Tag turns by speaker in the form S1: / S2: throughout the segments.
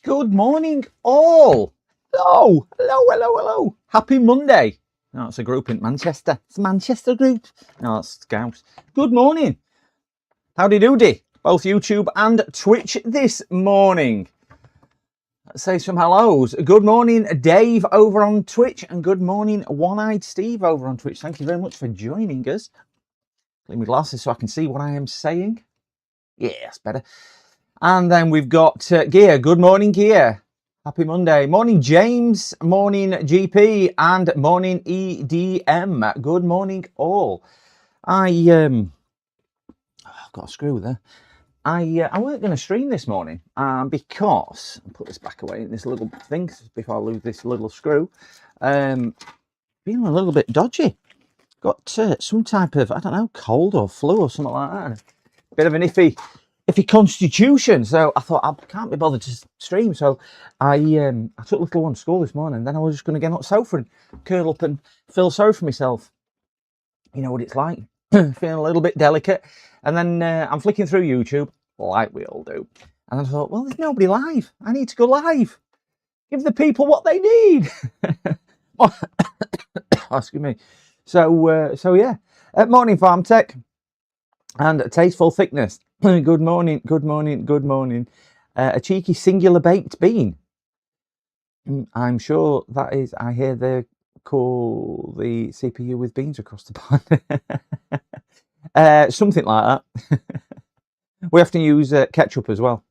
S1: Good morning, all. Hello, hello, hello, hello. Happy Monday. No, it's a group in Manchester. It's a Manchester group. No, it's Scouse. Good morning. Howdy doody. Both YouTube and Twitch this morning. Let's say some hellos. Good morning, Dave over on Twitch, and good morning, One-Eyed Steve over on Twitch. Thank you very much for joining us. Clean my glasses so I can see what I am saying. Yeah, that's better. And then we've got Gear. Good morning, Gear. Happy Monday. Morning, James. Morning, GP. And morning, EDM. Good morning, all. I've got a screw there. I weren't going to stream this morning because I'll put this back away in this little thing before I lose this little screw. Feeling a little bit dodgy. Got some type of, I don't know, cold or flu or something like that. Bit of an iffy constitution, so I thought I can't be bothered to stream, so I took little one to school this morning. Then I was just going to get on the sofa and curl up and feel sorry for myself. You know what it's like, feeling a little bit delicate. And then I'm flicking through YouTube, like we all do, and I thought, well, there's nobody live. I need to go live, give the people what they need. Oh, excuse me. So yeah, morning Farm Tech and Tasteful Thickness. Good morning, good morning, good morning. A cheeky singular baked bean. I'm sure that is, I hear they call the CPU with beans across the pond. Something like that. We have to use ketchup as well.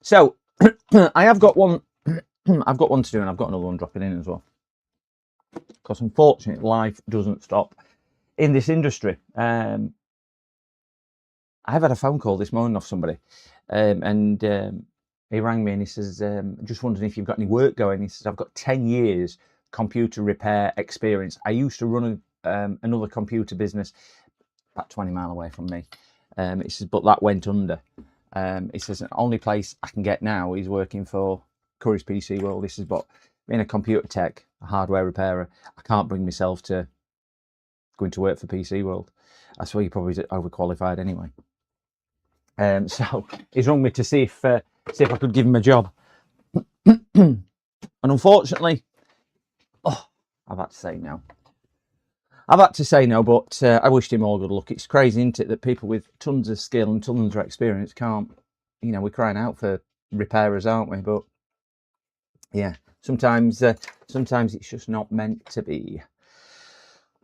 S1: So I have got one. I've got one to do, and I've got another one dropping in as well. Because unfortunately, life doesn't stop in this industry. I've had a phone call this morning off somebody, and he rang me and he says, just wondering if you've got any work going. He says, I've got 10 years computer repair experience. I used to run another computer business about 20 miles away from me. He says, but that went under. He says, the only place I can get now is working for Curry's PC World. He says, but being a computer tech, a hardware repairer, I can't bring myself to going to work for PC World. I swear you're probably overqualified anyway. So he's rung me to see if I could give him a job. And unfortunately, I've had to say no. But I wished him all good luck. It's crazy, isn't it, that people with tons of skill and tons of experience can't, you know, we're crying out for repairers, aren't we? But yeah, sometimes it's just not meant to be.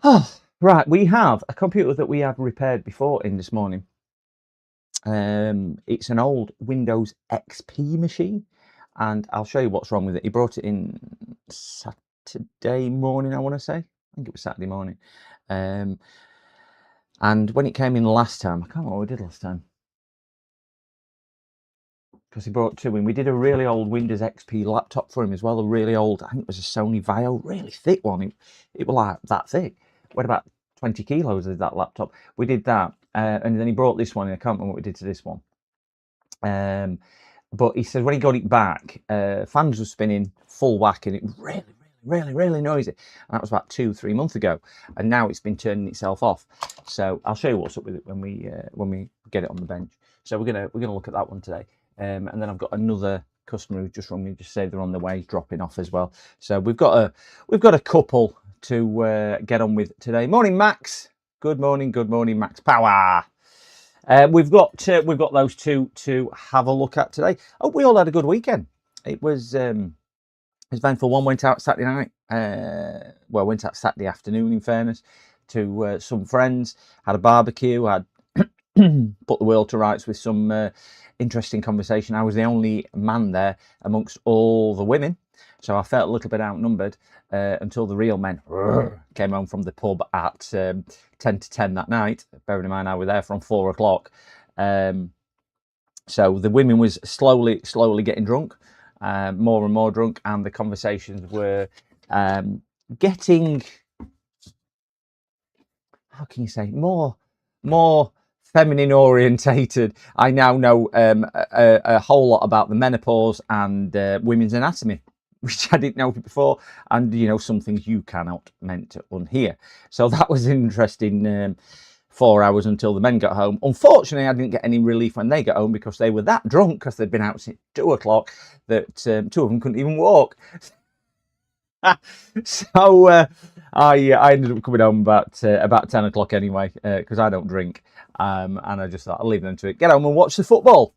S1: Oh, right, we have a computer that we have repaired before in this morning. It's an old Windows XP machine, and I'll show you what's wrong with it. He brought it in Saturday morning, I want to say. I think it was Saturday morning. And when it came in last time, I can't remember what we did last time, because he brought two in. We did a really old Windows XP laptop for him as well, a really old, I think it was a Sony Vaio, really thick one. It was like that thick. Weighed about 20 kilos of that laptop. We did that. And then he brought this one, and I can't remember what we did to this one. But he said when he got it back, fans were spinning full whack, and it really noisy. And that was about 2-3 months ago, and now it's been turning itself off. So I'll show you what's up with it when we get it on the bench. So we're gonna look at that one today. And then I've got another customer who just rung me, just say they're on their way, dropping off as well. So we've got a couple to get on with today. Morning, Max. Good morning, Max Power. We've got those two to have a look at today. Oh, we all had a good weekend. It was eventful. One went out Saturday night. Went out Saturday afternoon, in fairness, to some friends. Had a barbecue. Had put the world to rights with some interesting conversation. I was the only man there amongst all the women, so I felt a little bit outnumbered until the real men came home from the pub at 10 to 10 that night. Bearing in mind I was there from 4 o'clock. So the women was slowly getting drunk, more and more drunk, and the conversations were getting, how can you say, more feminine orientated. I now know a whole lot about the menopause and women's anatomy, which I didn't know before, and you know, some things you cannot meant to unhear. So that was an interesting 4 hours until the men got home. Unfortunately, I didn't get any relief when they got home because they were that drunk because they'd been out since 2 o'clock that 2 of them couldn't even walk. So I ended up coming home about 10 o'clock anyway because I don't drink, and I just thought I'll leave them to it. Get home and watch the football.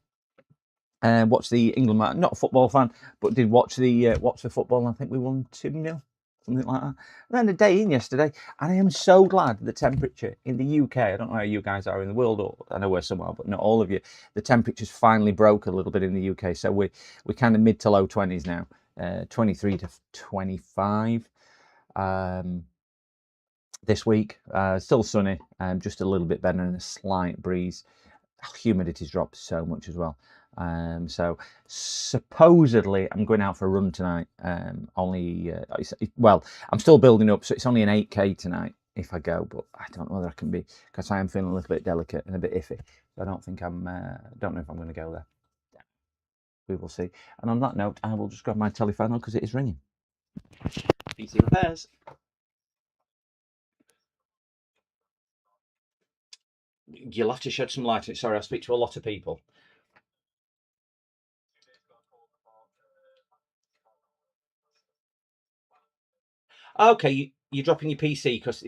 S1: Watch the England match. Not a football fan, but did watch the football. And I think we won 2-0, something like that. And then a day in yesterday, and I am so glad the temperature in the UK. I don't know how you guys are in the world, or I know where some are, but not all of you. The temperature's finally broke a little bit in the UK, so we're kind of mid to low 20s now. 23 to 25 this week. Still sunny, just a little bit better and a slight breeze. Humidity's dropped so much as well. So supposedly I'm going out for a run tonight. Well, I'm still building up, so it's only an 8k tonight if I go, but I don't know whether I can be, because I am feeling a little bit delicate and a bit iffy. So I don't think don't know if I'm going to go there. We will see. And on that note, I will just grab my telephone because it is ringing. PC repairs. You'll have to shed some light on it. Sorry, I speak to a lot of people. Okay, you're dropping your PC because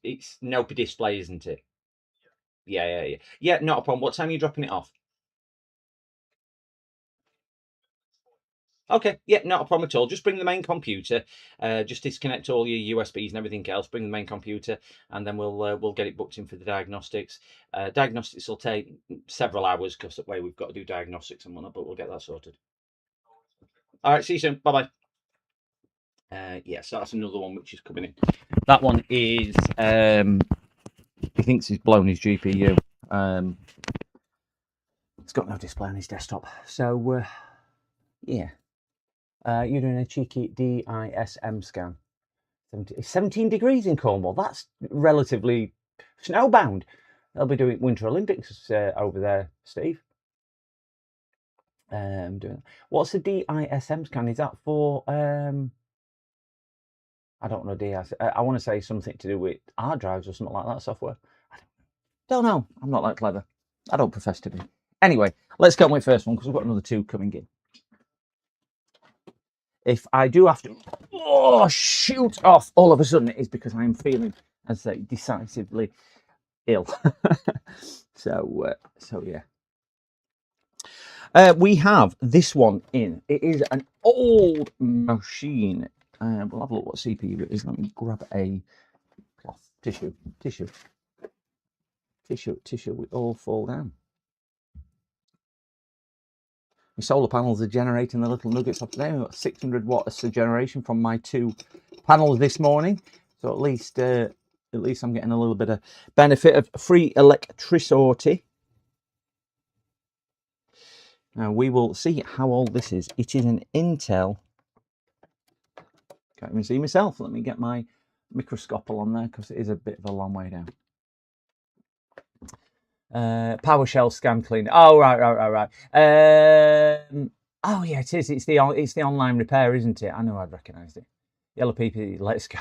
S1: it's no display, isn't it? Yeah. Yeah, not a problem. What time are you dropping it off? Okay, yeah, not a problem at all. Just bring the main computer. Just disconnect all your USBs and everything else. Bring the main computer, and then we'll get it booked in for the diagnostics. Diagnostics will take several hours because that way we've got to do diagnostics and whatnot, but we'll get that sorted. All right, see you soon. Bye bye. Yes, that's another one which is coming in. That one is he thinks he's blown his GPU. It's got no display on his desktop, so yeah. You're doing a cheeky DISM scan. 17 degrees in Cornwall. That's relatively snowbound. They'll be doing Winter Olympics over there, Steve. What's the DISM scan? Is that for? I don't know. I want to say something to do with hard drives or something like that software. I don't know. I'm not that clever. I don't profess to be. Anyway, let's get on with the first one because we've got another 2 coming in. If I do have to shoot off all of a sudden, it is because I am feeling, as I say, decisively ill. So yeah. We have this one in. It is an old machine. We'll have a look what CPU it is. Let me grab a cloth, tissue. We all fall down. My solar panels are generating the little nuggets off there. We've got 600 watts of generation from my 2 panels this morning. So at least I'm getting a little bit of benefit of free electricity. Now we will see how old this is. It is an Intel. Can't even see myself. Let me get my microscope on there because it is a bit of a long way down. PowerShell scan cleaner. Oh right. Oh yeah, it is. It's the online repair, isn't it? I know I'd recognised it. Yellow PP, let's go.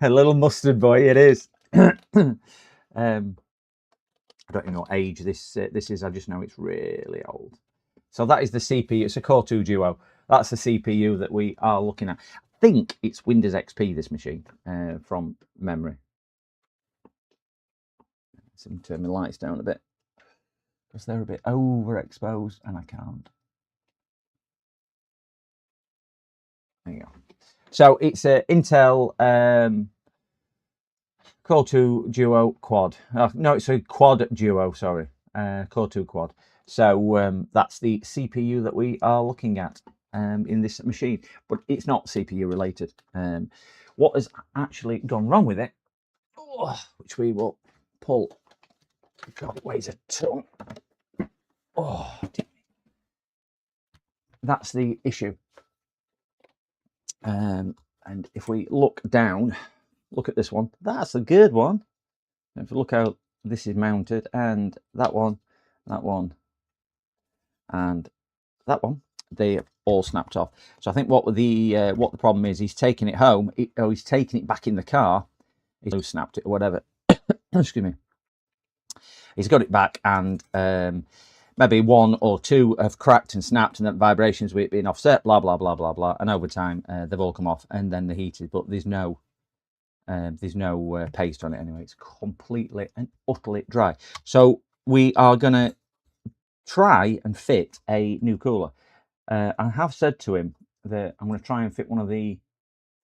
S1: A little mustard boy, it is. I don't even know what age this is. I just know it's really old. So that is the CPU. It's a Core 2 Duo. That's the CPU that we are looking at. I think it's Windows XP, this machine, from memory. Let me turn my lights down a bit because they're a bit overexposed and I can't. There you go. So it's a Intel Core 2 Duo Quad. No, it's a Quad Duo, sorry. Core 2 Quad. So that's the CPU that we are looking at in this machine. But it's not CPU related. What has actually gone wrong with it, which we will pull. God, it weighs a ton. Oh, that's the issue. And if we look down, look at this one. That's a good one. If you look how this is mounted, and that one, and that one, they all snapped off. So I think what the problem is, he's taking it home. He's taking it back in the car. He's snapped it or whatever. excuse me, he's got it back, and maybe one or two have cracked and snapped, and that vibrations with it being offset, blah blah blah blah blah, and over time they've all come off, and then they're heated, but there's no paste on it anyway. It's completely and utterly dry. So we are going to try and fit a new cooler. I have said to him that I'm going to try and fit one of the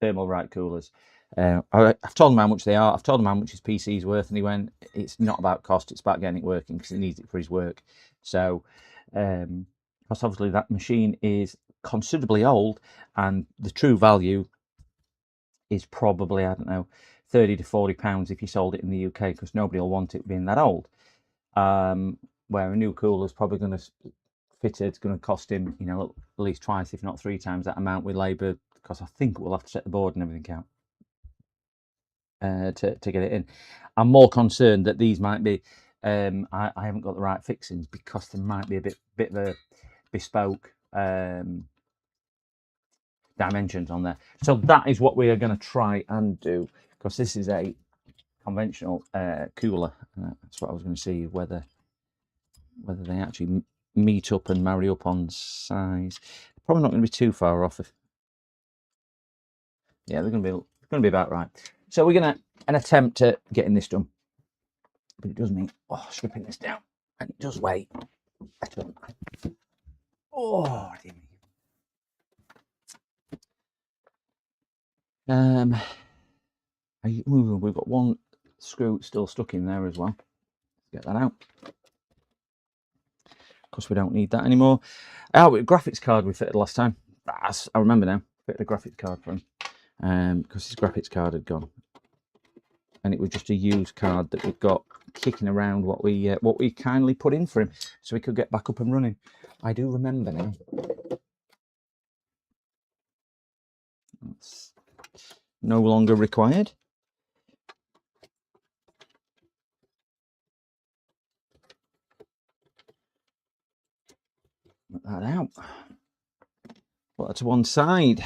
S1: Thermalright coolers. I've told him how much they are. I've told him how much his PC is worth, and he went, it's not about cost, it's about getting it working, because he needs it for his work. So because obviously that machine is considerably old, and the true value is probably, I don't know, £30 to £40 if you sold it in the UK, because nobody will want it being that old. Where a new cooler is probably going to fit it's going to cost him, you know, at least twice, if not 3 times that amount with labour, because I think we'll have to set the board and everything out to get it in. I'm more concerned that these might be, I haven't got the right fixings, because there might be a bit of a bespoke dimensions on there. So that is what we are going to try and do, because this is a conventional cooler. That's what I was going to see, whether they actually meet up and marry up on size. Probably not going to be too far off. Yeah, they're going to be about right. So we're going to an attempt at getting this done, but it does mean stripping this down, and it does weigh a ton. Oh, dear me. We've got one screw still stuck in there as well. Let's get that out, because we don't need that anymore. Oh, graphics card we fitted last time. I remember now. Fitted a graphics card for him, because his graphics card had gone, and it was just a used card that we've got kicking around, what we kindly put in for him, so he could get back up and running. I do remember now. That's no longer required. Put that out. Put that to one side.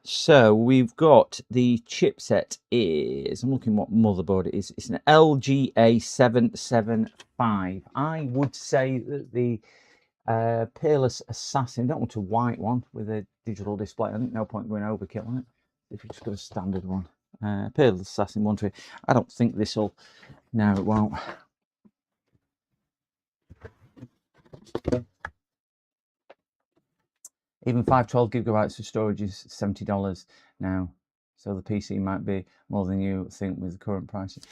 S1: So we've got the chipset is, I'm looking what motherboard it is. It's an LGA 775. I would say that the Peerless Assassin, don't want a white one with a digital display. I think no point going overkill on it. If you just got a standard one. Peerless Assassin 1 2. I don't think this will. No, it won't. Even 512 gigabytes of storage is $70 now, so the PC might be more than you think with the current prices.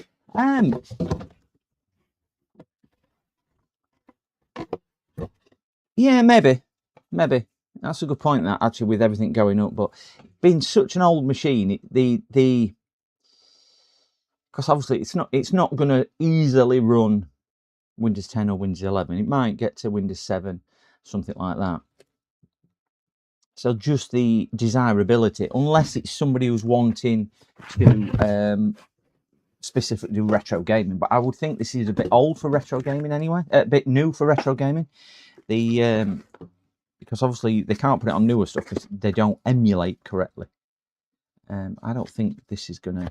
S1: Yeah, maybe that's a good point. That actually, with everything going up, but being such an old machine, because obviously it's not going to easily run Windows 10 or Windows 11. It might get to Windows 7, something like that. So just the desirability, unless it's somebody who's wanting to specifically do retro gaming, but I would think this is a bit old for retro gaming anyway, a bit new for retro gaming. Because obviously they can't put it on newer stuff because they don't emulate correctly. I don't think this is gonna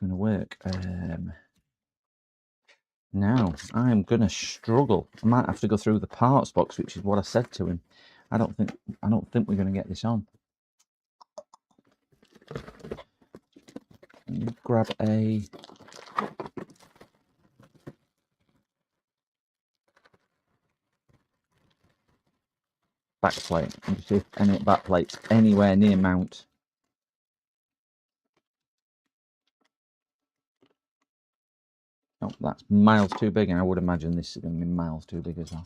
S1: work. Now I'm gonna struggle. I might have to go through the parts box, which is what I said to him. I don't think we're gonna get this on. Let me grab a back plate and see if any back plates anywhere near mount. Oh, that's miles too big, and I would imagine this is going to be miles too big as well.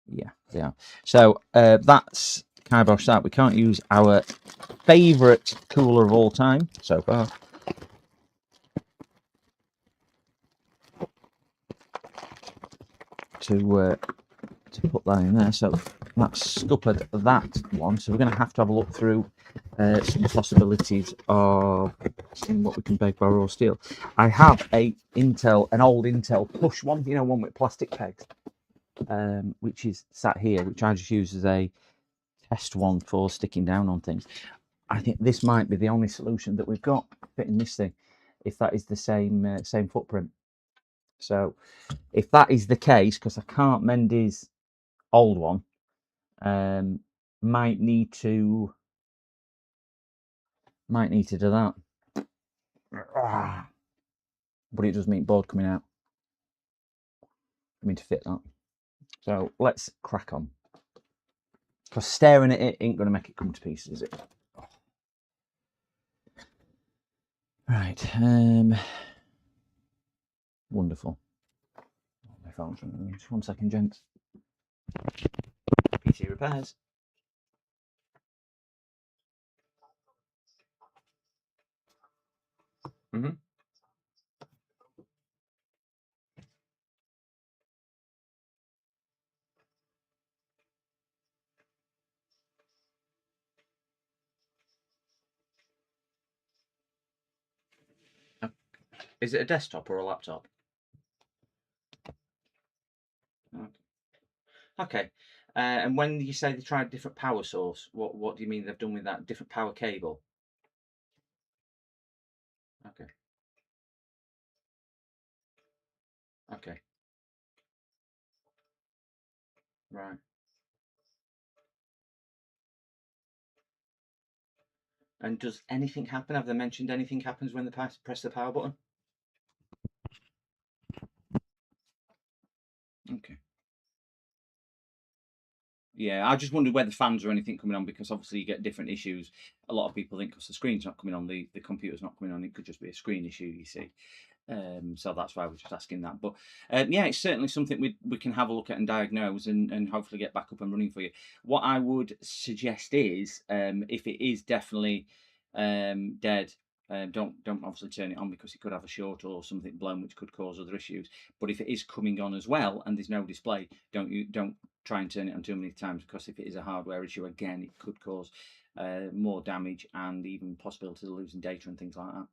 S1: Yeah, they are. So that's kibosh that. We can't use our favourite cooler of all time so far. To put that in there. So that's scuppered that one. So we're going to have a look through some possibilities of seeing what we can bake by raw steel. I have an old Intel push one, you know, one with plastic pegs, which is sat here, which I just use as a test one for sticking down on things. I think this might be the only solution that we've got fitting this thing, if that is the same footprint. So if that is the case, because I can't mend his old one, might need to do that. But it does mean board coming out. I mean to fit that. So let's crack on. Because staring at it ain't going to make it come to pieces, is it? Right. Wonderful. My phone's ringing. Just 1 second, gents. PC repairs. Is it a desktop or a laptop? Okay. And when you say they tried a different power source, what do you mean they've done with that? Different power cable? Okay. Okay. Right. And does anything happen? Have they mentioned anything happens when they press the power button? Okay. Yeah, I just wondered whether fans or anything coming on, because obviously you get different issues. A lot of people think because the screen's not coming on, the computer's not coming on, it could just be a screen issue, you see. So that's why I was just asking that. But yeah, it's certainly something we can have a look at and diagnose and hopefully get back up and running for you. What I would suggest is, if it is definitely dead, don't obviously turn it on, because it could have a short or something blown, which could cause other issues. But if it is coming on as well and there's no display, don't try and turn it on too many times, because if it is a hardware issue, again, it could cause more damage and even possibility of losing data and things like that.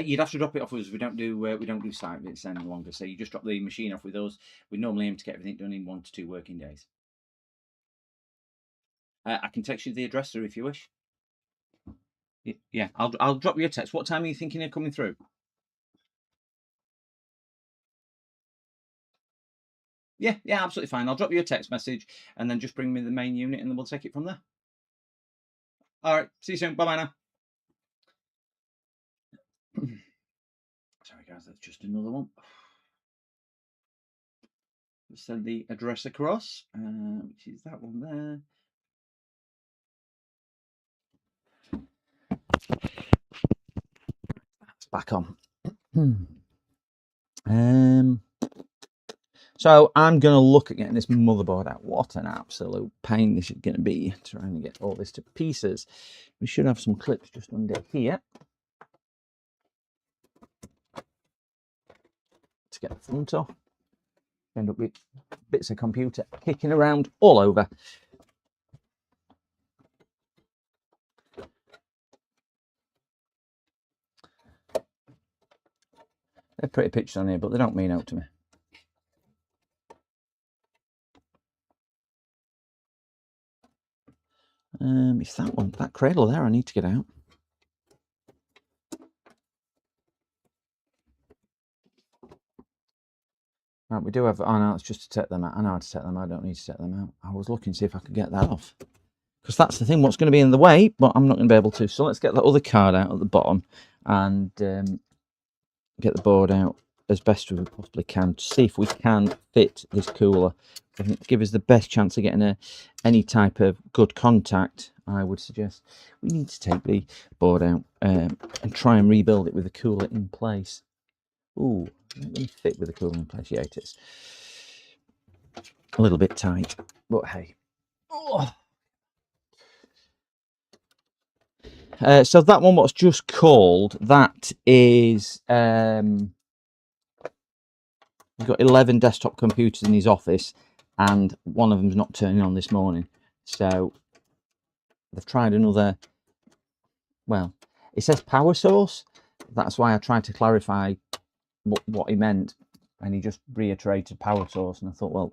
S1: You'd have to drop it off with us. We don't do site visits any longer. So you just drop the machine off with us. We normally aim to get everything done in 1 to 2 working days. I can text you the address through if you wish. Yeah, I'll drop you a text. What time are you thinking of coming through? Yeah, absolutely fine. I'll drop you a text message and then just bring me the main unit and then we'll take it from there. All right, see you soon. Bye-bye now. Sorry guys, that's just another one. Send the address across, which is that one there. That's back on. So I'm going to look at getting this motherboard out. What an absolute pain this is going to be, trying to get all this to pieces. We should have some clips just under here to get the front off. End up with bits of computer kicking around all over. They're pretty pictures on here, but they don't mean out to me. It's that one, that cradle there I need to get out. Right, we do have, oh no, it's just to take them out. I know how to take them out, I don't need to take them out. I was looking to see if I could get that off. Because that's the thing, what's going to be in the way, but I'm not going to be able to. So let's get that other card out at the bottom and get the board out as best we possibly can to see if we can fit this cooler. I think to give us the best chance of getting any type of good contact, I would suggest we need to take the board out and try and rebuild it with the cooler in place. Ooh, not going to fit with the cooler in place. Yeah, it is. A little bit tight, but hey. Oh. So that one, what's just called, that is, we've got 11 desktop computers in his office, and one of them's not turning on this morning. So they've tried another, well, it says power source. That's why I tried to clarify what he meant. and he just reiterated power source, and I thought, well,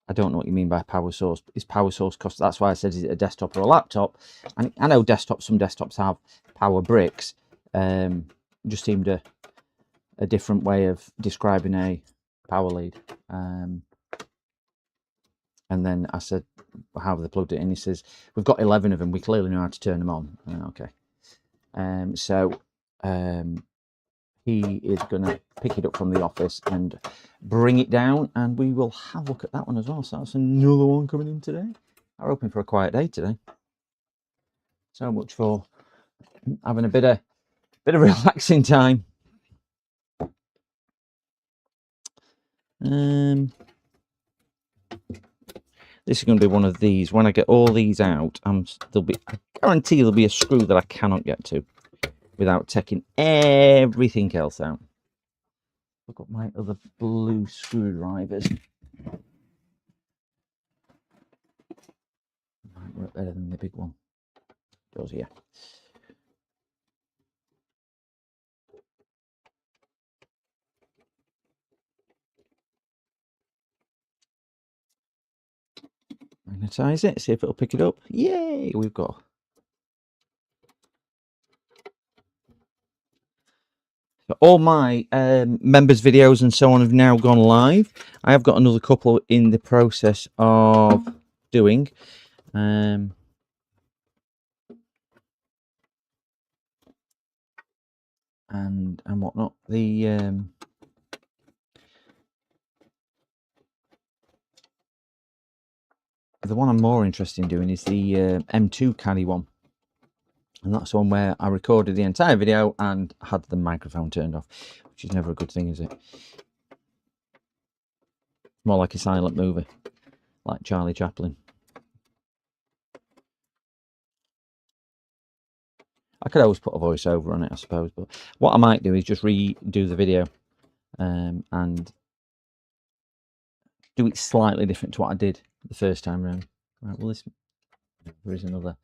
S1: I don't know what you mean by power source. Is power source cost? That's why I said, is it a desktop or a laptop? And I know some desktops have power bricks. Just seemed a different way of describing a power lead. And then I said, how have they plugged it in? He says, we've got 11 of them. We clearly know how to turn them on. Okay. He is going to pick it up from the office and bring it down, and we will have a look at that one as well. So that's another one coming in today. I'm hoping for a quiet day today. So much for having a bit of relaxing time. This is going to be one of these. When I get all these out, I guarantee there'll be a screw that I cannot get to without taking everything else out. I've got my other blue screwdrivers. Might work better than the big one. Goes here. Magnetize it, see if it'll pick it up. Yay, we've got. All my members' videos and so on have now gone live. I have got another couple in the process of doing. And whatnot. The one I'm more interested in doing is the M2 caddy one. And that's one where I recorded the entire video and had the microphone turned off, which is never a good thing, is it? More like a silent movie, like Charlie Chaplin. I could always put a voiceover on it, I suppose, but what I might do is just redo the video and do it slightly different to what I did the first time round. Right, well, there is another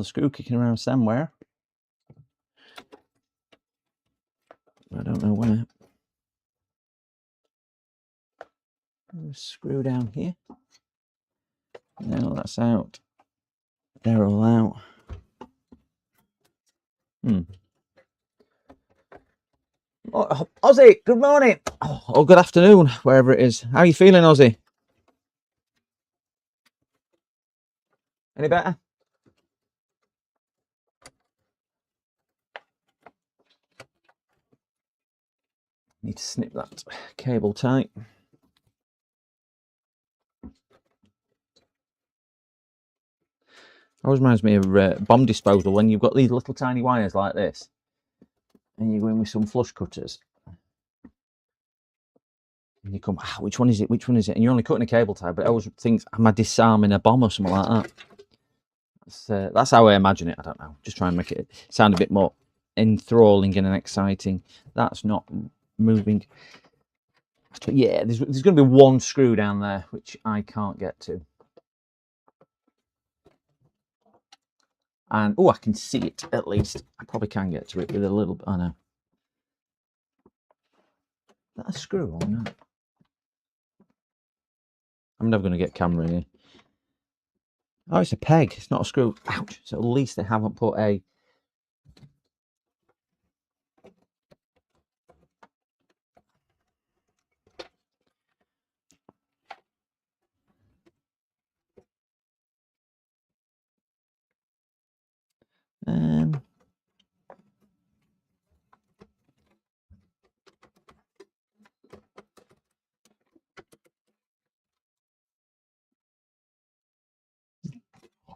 S1: screw kicking around somewhere. I don't know where. There's a screw down here. No, that's out. They're all out. Oh, Ozzy, good morning. Oh, good afternoon, wherever it is. How are you feeling, Ozzy? Any better? Need to snip that cable tight. Always reminds me of bomb disposal, when you've got these little tiny wires like this and you go in with some flush cutters and you come, which one is it, and you're only cutting a cable tie, but I always think, am I disarming a bomb or something like that? That's how I imagine it. I don't know, just try and make it sound a bit more enthralling and exciting. That's not moving. Yeah, there's going to be one screw down there which I can't get to. And I can see it, at least. I probably can get to it with a little bit. I know. Is that a screw or not? I'm never going to get camera in here. Oh, it's a peg. It's not a screw. Ouch. So at least they haven't put a...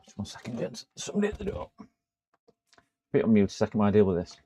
S1: Just 1 second, gents. Somebody at the door. Put it on mute a second while I deal with this.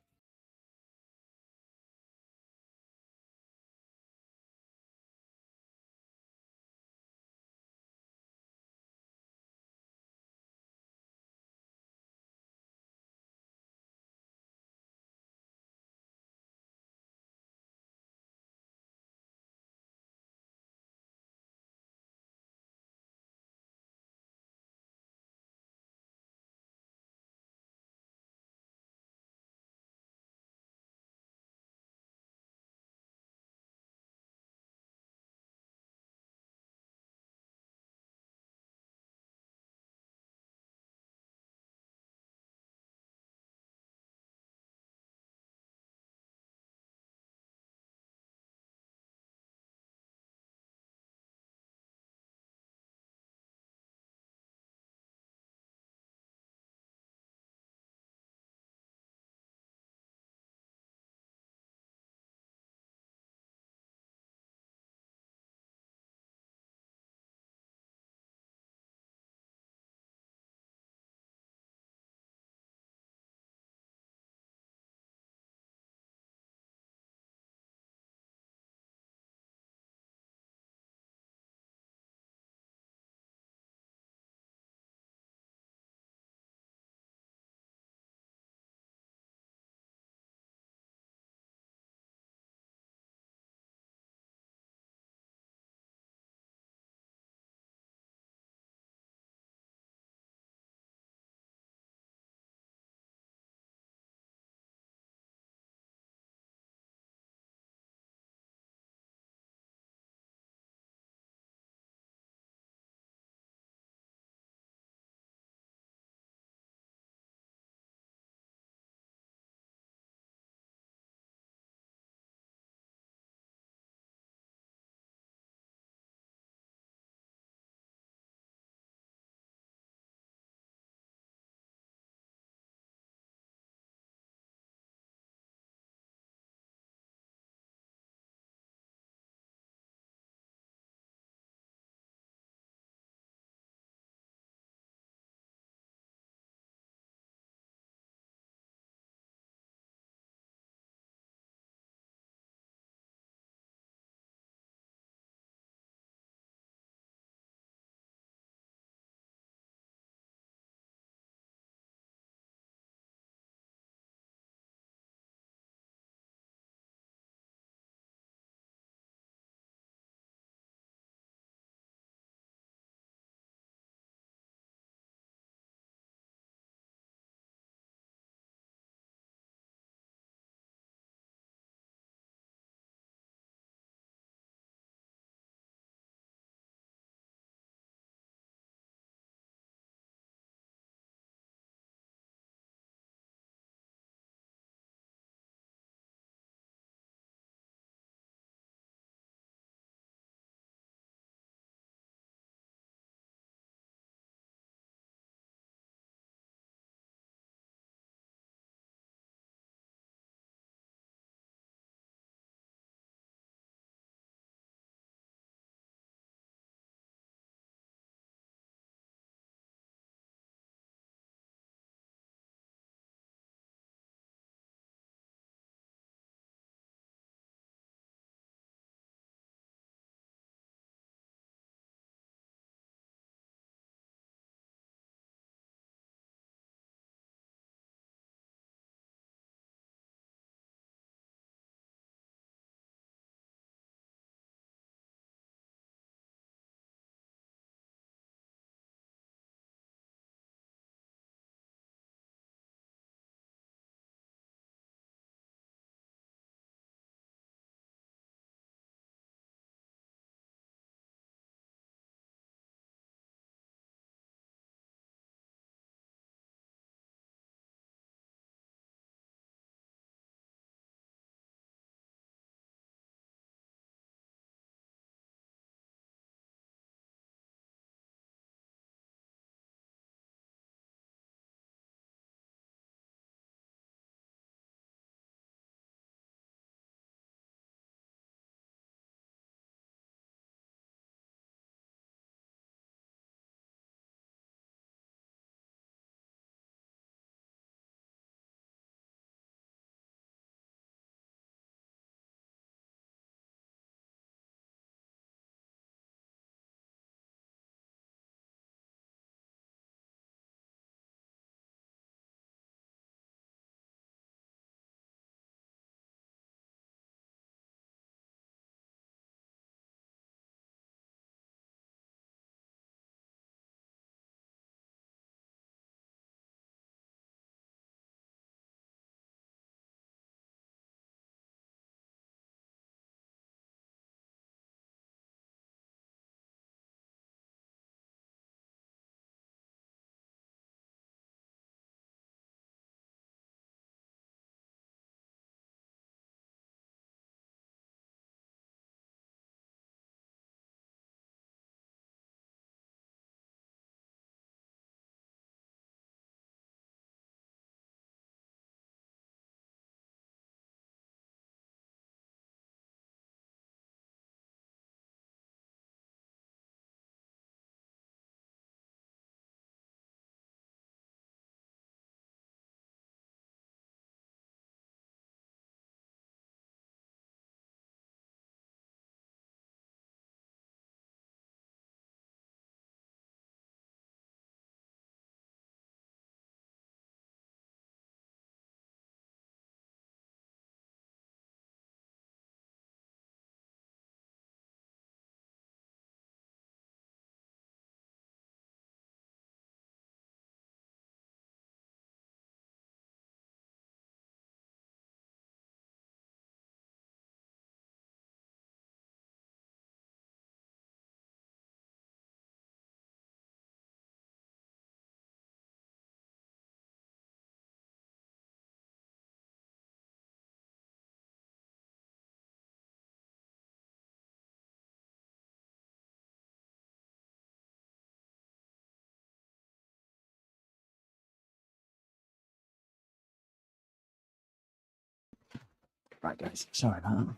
S1: Right, guys, sorry about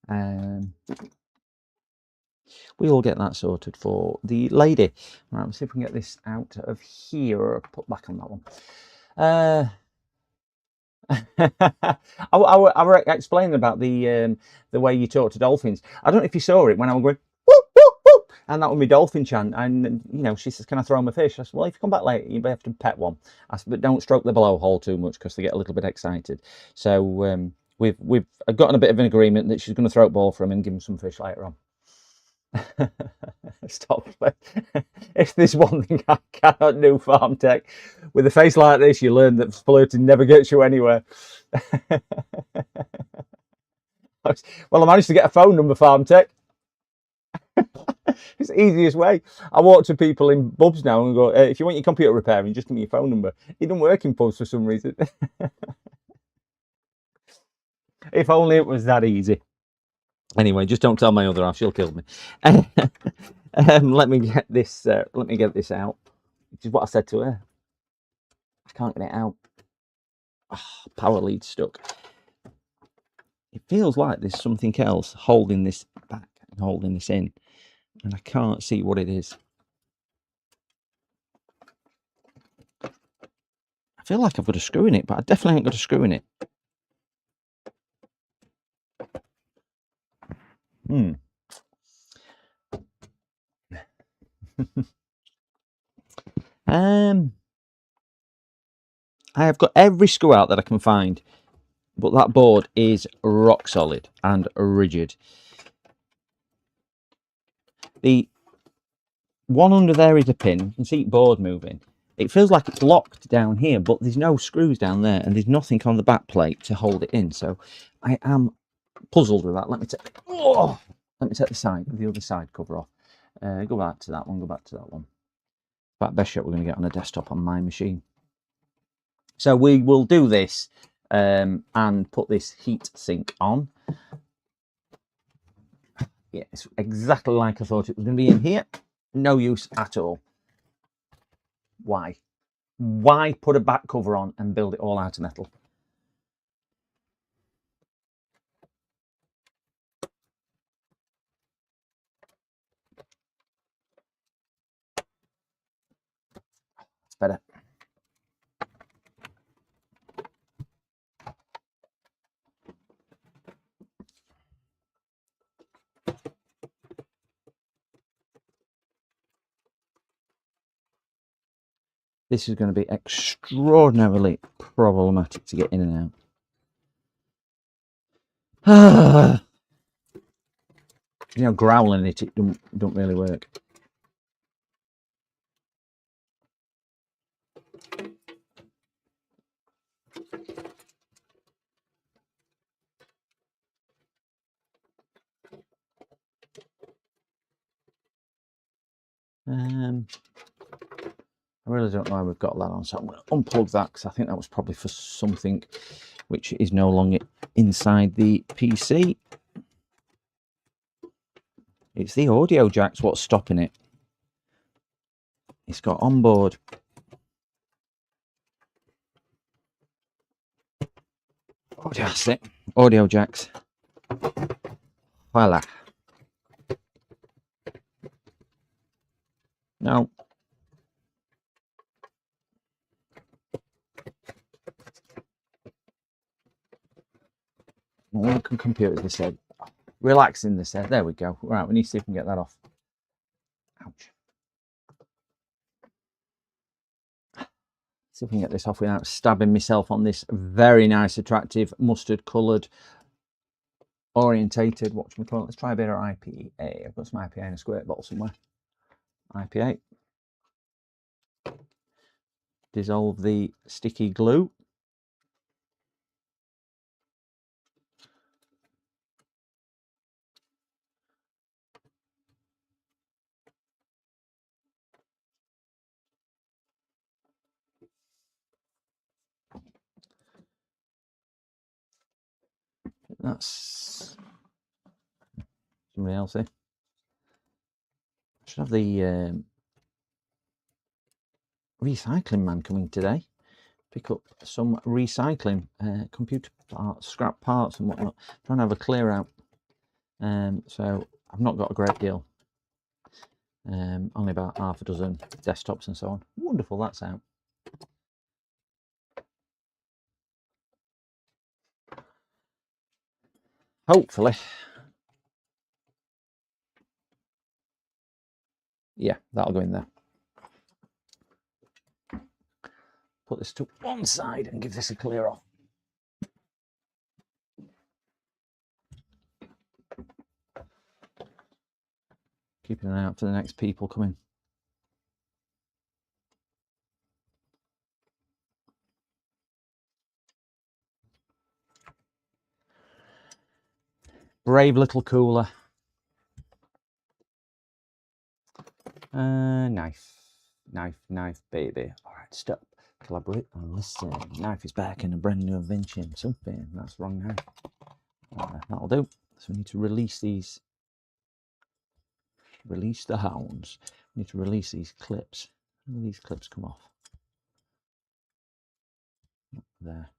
S1: that. We will get that sorted for the lady. Right, let's see if we can get this out of here or put back on that one. I was explaining about the way you talk to dolphins. I don't know if you saw it when I was going whoop whoop whoop, and that was my dolphin chant. And you know, she says, "Can I throw him a fish?" I said, "Well, if you come back later, you may have to pet one." I said, "But don't stroke the blowhole too much because they get a little bit excited." So we've gotten a bit of an agreement that she's going to throw a ball for him and give him some fish later on. Stop. If there's one thing I cannot do, farm tech, with a face like this, you learn that flirting never gets you anywhere. Well, I managed to get a phone number, farm tech. It's the easiest way. I walk to people in pubs now and go, if you want your computer repairing, just give me your phone number. It doesn't work in pubs for some reason. If only it was that easy. Anyway, just don't tell my other half; she'll kill me. Let me get this. Let me get this out. Which is what I said to her. I can't get it out. Oh, power lead stuck. It feels like there's something else holding this back and holding this in, and I can't see what it is. I feel like I've got a screw in it, but I definitely ain't got a screw in it. I have got every screw out that I can find, but that board is rock solid and rigid. The one under there is a pin. You can see the board moving. It feels like it's locked down here, but there's no screws down there, and there's nothing on the back plate to hold it in. So I am puzzled with that. Let me take the other side cover off. Go back to that one. Go back to that one. That best shot we're going to get on a desktop on my machine. So we will do this and put this heat sink on. Yeah, it's exactly like I thought it was going to be in here. No use at all. Why? Why put a back cover on and build it all out of metal? It's better. This is going to be extraordinarily problematic to get in and out. You know, growling it don't really work. I really don't know how we've got that on, so I'm going to unplug that because I think that was probably for something which is no longer inside the PC. It's the audio jacks what's stopping it. It's got onboard. Oh, that's it. Audio jacks. Voila. No. One computer, they said. Relaxing, they said. There we go. Right, we need to see if we can get that off. Ouch. See if we can get this off without stabbing myself on this very nice, attractive, mustard coloured, orientated, whatchamacallit. Let's try a bit of IPA. I've got some IPA in a squirt bottle somewhere. IPA. Dissolve the sticky glue. That's somebody else here. I should have the recycling man coming today. Pick up some recycling computer scrap parts and whatnot. Trying to have a clear out. So I've not got a great deal. Only about half a dozen desktops and so on. Wonderful, that's out. Hopefully. Yeah, that'll go in there. Put this to one side and give this a clear off. Keeping an eye out for the next people coming. Brave little cooler. Knife, baby. All right, stop. Collaborate and listen. Knife is back in a brand new invention. Something. That's the wrong knife. That'll do. So we need to release these. Release the hounds. We need to release these clips. When do these clips come off? There.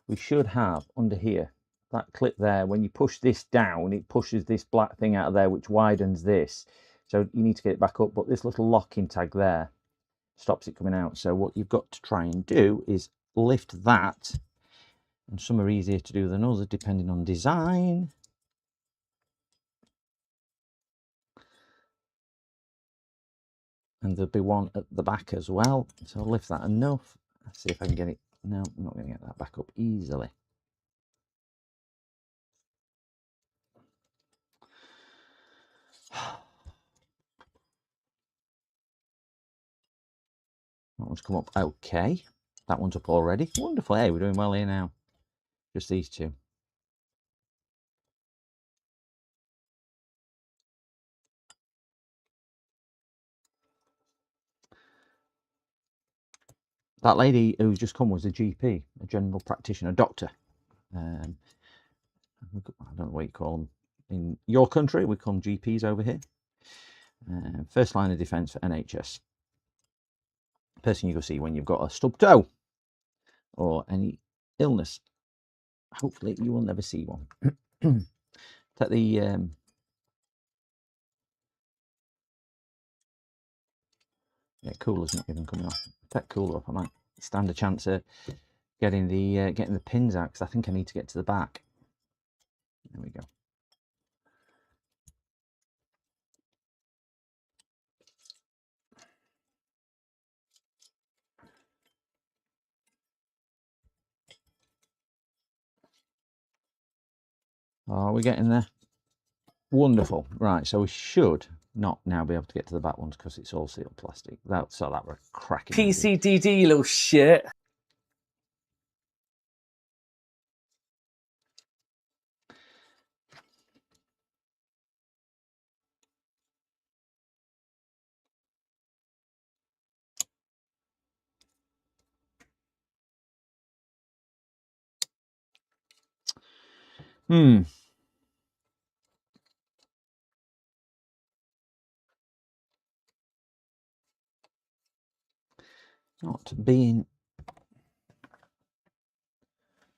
S1: We should have under here that clip there. When you push this down, it pushes this black thing out of there, which widens this. So you need to get it back up. But this little locking tag there stops it coming out. So what you've got to try and do is lift that. And some are easier to do than others, depending on design. And there'll be one at the back as well. So I'll lift that enough. Let's see if I can get it. No, I'm not going to get that back up easily. That one's come up okay. That one's up already. Wonderful. Hey, we're doing well here now. Just these two. That lady who's just come was a GP, a general practitioner, doctor. I don't know what you call them. In your country, we call them GPs over here. First line of defence for NHS. Person you go see when you've got a stub toe or any illness. Hopefully you will never see one. Take the yeah, cooler's not even coming off. Take cooler off. I might stand a chance of getting the pins out because I think I need to get to the back. There we go. Oh, we're getting there. Wonderful. Right, so we should not now be able to get to the back ones because it's all sealed plastic. So that were cracking.
S2: PCDD, you little shit.
S1: Not being.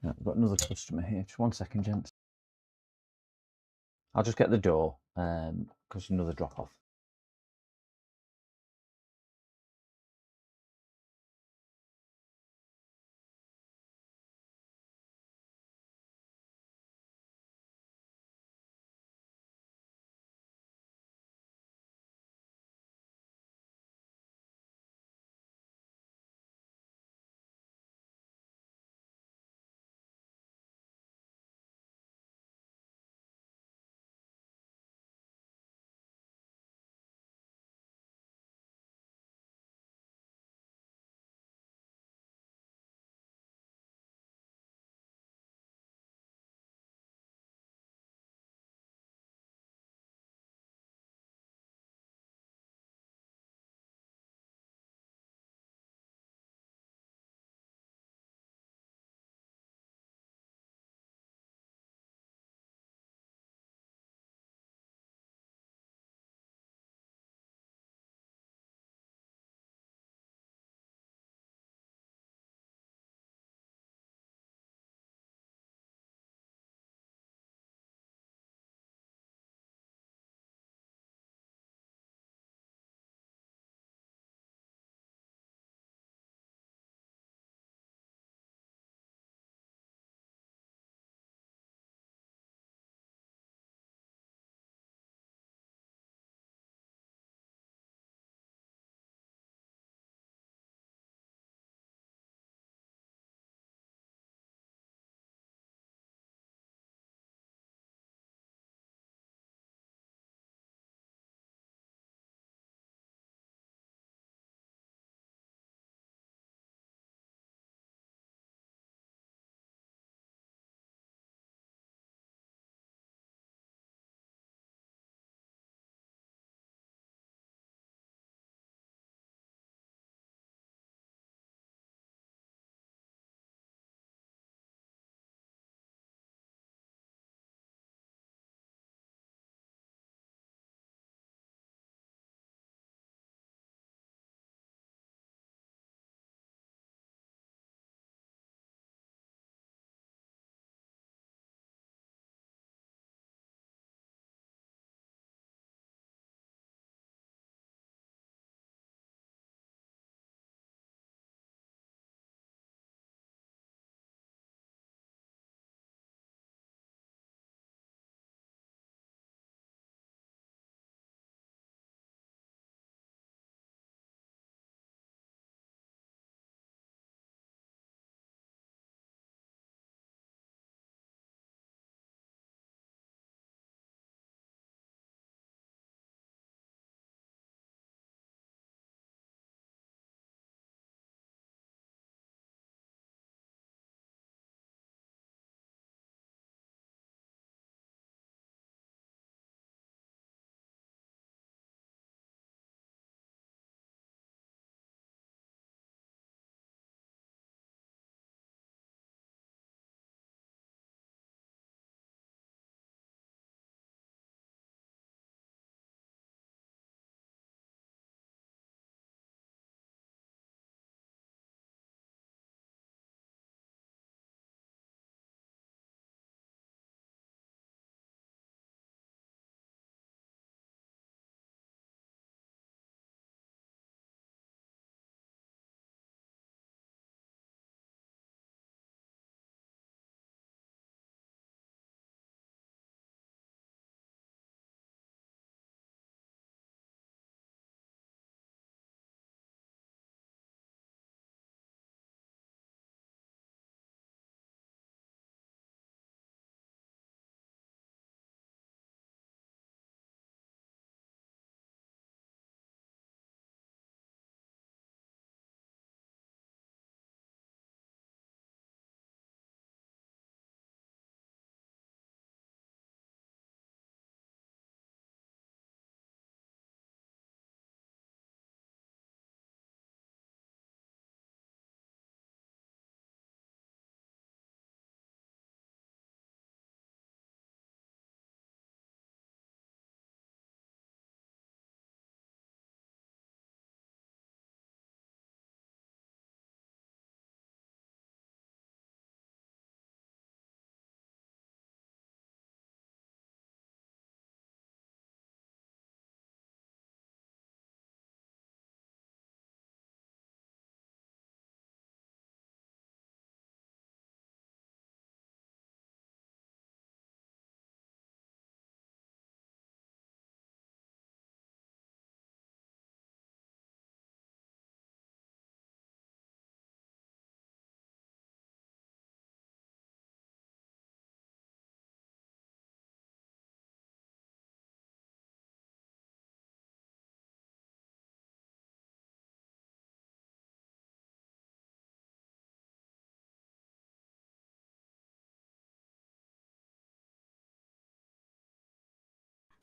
S1: No, I've got another customer here. Just 1 second, gents. I'll just get the door because another drop off.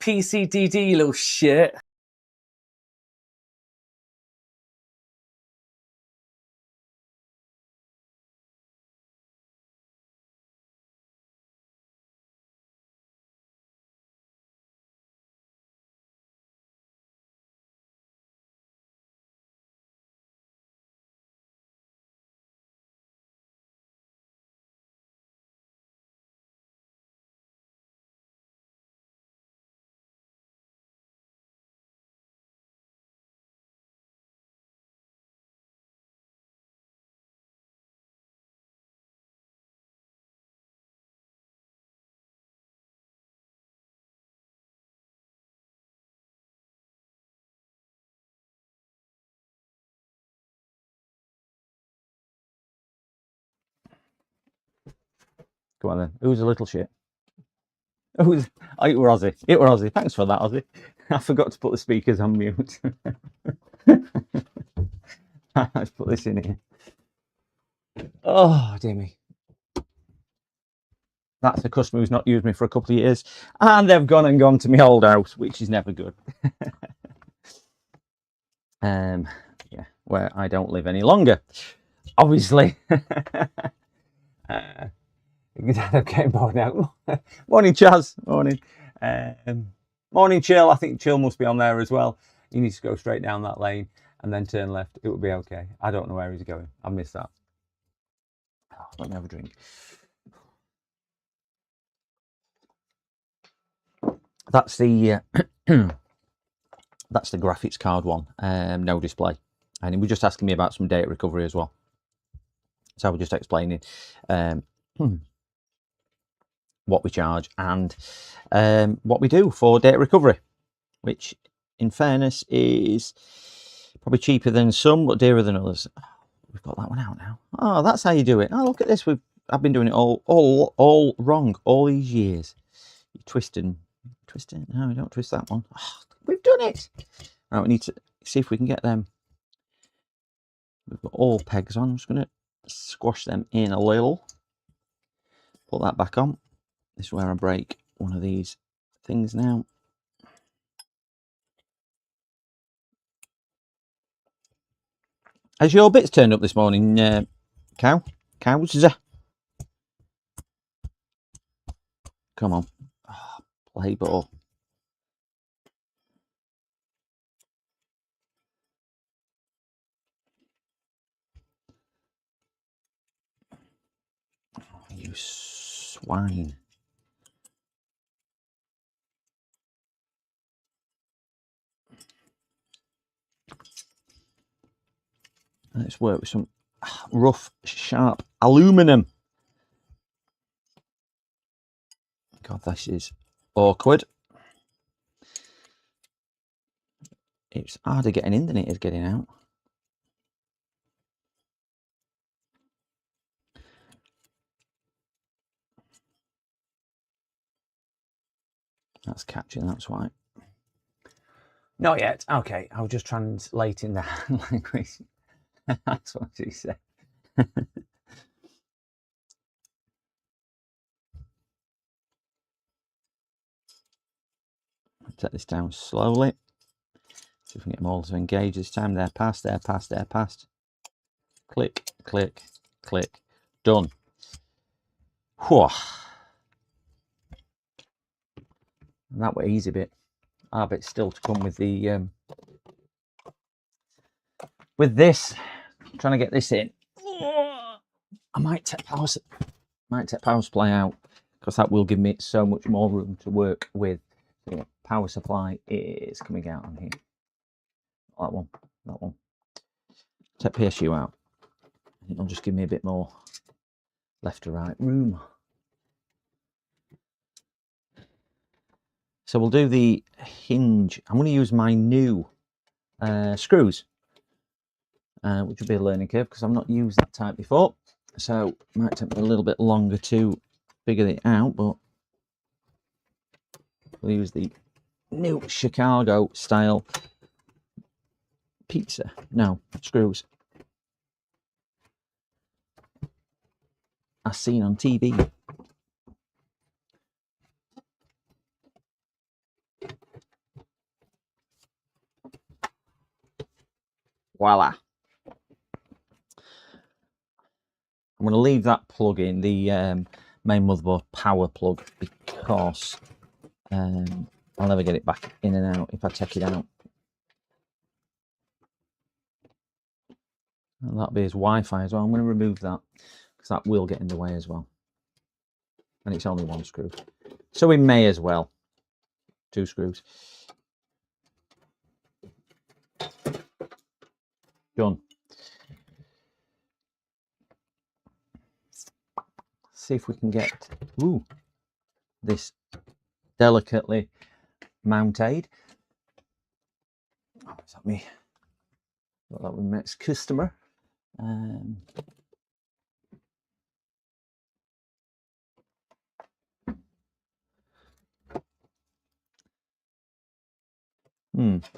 S2: PCDD, little shit.
S1: Go on then. Who's a little shit? Who's? Oh, it were Ozzy. It were Ozzy. Thanks for that, Ozzy. I forgot to put the speakers on mute. Let's put this in here. Oh, dear me. That's a customer who's not used me for a couple of years, and they've gone to my old house, which is never good. Yeah, where I don't live any longer, obviously. I'm getting bored now. Morning, Chaz. Morning. Morning, Chill. I think Chill must be on there as well. He needs to go straight down that lane and then turn left. It will be okay. I don't know where he's going. I missed that. Oh, let me have a drink. That's the that's the graphics card one. No display, and he was just asking me about some data recovery as well. So I was just explaining what we charge and what we do for data recovery, which, in fairness, is probably cheaper than some, but dearer than others. We've got that one out now. Oh, that's how you do it. Oh, look at this. I've been doing it all wrong all these years. You twist it. No, we don't twist that one. Oh, we've done it. Right, we need to see if we can get them. We've got all pegs on. I'm just going to squash them in a little. Put that back on. This is where I break one of these things now. Has your bits turned up this morning, cows? Come on. Oh, play ball. Oh, you swine. Let's work with some rough, sharp aluminum. God, this is awkward. It's harder getting in than it is getting out. That's catching, that's why. Not yet. Okay, I was just translating that language. That's what she said. Take this down slowly. See if we can get them all to engage this time. They're past, they're past, they're past. Click, click, click. Done. Whew. And that was easy bit. Our bit's still to come with the with this. I'm trying to get this in. I might take power supply out because that will give me so much more room to work with. So, power supply is coming out on here. That one. Take PSU out. It'll just give me a bit more left to right room. So we'll do the hinge. I'm going to use my new screws, which will be a learning curve because I've not used that type before. So it might take me a little bit longer to figure it out, but we'll use the new Chicago style screws as seen on TV. Voila. I'm going to leave that plug in, the main motherboard power plug, because I'll never get it back in and out if I take it out. And that'll be his Wi-Fi as well. I'm going to remove that because that will get in the way as well. And it's only one screw. So we may as well. 2 screws. Done. See if we can get this delicately mounted. Oh, is that me? Got that with my next customer. I'll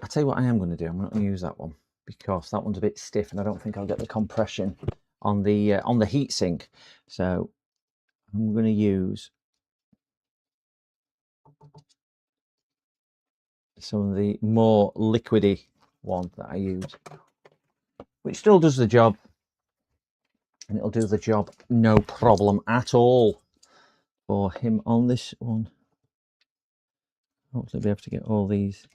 S1: tell you what I am going to do. I'm not going to use that one because that one's a bit stiff and I don't think I'll get the compression on the heatsink. So I'm going to use some of the more liquidy one that I use, which still does the job, and it'll do the job no problem at all for him on this one. Hopefully be able to get all these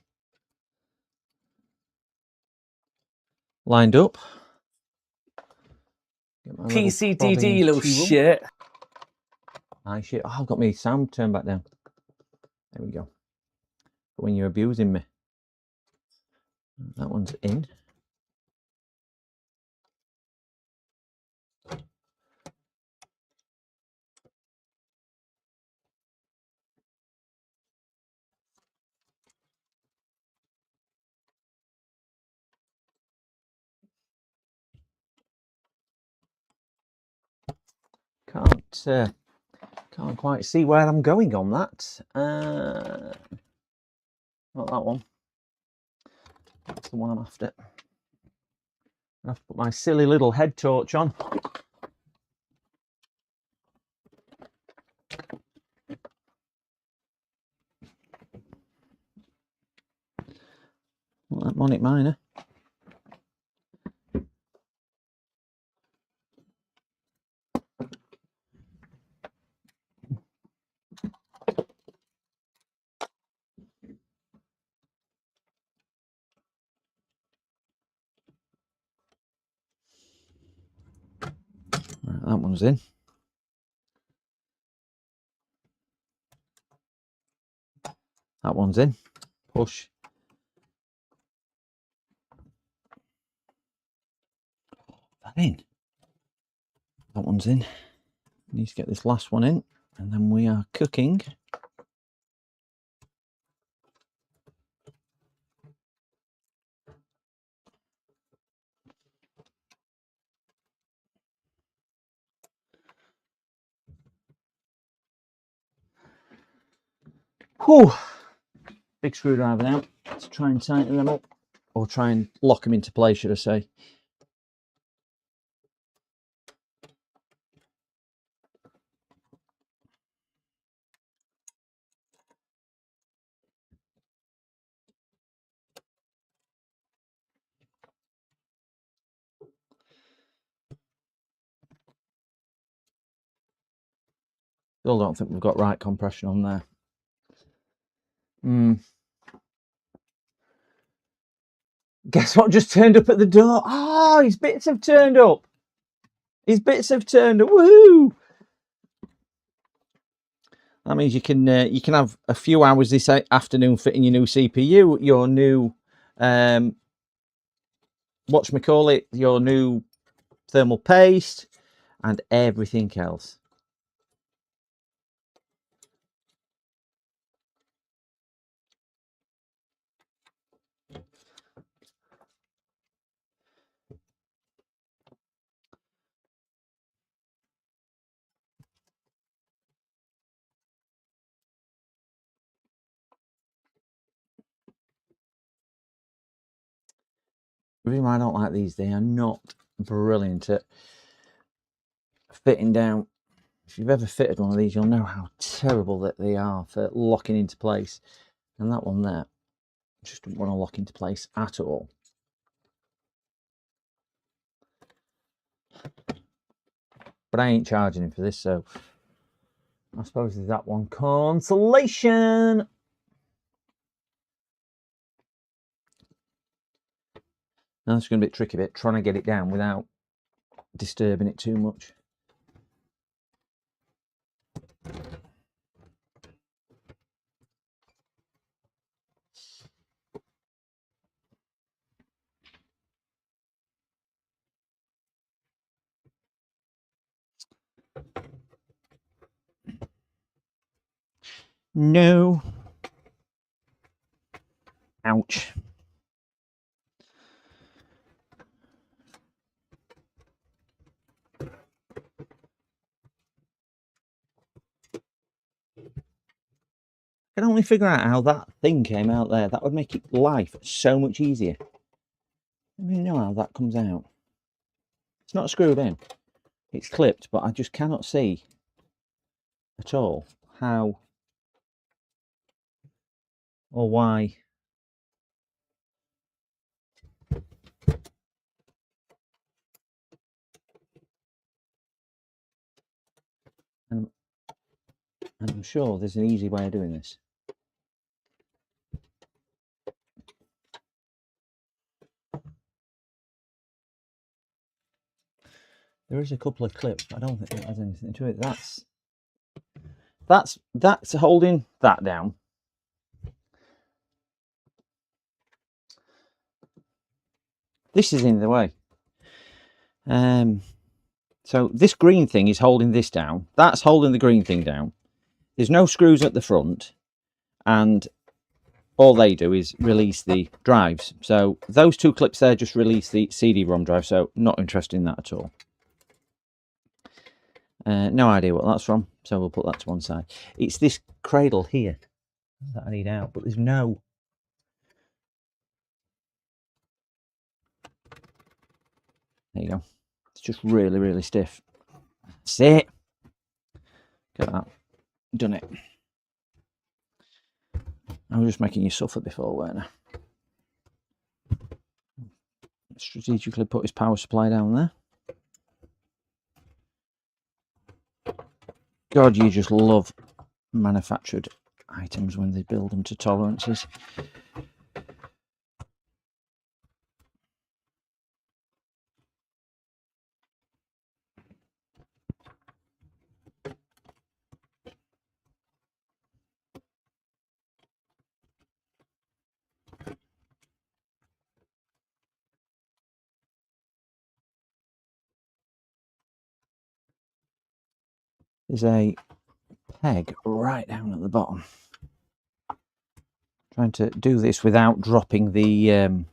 S1: lined up.
S2: PCDD, little shit.
S1: Nice shit. Oh, I've got my sound turned back down. There we go. When you're abusing me. That one's in. Can't quite see where I'm going on that. Not that one. That's the one I'm after. I have to put my silly little head torch on. Well, that Monic Miner. Right, that one's in. That one's in. Push. That in. That one's in. Need to get this last one in, and then we are cooking. Whew. Big screwdriver now to try and tighten them up, or try and lock them into place, should I say. Still don't think we've got right compression on there. Guess what just turned up at the door? Oh, his bits have turned up. His bits have turned up. Woohoo! That means you can have a few hours this afternoon fitting your new CPU, your new whatchamacallit, your new thermal paste, and everything else. The reason why I don't like these, they are not brilliant at fitting down. If you've ever fitted one of these, you'll know how terrible that they are for locking into place. And that one there just didn't want to lock into place at all. but I ain't charging him for this, so I suppose there's that one consolation. Now it's going to be a tricky bit, trying to get it down without disturbing it too much. No. Ouch. I can only figure out how that thing came out there. That would make life so much easier. I don't really know how that comes out. It's not screwed in. It's clipped, but I just cannot see at all how or why. And I'm sure there's an easy way of doing this. There is a couple of clips, but I don't think it has anything to it. That's holding that down. This is in the way. So this green thing is holding this down. That's holding the green thing down. There's no screws at the front, and all they do is release the drives. So those two clips there just release the CD-ROM drive, so not interested in that at all. No idea what that's from, so we'll put that to one side. It's this cradle here that I need out, but there's no... There you go. It's just really, really stiff. That's it. Get that. Done it. I was just making you suffer before, weren't I? Strategically put his power supply down there. God, you just love manufactured items when they build them to tolerances. There's a peg right down at the bottom. Trying to do this without dropping the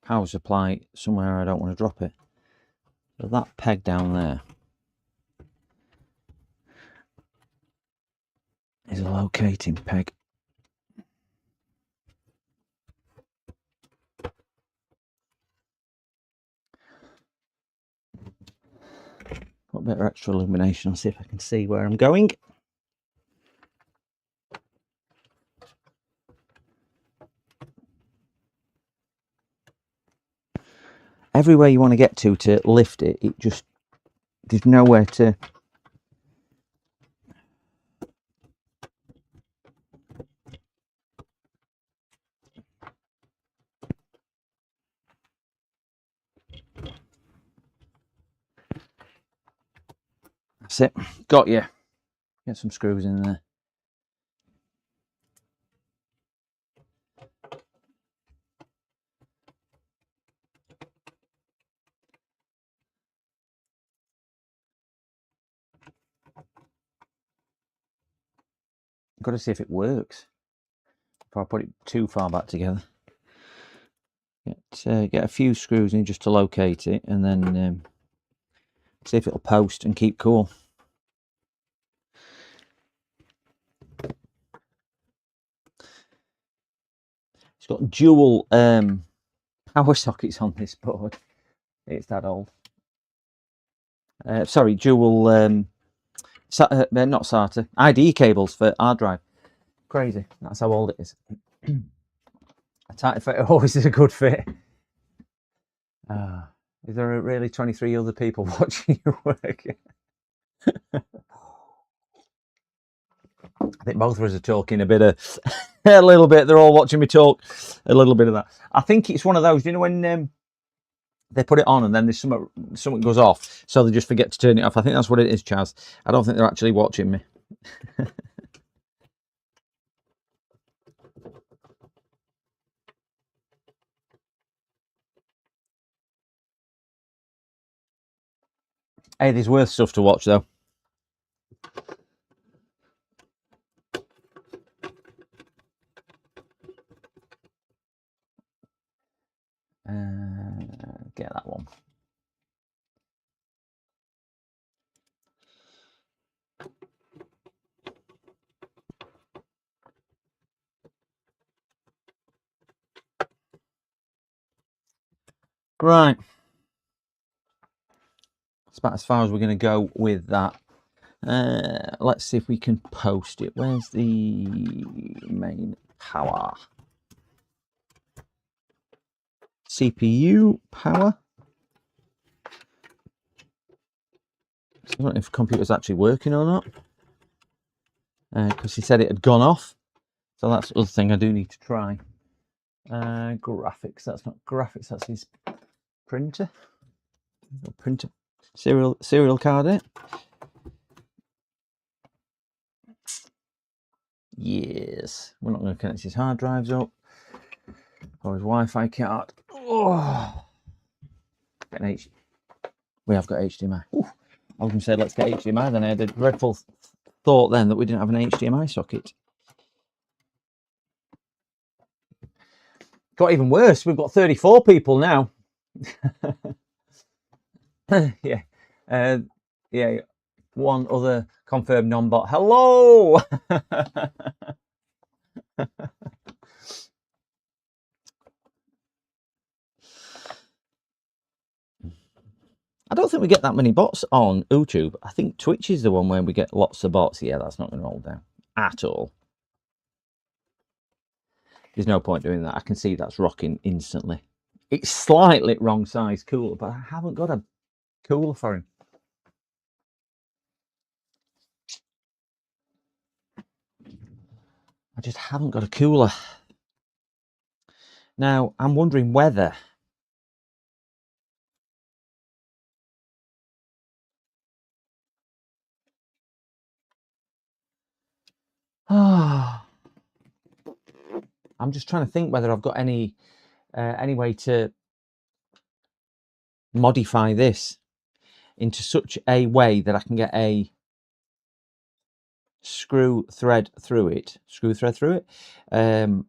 S1: power supply somewhere I don't want to drop it. So that peg down there is a locating peg. Got a bit of extra illumination. I'll see if I can see where I'm going. Everywhere you want to get to lift it, it just, there's nowhere to. That's it. Got you. Get some screws in there. Got to see if it works before I put it too far back together. Get a few screws in just to locate it, and then see if it'll post and keep cool. It's got dual power sockets on this board. It's that old. Sorry, dual not SATA, ID cables for hard drive. Crazy. That's how old it is. A tight fit always is a good fit. Is there really 23 other people watching you work? I think both of us are talking a bit of, a little bit. They're all watching me talk, a little bit of that. I think it's one of those, you know, when they put it on and then there's something goes off, so they just forget to turn it off. I think that's what it is, Chaz. I don't think they're actually watching me. Hey, there's worth stuff to watch though. Get that one. Right. That's about as far as we're going to go with that. Let's see if we can post it. Where's the main power? CPU power. I don't know if the computer's actually working or not, because he said it had gone off. So that's the other thing I do need to try. Graphics. That's not graphics. That's his printer. Printer. Serial card. It. Yes. We're not going to connect his hard drives up or his Wi-Fi card. Oh. We have got HDMI. Ooh. I was going to say let's get HDMI. Then I had a dreadful thought then that we didn't have an HDMI socket. Got even worse. We've got 34 people now. Yeah. Yeah. One other confirmed non-bot. Hello. I don't think we get that many bots on YouTube. I think Twitch is the one where we get lots of bots. Yeah, that's not going to roll down at all. There's no point doing that. I can see that's rocking instantly. It's slightly wrong size cooler, but I haven't got a cooler for him. I just haven't got a cooler. Now, I'm wondering whether... I'm just trying to think whether I've got any way to modify this into such a way that I can get a screw thread through it, and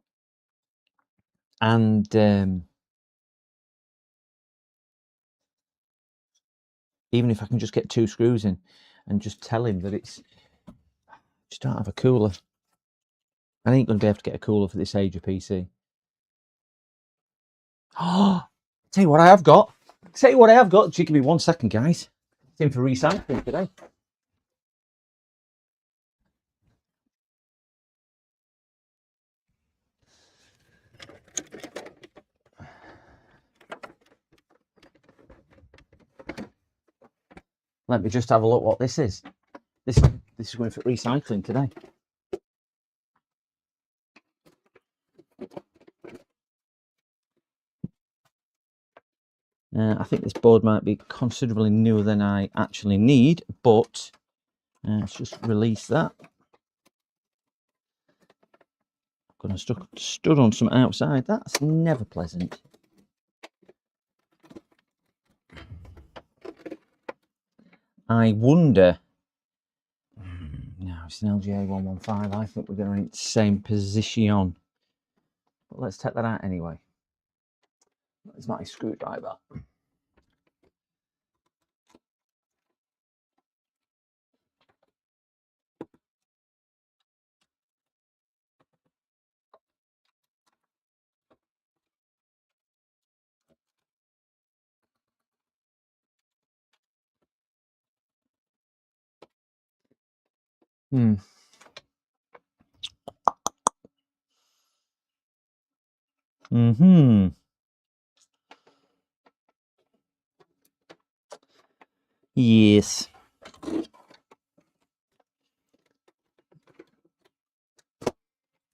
S1: even if I can just get 2 screws in and just tell him that it's, just don't have a cooler. I ain't going to be able to get a cooler for this age of PC. Oh, tell you what I have got. Just give me 1 second, guys. It's in for recycling today. Let me just have a look what this is. This is going for recycling today. I think this board might be considerably newer than I actually need, but let's just release that. I'm going to stood on some outside. That's never pleasant. I wonder. No, it's an LGA 115. I think we're going to be in the same position. But let's take that out anyway. There's my screwdriver. Yes.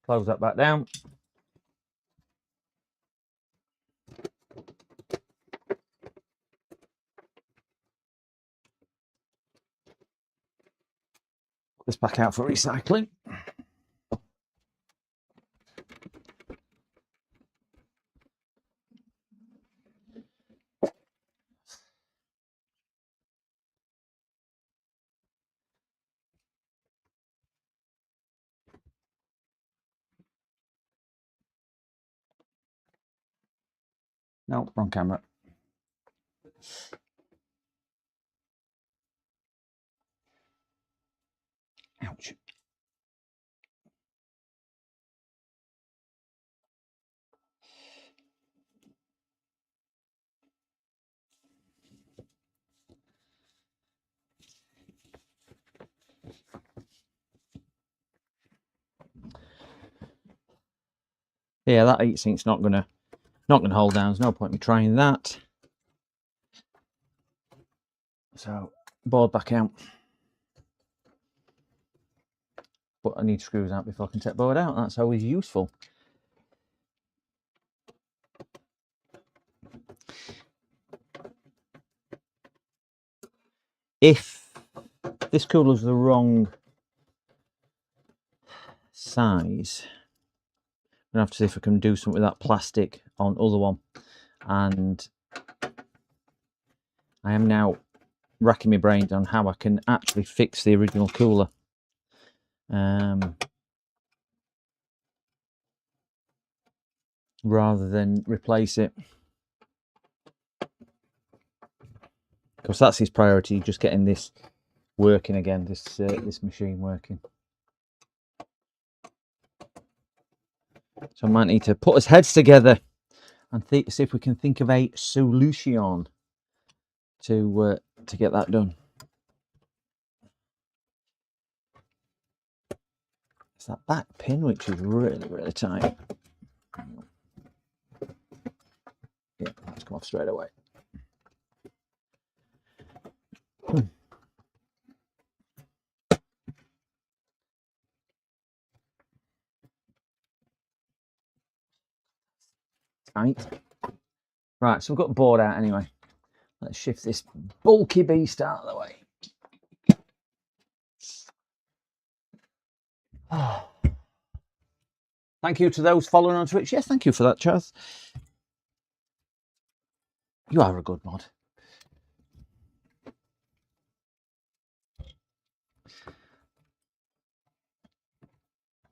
S1: Close that back down. Put this back out for recycling. No, wrong camera. Ouch. Yeah, that heat sink's not gonna hold down. There's no point in me trying that. So board back out. But I need screws out before I can take board out. That's always useful. If this cooler's the wrong size, I'm gonna have to see if I can do something with that plastic on other one. And I am now racking my brains on how I can actually fix the original cooler. Rather than replace it, because that's his priority, just getting this working again, this machine working. So I might need to put his heads together and see if we can think of a solution to get that done. It's that back pin which is really tight. Yeah, that's come off straight away. Tight. Right, so we've got the board out anyway. Let's shift this bulky beast out of the way. Oh. Thank you to those following on Twitch. Yes, thank you for that, Chaz. You are a good mod.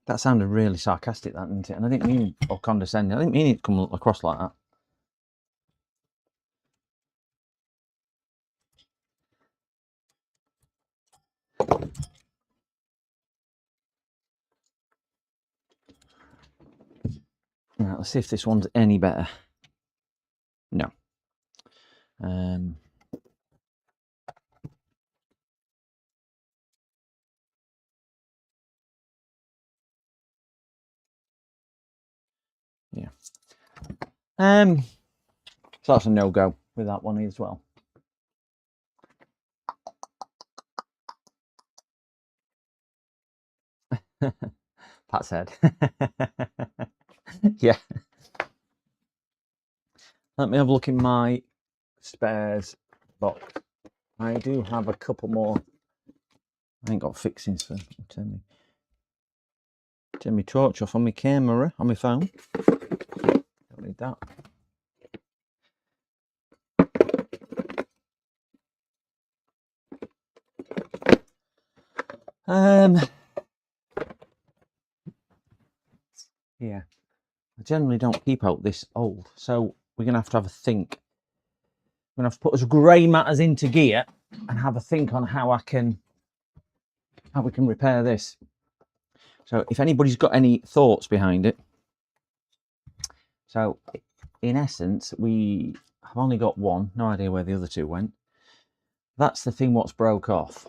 S1: That sounded really sarcastic, that, didn't it? And I didn't mean, or condescending. I didn't mean it to come across like that. Right, let's see if this one's any better. No. Yeah. So that's a no-go with that one as well. Pat said. Yeah. Let me have a look in my spares box. I do have a couple more. I ain't got fixings for turn my torch off on my camera on my phone. Don't need that. Yeah, I generally don't keep out this old, so we're gonna have a think. We're gonna have to put us grey matters into gear and have a think on how we can repair this. So if anybody's got any thoughts behind it. So in essence, we have only got one, no idea where the other two went. That's the thing what's broke off.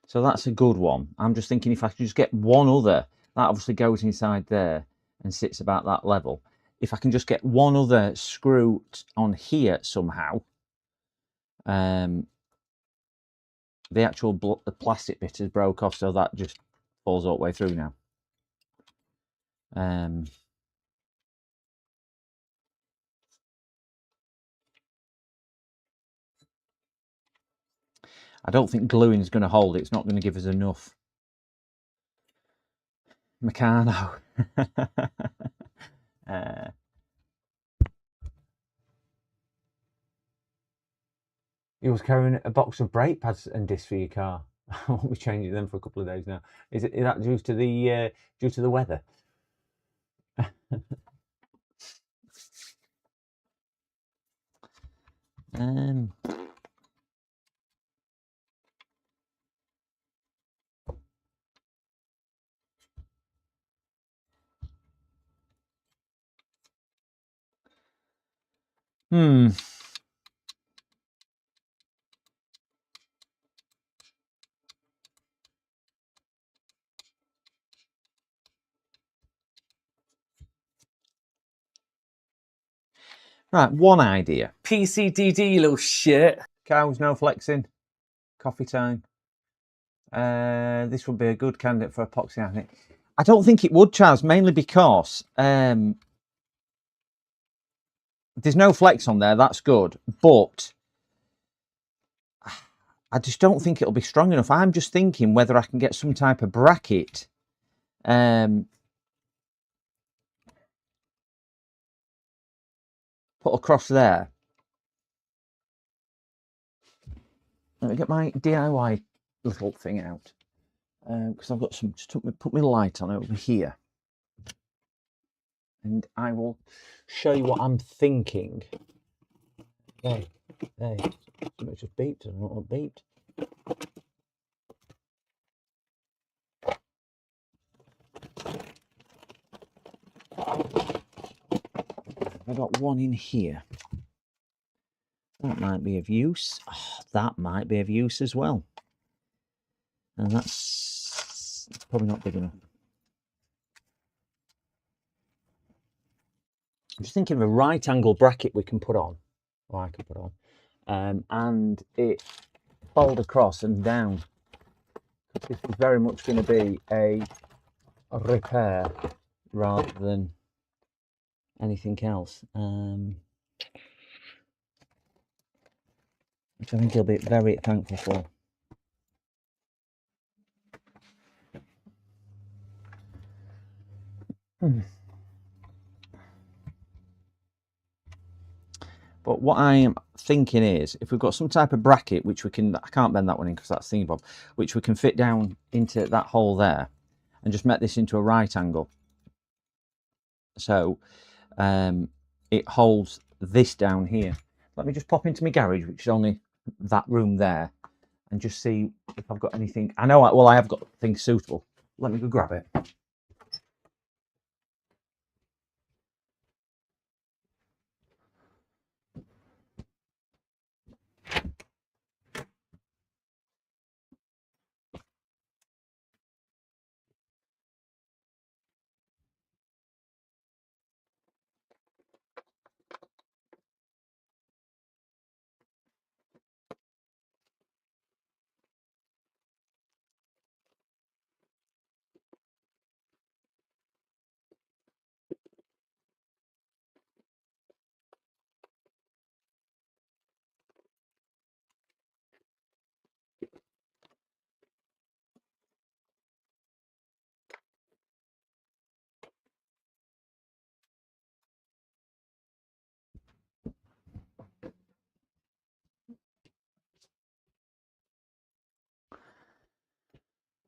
S1: So that's a good one. I'm just thinking if I could just get one other, that obviously goes inside there and sits about that level. If I can just get one other screw on here somehow, the actual the plastic bit has broke off, so that just falls all the way through now. I don't think gluing is going to hold it. It's not going to give us enough. Meccano. You was carrying a box of brake pads and discs for your car. I won't be changing them for a couple of days now. Is that due to the weather? Right, one idea.
S2: PCDD, you little shit.
S1: Cows, no flexing. Coffee time. This would be a good candidate for epoxy, I think. I don't think it would, Chaz, mainly because there's no flex on there. That's good, but I just don't think it'll be strong enough. I'm just thinking whether I can get some type of bracket. Put across there. Let me get my DIY little thing out, because I've got some. Just put my light on over here, and I will show you what I'm thinking. Hey, something just beeped. I don't know what beeped. I've got one in here. That might be of use. Oh, that might be of use as well. And that's probably not big enough. I'm just thinking of a right angle bracket we can put on, or I can put on, and it fold across and down. This is very much going to be a repair rather than anything else. Which I think he'll be very thankful for. But what I am thinking is, if we've got some type of bracket, which we can, I can't bend that one in because that's thingy bob, which we can fit down into that hole there, and just make this into a right angle. So it holds this down here. Let me just pop into my garage, which is only that room there, and just see if I've got anything. I know, well, I have got things suitable. Let me go grab it.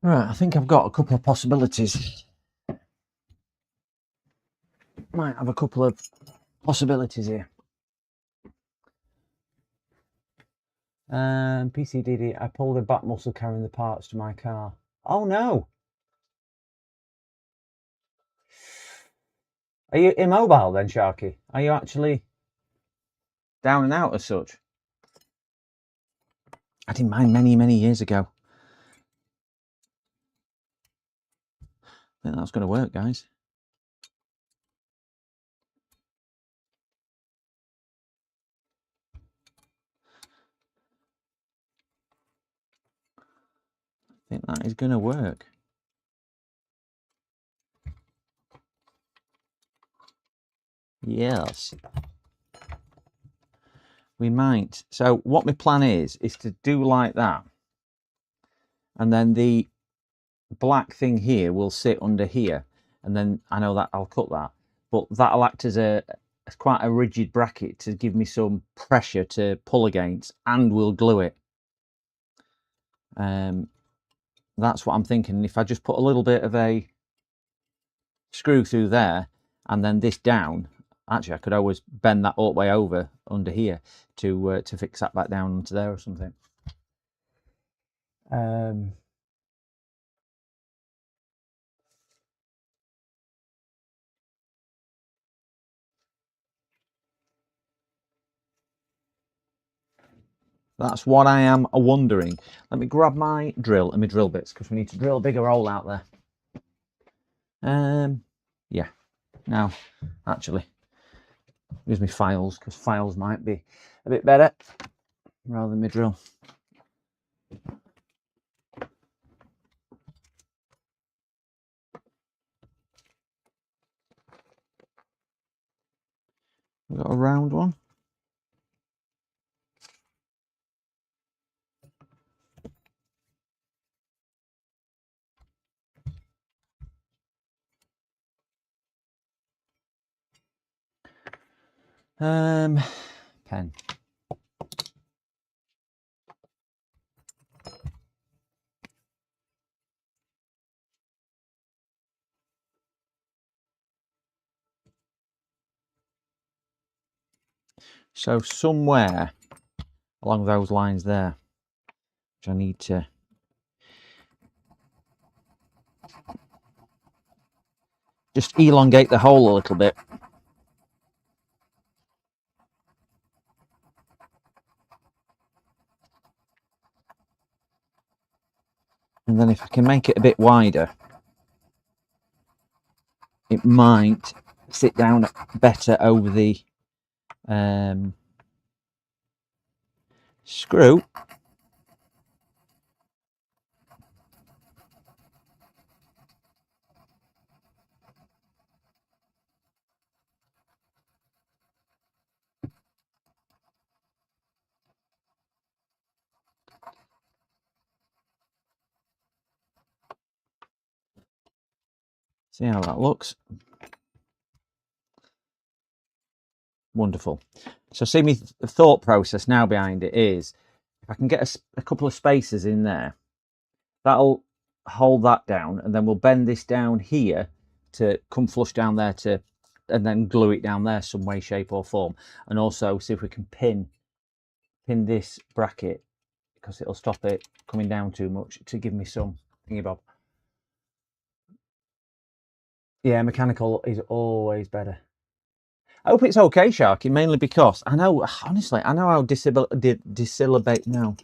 S1: Right, I think I've got a couple of possibilities. Might have a couple of possibilities here. PCDD, I pulled the back muscle carrying the parts to my car. Oh no! Are you immobile then, Sharky? Are you actually down and out as such? I did mine many, many years ago. I think that's going to work, guys. think that is going to work. Yes. We might. So what my plan is to do like that. And then the black thing here will sit under here. And then I know that I'll cut that. But that'll act as quite a rigid bracket to give me some pressure to pull against, and we'll glue it. That's what I'm thinking. If I just put a little bit of a screw through there and then this down, actually I could always bend that all the way over under here to fix that back down onto there or something. That's what I am wondering. Let me grab my drill and my drill bits, because we need to drill a bigger hole out there. Yeah. Now, actually, use my files, because files might be a bit better rather than my drill. We've got a round one. Pen. So somewhere along those lines there, which I need to just elongate the hole a little bit. And then if I can make it a bit wider, it might sit down better over the screw. See how that looks. Wonderful. So see, my thought process now behind it is, if I can get a couple of spaces in there, that'll hold that down, and then we'll bend this down here to come flush down there and then glue it down there some way, shape or form. And also see if we can pin this bracket, because it'll stop it coming down too much, to give me some thingy bob. Yeah, mechanical is always better. I hope it's okay, Sharky, mainly because I know, honestly, I know how disillabate now,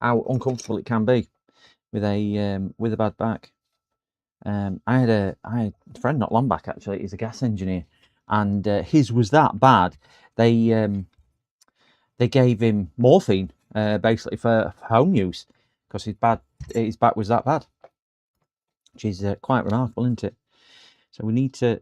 S1: how uncomfortable it can be with a bad back. I had a friend not long back, actually. He's a gas engineer, and his was that bad. They gave him morphine basically for home use, because his back was that bad, which is quite remarkable, isn't it? So we need to.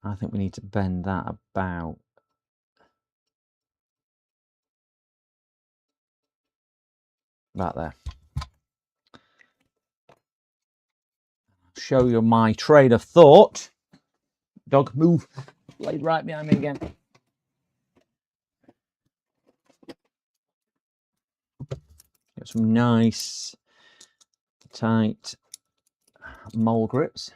S1: I think we need to bend that about there. Show you my train of thought. Dog, move. Laid right behind me again. Got some nice tight mole grips.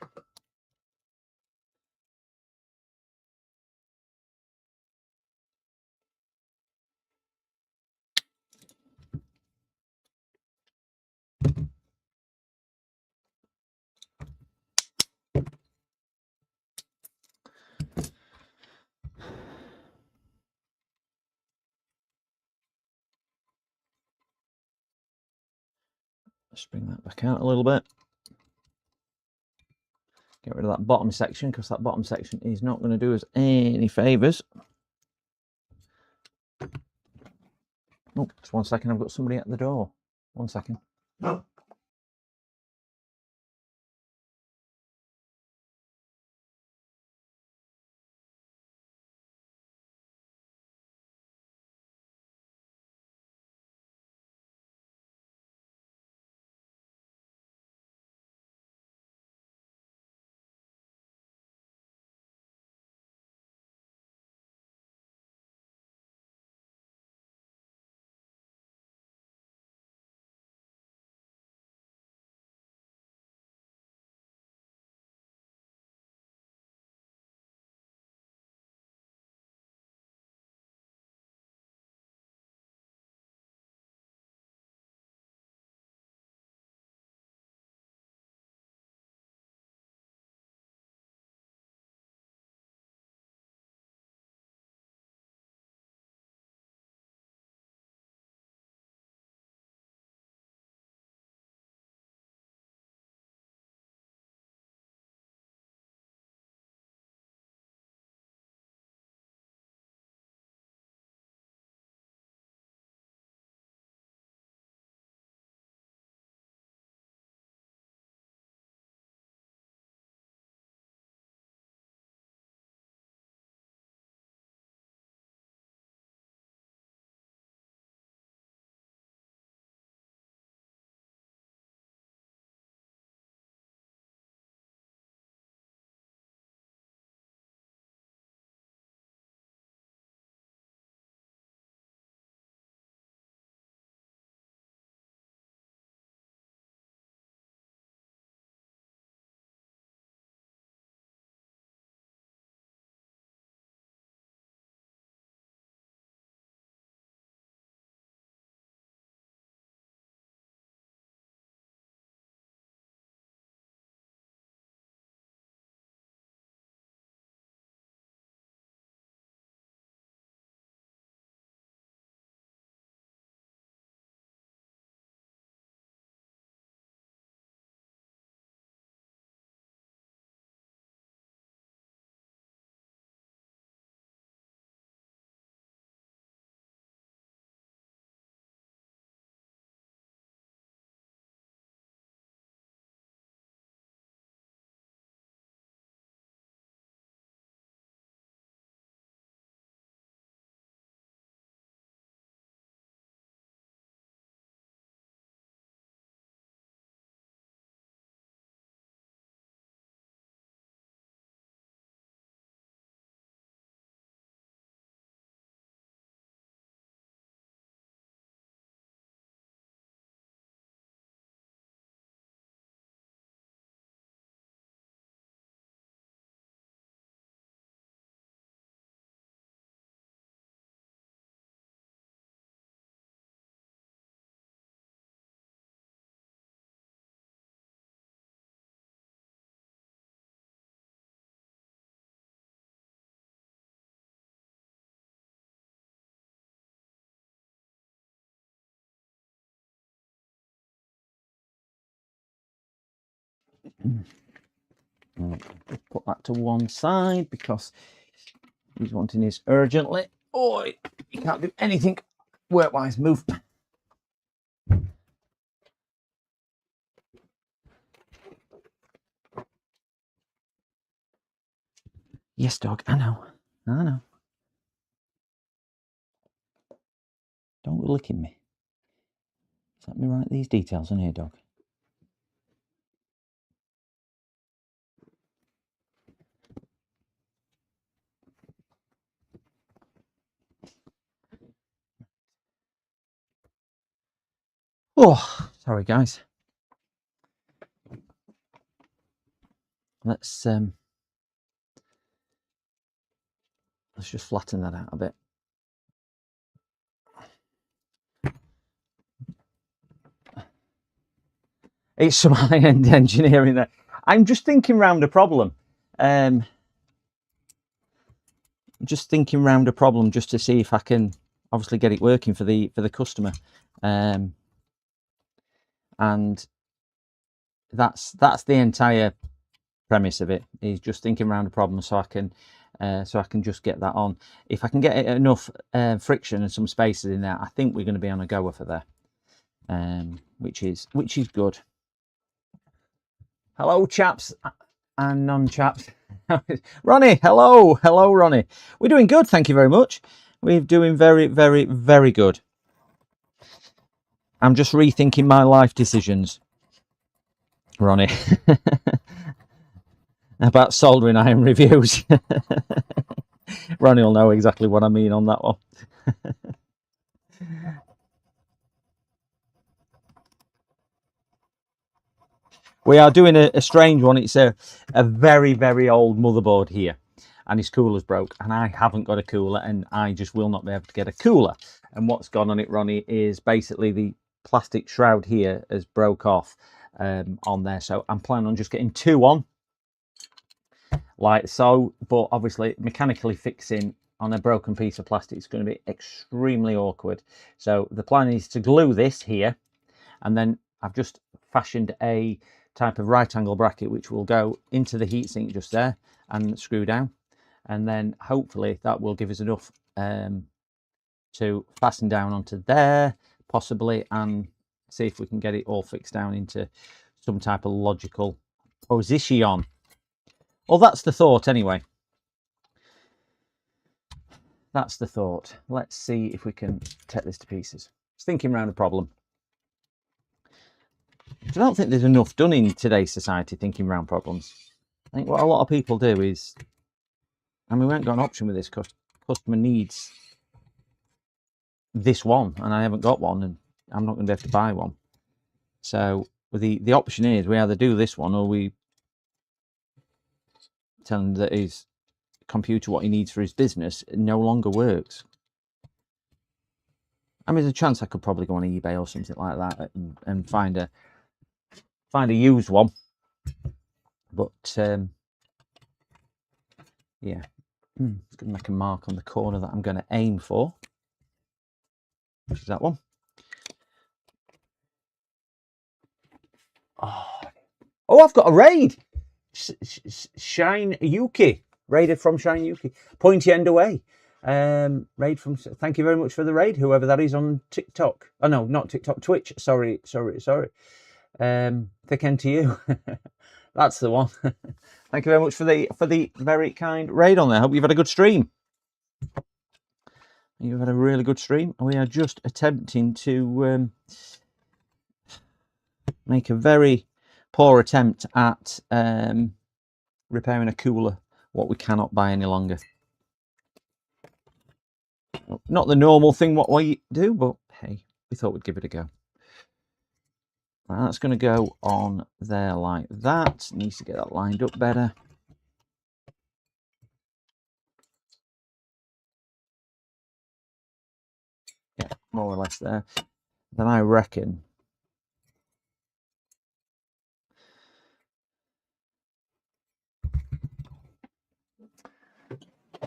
S1: Let's bring that back out a little bit. Get rid of that bottom section, because that bottom section is not going to do us any favours. Oh, just 1 second. I've got somebody at the door. 1 second. Put that to one side because he's wanting his urgently. Oh, he can't do anything work-wise. Move. Yes, dog. I know. I know. Don't go licking me. Let me write these details on here, dog. Oh, sorry, guys. Let's just flatten that out a bit. It's some high-end engineering there. I'm just thinking round a problem. Just thinking round a problem just to see if I can obviously get it working for the customer. And that's the entire premise of it, is just thinking around a problem so I can so I can just get that on. If I can get enough friction and some spaces in there, I think we're going to be on a goer for there, which is good. Hello, chaps and non-chaps. Ronnie, hello, Ronnie. We're doing good, thank you very much. We're doing very, very, very good. I'm just rethinking my life decisions, Ronnie, about soldering iron reviews. Ronnie will know exactly what I mean on that one. We are doing a strange one. It's a very, very old motherboard here, and his cooler's broke, and I haven't got a cooler, and I just will not be able to get a cooler. And what's gone on it, Ronnie, is basically the plastic shroud here has broke off on there. So I'm planning on just getting two on, like so. But obviously, mechanically fixing on a broken piece of plastic is going to be extremely awkward. So the plan is to glue this here, and then I've just fashioned a type of right angle bracket which will go into the heatsink just there and screw down, and then hopefully that will give us enough to fasten down onto there possibly, and see if we can get it all fixed down into some type of logical position. Well, that's the thought anyway. That's the thought. Let's see if we can take this to pieces. Just thinking around a problem. I don't think there's enough done in today's society thinking around problems. I think what a lot of people do is, and we haven't got an option with this, customer needs this one and I haven't got one, and I'm not going to be able to buy one. So the option is we either do this one, or we tell him that his computer, what he needs for his business, no longer works. I mean, there's a chance I could probably go on eBay or something like that and find a used one, but yeah, it's going to make a mark on the corner that I'm going to aim for, which is that one. Oh, I've got a raid. Shine Yuki, raided from Shine Yuki. Pointy end away. Raid from. Thank you very much for the raid, whoever that is on TikTok. Oh no, not TikTok, Twitch. Sorry. Thick end to you. That's the one. Thank you very much for the very kind raid on there. Hope you've had a good stream. You've had a really good stream. We are just attempting to make a very poor attempt at repairing a cooler, what we cannot buy any longer. Not the normal thing what we do, but hey, we thought we'd give it a go. Right, that's going to go on there like that. Needs to get that lined up better. Yeah, more or less there. Then I reckon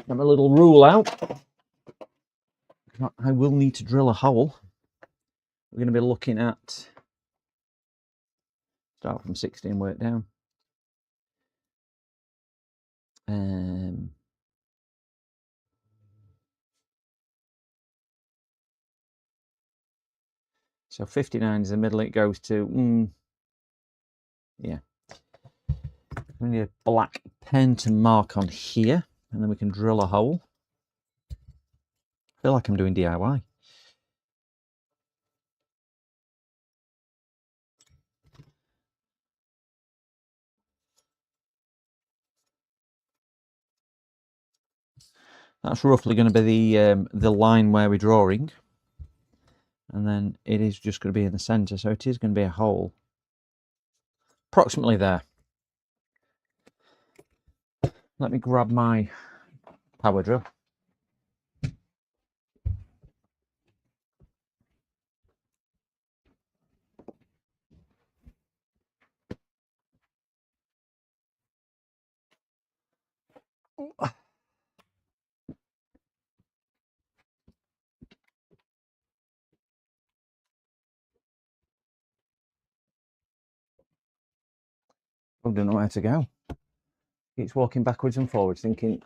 S1: have a little rule out. I will need to drill a hole. We're going to be looking at, start from 60 and work down. So 59 is the middle. It goes to, yeah. We need a black pen to mark on here, and then we can drill a hole. I feel like I'm doing DIY. That's roughly going to be the line where we're drawing, and then it is just going to be in the centre, so it is going to be a hole approximately there. Let me grab my power drill. I don't know where to go. Keeps walking backwards and forwards, thinking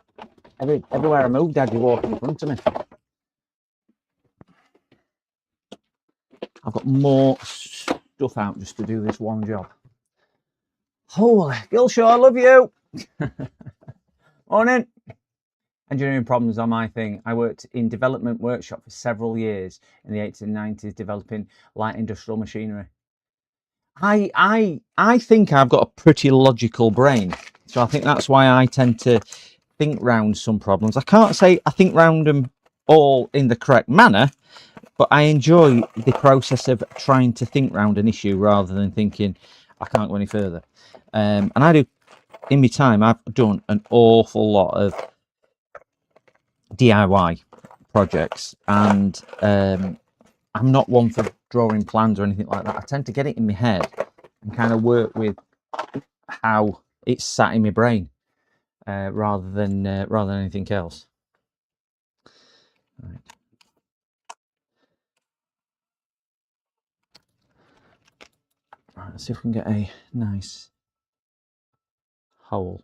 S1: Everywhere I move, Dad, you walk in front of me. I've got more stuff out just to do this one job. Holy Gilshaw, I love you. Morning. Engineering problems are my thing. I worked in development workshop for several years in the 80s and 90s developing light industrial machinery. I think I've got a pretty logical brain. So I think that's why I tend to think round some problems. I can't say I think round them all in the correct manner, but I enjoy the process of trying to think round an issue rather than thinking I can't go any further. And I do, in my time, I've done an awful lot of DIY projects, and I'm not one for drawing plans or anything like that. I tend to get it in my head and kind of work with how it's sat in my brain rather than anything else. Right. Right, let's see if we can get a nice hole.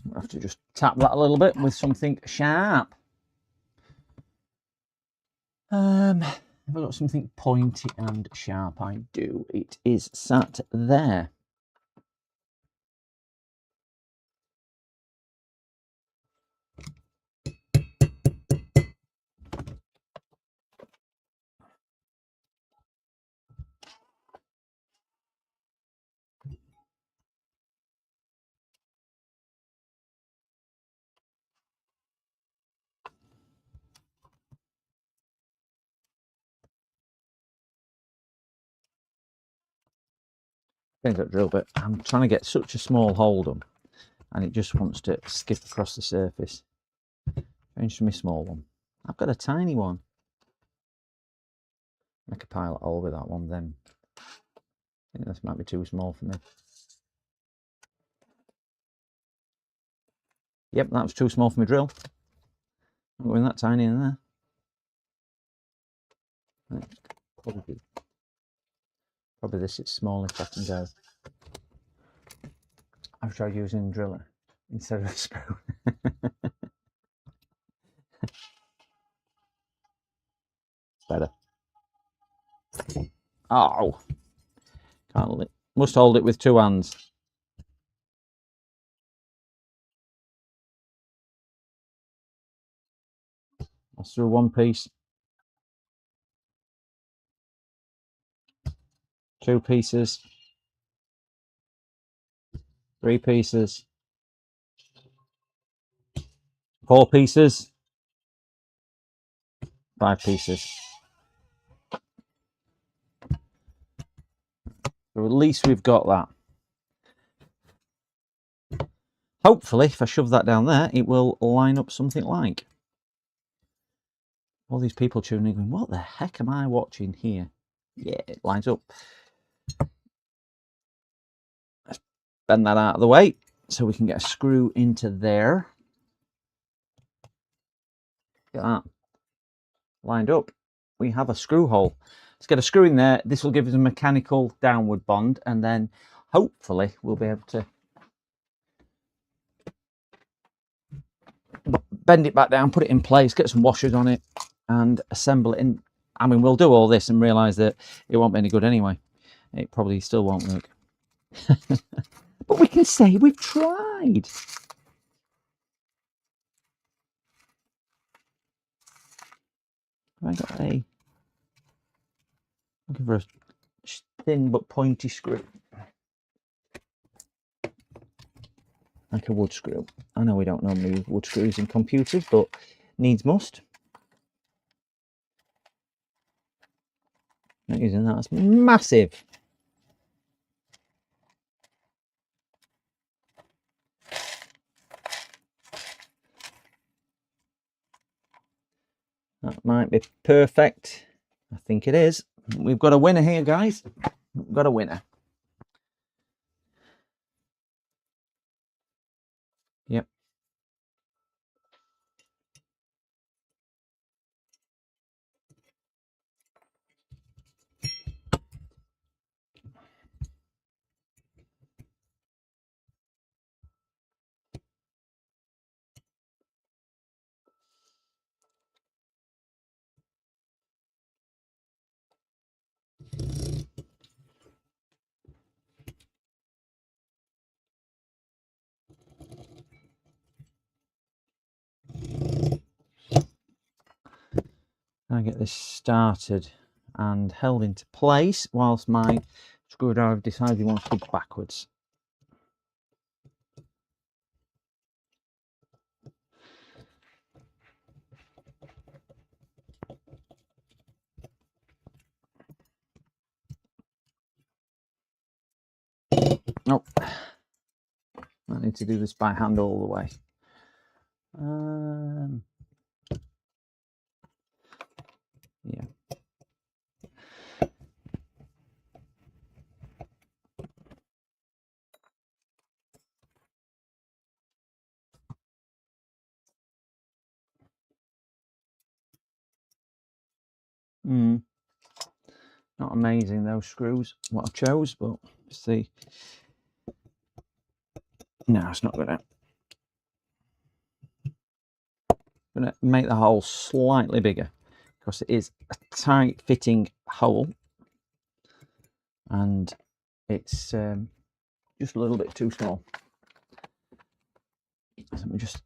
S1: We'll have to just tap that a little bit with something sharp. Have I got something pointy and sharp? I do. It is sat there. There's that drill bit. I'm trying to get such a small hole done, and it just wants to skip across the surface. Change to my small one. I've got a tiny one. Make a pilot hole with that one then. I think this might be too small for me. Yep, that was too small for my drill. I'm going that tiny in there. Right. Probably this is small if I can go. I've tried using a driller instead of a spoon. Better. Oh, can't hold it. Must hold it with two hands. That's through one piece. Two pieces. Three pieces. Four pieces. Five pieces. So at least we've got that. Hopefully, if I shove that down there, it will line up something like. All these people tuning in going, what the heck am I watching here? Yeah, it lines up. Let's bend that out of the way so we can get a screw into there. Get that. Lined up. We have a screw hole. Let's get a screw in there. This will give us a mechanical downward bond, and then hopefully we'll be able to bend it back down, put it in place, get some washers on it, and assemble it in. I mean, we'll do all this and realise that it won't be any good anyway. It probably still won't work. But we can say we've tried. Have I got a... looking for a thin but pointy screw. Like a wood screw. I know we don't normally use wood screws in computers, but needs must. Not using that, it's massive. That might be perfect. I think it is. We've got a winner here, guys. We've got a winner. Yep. I get this started and held into place whilst my screwdriver decides he wants to go backwards. Oh, I need to do this by hand all the way. Yeah. Not amazing those screws, what I chose, but let's see. No, it's not gonna. I'm gonna make the hole slightly bigger because it is a tight fitting hole and it's just a little bit too small. So let me just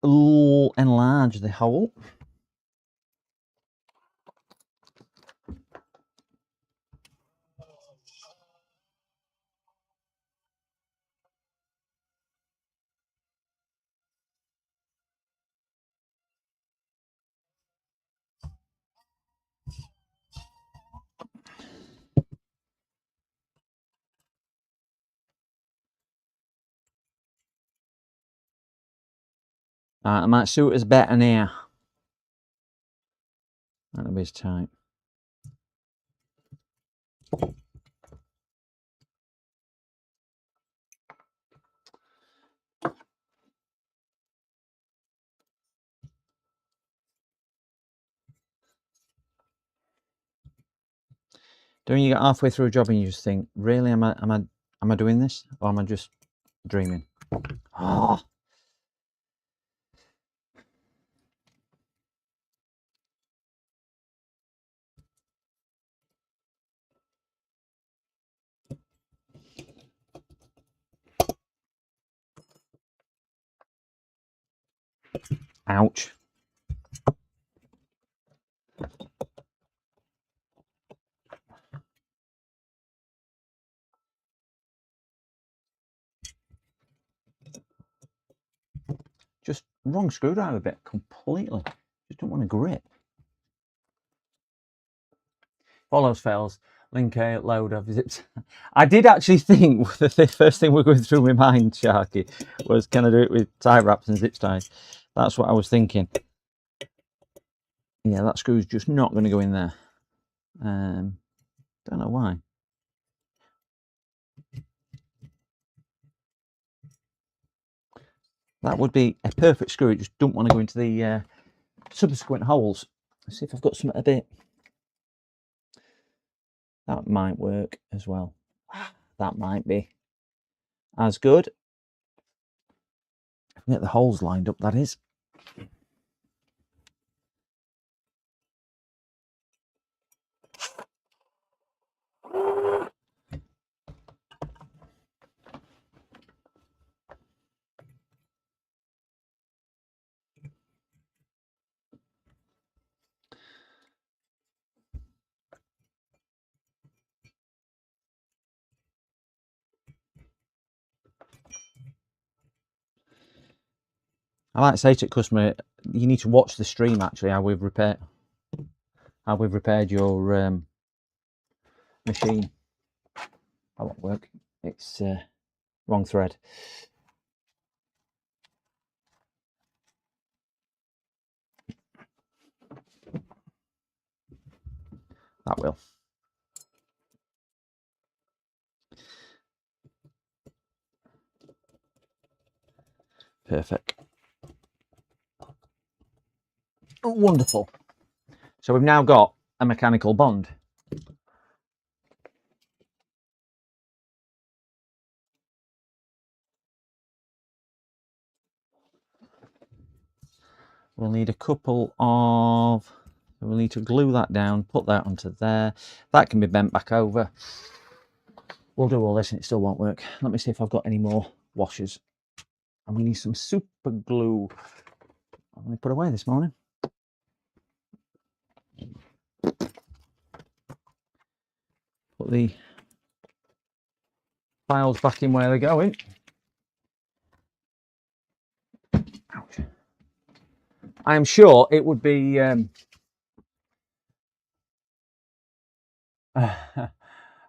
S1: enlarge the hole. I might suit us better now. That'll be as tight. Don't you get halfway through a job and you just think, really, am I doing this, or am I just dreaming? Oh. Ouch. Just wrong screwdriver bit completely. Just don't want to grip. Follows fails. Link a load of zips. I did actually think the first thing we're going through my mind, Sharky, was can I do it with tie wraps and zip ties? That's what I was thinking. Yeah, that screw's just not going to go in there. Don't know why. That would be a perfect screw. It just don't want to go into the subsequent holes. Let's see if I've got something a bit. That might work as well. That might be as good. I can get the holes lined up, that is. I might say to the customer, you need to watch the stream actually how we've repaired your machine. That won't work. It's wrong thread. That will. Perfect. Oh, wonderful. So we've now got a mechanical bond. We'll need a couple of, we'll need to glue that down, put that onto there. That can be bent back over. We'll do all this and it still won't work. Let me see if I've got any more washers. And we need some super glue. I'm going to put away this morning. Put the files back in where they're going. Ouch. I am sure it would be I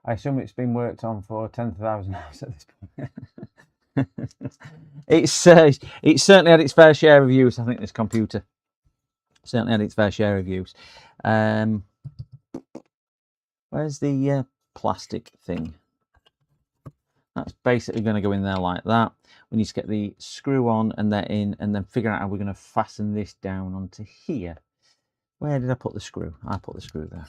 S1: assume it's been worked on for 10,000 hours at this point. It's certainly had its fair share of use. I think this computer certainly had its fair share of use. Where's the plastic thing? That's basically going to go in there like that. We need to get the screw on and that in, and then figure out how we're going to fasten this down onto here. Where did I put the screw? I put the screw there.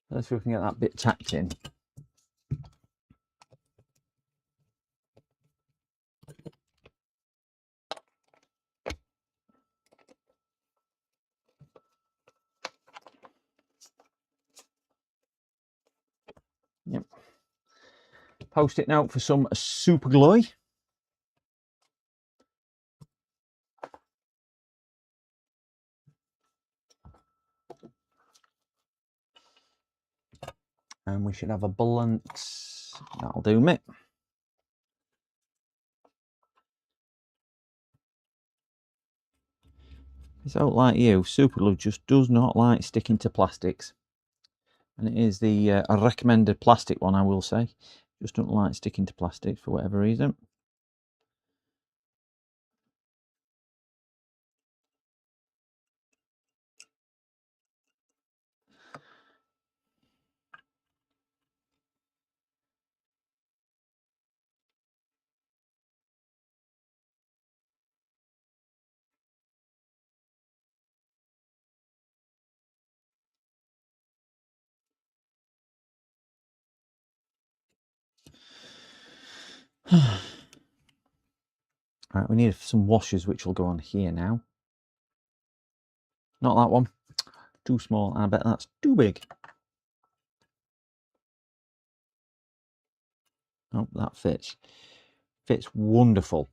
S1: Let's see if we can get that bit tacked in. Yep. Post-it note for some super glue. And we should have a blunt. That'll do me. So like you, super glue just does not like sticking to plastics. And it is the a recommended plastic one, I will say. Just don't like sticking to plastics for whatever reason. Right, we need some washers which will go on here now. Not that one. Too small, and I bet that's too big. Oh, that fits. Fits wonderful.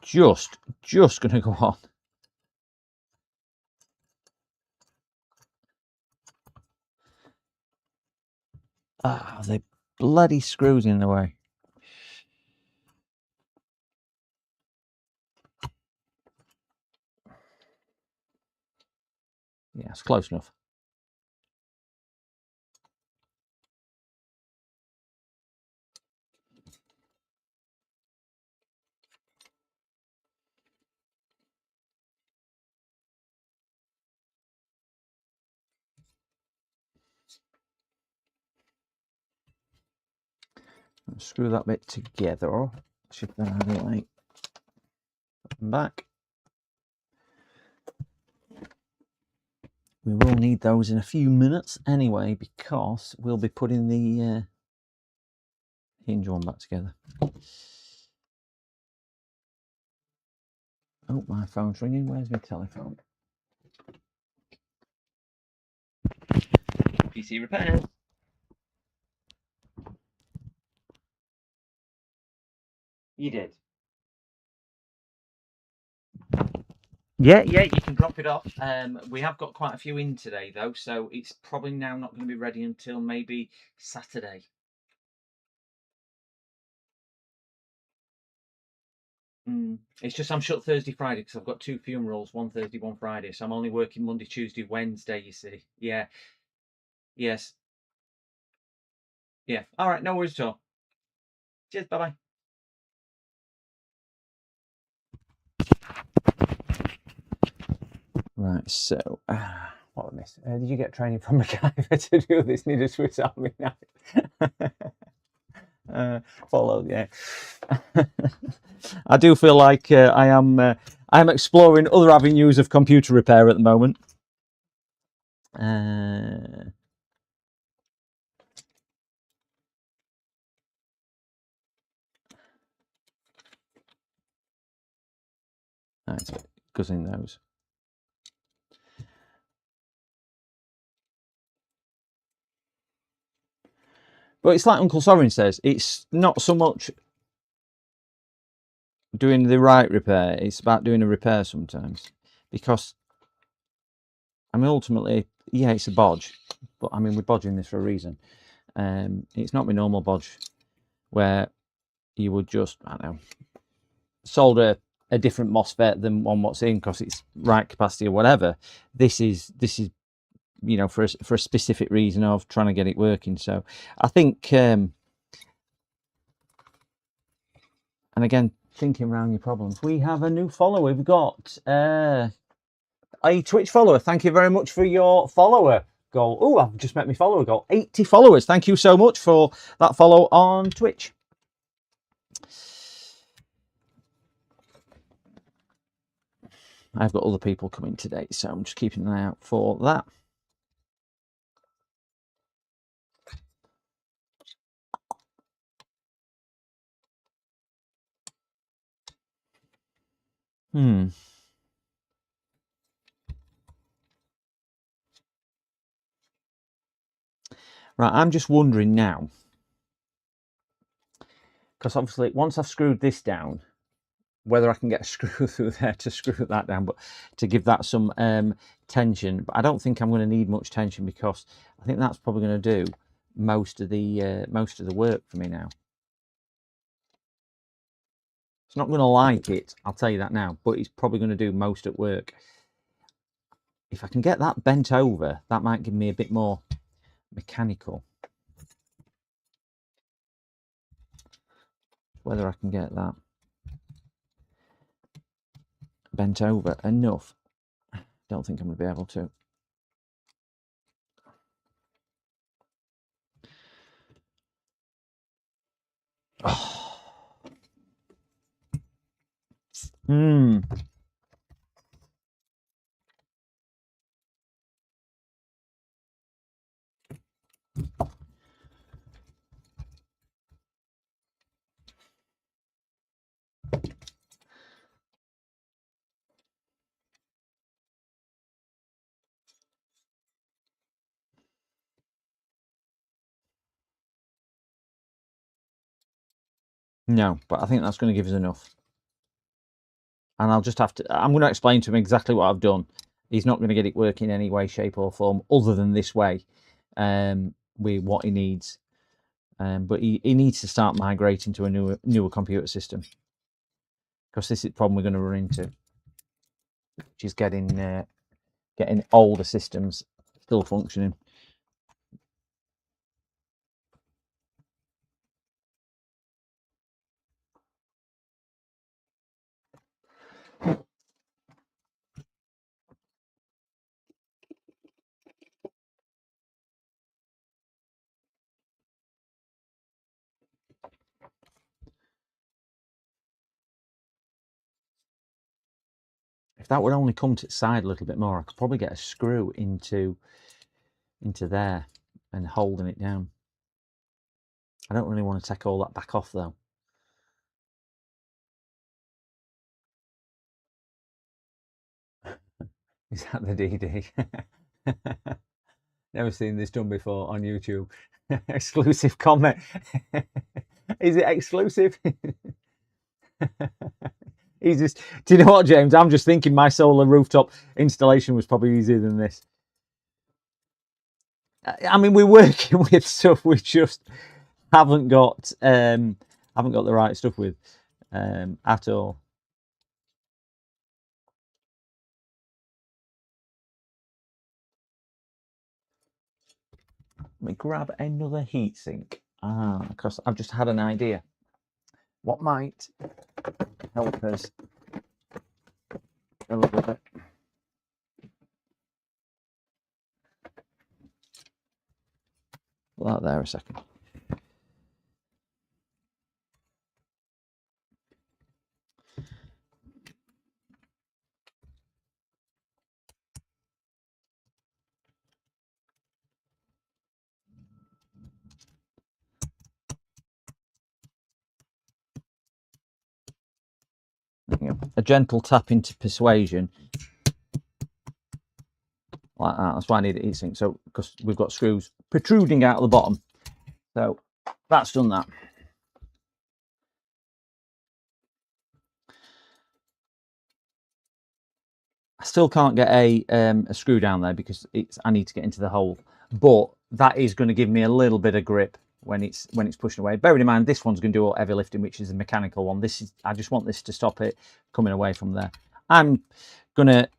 S1: Just gonna go on. Ah, the bloody screws in the way. Yeah, it's close enough. Screw that bit together. Shift that out of the way. Back. We will need those in a few minutes anyway, because we'll be putting the hinge one back together. Oh, my phone's ringing. Where's my telephone? PC repair. You did. Yeah, you can drop it off. We have got quite a few in today though, so it's probably now not going to be ready until maybe Saturday. It's just I'm shut Thursday, Friday because I've got 2 funerals, one Thursday, one Friday, so I'm only working Monday, Tuesday, Wednesday, you see. Yeah. Yes. Yeah. All right, no worries at all. Cheers, bye-bye. Right, so what I missed? Did you get training from MacGyver to do this? Need a Swiss Army knife. Follow, yeah. I do feel like I am exploring other avenues of computer repair at the moment. That's it. Goes in those. But it's like Uncle Sorin says, it's not so much doing the right repair, it's about doing a repair sometimes. Because, I mean, ultimately, yeah, it's a bodge, but I mean, we're bodging this for a reason. It's not my normal bodge where you would just, I don't know, solder a different MOSFET than one what's in because it's right capacity or whatever. This is you know, for a specific reason of trying to get it working. So I think, and again, thinking around your problems, we have a new follower. We've got a Twitch follower. Thank you very much for your follower goal. Oh, I've just met my follower goal. 80 followers. Thank you so much for that follow on Twitch. I've got other people coming today, so I'm just keeping an eye out for that. Right, I'm just wondering now, because obviously once I've screwed this down, whether I can get a screw through there to screw that down, but to give that some tension. But I don't think I'm going to need much tension because I think that's probably going to do most of the work for me now. It's not going to like it, I'll tell you that now, but it's probably going to do most of work. If I can get that bent over, that might give me a bit more mechanical. Whether I can get that bent over enough, don't think I'm going to be able to. Oh. No, but I think that's going to give us enough. And I'll just have to, I'm going to explain to him exactly what I've done. He's not going to get it working any way, shape or form other than this way with what he needs. But he needs to start migrating to a newer computer system. Because this is the problem we're going to run into. Which is getting older systems still functioning. If that would only come to its side a little bit more, I could probably get a screw into there and holding it down. I don't really want to take all that back off though. Is that the DD? Never seen this done before on YouTube. Exclusive comment. Is it exclusive? He's just, do you know what, James? I'm just thinking my solar rooftop installation was probably easier than this. I mean, we're working with stuff we just haven't got the right stuff with at all. Let me grab another heatsink. Because I've just had an idea. What might help us a little bit? Put that there a second. There you a gentle tap into persuasion. Like that. That's why I need a heat sink. So, because we've got screws protruding out of the bottom. So, that's done that. I still can't get a screw down there because I need to get into the hole. But that is going to give me a little bit of grip when it's pushing away. Bearing in mind, this one's going to do all heavy lifting, which is a mechanical one. I just want this to stop it coming away from there. I'm going to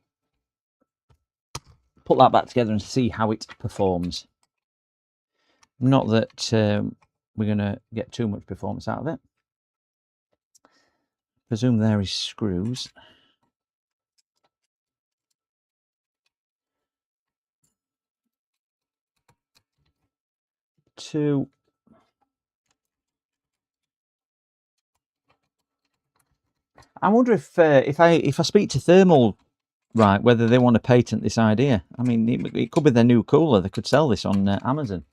S1: put that back together and see how it performs. Not that we're going to get too much performance out of it. Presume there is screws. Two. I wonder if I speak to Thermal, right, whether they want to patent this idea. I mean, it could be their new cooler. They could sell this on Amazon.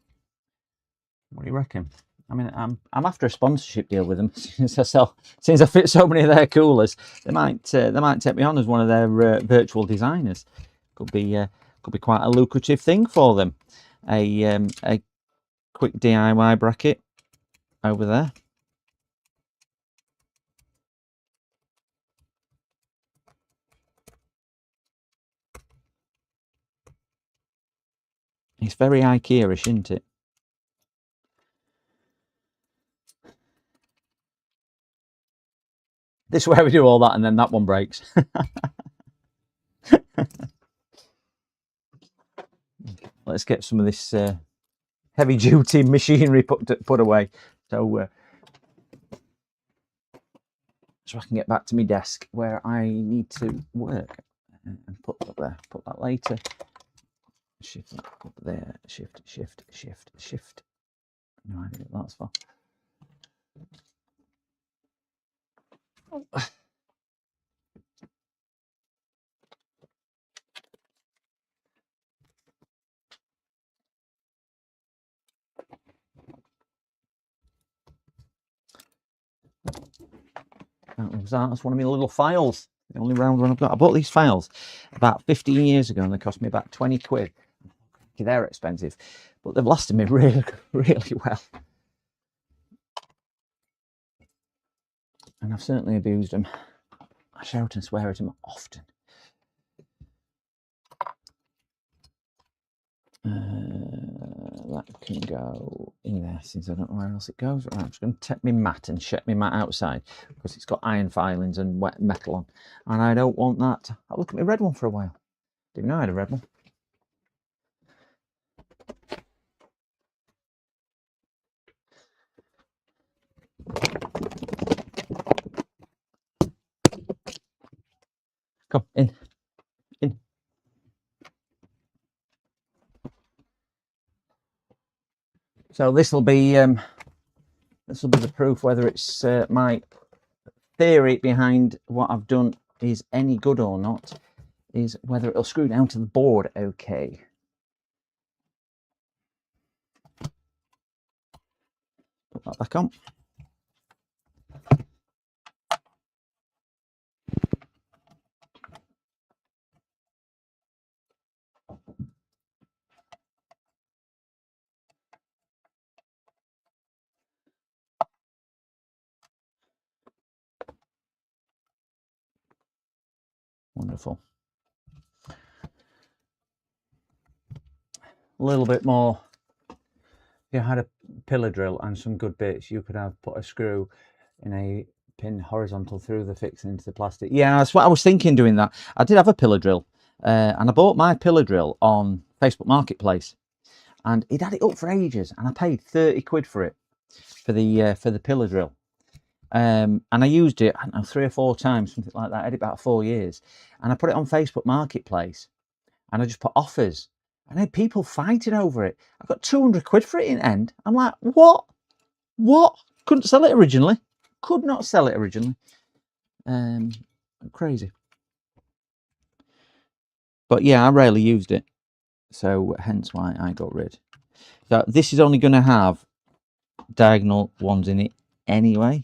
S1: What do you reckon? I mean, I'm after a sponsorship deal with them since I fit so many of their coolers. They might take me on as one of their virtual designers. Could be quite a lucrative thing for them. A quick DIY bracket over there. It's very IKEA-ish, isn't it? This is where we do all that and then that one breaks. Let's get some of this heavy-duty machinery put away. So I can get back to my desk where I need to work and put that there. Put that later. Shift that up there. Shift. No idea what that's for. That's one of my little files. The only round one I've got. I bought these files about 15 years ago and they cost me about 20 quid. They're expensive, but they've lasted me really, really well. And I've certainly abused them. I shout and swear at them often. That can go in there since I don't know where else it goes. Right, I'm just going to take my mat and check my mat outside because it's got iron filings and wet metal on, and I don't want that. I'll look at my red one for a while. Didn't know I had a red one. Come in. So this will be the proof whether it's my theory behind what I've done is any good or not, is whether it'll screw down to the board okay. Put that back on. Wonderful. A little bit more. If you had a pillar drill and some good bits, you could have put a screw in a pin horizontal through the fixing into the plastic. Yeah, that's what I was thinking doing that. I did have a pillar drill and I bought my pillar drill on Facebook Marketplace and it had it up for ages and I paid 30 quid for it for the pillar drill. And I used it, I don't know, 3 or 4 times, something like that. I had it about 4 years. And I put it on Facebook Marketplace and I just put offers. And I had people fighting over it. I got 200 quid for it in the end. I'm like, what? What? Couldn't sell it originally. Could not sell it originally. Crazy. But yeah, I rarely used it. So hence why I got rid. So this is only going to have diagonal ones in it anyway.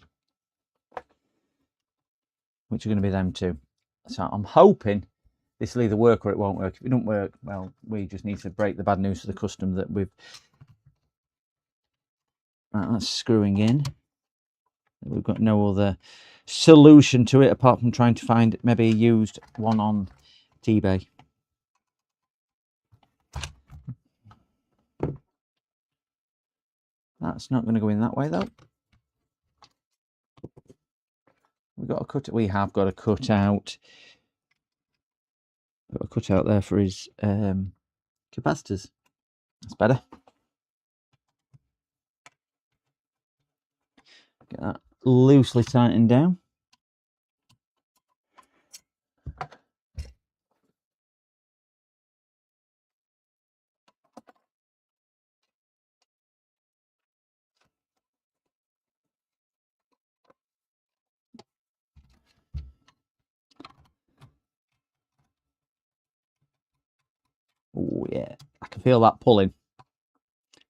S1: which are going to be them two. So I'm hoping this will either work or it won't work. If it don't work, well, we just need to break the bad news to the customer that we've... Right, that's screwing in. We've got no other solution to it apart from trying to find maybe a used one on eBay. That's not going to go in that way though. We've got a cut. We have got a cutout. Got a cutout there for his capacitors. That's better. Get that loosely tightened down. Oh yeah, I can feel that pulling.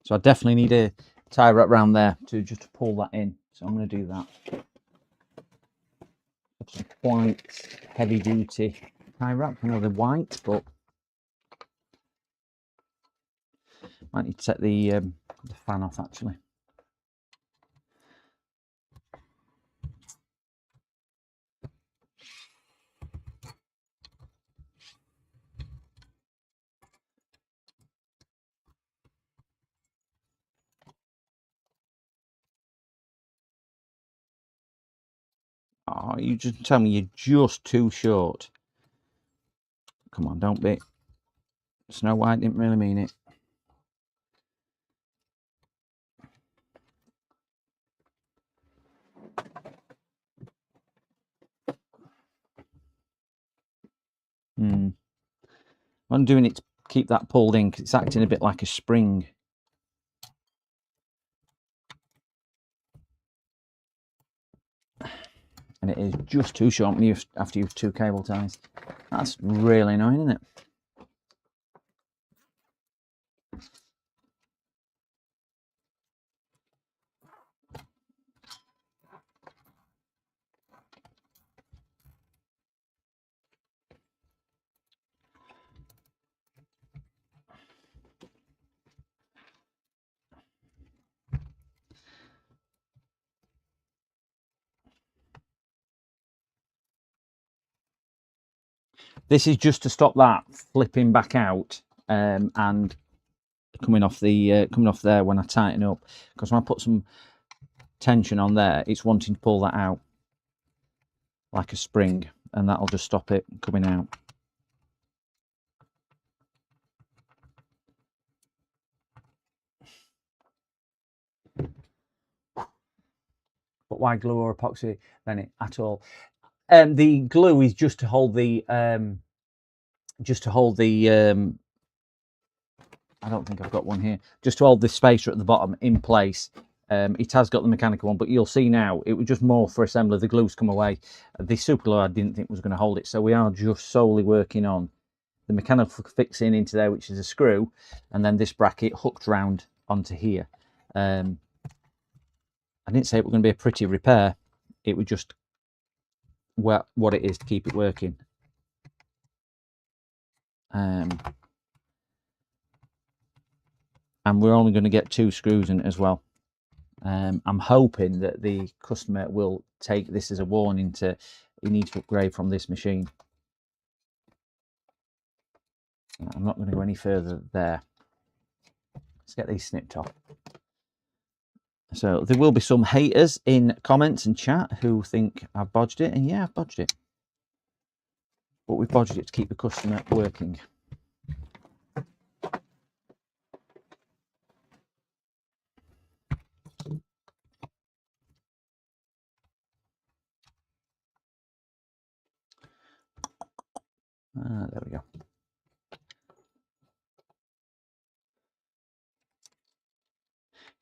S1: So I definitely need a tie wrap around there to just pull that in. So I'm going to do that. Some quite heavy duty tie wrap. I know they're white, but might need to set the fan off actually. Oh, you just tell me you're just too short. Come on, don't be. Snow White didn't really mean it. I'm doing it to keep that pulled in because it's acting a bit like a spring. And it is just too short when after you've two cable ties. That's really annoying, isn't it? This is just to stop that flipping back out and coming off there when I tighten up, because when I put some tension on there, it's wanting to pull that out like a spring, and that'll just stop it coming out. But why glue or epoxy then at all? The glue is just to hold the I don't think I've got one here. Just to hold this spacer at the bottom in place. It has got the mechanical one, but you'll see now it was just more for assembly. The glue's come away. The super glue I didn't think was going to hold it, so we are just solely working on the mechanical fixing into there, which is a screw, and then this bracket hooked round onto here. I didn't say it was going to be a pretty repair. It was just what it is to keep it working. And we're only going to get 2 screws in it as well. I'm hoping that the customer will take this as a warning to you need to upgrade from this machine. I'm not going to go any further there. Let's get these snipped off. So there will be some haters in comments and chat who think I've bodged it, and yeah, I've bodged it. But we've bodged it to keep the customer working. There we go.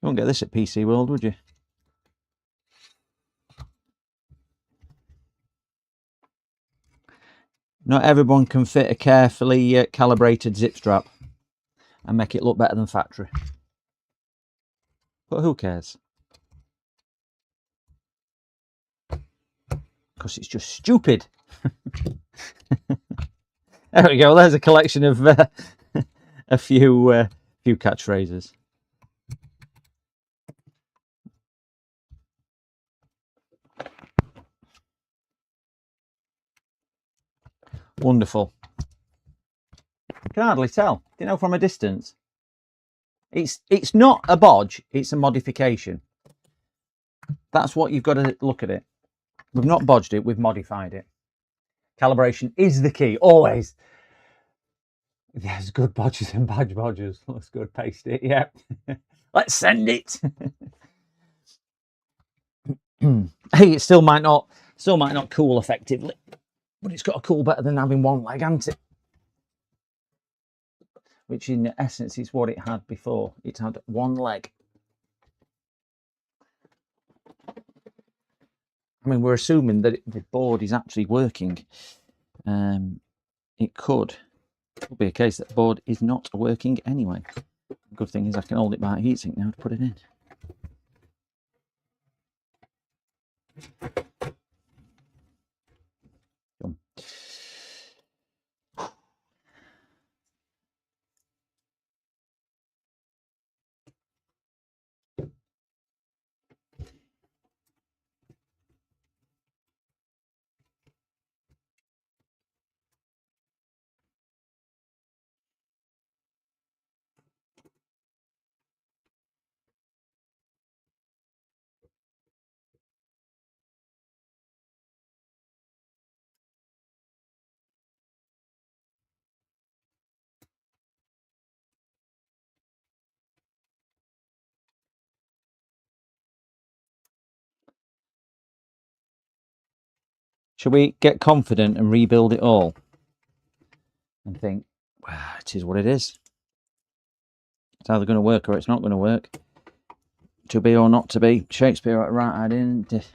S1: You won't get this at PC World, would you? Not everyone can fit a carefully calibrated zip strap and make it look better than factory. But who cares? because it's just stupid. There we go. There's a collection of a few catchphrases. Wonderful. Can hardly tell. Do you know from a distance? It's not a bodge. It's a modification. That's what you've got to look at it. We've not bodged it. We've modified it. Calibration is the key. Always. There's good bodges and bad bodges. Looks good. Paste it. Yep. Let's send it. Hey, it still might not cool effectively, but it's got to cool better than having one leg, hasn't it? Which in essence is what it had before. It had one leg. I mean, we're assuming that the board is actually working. It could be a case that the board is not working anyway. The good thing is I can hold it by a heatsink now to put it in. Done. Shall we get confident and rebuild it all? And think, well, it is what it is. It's either going to work or it's not going to work. To be or not to be. Shakespeare right, I didn't.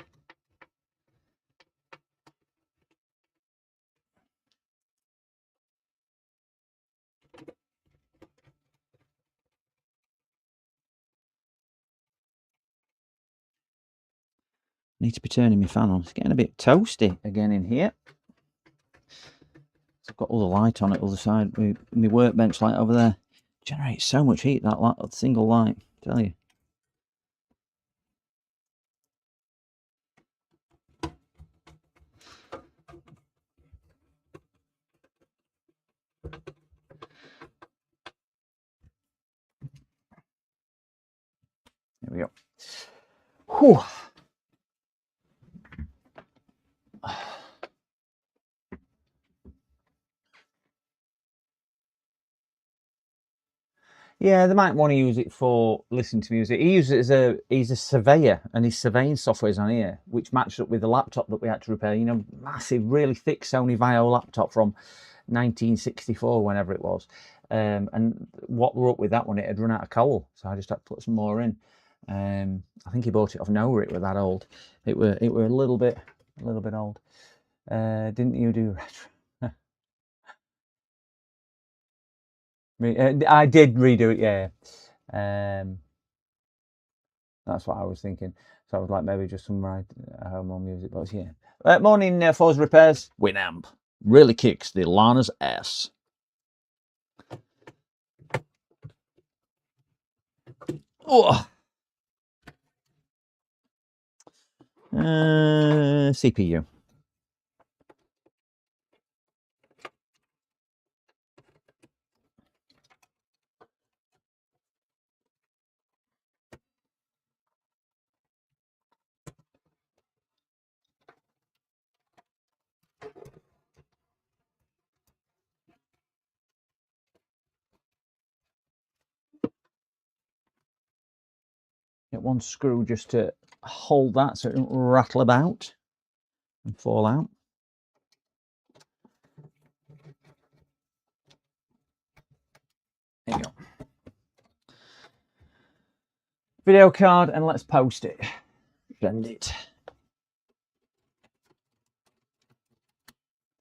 S1: Need to be turning my fan on. It's getting a bit toasty again in here. I've got all the light on it, other side. My workbench light over there generates so much heat, that light, single light, I tell you. There we go. Whew. Yeah, they might want to use it for listening to music. He uses it as he's a surveyor, and his surveying software is on here, which matched up with the laptop that we had to repair. You know, massive, really thick Sony Vaio laptop from 1964, whenever it was. And what we're up with that one, it had run out of coal, so I just had to put some more in. I think he bought it off nowhere. It was that old. It were a little bit old. Didn't you do retro? I did redo it, yeah. That's what I was thinking. So I was like, maybe just some home on music, but yeah. Morning, Forza Repairs. Winamp really kicks the Lana's ass. Oh. CPU. Get one screw just to hold that so it don't rattle about and fall out. There you go. Video card, and let's post it. Send it.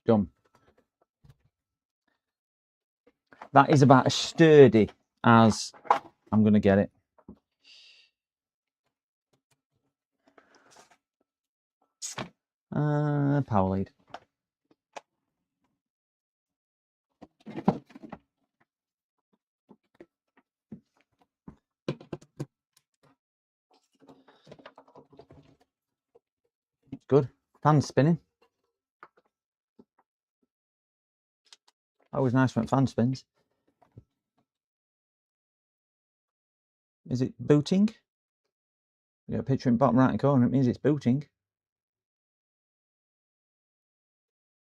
S1: Done. That is about as sturdy as I'm going to get it. Power lead. Good. Fans spinning. Always nice when fan spins. Is it booting? You got a picture in the bottom right hand corner. It means it's booting.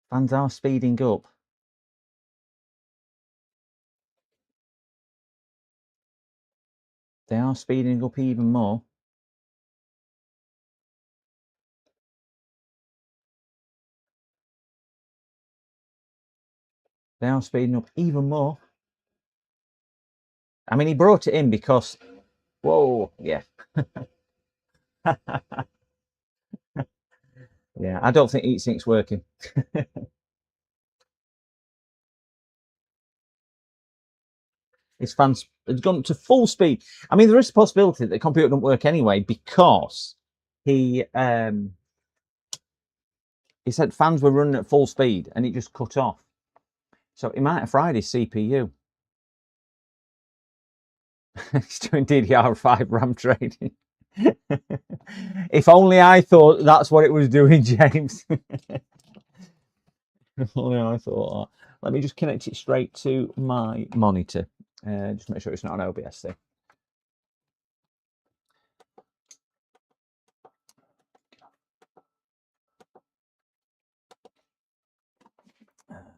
S1: Fans are speeding up. They are speeding up even more. They are speeding up even more. I mean, he brought it in because... Whoa, yeah. Yeah, I don't think heatsink's working. His fans had gone to full speed. I mean, there is a possibility that the computer doesn't work anyway because he said fans were running at full speed and it just cut off. So he might have fried his CPU. He's doing DDR5 RAM trading. If only I thought that's what it was doing, James. If only I thought that. Let me just connect it straight to my monitor. Just make sure it's not an OBS thing.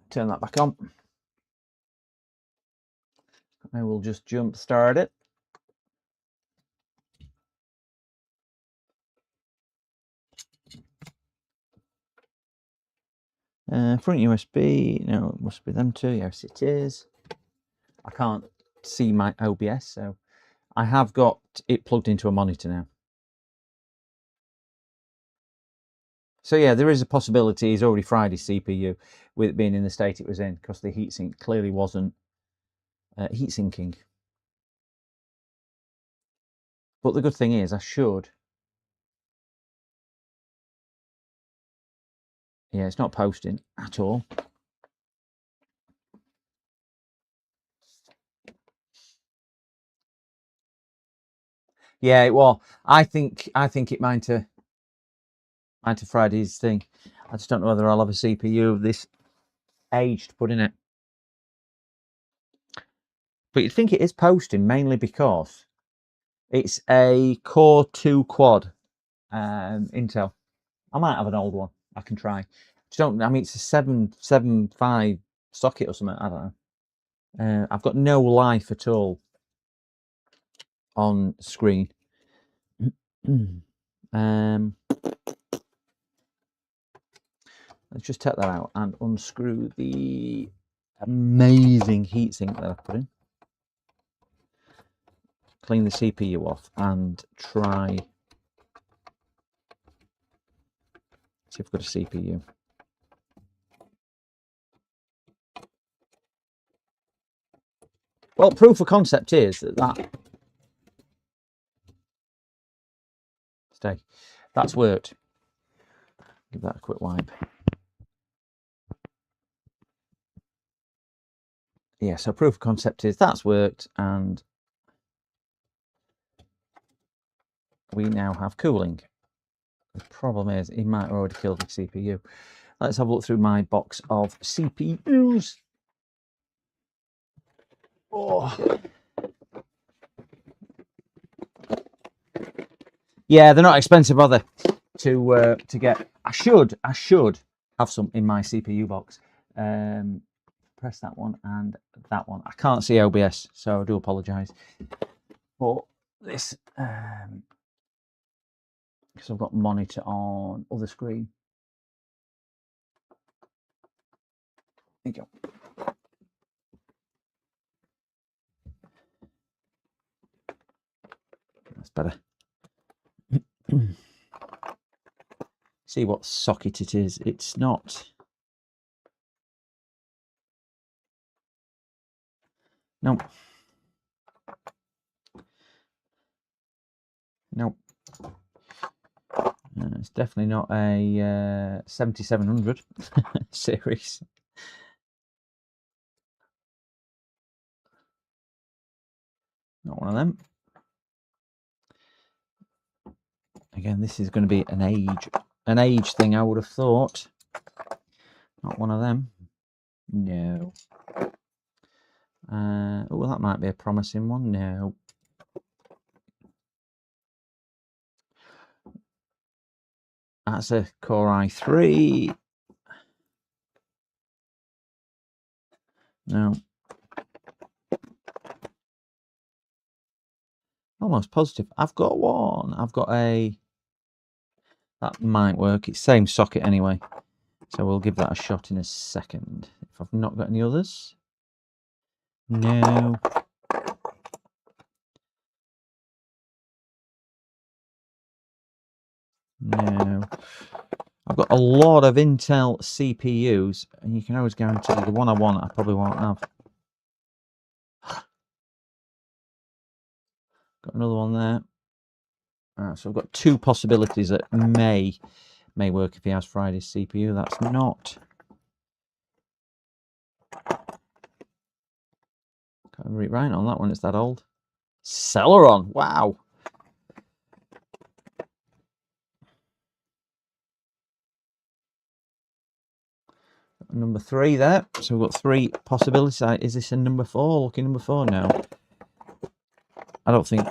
S1: Turn that back on. I will just jump start it. Front USB, no, it must be them two. Yes, it is. I can't see my OBS, so I have got it plugged into a monitor now. So yeah, there is a possibility he's already fried his CPU with it being in the state it was in because the heatsink clearly wasn't heat sinking. But the good thing is I should... Yeah, it's not posting at all. Yeah, well, I think it might have fried his thing. I just don't know whether I'll have a CPU of this age to put in it. But you'd think it is posting mainly because it's a Core 2 quad Intel. I might have an old one. I can try. Just don't. I mean, it's a 775 socket or something. I don't know. I've got no life at all on screen. Let's just take that out and unscrew the amazing heatsink that I've put in. Clean the CPU off and try. See if I've got a CPU. Well, proof of concept is that's worked. Give that a quick wipe. Yeah, so proof of concept is that's worked, and we now have cooling. The problem is it might have already killed the CPU. Let's have a look through my box of CPUs. Oh. Yeah, they're not expensive, are they? To get. I should have some in my CPU box. Press that one and that one. I can't see OBS, so I do apologise. But this, because I've got monitor on other screen. There you go. That's better. See what socket it is. It's not. Nope. Nope. It's definitely not a 7700 series. Not one of them. Again, this is going to be an age thing, I would have thought. Not one of them. No. Oh, that might be a promising one. No. That's a Core i3. No. Almost positive. I've got one. I've got a... That might work. It's same socket anyway. So we'll give that a shot in a second. If I've not got any others. No. No. I've got a lot of Intel CPUs, and you can always guarantee the one I want I probably won't have. Got another one there. Alright, so I've got two possibilities that may work if he has Friday's CPU. That's not. Can't read right on that one, it's that old. Celeron, wow. Number 3 there. So we've got 3 possibilities. Is this a number 4? Lucky number 4 now. I don't think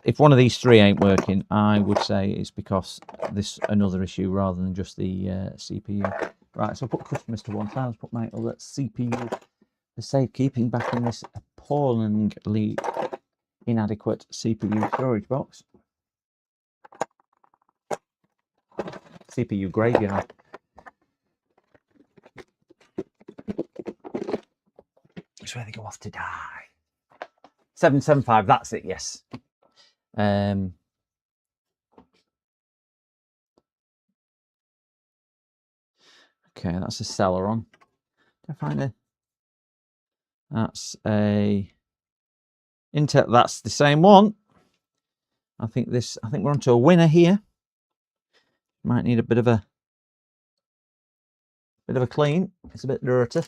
S1: if one of these 3 ain't working, I would say it's because this another issue rather than just the CPU. Right, so I'll put customers to one side. Let's put my other CPU for safekeeping back in this appallingly inadequate CPU storage box. CPU graveyard. It's where they go off to die. 775, that's it, yes. Okay, that's a Celeron. Did I find a... That's a Intel. That's the same one. I think we're onto a winner here. Might need a bit of a clean. It's a bit dirty.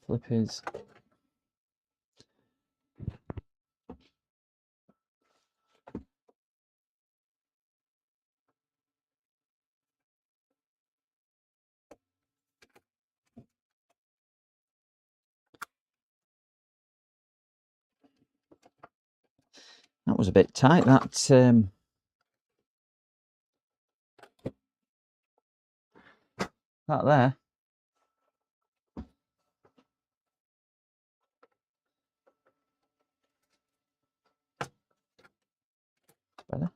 S1: Flip is that was a bit tight. That that there. Better.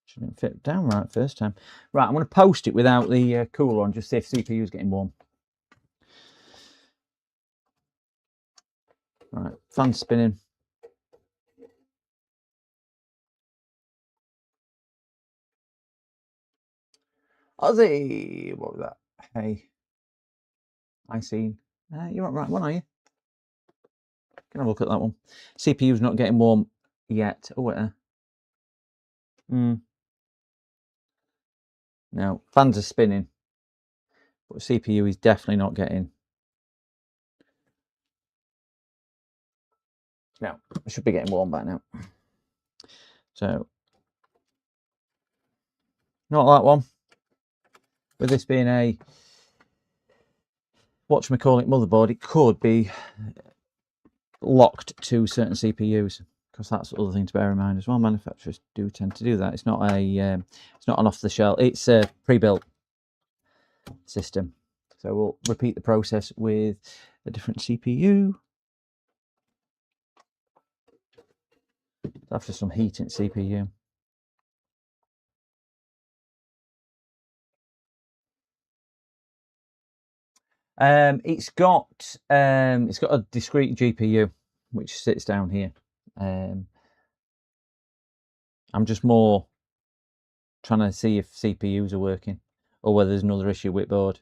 S1: Shouldn't fit down right first time. Right, I'm going to post it without the cooler on, just see if CPU is getting warm. Right, fan spinning. Aussie, what was that? Hey, I seen. You're not right one, are you? Can have a look at that one. CPU's not getting warm yet. Oh, wait. No, fans are spinning, but CPU is definitely not getting. No, it should be getting warm by now. So, not that one. With this being a whatchamacallit motherboard, it could be locked to certain CPUs, because that's the other thing to bear in mind as well. Manufacturers do tend to do that. It's not an off the shelf. It's a pre-built system. So we'll repeat the process with a different CPU. After some heat in CPU. It's got a discrete GPU which sits down here. I'm just more trying to see if CPUs are working or whether there's another issue with board.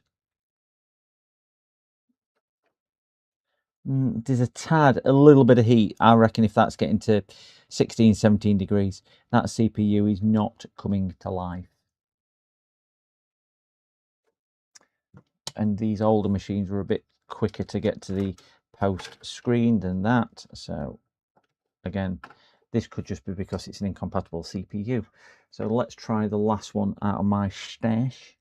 S1: There's a little bit of heat. I reckon if that's getting to 16, 17 degrees, that CPU is not coming to life. And these older machines were a bit quicker to get to the post screen than that. So again, this could just be because it's an incompatible CPU. So let's try the last one out of my stash.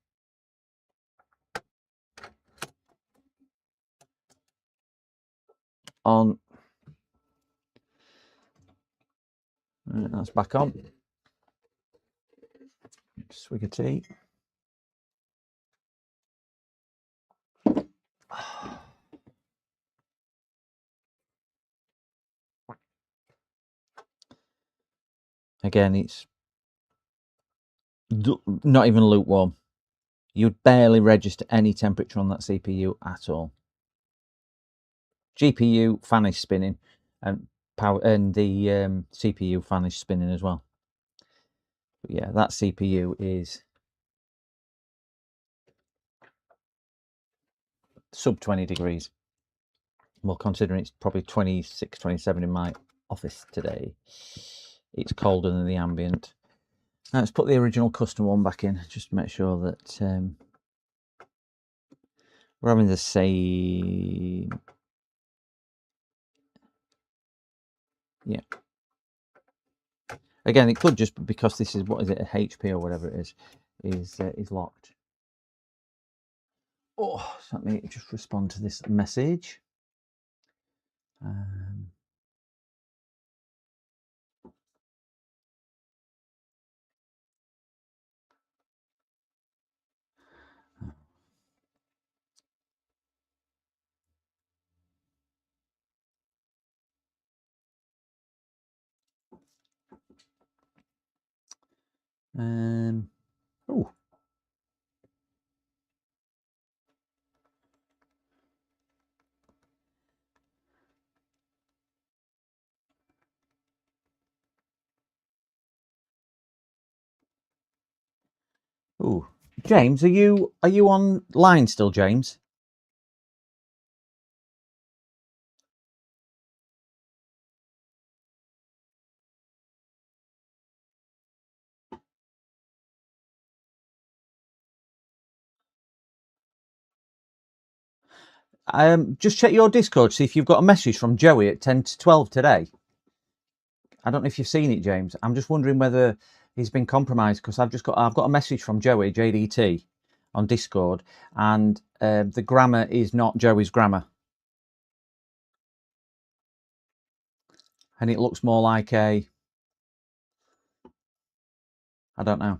S1: On. Right, that's back on. Swig of tea. Again, it's not even lukewarm. You'd barely register any temperature on that CPU at all. GPU fan is spinning, and power, and the CPU fan is spinning as well. But yeah, that CPU is sub 20 degrees. Well, considering it's probably 26, 27 in my office today, it's colder than the ambient. Now let's put the original custom one back in, just to make sure that we're having the same. Yeah. Again, it could just be because this is, what is it, a HP or whatever it is locked. Oh, so let me just respond to this message. Oh. Oh, James, are you online still, James? Just check your Discord, see if you've got a message from Joey at 10 to 12 today. I don't know if you've seen it, James. I'm just wondering whether he's been compromised, because I've got a message from Joey, JDT, on Discord, and the grammar is not Joey's grammar. And it looks more like a, I don't know.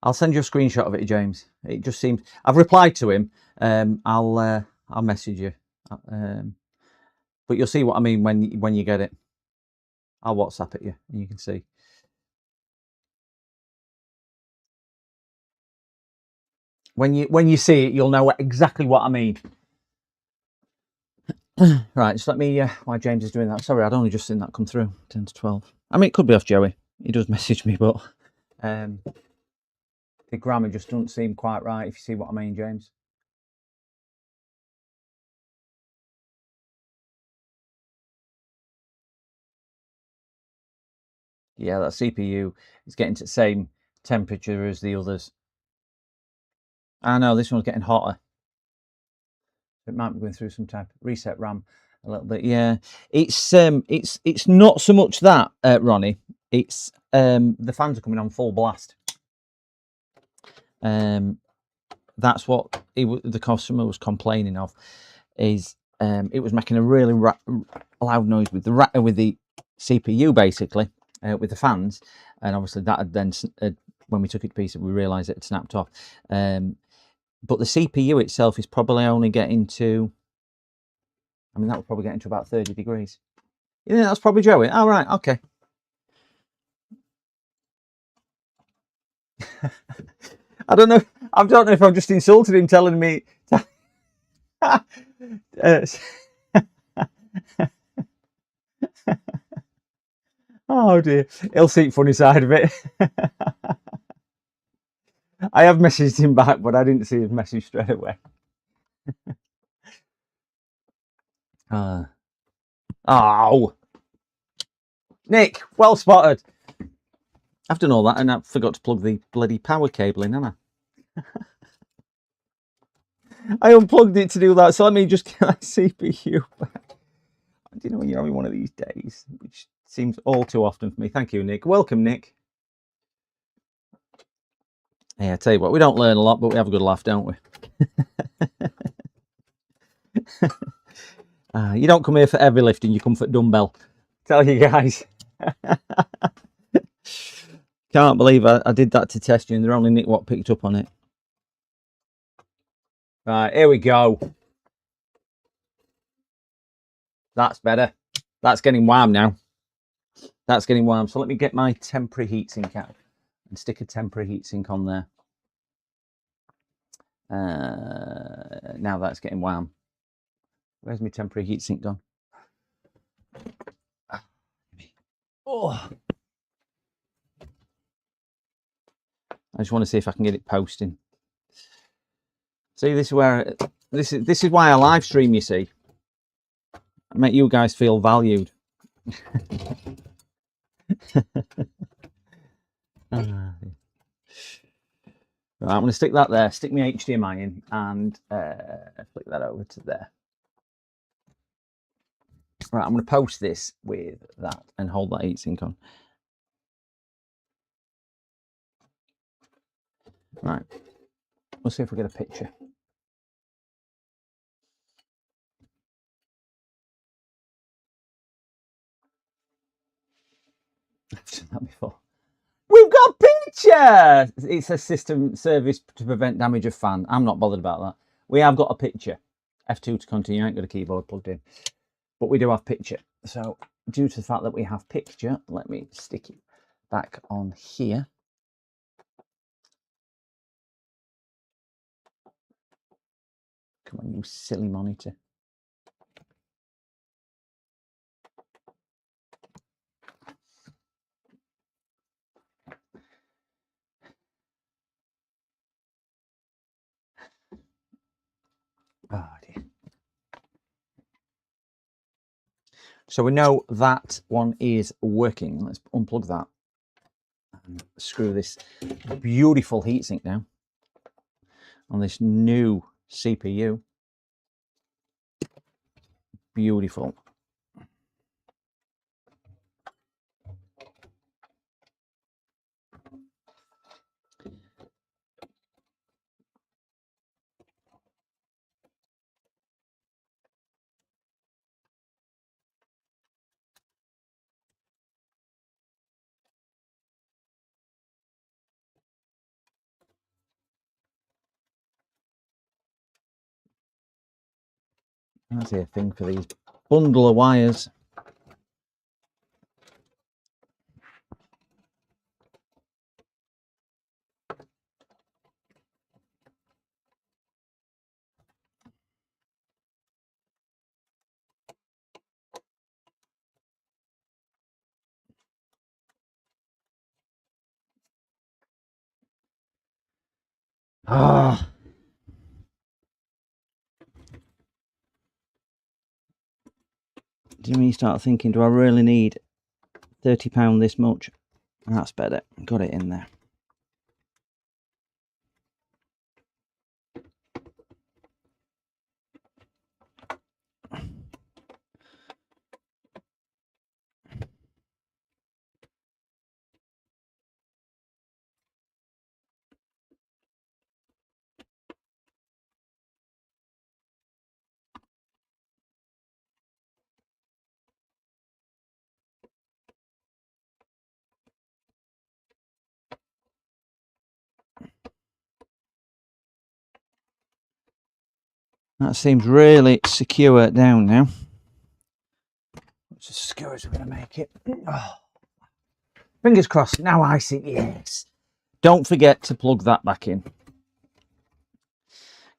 S1: I'll send you a screenshot of it, James. It just seems, I've replied to him. I'll message you. But you'll see what I mean when you get it. I'll WhatsApp it you, and you can see. When you see it, you'll know exactly what I mean. Right, just let me. Why James is doing that? Sorry, I'd only just seen that come through. 10 to 12. I mean, it could be off Joey. He does message me, but the grammar just doesn't seem quite right. If you see what I mean, James. Yeah, that CPU is getting to the same temperature as the others. I know this one's getting hotter. It might be going through some type of reset RAM a little bit. Yeah, it's not so much that, Ronnie. It's the fans are coming on full blast. That's what the customer was complaining of. Is it was making a really loud noise with the CPU, basically, with the fans, and obviously that had then when we took it to pieces, we realised it had snapped off. But the CPU itself is probably only getting to, I mean, that would probably get into about 30 degrees. You think that's probably Joey? Oh, right, okay. I don't know if I've just insulted him telling me. Oh dear. He'll see the funny side of it. I have messaged him back, but I didn't see his message straight away. Oh, Nick, well spotted. I've done all that and I forgot to plug the bloody power cable in, haven't I? I unplugged it to do that, so let me just get that CPU back. Do you know when you're having one of these days, which seems all too often for me? Thank you, Nick. Welcome, Nick. Yeah, I tell you what, we don't learn a lot, but we have a good laugh, don't we? You don't come here for heavy lifting, you come for dumbbell. Tell you guys. Can't believe I did that to test you and they're only Nick what picked up on it. Right, here we go. That's better. That's getting warm now. That's getting warm. So let me get my temporary heatsink out and stick a temporary heatsink on there. Now that's getting warm. Where's my temporary heatsink gone? Oh. I just want to see if I can get it posting. See, this is where this is why I live stream, you see. I make you guys feel valued. Right, I'm going to stick that there, stick my HDMI in, and flick that over to there. Right, I'm going to post this with that and hold that heatsink on. Right, let's see if we get a picture. I've done that before. We've got a picture! It's a system service to prevent damage of fan. I'm not bothered about that. We have got a picture. F2 to continue. I ain't got a keyboard plugged in. But we do have picture. So due to the fact that we have picture, let me stick it back on here. Come on, you silly monitor. Oh dear. So we know that one is working. Let's unplug that and screw this beautiful heatsink down on this new CPU. Beautiful. That's a thing for these bundle of wires. Ah. Do you mean you start thinking, do I really need £30 this much? That's better. Got it in there. That seems really secure down now. It's as secure as we're going to make it. Oh. Fingers crossed. Now I see. Yes. Don't forget to plug that back in.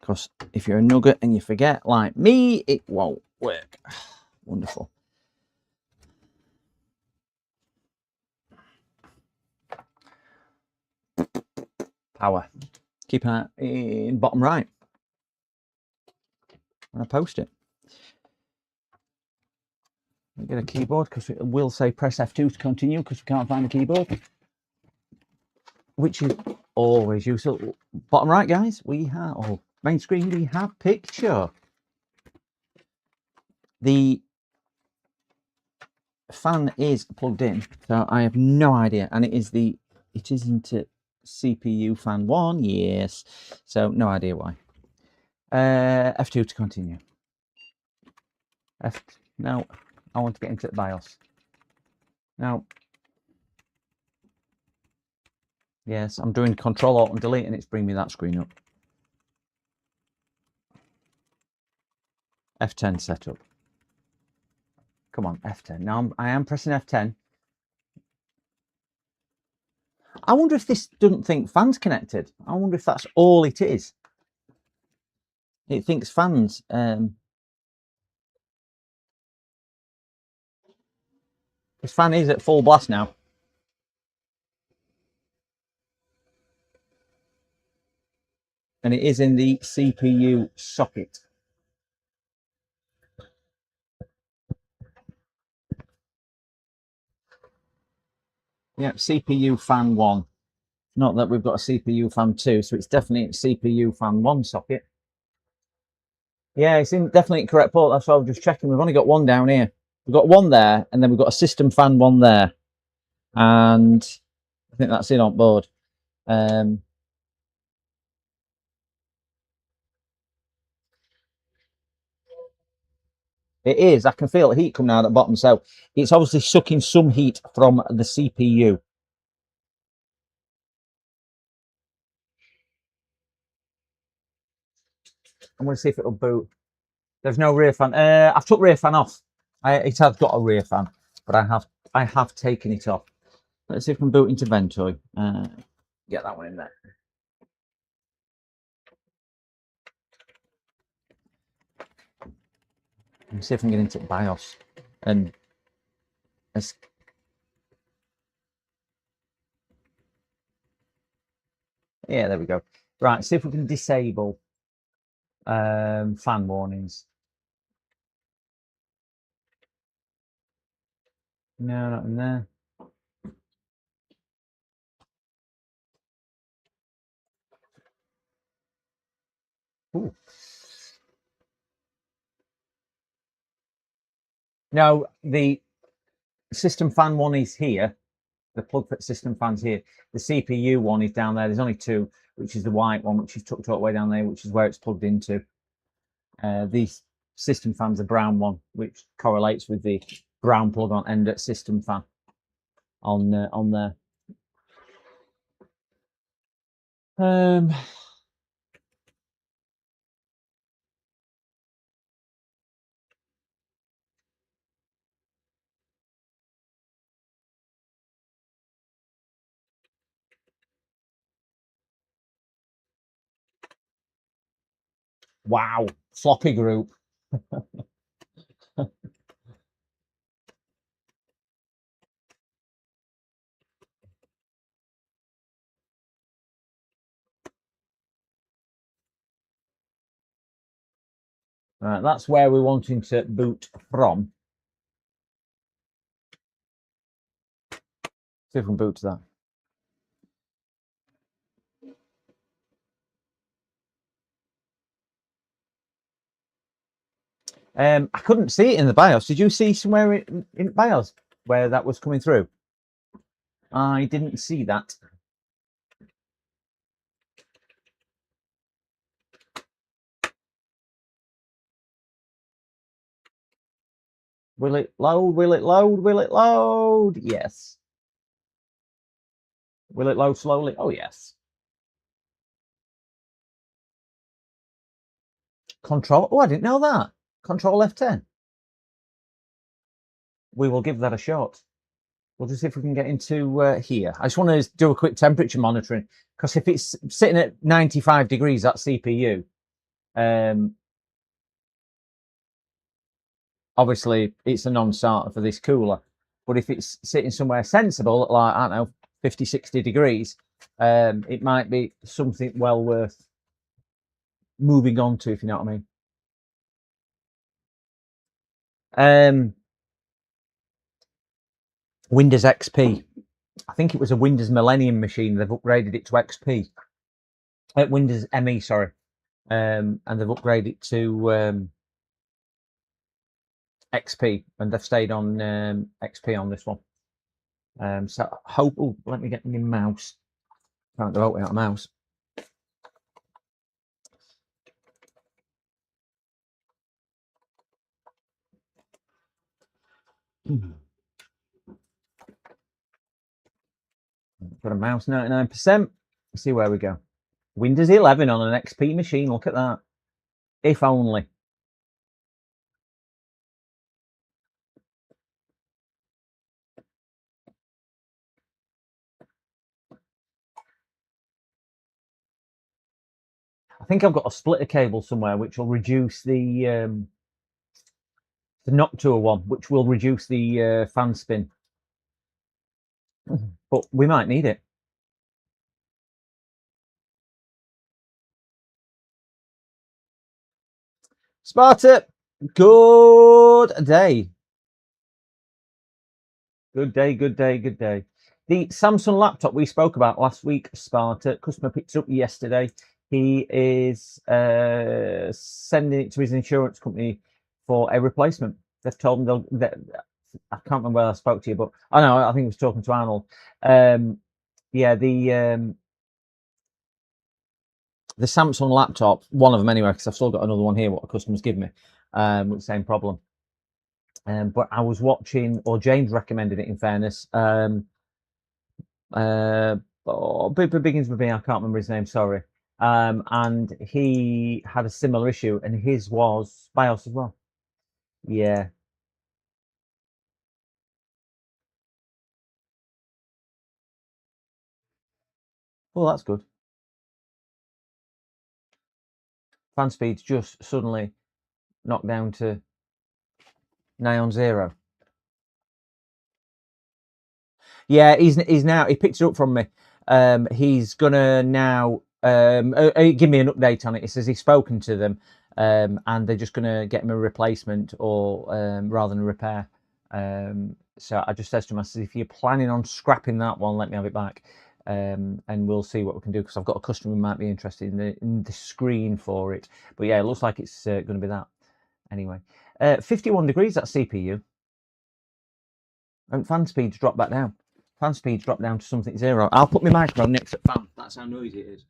S1: Because if you're a nugget and you forget, like me, it won't work. Wonderful. power. Keep an eye in bottom right when I post it. We'll get a keyboard because it will say press F2 to continue because we can't find the keyboard, which is always useful. Bottom right, guys, we have, main screen, we have picture. The fan is plugged in, so I have no idea, and it isn't a CPU fan 1, yes, so no idea why. F2 to continue. No, I want to get into the BIOS. Now, yes, I'm doing Control Alt and Delete, and it's bringing me that screen up. F10 setup. Come on, F10. Now I am pressing F10. I wonder if this doesn't think fans connected. I wonder if that's all it is. It thinks fans. This fan is at full blast now. And it is in the CPU socket. Yeah, CPU fan 1. Not that we've got a CPU fan 2, so it's definitely a CPU fan 1 socket. Yeah, it's in definitely correct port. That's why I was just checking. We've only got one down here. We've got one there, and then we've got a system fan 1 there. And I think that's it on board. It is. I can feel the heat coming out at the bottom, so it's obviously sucking some heat from the CPU. I'm going to see if it'll boot. There's no rear fan. I've took rear fan off. It has got a rear fan, but I have taken it off. Let's see if we can boot into Ventoy. Get that one in there. Let's see if I can get into BIOS. And yeah, there we go. Right, see if we can disable fan warnings. No, not in there. Ooh. Now, the system fan 1 is here. The plug for system fan's here. The CPU one is down there. There's only 2, which is the white one, which is tucked all the way down there, which is where it's plugged into. The system fan's a brown one, which correlates with the brown plug on end at system fan on there. Wow, floppy group. Right, that's where we're wanting to boot from. See if we can boot to that. I couldn't see it in the BIOS. Did you see somewhere in BIOS where that was coming through? I didn't see that. Will it load? Will it load? Will it load? Yes. Will it load slowly? Oh, yes. Control. Oh, I didn't know that. Control F10. We will give that a shot. We'll just see if we can get into here. I just want to do a quick temperature monitoring, because if it's sitting at 95 degrees, that CPU, obviously it's a non-starter for this cooler. But if it's sitting somewhere sensible at, like, I don't know, 50, 60 degrees, it might be something well worth moving on to, if you know what I mean. Windows XP. I think it was a Windows Millennium machine. They've upgraded it to XP. Windows ME, sorry. And they've upgraded it to XP, and they've stayed on XP on this one. So hope. Oh, let me get my mouse. Can't go out without a mouse. Got a mouse 99%. See where we go. Windows 11 on an XP machine. Look at that. If only. I think I've got a splitter cable somewhere which will reduce the Noctua one, which will reduce the fan spin. But we might need it. Sparta, good day. Good day, good day, good day. The Samsung laptop we spoke about last week, Sparta, customer picked it up yesterday. He is sending it to his insurance company for a replacement. They've told him I can't remember where I spoke to you, but I know I think I was talking to Arnold. Yeah, the Samsung laptop, one of them anyway, because I've still got another one here. What a customer's given me, with the same problem. But I was watching, or James recommended it. In fairness, begins with B. I can't remember his name. Sorry. And he had a similar issue, and his was BIOS as well. Yeah. Well, that's good. Fan speed's just suddenly knocked down to nigh on zero. Yeah, he's now he picked it up from me. He's gonna now give me an update on it. He says he's spoken to them, and they're just gonna get him a replacement or rather than a repair. So I just says to him, I says, if you're planning on scrapping that one, let me have it back, and we'll see what we can do, because I've got a customer who might be interested in the screen for it. But yeah, it looks like it's going to be that anyway. 51 degrees, that CPU, and fan speeds drop back down. Fan speeds drop down to something zero. I'll put my microphone next to the fan. That's how noisy it is.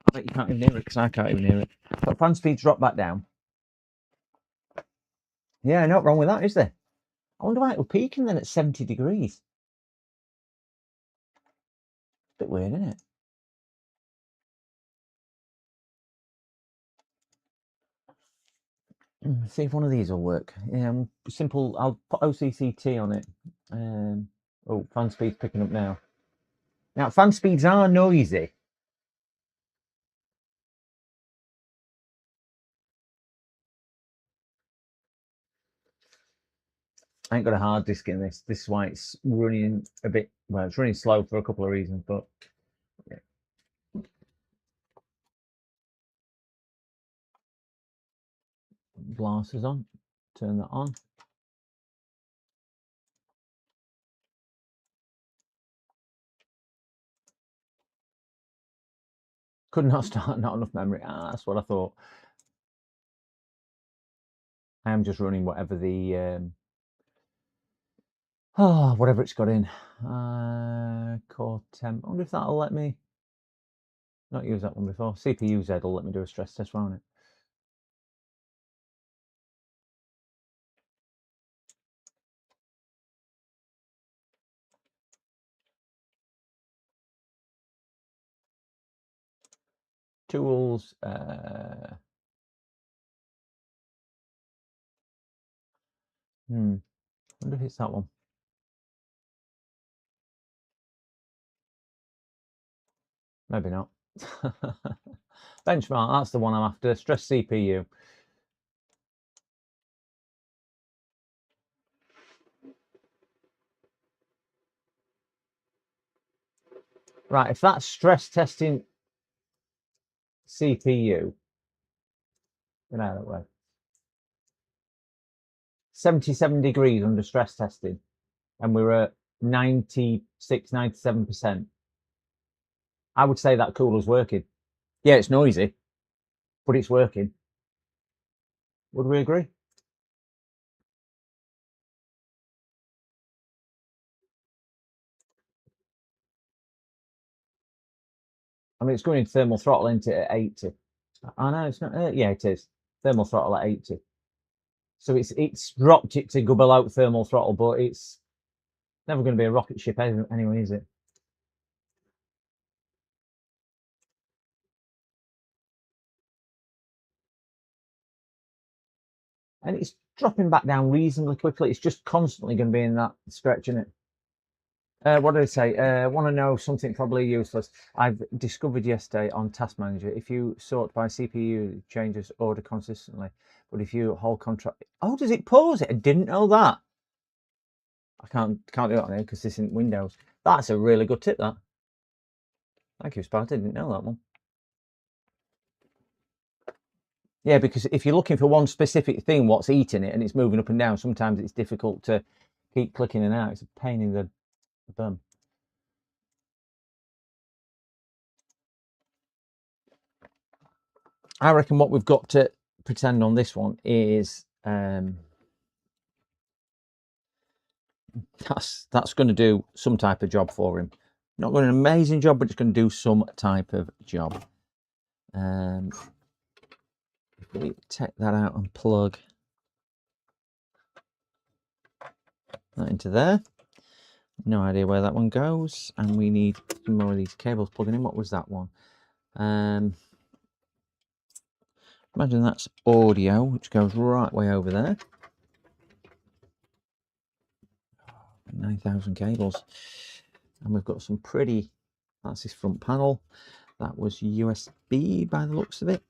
S1: I bet you can't even hear it, because I can't even hear it. But fan speeds drop back down. Yeah, not wrong with that, is there? I wonder why it was peaking then at 70 degrees. Bit weird, isn't it? See if one of these will work. Simple. I'll put OCCT on it. Oh, fan speed's picking up now. Now, fan speeds are noisy. I ain't got a hard disk in this. This is why it's running a bit. Well, it's running slow for a couple of reasons, but yeah. Blasters on. Turn that on. Could not start. Not enough memory. That's what I thought. I am just running whatever the whatever it's got in. Core temp. I wonder if that'll let me not use that one before. CPU Z will let me do a stress test on it. Tools. Wonder if it's that one. Maybe not. Benchmark, that's the one I'm after. Stress CPU. Right, if that's stress testing CPU, get out of that way. 77 degrees under stress testing, and we're at 96, 97%. I would say that cooler's working. Yeah, it's noisy, but it's working. Would we agree? I mean, it's going into thermal throttle, isn't it, at 80? I know it's not. Yeah, it is. Thermal throttle at 80. So it's dropped it to go below thermal throttle, but it's never going to be a rocket ship anyway, is it? And it's dropping back down reasonably quickly. It's just constantly going to be in that stretch, isn't it? What did I say? Want to know something probably useless. I've discovered yesterday on Task Manager, if you sort by CPU, it changes order consistently. But if you hold contract, oh, does it pause it? I didn't know that. I can't do it on here because this isn't Windows. That's a really good tip, that. Thank you, Sparta. I didn't know that one. Yeah, because if you're looking for one specific thing, what's eating it, and it's moving up and down, sometimes it's difficult to keep clicking in and out. It's a pain in the bum. I reckon what we've got to pretend on this one is that's going to do some type of job for him. Not going to an amazing job, but it's going to do some type of job. If we take that out and plug that into there. No idea where that one goes, and we need some more of these cables plugging in. What was that one? Imagine that's audio, which goes right way over there. 9,000 cables, and we've got some pretty. That's this front panel. That was USB by the looks of it.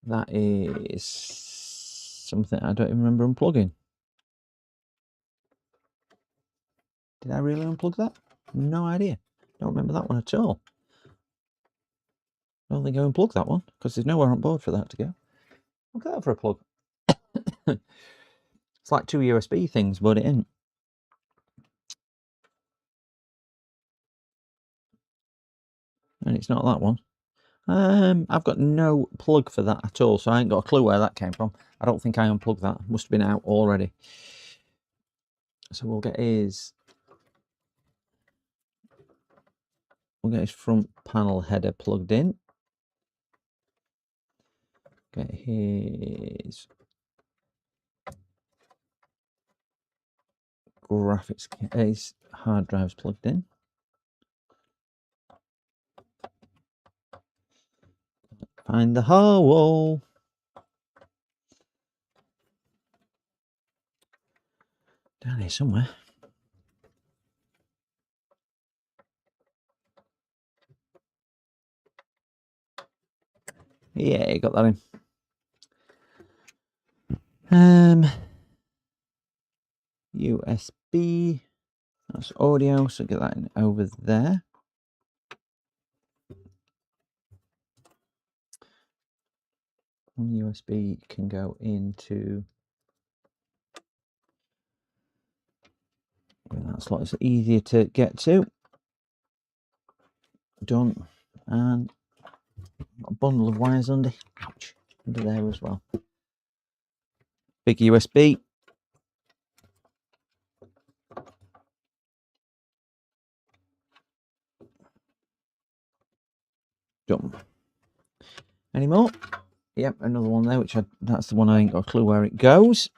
S1: That is something I don't even remember unplugging. Did I really unplug that? No idea. Don't remember that one at all. I don't think I unplugged that one because there's nowhere on board for that to go. Look at that for a plug. It's like two USB things, but it isn't. And it's not that one. I've got no plug for that at all, so I ain't got a clue where that came from. I don't think I unplugged that. Must have been out already. So we'll get his front panel header plugged in. Get his graphics, his hard drives plugged in. Find the hole. Down here somewhere. Yeah, you got that in. USB. That's audio, so get that in over there. And USB can go into that slot. It's easier to get to. Done. And a bundle of wires under there as well. Big USB. Done. Any more? Yep, another one there, that's the one I ain't got a clue where it goes.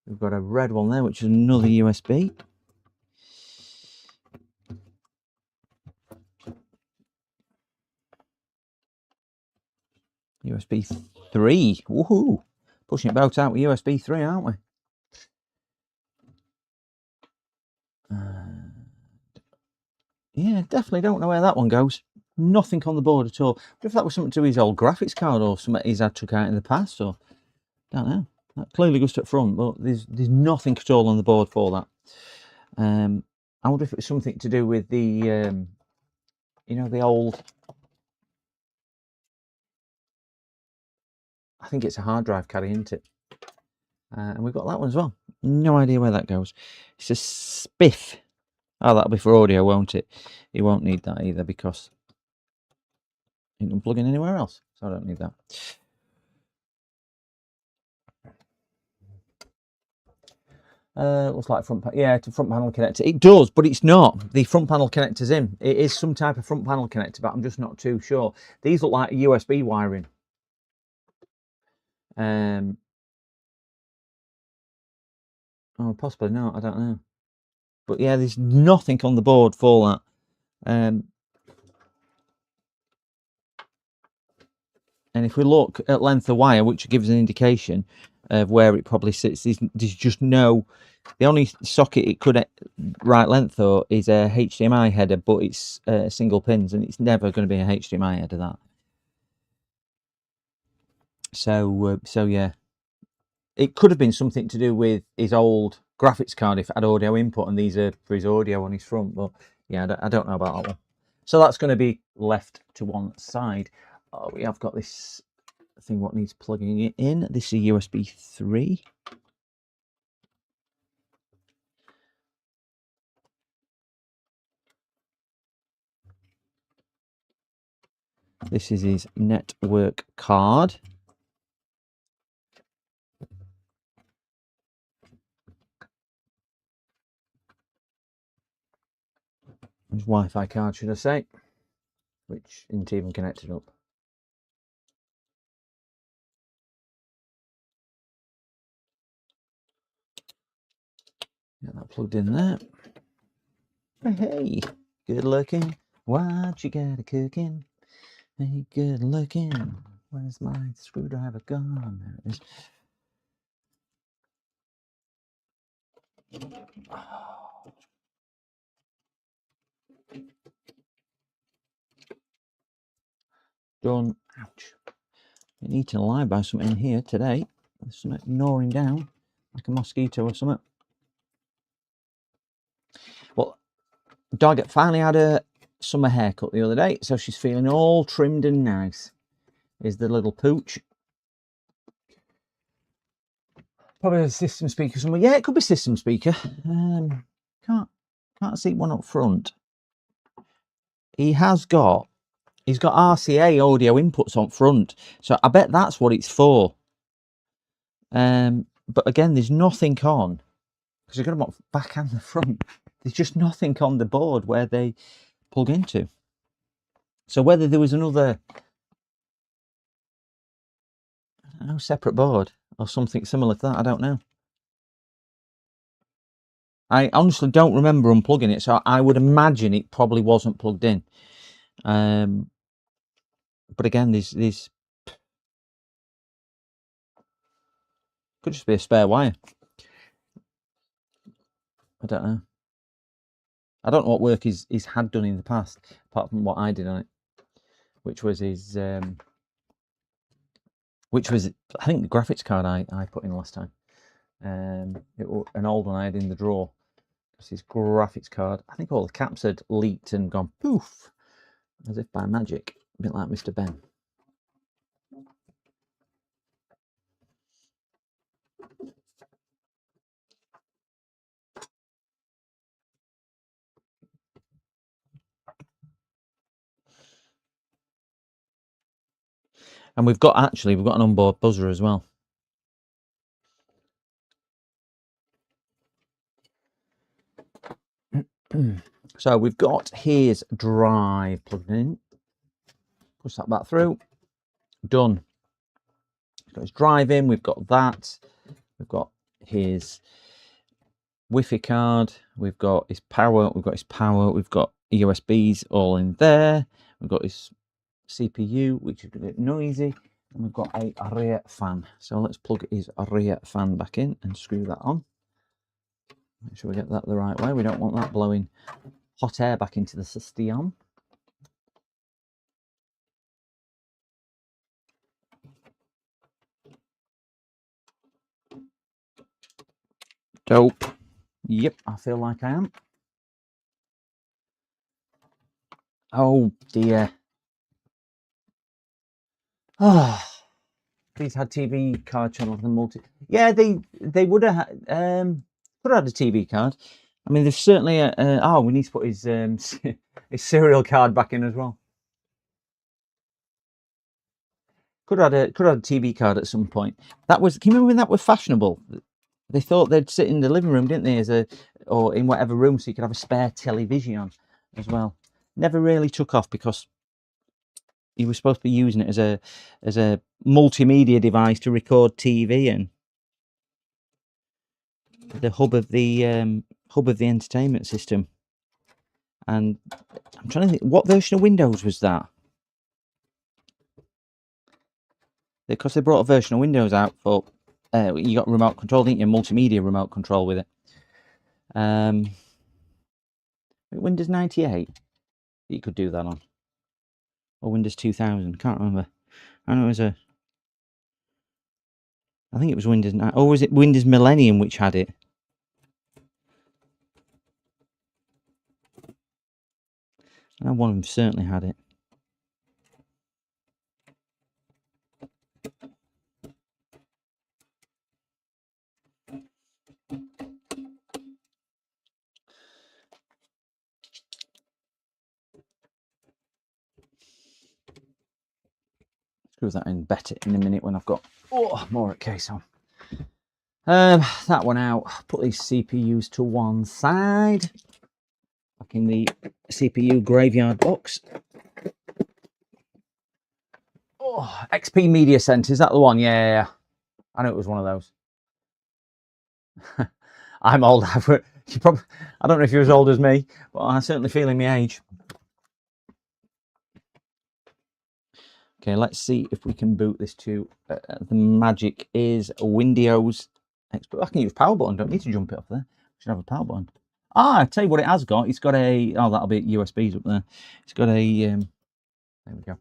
S1: We've got a red one there, which is another USB. USB 3. Woohoo! Pushing it about out with USB 3, aren't we? Yeah, definitely don't know where that one goes. Nothing on the board at all. What if that was something to his old graphics card or something he's had took out in the past? Or don't know. That clearly goes to the front, but there's nothing at all on the board for that. I wonder if it's something to do with the, you know, the old. I think it's a hard drive caddy, isn't it? And we've got that one as well. No idea where that goes. It's a spiff. Oh, that'll be for audio, won't it? You won't need that either because you can plug in anywhere else. So I don't need that. Looks like front panel connector. It does, but it's not. The front panel connector's in. It is some type of front panel connector, but I'm just not too sure. These look like USB wiring. Oh, possibly not. I don't know. But yeah, there's nothing on the board for that. And if we look at length of wire, which gives an indication of where it probably sits, there's just no. The only socket it could right length though is a HDMI header, but it's single pins, and it's never going to be a HDMI header. That. So yeah, it could have been something to do with his old graphics card if it had audio input, and these are for his audio on his front. But yeah, I don't know about that one. So that's going to be left to one side. Oh, we have got this thing. What needs plugging it in? This is USB 3. This is his network card. His Wi-Fi card, should I say, which isn't even connected up. Get that plugged in there. Hey, good looking. What you got a cooking? Hey, good looking. Where's my screwdriver gone? There it is. Done. Ouch. Been eaten alive by something in here today. There's something gnawing down like a mosquito or something. Well, dog finally had a summer haircut the other day, so she's feeling all trimmed and nice. Is the little pooch. Probably a system speaker somewhere. Yeah, it could be system speaker. Can't see one up front. He's got RCA audio inputs on front, so I bet that's what it's for. But again, there's nothing on because you've got them back and the front. There's just nothing on the board where they plug into. So whether there was another, I don't know, separate board or something similar to that, I don't know. I honestly don't remember unplugging it, so I would imagine it probably wasn't plugged in. But again, these could just be a spare wire. I don't know. I don't know what work he's had done in the past, apart from what I did on it, which was his, which was I think the graphics card I put in last time. An old one I had in the drawer. It's his graphics card. I think all the caps had leaked and gone poof, as if by magic, a bit like Mr. Ben. And we've got an onboard buzzer as well. So we've got his drive plugged in. Push that back through. Done. He's got his drive in. We've got that. We've got his Wi-Fi card. We've got his power. We've got USBs all in there. We've got his CPU, which is a bit noisy. And we've got a rear fan. So let's plug his rear fan back in and screw that on. Make sure we get that the right way. We don't want that blowing hot air back into the system. Dope. Yep, I feel like I am. Oh dear. Oh, these had TV card channels and multi. Yeah, they would have had, could have had a TV card. I mean, there's certainly a. Oh, we need to put his his serial card back in as well. Could have had a TV card at some point. That was. Can you remember when that was fashionable? They thought they'd sit in the living room, didn't they, or in whatever room, so you could have a spare television as well. Never really took off because you were supposed to be using it as a multimedia device to record TV and the hub of the entertainment system. And I'm trying to think, what version of Windows was that? Because they brought a version of Windows out for you got remote control, didn't you? Multimedia remote control with it. Windows 98 you could do that on, or Windows 2000. Can't remember. I know it was I think it was Windows 9, or was it Windows Millennium which had it? I know one of them certainly had it. Screw that in better in a minute when I've got more at case on. That one out. Put these CPUs to one side. Back in the CPU graveyard box. Oh, XP Media Center, is that the one? Yeah. I know it was one of those. I'm old. I don't know if you're as old as me, but I'm certainly feeling my age. Okay, let's see if we can boot this to the magic is Windows. I can use power button. Don't need to jump it off there. Should have a power button. I tell you what it has got. It's got a. Oh, that'll be USBs up there. It's got a. There we go.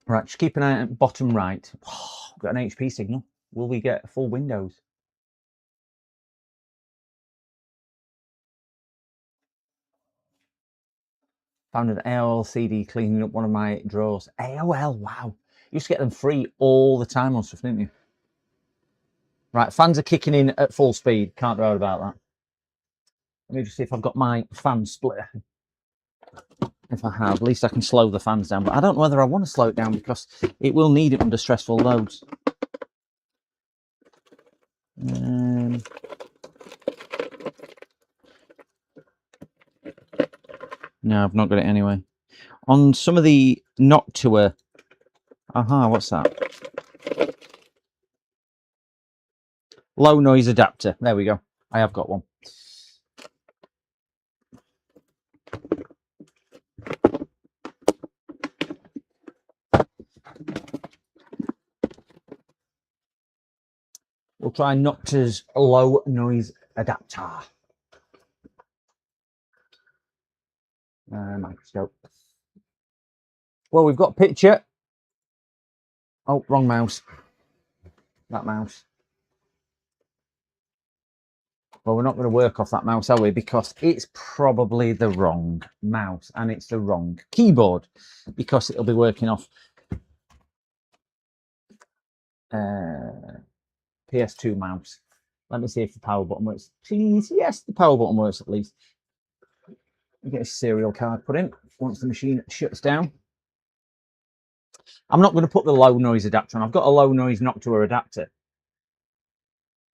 S1: Right, just keep an eye at bottom right. Oh, got an HP signal. Will we get full Windows? Found an AOL CD cleaning up one of my drawers. AOL, wow. You used to get them free all the time on stuff, didn't you? Right, fans are kicking in at full speed. Can't doubt about that. Let me just see if I've got my fan splitter. If I have, at least I can slow the fans down. But I don't know whether I want to slow it down because it will need it under stressful loads. No, I've not got it anyway. On some of the Noctua. Aha, what's that? Low noise adapter. There we go. I have got one. We'll try Noctua's low noise adapter. Microscope. Well, we've got picture. Oh, wrong mouse. That mouse. Well, we're not going to work off that mouse, are we? Because it's probably the wrong mouse and it's the wrong keyboard because it'll be working off PS2 mouse. Let me see if the power button works. Please, yes, the power button works at least. Get a serial card put in once the machine shuts down. I'm not going to put the low noise adapter on. I've got a low noise Noctua adapter.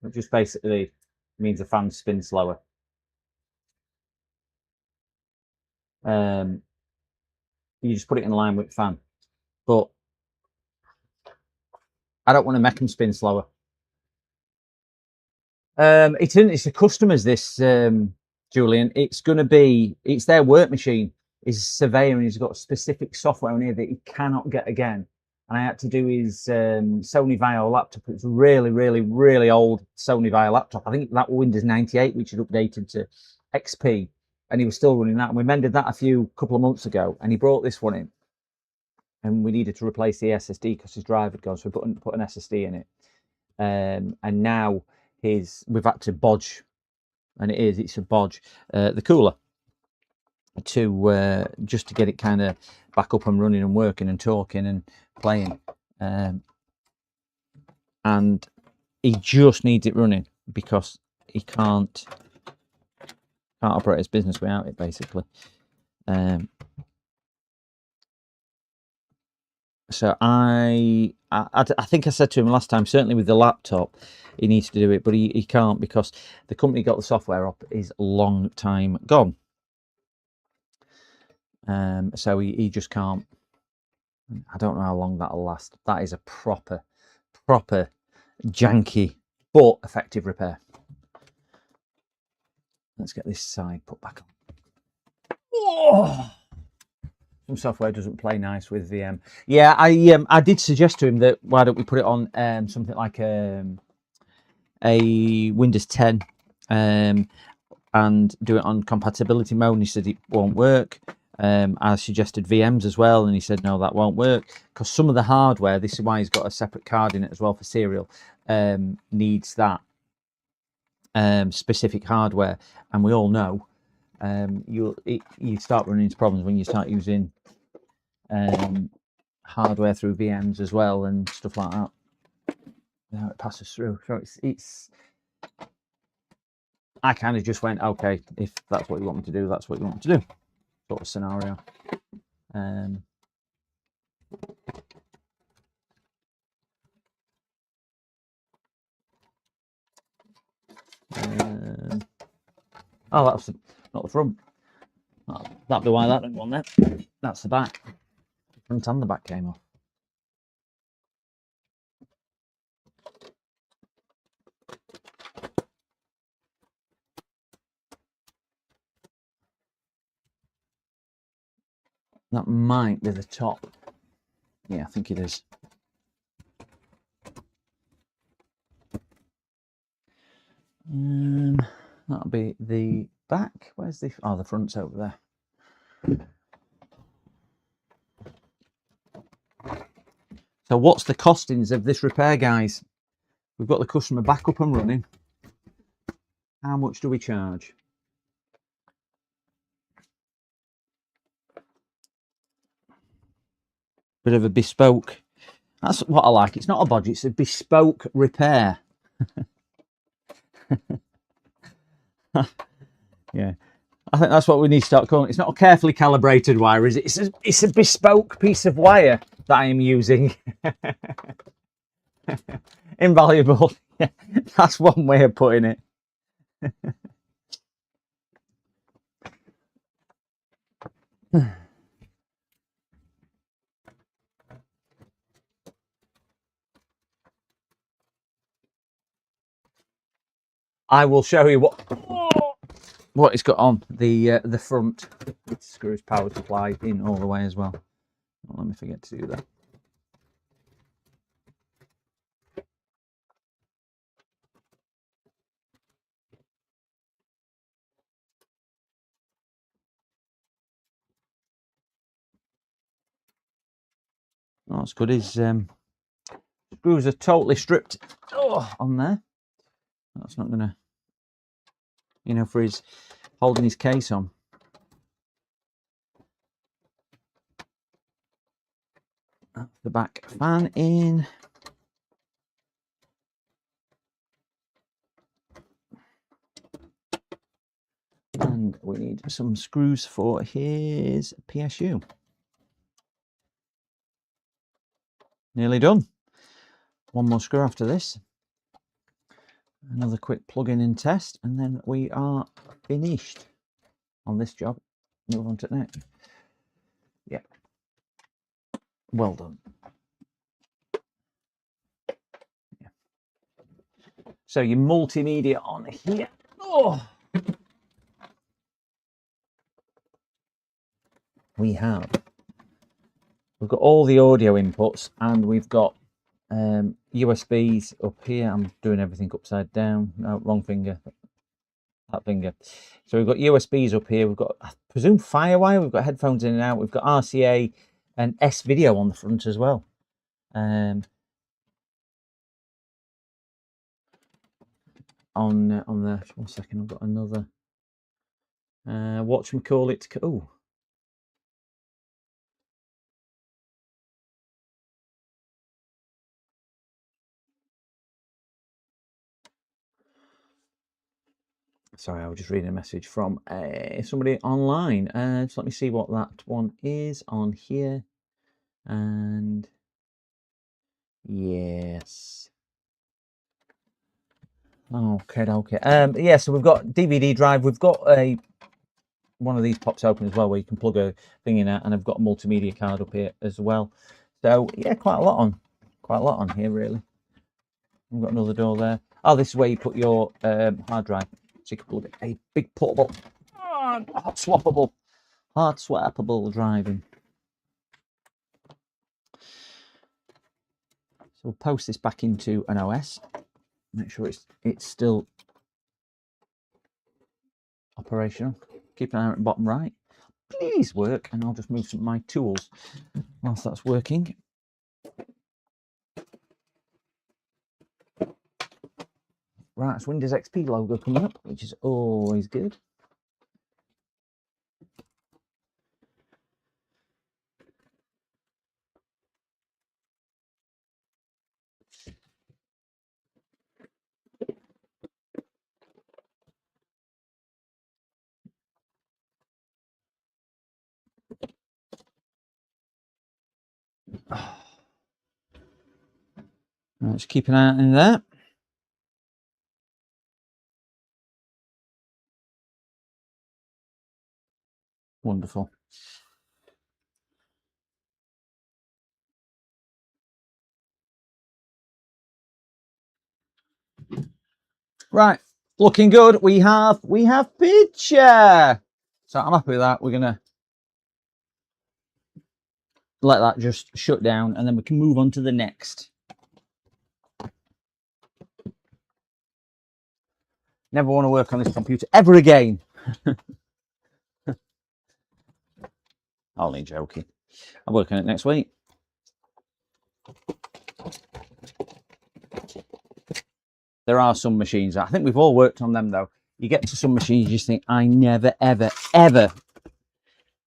S1: It just basically means the fans spin slower. You just put it in line with the fan. But I don't want to make them spin slower. It's the customers, this, Julian. It's their work machine. He's a surveyor and he's got specific software on here that he cannot get again. And I had to do his Sony Vaio laptop. It's a really, really, really old Sony Vaio laptop. I think that was Windows 98, which had updated to XP. And he was still running that. And we mended that a couple of months ago. And he brought this one in. And we needed to replace the SSD because his drive had gone. So we put an SSD in it. And now we've had to bodge. And it's a bodge. The cooler. to just to get it kind of back up and running and working and talking and playing, and he just needs it running because he can't operate his business without it, basically. So I think I said to him last time, certainly with the laptop, he needs to do it, but he can't because the company got the software up is a long time gone. So he just can't. I don't know how long that'll last. That is a proper janky but effective repair. Let's get this side put back on. Oh! Some software doesn't play nice with VM. Yeah, I did suggest to him that why don't we put it on something like a Windows 10 and do it on compatibility mode, and he said it won't work. I suggested VMs as well, and he said no, that won't work because some of the hardware, this is why he's got a separate card in it as well for serial, needs that specific hardware, and we all know you start running into problems when you start using hardware through VMs as well and stuff like that. Now it passes through. So it's I kind of just went, okay, if that's what you want me to do, that's what you want me to do, sort of scenario. Oh, that's not the front. That'd be why that didn't go on there. That's the back. The front and the back came off. That might be the top. Yeah, I think it is. That'll be the back. Where's the... Oh, the front's over there. So what's the costings of this repair, guys? We've got the customer back up and running. How much do we charge? Bit of a bespoke. That's what I like. It's not a budget, it's a bespoke repair. Yeah, I think that's what we need to start calling it. It's not a carefully calibrated wire, is it? It's a bespoke piece of wire that I am using. Invaluable. Yeah, that's one way of putting it. I will show you what it's got on the front. It screws power supply in all the way as well. Don't let me forget to do that. What's good is screws are totally stripped on there. That's not gonna, you know, for his holding his case on. That's the back fan in. And we need some screws for his PSU. Nearly done. One more screw after this. Another quick plug-in and test, and then we are finished on this job. Move on to the next. Yeah. Well done. Yeah. So your multimedia on here. Oh. We've got all the audio inputs, and we've got USBs up here. I'm doing everything upside down. No, wrong finger. That finger. So we've got USBs up here. We've got, I presume, Firewire. We've got headphones in and out. We've got RCA and S video on the front as well. On the 1 second, I've got another Whatchamacallit. Oh. Sorry, I was just reading a message from somebody online. So let me see what that one is on here. And yes. Okay. Yeah, so we've got DVD drive. We've got one of these pops open as well, where you can plug a thing in it, and I've got a multimedia card up here as well. So yeah, quite a lot on here really. We've got another door there. Oh, this is where you put your hard drive. So you can plug a big portable, hot swappable drive in. So we'll post this back into an OS. Make sure it's still operational. Keep an eye on the bottom right. Please work, and I'll just move some of my tools whilst that's working. Right, it's Windows XP logo coming up, which is always good. Let's keep an eye out in there. Wonderful. Right, looking good. We have picture. So I'm happy with that. We're gonna let that just shut down, and then we can move on to the next. Never want to work on this computer ever again. Only joking. I'm working on it next week. There are some machines, I think we've all worked on them though. You get to some machines, you just think, I never, ever, ever,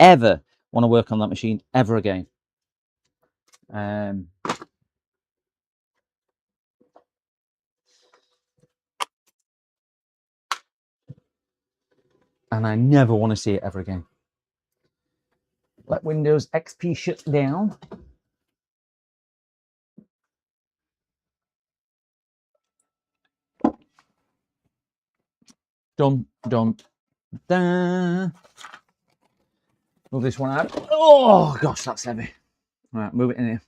S1: ever want to work on that machine ever again. And I never want to see it ever again. Let Windows XP shut down. Done. Move this one out. Oh gosh, that's heavy. Right, move it in here.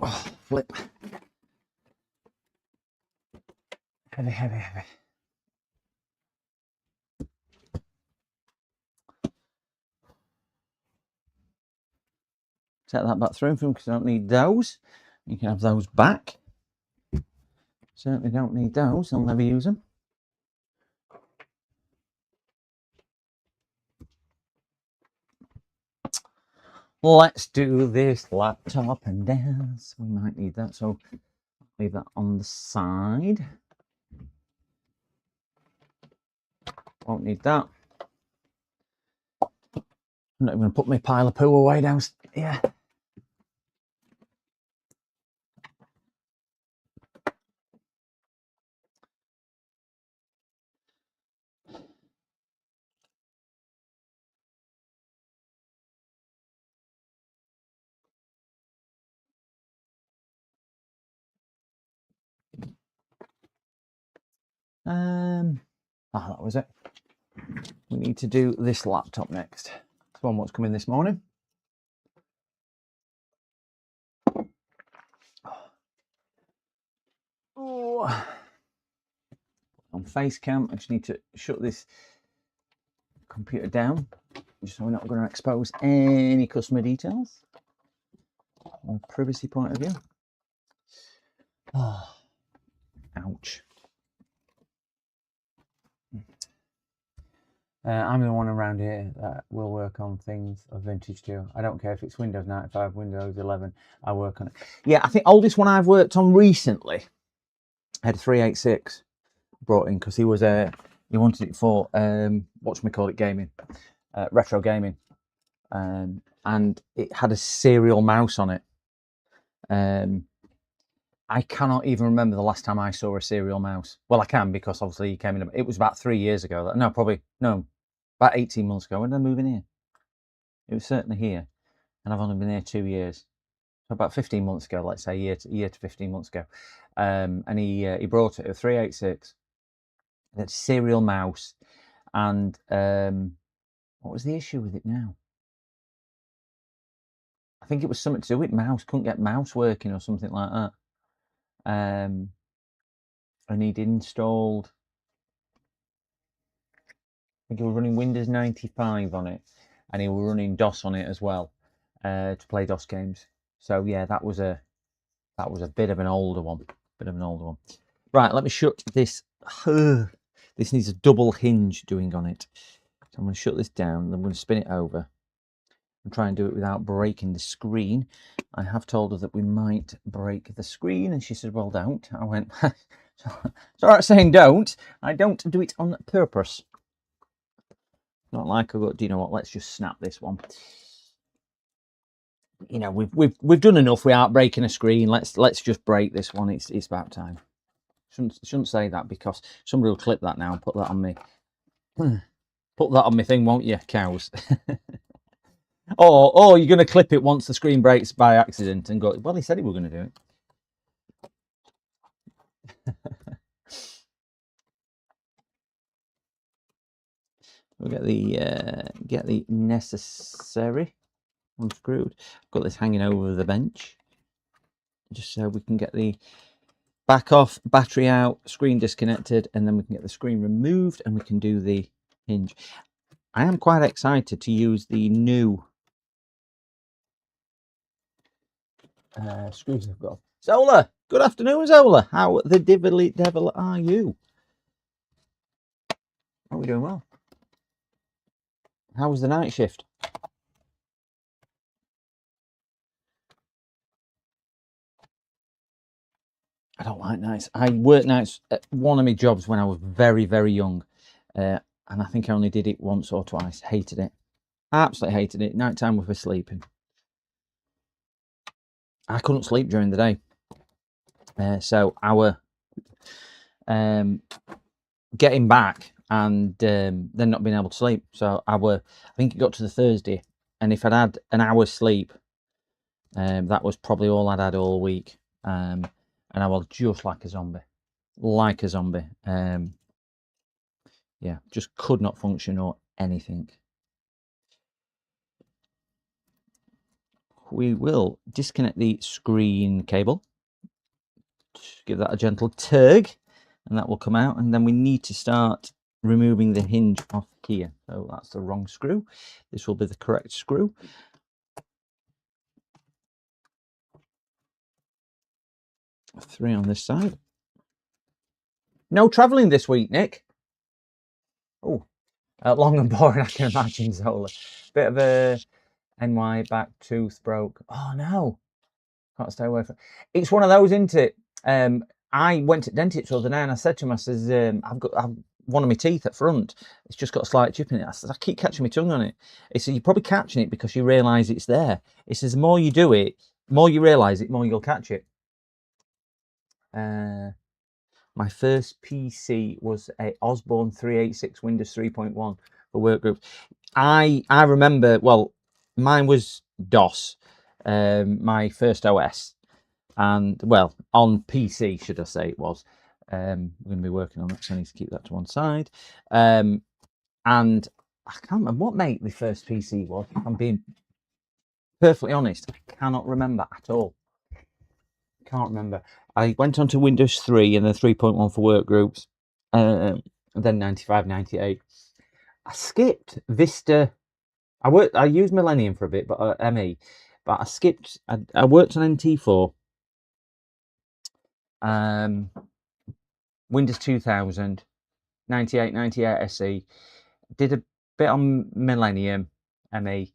S1: Oh, flip. Heavy. Set that back through because I don't need those. You can have those back. Certainly don't need those. I'll never use them. Let's do this laptop and dance. We might need that, so leave that on the side. Won't need that. I'm not even going to put my pile of poo away down here. That was it. We need to do this laptop next. This one what's coming this morning. Oh. On face cam, I just need to shut this computer down, just so we're not going to expose any customer details from a privacy point of view. Oh, ouch. I'm the one around here that will work on things of vintage too. I don't care if it's Windows 95, Windows 11, I work on it. Yeah, I think oldest one I've worked on recently I had a 386 brought in because he wanted it for whatchamacallit gaming, retro gaming, and it had a serial mouse on it. I cannot even remember the last time I saw a serial mouse. Well, I can, because obviously he came in. It was about 3 years ago. No, about 18 months ago. When did I move in here? It was certainly here, and I've only been here 2 years. So about 15 months ago, let's say, year to 15 months ago. And he brought it, a 386. It's a serial mouse, and what was the issue with it now? I think it was something to do with mouse. Couldn't get mouse working or something like that. And he'd installed, I think he was running Windows 95 on it, and he was running DOS on it as well, to play DOS games. So yeah, that was a bit of an older one. Right, let me shut this. This needs a double hinge doing on it. So I'm going to shut this down, and I'm going to spin it over and try and do it without breaking the screen. I have told her that we might break the screen, and she said, well, don't. I went, it's all right saying don't. I don't do it on purpose. Not like I go, do you know what, let's just snap this one. You know, we've done enough without breaking a screen. Let's just break this one. It's about time. Shouldn't say that, because somebody will clip that now and put that on me. Put that on my thing, won't you, cows? or you're going to clip it once the screen breaks by accident and go, well, he said he was going to do it. We'll get the necessary unscrewed. I've got this hanging over the bench, just so we can get the back off, battery out, screen disconnected, and then we can get the screen removed and we can do the hinge. I am quite excited to use the new screws I've got. Zola, good afternoon, Zola. How the devil are you? Are we doing well? How was the night shift? I don't like nights. I worked nights at one of my jobs when I was very, very young. And I think I only did it once or twice. Hated it. Absolutely hated it. Nighttime was for sleeping. I couldn't sleep during the day. So our getting back and then not being able to sleep. So I think it got to the Thursday, and if I'd had an hour's sleep, that was probably all I'd had all week. And I was just like a zombie. Yeah, just could not function or anything. We will disconnect the screen cable, give that a gentle tug, and that will come out, and then we need to start removing the hinge off here. So that's the wrong screw. This will be the correct screw. Three on this side. No travelling this week, Nick. Oh, long and boring, I can imagine, Zola. Bit of a NY back tooth broke. Oh no, can't stay away from it. It's one of those, isn't it? I went to dentist the other day and I said to him, I says, I've one of my teeth at front, it's just got a slight chip in it. I said, I keep catching my tongue on it. He said, you're probably catching it because you realise it's there. He says, the more you do it, the more you realise it, the more you'll catch it. My first PC was a Osborne 386 Windows 3.1 for workgroups. I remember, well, mine was DOS, my first OS, and well, on PC, should I say, it was. We're going to be working on that, so I need to keep that to one side. And I can't remember what the first PC was. If I'm being perfectly honest, I cannot remember at all. Can't remember. I went on to Windows 3 and then 3.1 for workgroups, and then 95, 98. I skipped Vista. I used Millennium for a bit, but ME. But I skipped. I worked on NT4. Windows 2000, 98, 98 SE. Did a bit on Millennium, ME.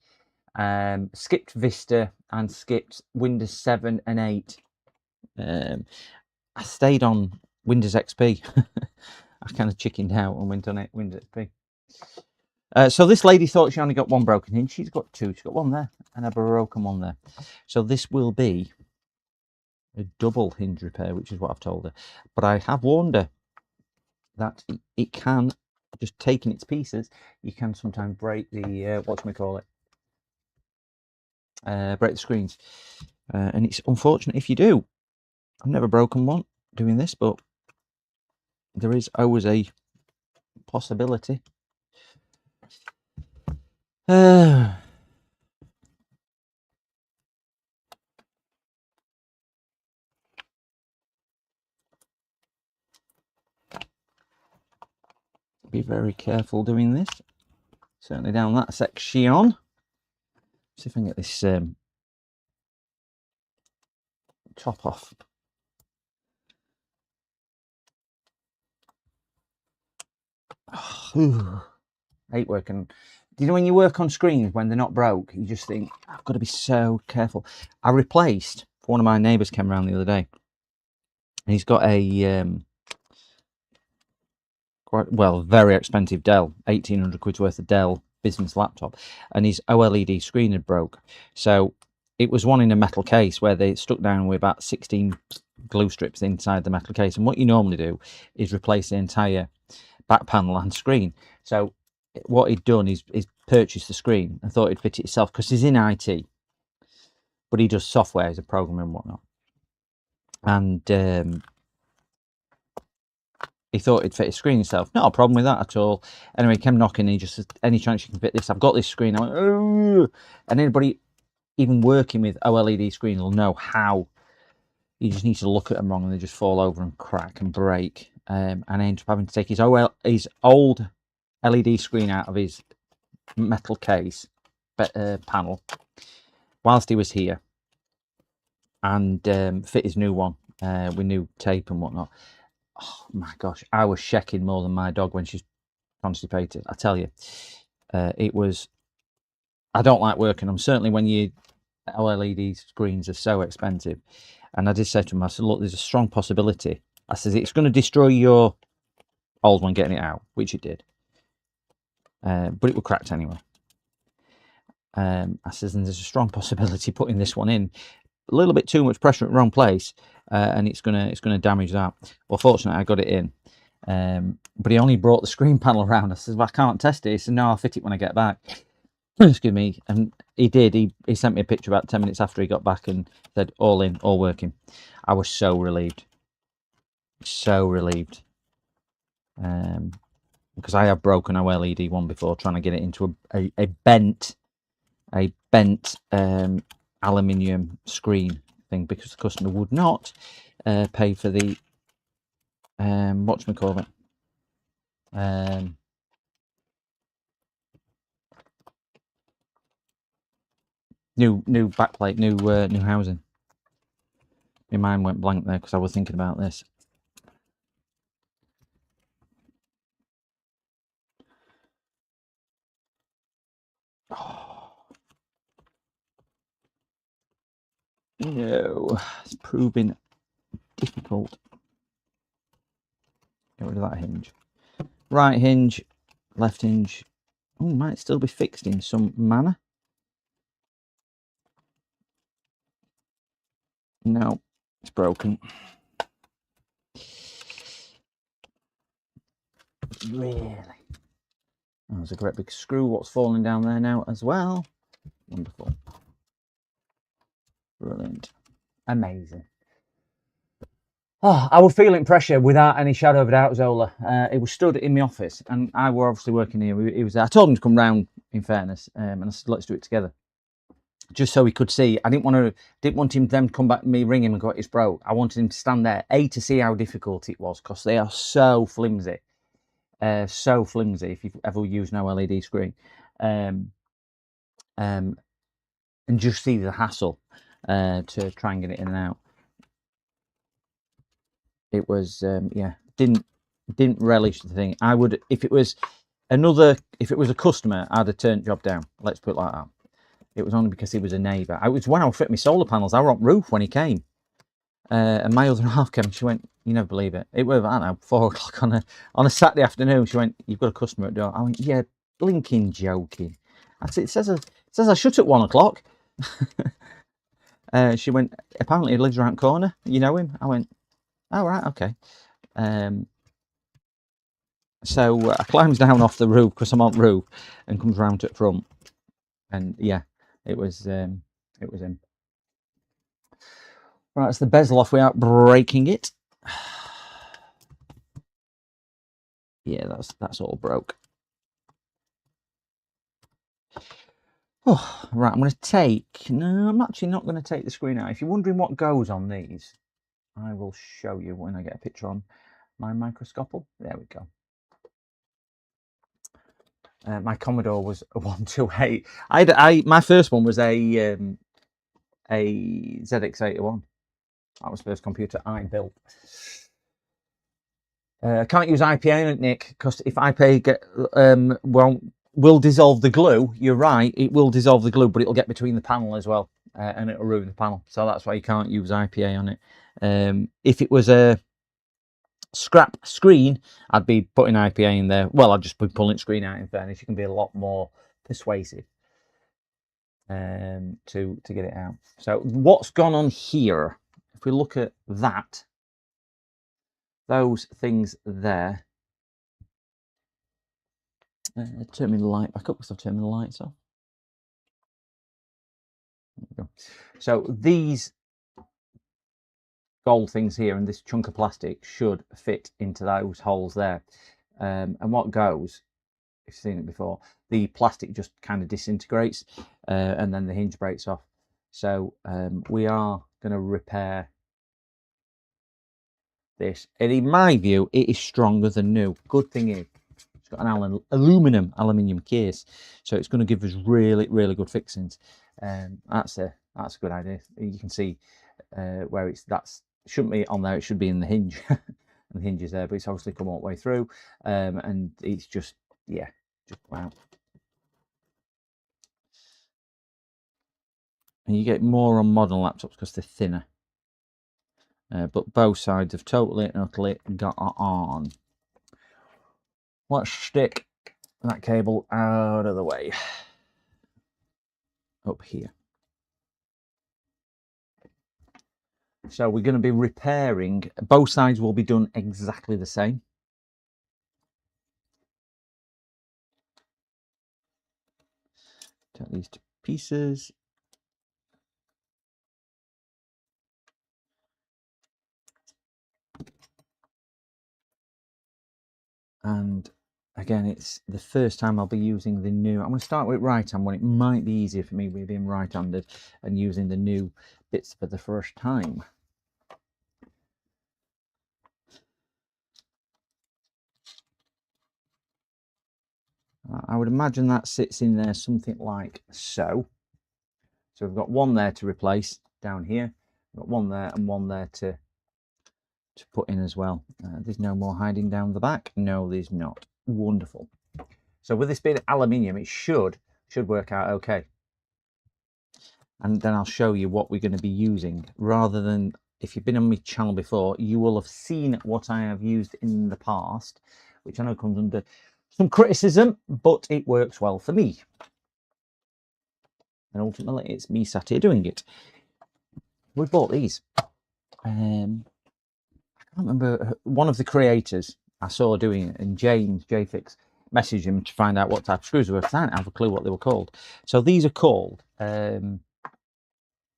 S1: Skipped Vista and skipped Windows 7 and 8. I stayed on Windows XP. I kind of chickened out and went on it Windows XP. So this lady thought she only got one broken hinge. She's got two. She's got one there and a broken one there. So this will be a double hinge repair, which is what I've told her. But I have warned her that it can, just taking its pieces, you can sometimes break the, whatchamacallit, break the screens. And it's unfortunate if you do. I've never broken one doing this, but there is always a possibility. Be very careful doing this. Certainly down that section. See if I can get this top off. Oh, I hate working. Do you know when you work on screens when they're not broke, you just think, I've got to be so careful. I replaced, one of my neighbours came around the other day, and he's got a quite, well, very expensive Dell, 1,800 quid's worth of Dell business laptop, and his OLED screen had broke. So it was one in a metal case where they stuck down with about 16 glue strips inside the metal case. And what you normally do is replace the entire back panel and screen. So what he'd done is purchased the screen and thought it'd fit it itself because he's in IT, but he does software as a programmer and whatnot. And he thought it'd fit his screen himself. Not a problem with that at all. Anyway, he came knocking and he just said, any chance you can fit this? I've got this screen. I went, oh. And anybody even working with OLED screen will know how you just need to look at them wrong and they just fall over and crack and break. And I ended up having to take his old LED screen out of his metal case panel whilst he was here and fit his new one with new tape and whatnot. Oh my gosh, I was shecking more than my dog when she's constipated. I tell you, it was. I don't like working them. Certainly when you OLED screens are so expensive. And I did say to him, I said, look, there's a strong possibility. I said, it's going to destroy your old one getting it out, which it did. But it was cracked anyway. I said, and there's a strong possibility putting this one in. A little bit too much pressure at the wrong place, and it's gonna damage that. Well, fortunately, I got it in. But he only brought the screen panel around. I said, well, I can't test it. He said, no, I'll fit it when I get back. Excuse me. And he did. He sent me a picture about 10 minutes after he got back and said, all in, all working. I was so relieved. So relieved. Because I have broken a OLED one before trying to get it into a bent aluminium screen thing because the customer would not pay for the whatchamacallit, new backplate, new housing. My mind went blank there because I was thinking about this. Oh. No, it's proving difficult. Get rid of that hinge. Right hinge, left hinge. Oh, might still be fixed in some manner. No, it's broken. Really? Oh, there's a great big screw. What's falling down there now as well? Wonderful. Brilliant. Amazing. Oh, I was feeling pressure without any shadow of a doubt, Zola. It was stood in my office, and I were obviously working here. He was there. I told him to come round, in fairness, and I said, let's do it together. Just so he could see. I didn't want him them to come back and me ring him and go, it's broke. I wanted him to stand there, to see how difficult it was, because they are so flimsy. So flimsy if you've ever used an OLED screen. And just see the hassle to try and get it in and out. It was yeah, didn't relish the thing. I would, if it was a customer, I'd have turned the job down. Let's put it like that. It was only because he was a neighbour. It was when I was fitting my solar panels. I was on roof when he came. And my other half came. She went, "You never believe it. It was, I don't know, 4 o'clock on a Saturday afternoon." She went, "You've got a customer at the door." I went, "Yeah, blinking joking." I said, "It says I shut at 1 o'clock." She went, "Apparently he lives around the corner. You know him?" I went, "Oh, right, okay." So I climbs down off the roof because I'm on the roof and comes round to the front. And yeah, it was him. Right, it's the bezel off without breaking it. Yeah, that's all broke. Oh, right, I'm going to take... No, I'm actually not going to take the screen out. If you're wondering what goes on these, I will show you when I get a picture on my microscope. There we go. My Commodore was a 128. My first one was a ZX81. That was the first computer I built. I can't use IPA on it, Nick, because if IPA will dissolve the glue. You're right, it will dissolve the glue, but it'll get between the panel as well, and it'll ruin the panel. So that's why you can't use IPA on it. If it was a scrap screen, I'd be putting IPA in there. Well, I'd just be pulling the screen out. In fairness, you can be a lot more persuasive to get it out. So what's gone on here? If we look at that, those things there. Turn me the light back up because I've turned the lights off. There we go. So these gold things here and this chunk of plastic should fit into those holes there. And what goes, if you've seen it before, the plastic just kind of disintegrates and then the hinge breaks off. So we are going to repair this. And in my view, it is stronger than new. Good thing is, it's got an aluminium case, so it's going to give us really good fixings. That's a good idea. You can see where that shouldn't be on there. It should be in the hinge, and the hinge is there, but it's obviously come all the way through, and it's just wow. And you get more on modern laptops because they're thinner. But both sides have totally and utterly got on. Let's stick that cable out of the way. Up here. So we're going to be repairing. Both sides will be done exactly the same. Take these to pieces. And again, it's the first time I'll be using the new. I'm going to start with right hand one. It might be easier for me with being right-handed and using the new bits for the first time. I would imagine that sits in there something like so. So we've got one there to replace down here. We've got one there and one there to put in as well. There's no more hiding down the back. No, there's not. Wonderful. So with this being aluminium, it should work out okay. And then I'll show you what we're going to be using. Rather than, if you've been on my channel before, you will have seen what I have used in the past, which I know comes under some criticism, but it works well for me. And ultimately, it's me sat here doing it. We bought these. I can't remember, one of the creators I saw doing it, and James JFix messaged him to find out what type of screws they were. I didn't have a clue what they were called. So these are called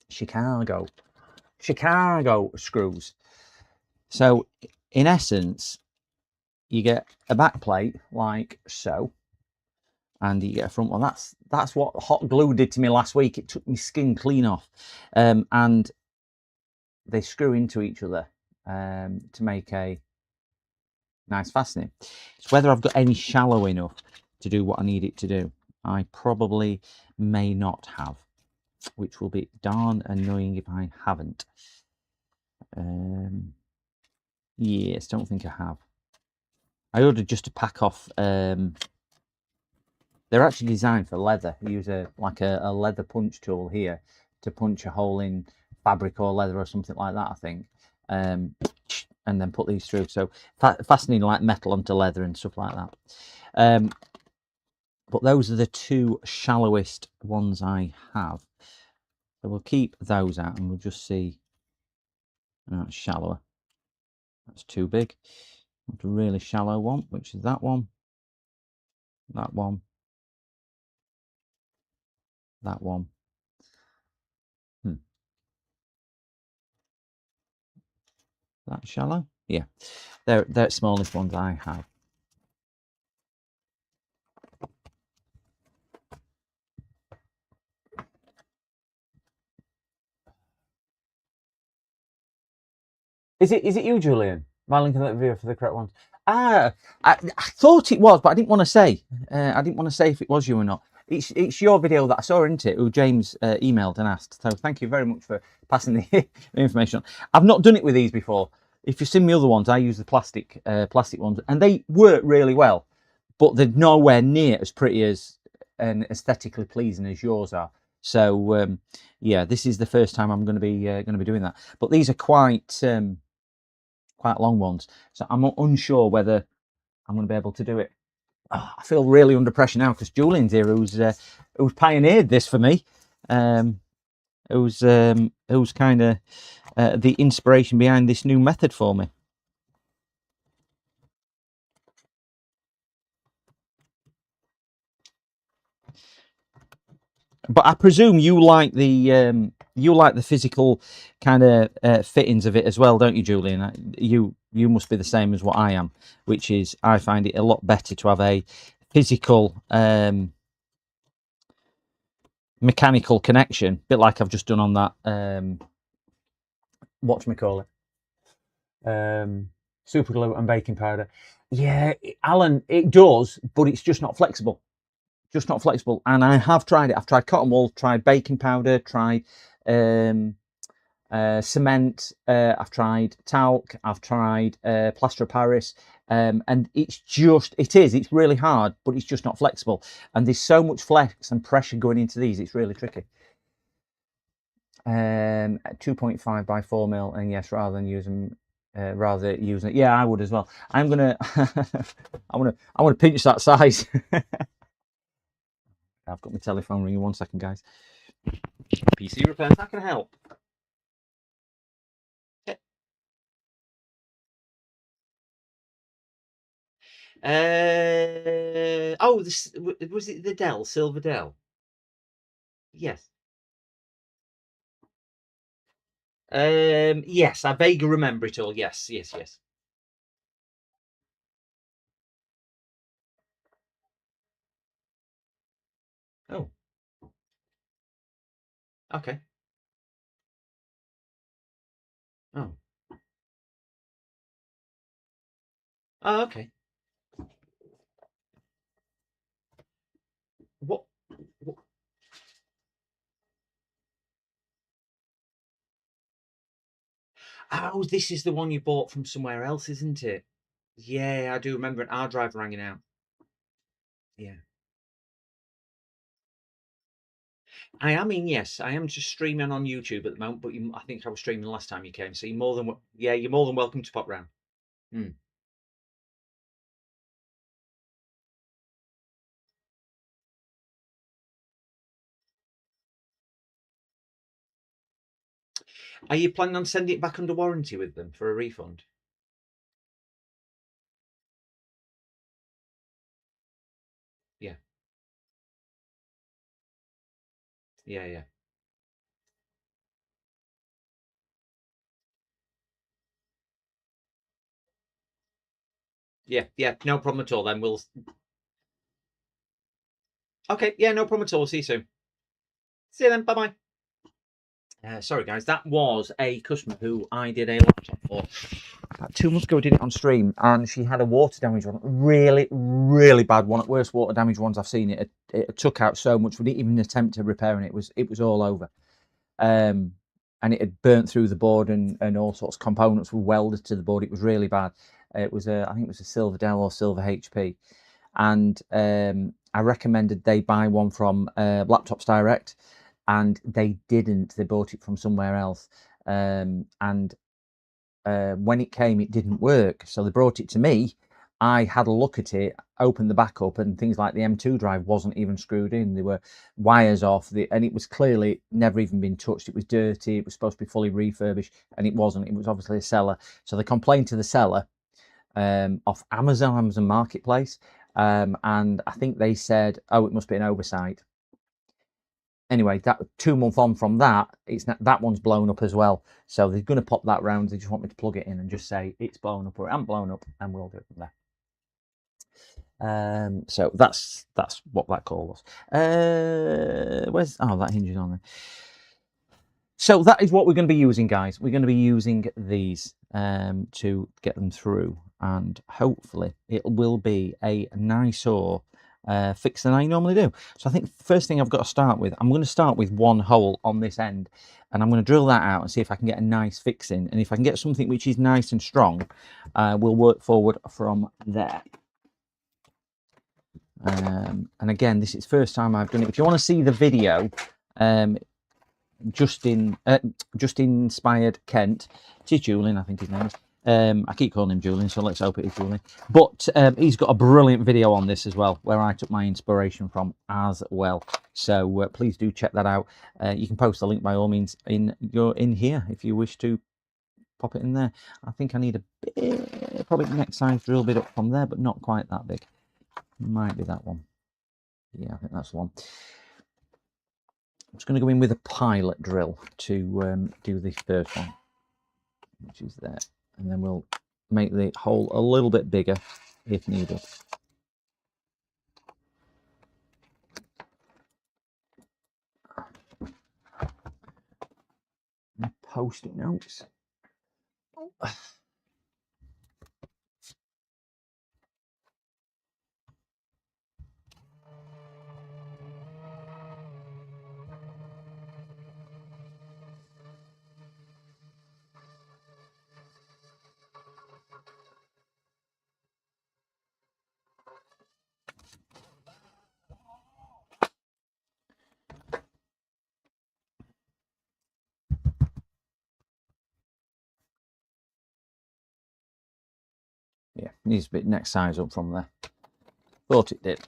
S1: Chicago screws. So in essence, you get a back plate like so, and you get a front one. That's what hot glue did to me last week. It took my skin clean off, and they screw into each other to make a nice fastening. It's whether I've got any shallow enough to do what I need it to do. I probably may not have, which will be darn annoying if I haven't. Yes, don't think I have. I ordered just a pack off. They're actually designed for leather. You use a leather punch tool here to punch a hole in fabric or leather or something like that, I think. And then put these through. So fastening like metal onto leather and stuff like that. But those are the two shallowest ones I have. So we'll keep those out and we'll just see. That's shallower. That's too big. That's a really shallow one, which is that one. That one. That one. That shallow? Yeah. They're the smallest ones I have. Is it you, Julian? Am I linking that video for the correct ones? I thought it was, but I didn't want to say. I didn't want to say if it was you or not. It's your video that I saw, isn't it? Who James emailed and asked. So thank you very much for passing the information on. I've not done it with these before. If you've seen the other ones, I use the plastic ones, and they work really well, but they're nowhere near as pretty as and aesthetically pleasing as yours are. So yeah, this is the first time I'm going to be doing that. But these are quite long ones, so I'm unsure whether I'm going to be able to do it. Oh, I feel really under pressure now because Julian's here, who's pioneered this for me, who's kind of the inspiration behind this new method for me. But I presume you like the physical kind of fittings of it as well, don't you, Julian? You must be the same as what I am, which is I find it a lot better to have a physical mechanical connection, a bit like I've just done on that whatchamacallit, super glue and baking powder. Yeah, Alan, it does, but it's just not flexible. Just not flexible. And I have tried it. I've tried cotton wool, tried baking powder, tried cement, I've tried talc, I've tried plaster of Paris, and it's really hard, but it's just not flexible. And there's so much flex and pressure going into these, it's really tricky. 2.5 by 4 mil, and yes, rather using it, yeah, I would as well. I'm gonna I want to pinch that size. I've got my telephone ringing. 1 second, guys. PC repairs, how can I help? Oh, this was it. The Dell, Silver Dell. Yes. Yes, I vaguely remember it all. Yes. Oh. Okay. Oh. Oh, okay. What? Oh, this is the one you bought from somewhere else, isn't it? Yeah, I do remember an hard drive hanging out. Yeah. I am in, yes. I am just streaming on YouTube at the moment, but I think I was streaming last time you came, so you're more than welcome to pop round. Are you planning on sending it back under warranty with them for a refund? Yeah. Yeah. Yeah, no problem at all. Then we'll. Okay, yeah, no problem at all. We'll see you soon. See you then. Bye bye. Sorry, guys, that was a customer who I did a laptop for about 2 months ago. I did it on stream, and she had a water damage one, really, really bad one. At worst water damage ones I've seen. It took out so much. We didn't even attempt to repairing it. It was all over, and it had burnt through the board, and all sorts of components were welded to the board. It was really bad. It was I think it was a Silver Dell or Silver HP, and I recommended they buy one from Laptops Direct. and they didn't. They bought it from somewhere else, and when it came, it didn't work. So they brought it to me. I had a look at it, opened the back up, and things like the M2 drive wasn't even screwed in. There were wires off, and it was clearly never even been touched. It was dirty. It was supposed to be fully refurbished, and it wasn't. It was obviously a seller. So they complained to the seller off Amazon Marketplace, and I think they said, "Oh, it must be an oversight." Anyway, that 2 months on from that, it's not, that one's blown up as well. So they're going to pop that round. They just want me to plug it in and just say it's blown up or it hasn't blown up, and we'll do it from there. So that's what that call was. Where's that hinges on there. So that is what we're going to be using, guys. We're going to be using these to get them through, and hopefully it will be a nicer fix than I normally do. So I think the first thing I've got to start with, I'm going to start with one hole on this end, and I'm going to drill that out and see if I can get a nice fix in. And if I can get something which is nice and strong, we'll work forward from there. And again, this is the first time I've done it. If you want to see the video, Justin Inspired Kent, it is Julian, I think his name is. I keep calling him Julian, so let's hope it is Julian. But he's got a brilliant video on this as well, where I took my inspiration from as well. So please do check that out. You can post the link by all means in here if you wish to pop it in there. I think I need a bit, probably the next size drill bit up from there, but not quite that big. Might be that one. Yeah, I think that's the one. I'm just going to go in with a pilot drill to do the first one, which is there. And then we'll make the hole a little bit bigger if needed. Post-it notes. Yeah, needs a bit next size up from there. Thought it did.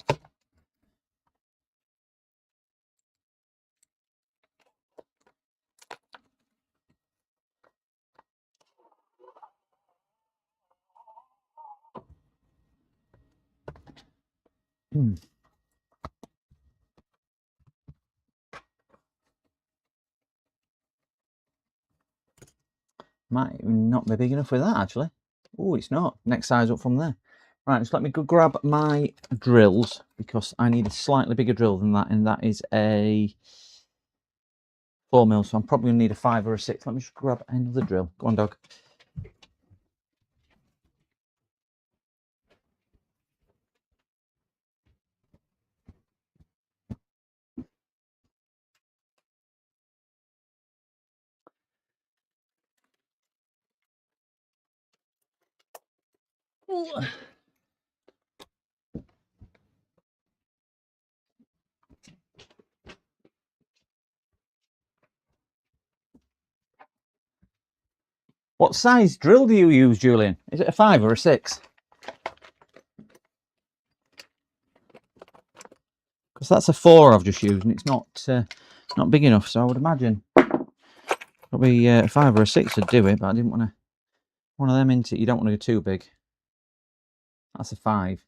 S1: Might not be big enough for that, actually. Oh, it's not. Next size up from there. Right, just let me go grab my drills, because I need a slightly bigger drill than that, and that is a 4mm, so I'm probably going to need a 5 or a 6. Let me just grab another drill. Go on, dog. What size drill do you use, Julian? Is it a 5 or a 6? Because that's a 4 I've just used, and it's not big enough. So I would imagine probably a 5 or a 6 would do it. But I didn't want to one of them into it. You don't want to go too big. That's a 5.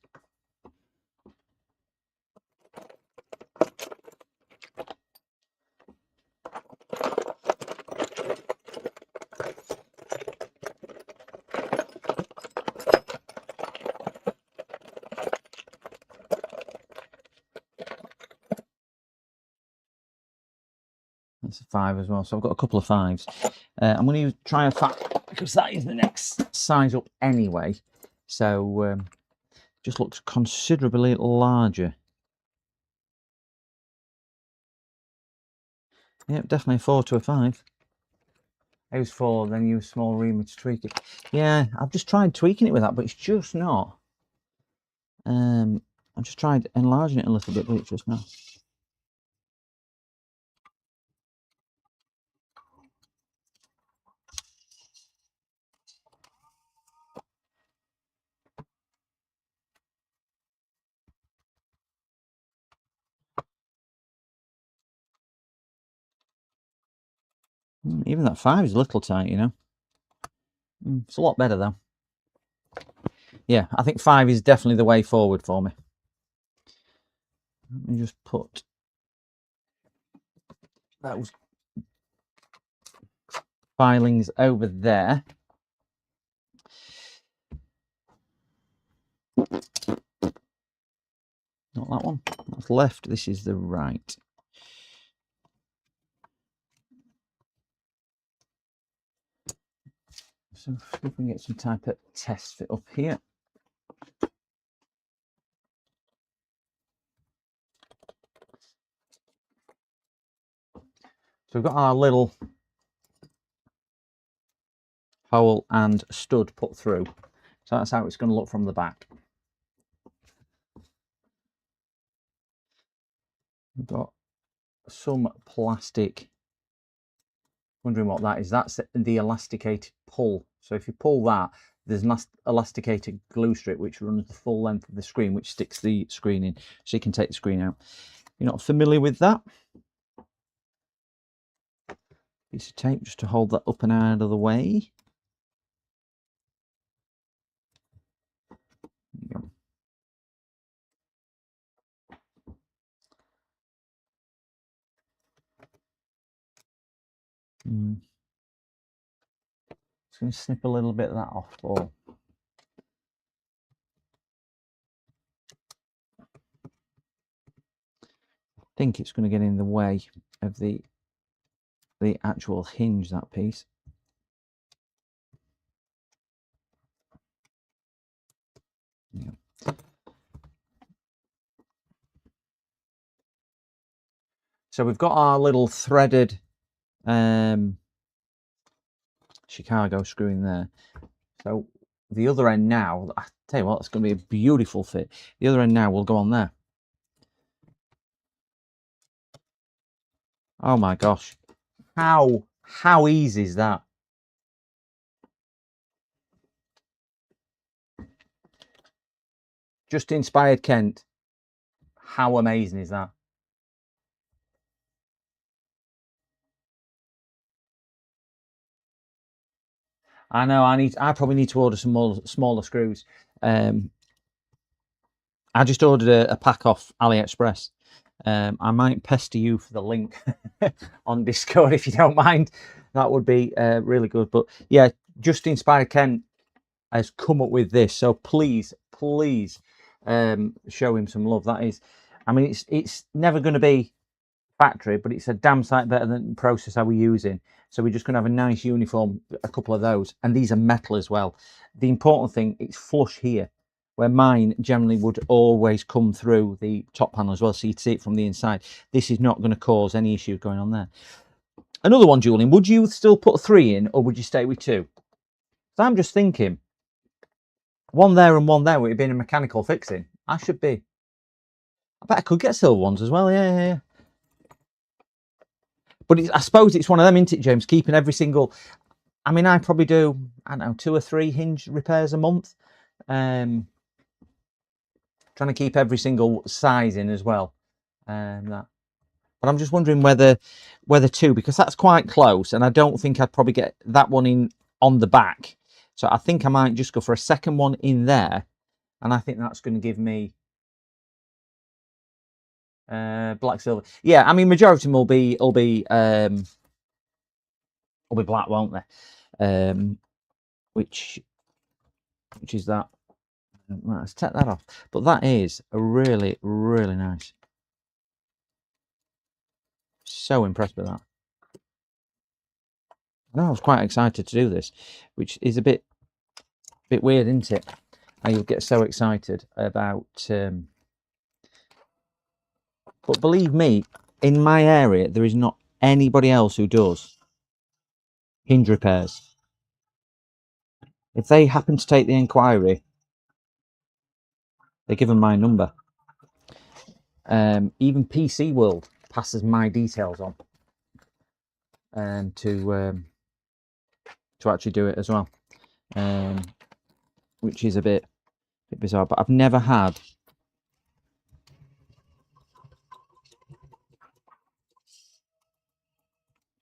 S1: That's a 5 as well. So I've got a couple of 5s. I'm going to try a 5 because that is the next size up anyway. So just looks considerably larger. Yep, definitely a 4 to a 5. I use 4, then use small reamer to tweak it. Yeah, I've just tried tweaking it with that, but it's just not. I've just tried enlarging it a little bit, but it's just not. Even that 5 is a little tight, you know. It's a lot better though. Yeah, I think 5 is definitely the way forward for me. Let me just put those filings over there. Not that one. That's left. This is the right. So if we can get some type of test fit up here. So we've got our little hole and stud put through. So that's how it's going to look from the back. We've got some plastic. Wondering what that is. That's the elasticated pull. So if you pull that, there's an elasticated glue strip which runs the full length of the screen, which sticks the screen in, so you can take the screen out. You're not familiar with that? Piece of tape just to hold that up and out of the way. There you go. Just going to snip a little bit of that off. Or I think it's going to get in the way of the actual hinge, that piece. Yeah. So we've got our little threaded Chicago screw in there. So the other end now, I tell you what, it's going to be a beautiful fit. The other end now will go on there. Oh my gosh. How easy is that? Just Inspired Kent. How amazing is that? I know I probably need to order some more smaller screws. I just ordered a pack off AliExpress. I might pester you for the link on Discord if you don't mind. That would be really good. But yeah, Just Inspired Kent has come up with this, so please show him some love. That is, I mean, it's never going to be factory, but it's a damn sight better than the process I we're using. So we're just going to have a nice uniform, a couple of those, and these are metal as well. The important thing, it's flush here, where mine generally would always come through the top panel as well, so you'd see it from the inside. This is not going to cause any issue going on there. Another one, Julian, would you still put 3 in, or would you stay with 2? So I'm just thinking, one there and one there would have been a mechanical fixing. I bet I could get silver ones as well. Yeah. But I suppose it's one of them, isn't it, James? Keeping every single... I mean, I probably do, I don't know, 2 or 3 hinge repairs a month. Trying to keep every single size in as well. But I'm just wondering whether 2, because that's quite close, and I don't think I'd probably get that one in on the back. So I think I might just go for a second one in there, and I think that's going to give me black, silver. Yeah, I mean, majority of them will be black, won't they? Which is that. Right, let's take that off. But that is a really nice. So impressed with that. I know I was quite excited to do this, which is a bit weird, isn't it? How you'll get so excited about. But believe me, in my area, there is not anybody else who does hinge repairs. If they happen to take the inquiry, they give them my number. Even PC World passes my details on, to actually do it as well, which is a bit bizarre. But I've never had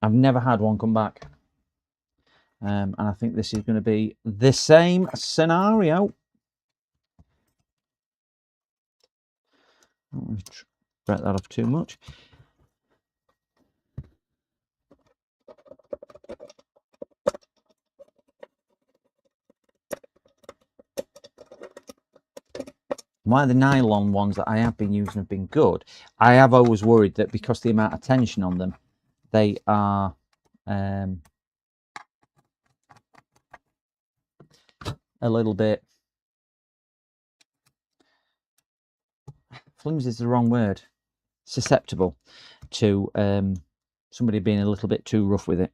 S1: I've never had one come back. And I think this is going to be the same scenario. I don't want to break that off too much. Why the nylon ones that I have been using have been good. I have always worried that because the amount of tension on them, they are a little bit flimsy is the wrong word, susceptible to somebody being a little bit too rough with it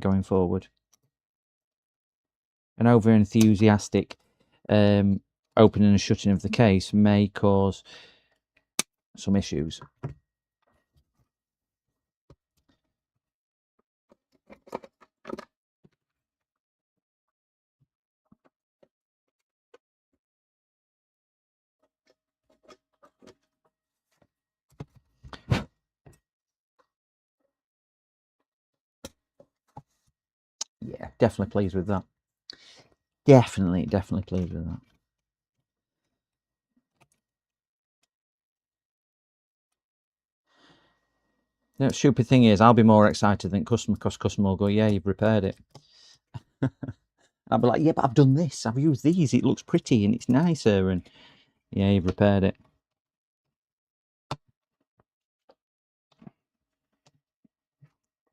S1: going forward. An over enthusiastic opening and shutting of the case may cause some issues. Yeah, definitely pleased with that. Definitely pleased with that. The stupid thing is, I'll be more excited than customer because customer will go, yeah, you've repaired it. I'll be like, yeah, but I've done this. I've used these. It looks pretty and it's nicer. And yeah, you've repaired it.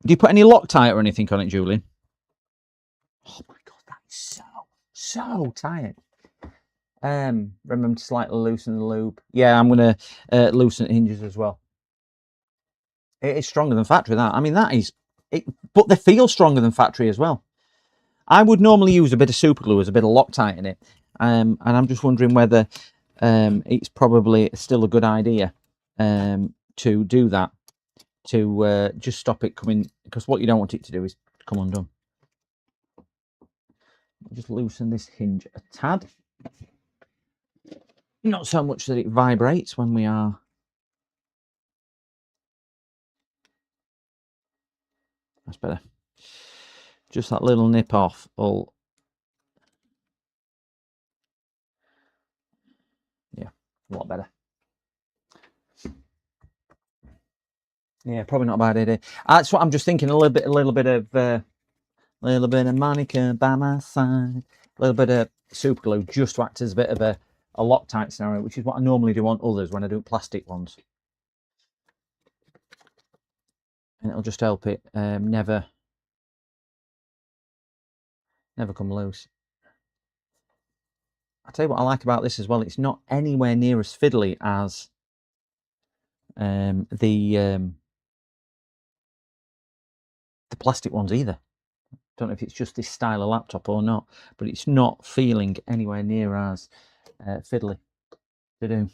S1: Do you put any Loctite or anything on it, Julian? Oh my God, that is so tight. Remember to slightly loosen the lube. Yeah, I'm going to loosen hinges as well. It is stronger than factory, that. I mean, that is it, but they feel stronger than factory as well. I would normally use a bit of super glue as a bit of Loctite in it, and I'm just wondering whether it's probably still a good idea to do that, to just stop it coming, because what you don't want it to do is come undone. Just loosen this hinge a tad. Not so much that it vibrates when we are. That's better. Just that little nip off will. Yeah, a lot better. Yeah, probably not a bad idea. That's what I'm just thinking. A little bit of Monica by my side. A little bit of super glue just to act as a bit of a Loctite scenario, which is what I normally do on others when I do plastic ones. And it'll just help it never come loose. I'll tell you what I like about this as well. It's not anywhere near as fiddly as the plastic ones either. Don't know if it's just this style of laptop or not, but it's not feeling anywhere near as fiddly to do.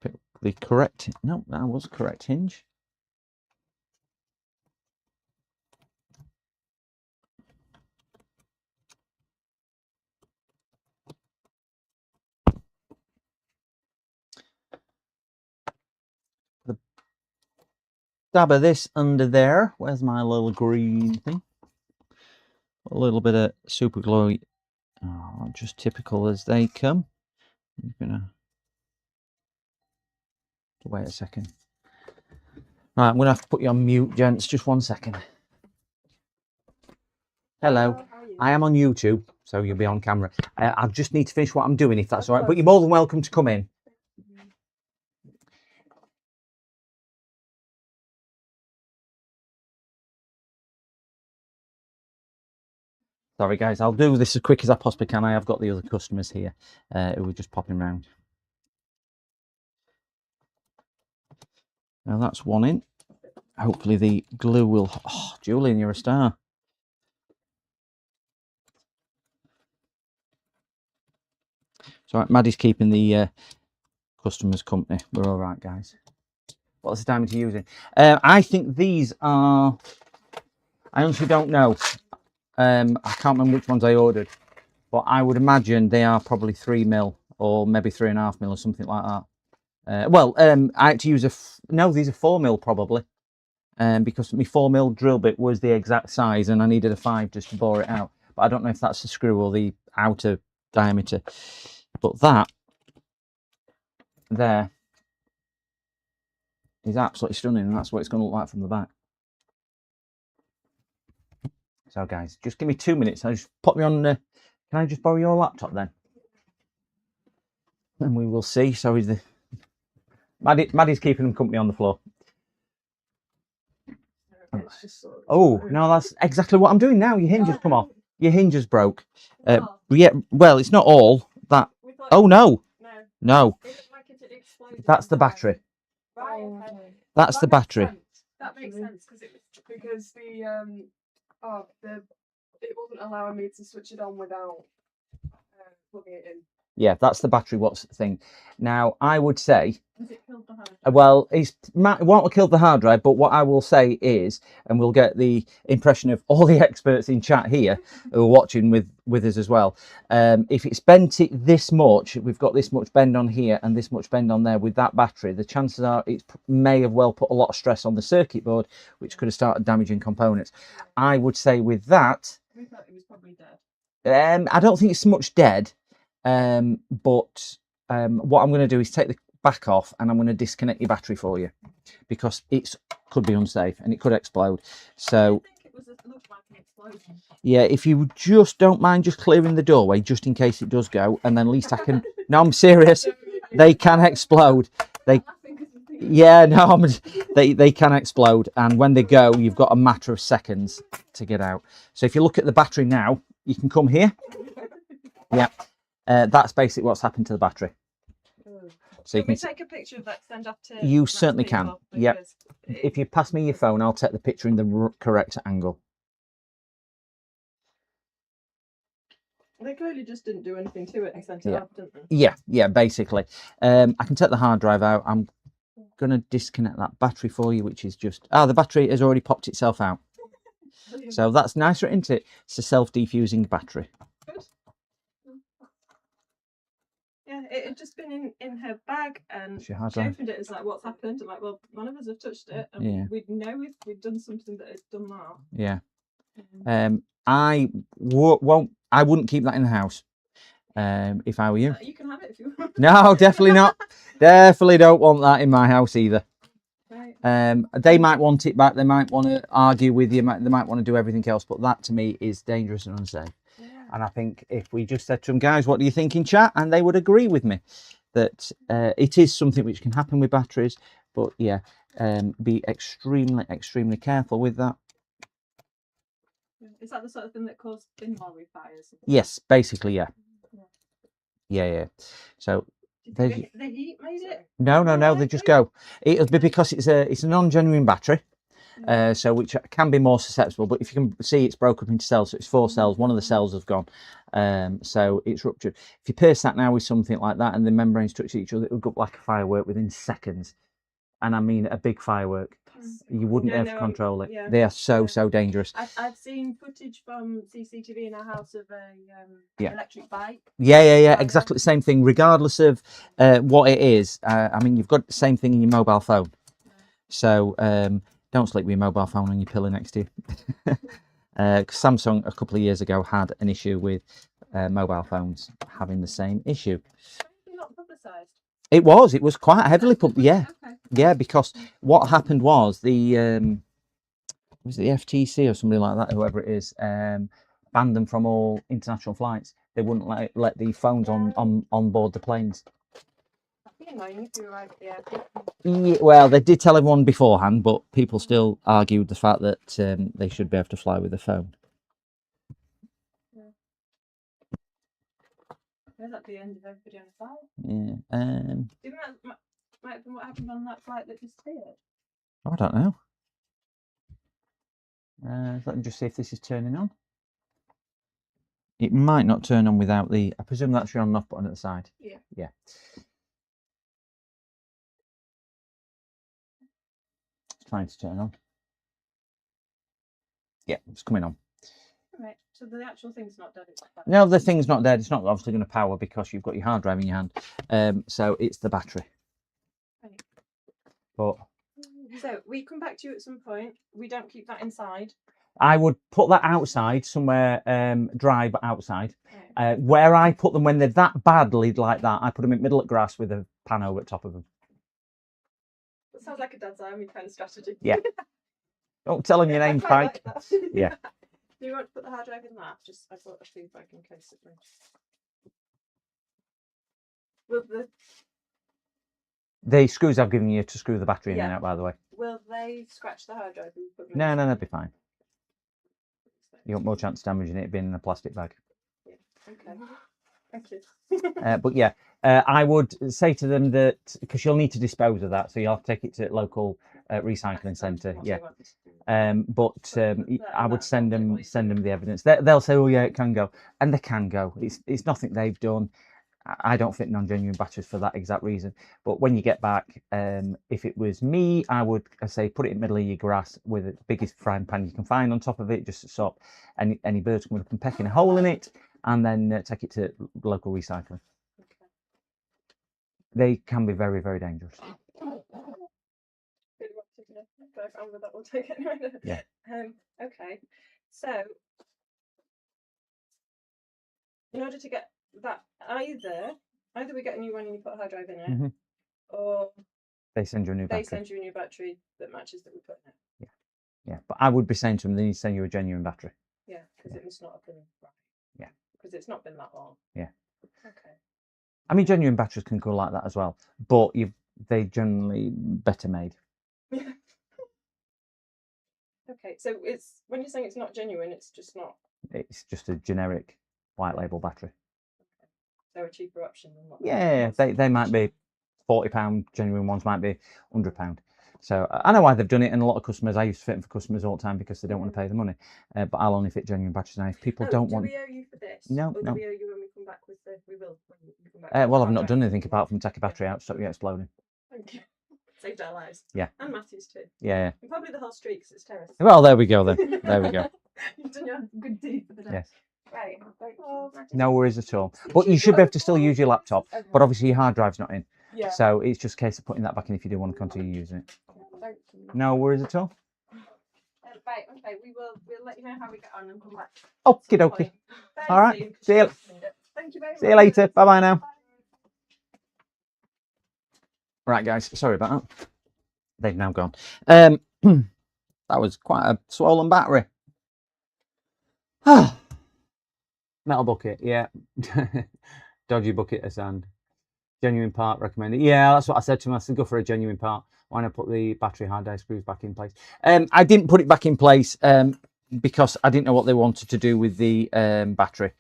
S1: Pick the correct, no, that was correct hinge. The dab of this under there. Where's my little green thing? A little bit of super glue. Oh, just typical as they come. I'm gonna wait a second. Right, I'm gonna have to put you on mute, gents. Just 1 second. Hello. I am on YouTube, so you'll be on camera. I just need to finish what I'm doing, if that's all right. But you're more than welcome to come in. Sorry, guys. I'll do this as quick as I possibly can. I have got the other customers here who are just popping round. Now that's one in. Hopefully the glue will... Oh, Julian, you're a star. It's all right. Maddie's keeping the customers company. We're all right, guys. What's the diameter you're using? I think these are... I honestly don't know. I can't remember which ones I ordered, but I would imagine they are probably 3mm. or maybe 3.5 mil or something like that. Well, I had to use no, these are 4 mil probably, because my 4 mil drill bit was the exact size, and I needed a 5 just to bore it out. But I don't know if that's the screw or the outer diameter. But that there is absolutely stunning, and that's what it's going to look like from the back. So guys, just give me 2 minutes. I'll just pop me on. Can I just borrow your laptop then? And we will see. So is the Maddie's keeping him company on the floor. Oh no, that's exactly what I'm doing now. Your hinge has come off. Your hinge has broke. Yeah, well, it's not all that. Oh no, no. That's the battery. That's the battery.
S3: That makes sense because it wasn't allowing me to switch it on without plugging it in.
S1: Yeah, that's the battery. What's the thing? Now, I would say,
S3: Has it killed the hard drive?
S1: well, it won't have killed the hard drive, but what I will say is, and we'll get the impression of all the experts in chat here who are watching with us as well. If it's bent it this much, we've got this much bend on here and this much bend on there with that battery, the chances are it may have well put a lot of stress on the circuit board, which could have started damaging components. I would say with that,
S3: We thought it was probably dead.
S1: I don't think it's so much dead. But what I'm going to do is take the back off, and I'm going to disconnect your battery for you, because it could be unsafe and it could explode. So
S3: I think it looked like an explosion.
S1: yeah, if you just don't mind just clearing the doorway just in case it does go, and then at least I can. No, I'm serious. They can explode. Yeah, no, they can explode, and when they go, you've got a matter of seconds to get out. So if you look at the battery now, you can come here. Yeah. That's basically what's happened to the battery. So you can
S3: take a picture of that, send off to.
S1: You certainly can. Yep. If you pass me your phone, I'll take the picture in the correct angle.
S3: They clearly just didn't do anything to it and sent it off, didn't they?
S1: Yeah, basically. I can take the hard drive out. I'm going to disconnect that battery for you, which is just... the battery has already popped itself out. So that's nicer, isn't it? It's a self-defusing battery.
S3: Good. Yeah, it had just been in her bag, and she opened it. It's like, what's happened? I'm like, well, none of us have touched it, and we'd know if we'd done something that had done that.
S1: Yeah. I wouldn't keep that in the house. If I were you.
S3: You can have it if you want.
S1: No, definitely not. Definitely don't want that in my house either.
S3: Right.
S1: They might want it back. They might want to argue with you. They might want to do everything else. But that to me is dangerous and unsafe.
S3: Yeah.
S1: And I think if we just said to them, guys, what do you think in chat? And they would agree with me that it is something which can happen with batteries. But yeah, be extremely, extremely careful with that.
S3: Is that the sort of thing that caused pinball refires?
S1: Yes, basically, yeah. Yeah. So
S3: the heat made it?
S1: No, they just go. It'll be because it's a non-genuine battery. So which can be more susceptible, but if you can see, it's broken up into cells, so it's 4 cells. One of the cells has gone, so it's ruptured. If you pierce that now with something like that and the membranes touch each other, it would go up like a firework within seconds, and I mean a big firework. You wouldn't be able to control it.
S3: Yeah.
S1: They are so dangerous.
S3: I've seen footage from CCTV in our house of a electric bike.
S1: Yeah, exactly the same thing, regardless of what it is. I mean, you've got the same thing in your mobile phone, so don't sleep with your mobile phone on your pillow next to you. Samsung a couple of years ago had an issue with mobile phones having the same issue.
S3: Not publicised.
S1: It was quite heavily published. Yeah.
S3: Okay.
S1: Yeah, because what happened was the FTC or somebody like that, whoever it is, banned them from all international flights. They wouldn't let the phones on board the planes.
S3: Annoying if you arrive at the airport.
S1: Yeah, well, they did tell everyone beforehand, but people still argued the fact that they should be able to fly with a phone.
S3: There's at the end of everybody on the flight.
S1: Yeah.
S3: Do you think that might have been what happened on that flight that disappeared?
S1: I don't know. Let me just see if this is turning on. It might not turn on without the... I presume that's your on and off button at the side. Yeah. It's trying to turn on. Yeah, it's coming on.
S3: Right. So the actual thing's not dead. It's like
S1: No, the thing's not dead. It's not obviously going to power because you've got your hard drive in your hand. So it's the battery.
S3: Right.
S1: But
S3: so we come back to you at some point. We don't keep that inside.
S1: I would put that outside somewhere dry, but outside. Where I put them when they're that badly like that, I put them in the middle of grass with a pan over the top of them.
S3: That sounds like a Dad's Army kind of strategy.
S1: Yeah. Don't tell him your name, Pike.
S3: Like
S1: Yeah.
S3: Do you want to put the hard drive in that? Just I brought a food bag in case it rains. Will
S1: the screws I've given you to screw the battery in and out, by the way.
S3: Will they scratch the hard drive?
S1: No, that'd be fine. You want more chance of damaging it being in a plastic bag.
S3: Yeah. Okay. Thank you.
S1: But yeah, I would say to them that because you'll need to dispose of that, so you'll have to take it to local recycling centre. Yeah. But I would send them the evidence. They'll say, "Oh yeah, it can go," and they can go. It's nothing they've done. I don't fit non-genuine batteries for that exact reason. But when you get back, if it was me, I would say put it in the middle of your grass with the biggest frying pan you can find on top of it, just to stop any birds coming up and pecking a hole in it, and then take it to local recycling.
S3: Okay.
S1: They can be very, very dangerous.
S3: We'll take it anyway.
S1: Yeah.
S3: Okay. So, in order to get that, either we get a new one and you put a hard drive in it, or
S1: they send you a new battery.
S3: They send you a new battery that matches that we put in it.
S1: Yeah. But I would be saying to them, they need to send you a genuine battery.
S3: Yeah, because it must not have been right.
S1: Yeah.
S3: Because it's not been that long.
S1: Yeah.
S3: Okay.
S1: I mean, genuine batteries can go like that as well, but they generally better made.
S3: Okay, so it's when you're saying it's not genuine, it's just not.
S1: It's just a generic white label battery.
S3: Okay. So a cheaper option than what?
S1: Yeah, they might be £40. Genuine ones might be £100. So I know why they've done it, and a lot of customers, I used to fit them for customers all the time because they don't want to pay the money. But I'll only fit genuine batteries now. If people don't want.
S3: Do we owe you for this?
S1: No,
S3: or
S1: no.
S3: Do we owe you when we come back with the? We will when we come back.
S1: Well, I've not done anything apart from take a battery out, stop you exploding.
S3: Thank you. Saved our lives.
S1: Yeah.
S3: And Matthew's too.
S1: Yeah.
S3: And probably the whole street because it's terrace.
S1: Well, there we go then. There we go.
S3: You've done your good deed for the day.
S1: Yes.
S3: Right.
S1: No worries at all. But you should be able to still use your laptop.
S3: Okay.
S1: But obviously your hard drive's not in.
S3: Yeah.
S1: So it's just a case of putting that back in if you do want to continue using it.
S3: Thank you.
S1: No worries at all.
S3: Right. Okay. We'll let you know how we get on and come back.
S1: Okie dokie. All right. See you.
S3: Thank you very much.
S1: See you later. Bye bye now. Right, guys. Sorry about that. They've now gone. That was quite a swollen battery. Metal bucket, yeah. Dodgy bucket of sand. Genuine part recommended. Yeah, that's what I said to him. I said, go for a genuine part. Why not put the battery hard drive screws back in place? I didn't put it back in place because I didn't know what they wanted to do with the battery.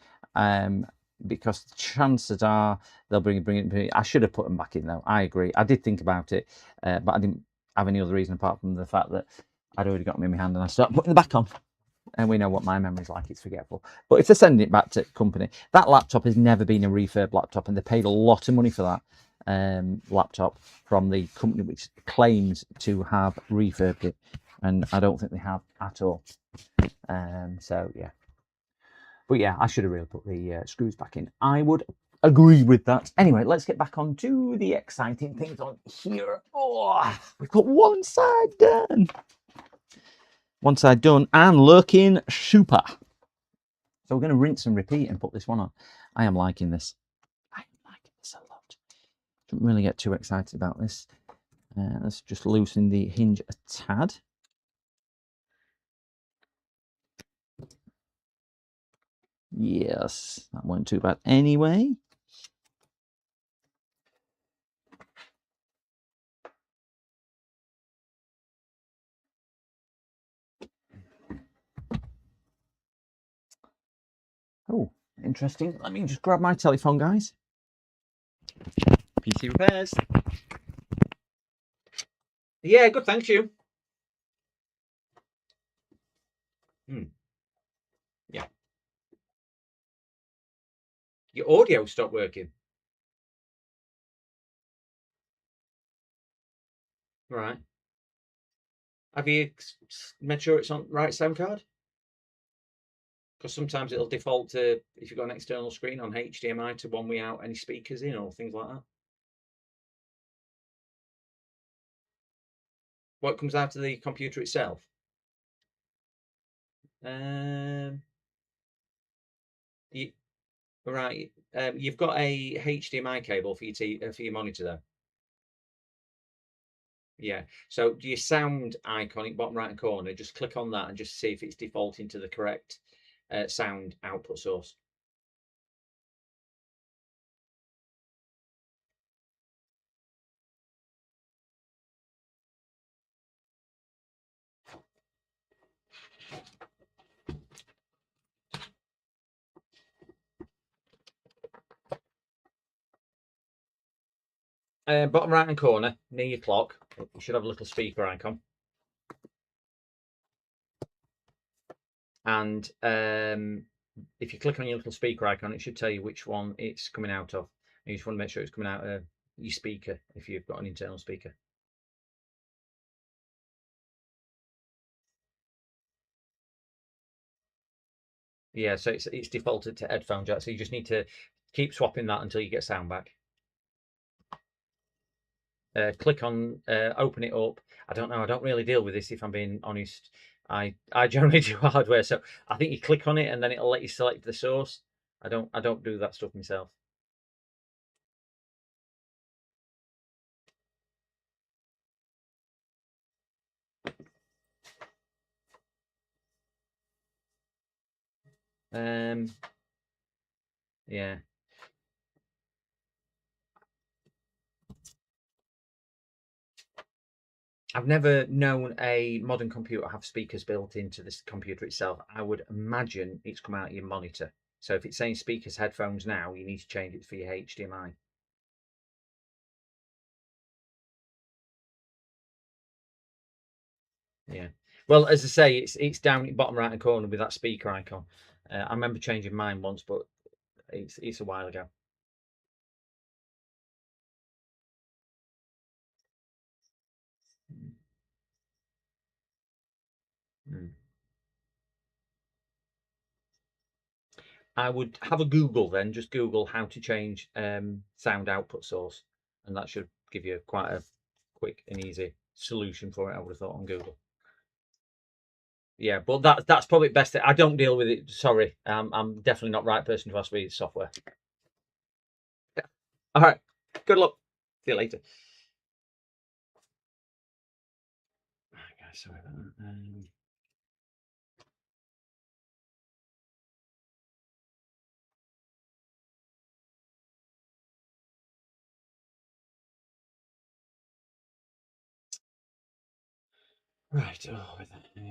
S1: Because chances are they'll bring it. I should have put them back in though. I agree. I did think about it, but I didn't have any other reason apart from the fact that I'd already got them in my hand and I started putting them back on. And we know what my memory's like, it's forgetful. But if they're sending it back to company, that laptop has never been a refurb laptop, and they paid a lot of money for that laptop from the company which claims to have refurbed it, and I don't think they have at all. So yeah. But yeah, I should have really put the screws back in. I would agree with that. Anyway, let's get back on to the exciting things on here. Oh, we've got one side done. One side done and looking super. So we're going to rinse and repeat and put this one on. I am liking this. I am liking this a lot. Don't really get too excited about this. Let's just loosen the hinge a tad. Yes, that wasn't too bad anyway. Oh, interesting. Let me just grab my telephone, guys. PC repairs. Yeah, good, thank you. Yeah. Your audio stopped working. Right. Have you made sure it's on right sound card? Because sometimes it'll default to, if you've got an external screen on HDMI, to one without any speakers in or things like that. What comes out of the computer itself? Right. You've got a HDMI cable for your monitor there. Yeah. So do your sound icon in bottom right corner, just click on that and just see if it's defaulting to the correct sound output source. Bottom right hand corner near your clock, you should have a little speaker icon. And if you click on your little speaker icon, it should tell you which one it's coming out of. You just want to make sure it's coming out of your speaker if you've got an internal speaker. Yeah, so it's defaulted to headphone jack, so you just need to keep swapping that until you get sound back. Click on open it up. I don't know, I don't really deal with this, if I'm being honest. I generally do hardware, so I think you click on it and then it'll let you select the source. I don't do that stuff myself. Yeah. I've never known a modern computer have speakers built into this computer itself. I would imagine it's come out of your monitor. So if it's saying speakers, headphones now, you need to change it for your HDMI. Yeah. Well, as I say, it's down at bottom right hand corner with that speaker icon. I remember changing mine once, but it's a while ago. I would have a Google then, just Google how to change sound output source, and that should give you quite a quick and easy solution for it, I would have thought, on Google. Yeah, but that's probably best. I don't deal with it. Sorry, I'm definitely not the right person to ask me software. Yeah. All right. Good luck. See you later. Right, guys, sorry about that. Right. Oh, yeah.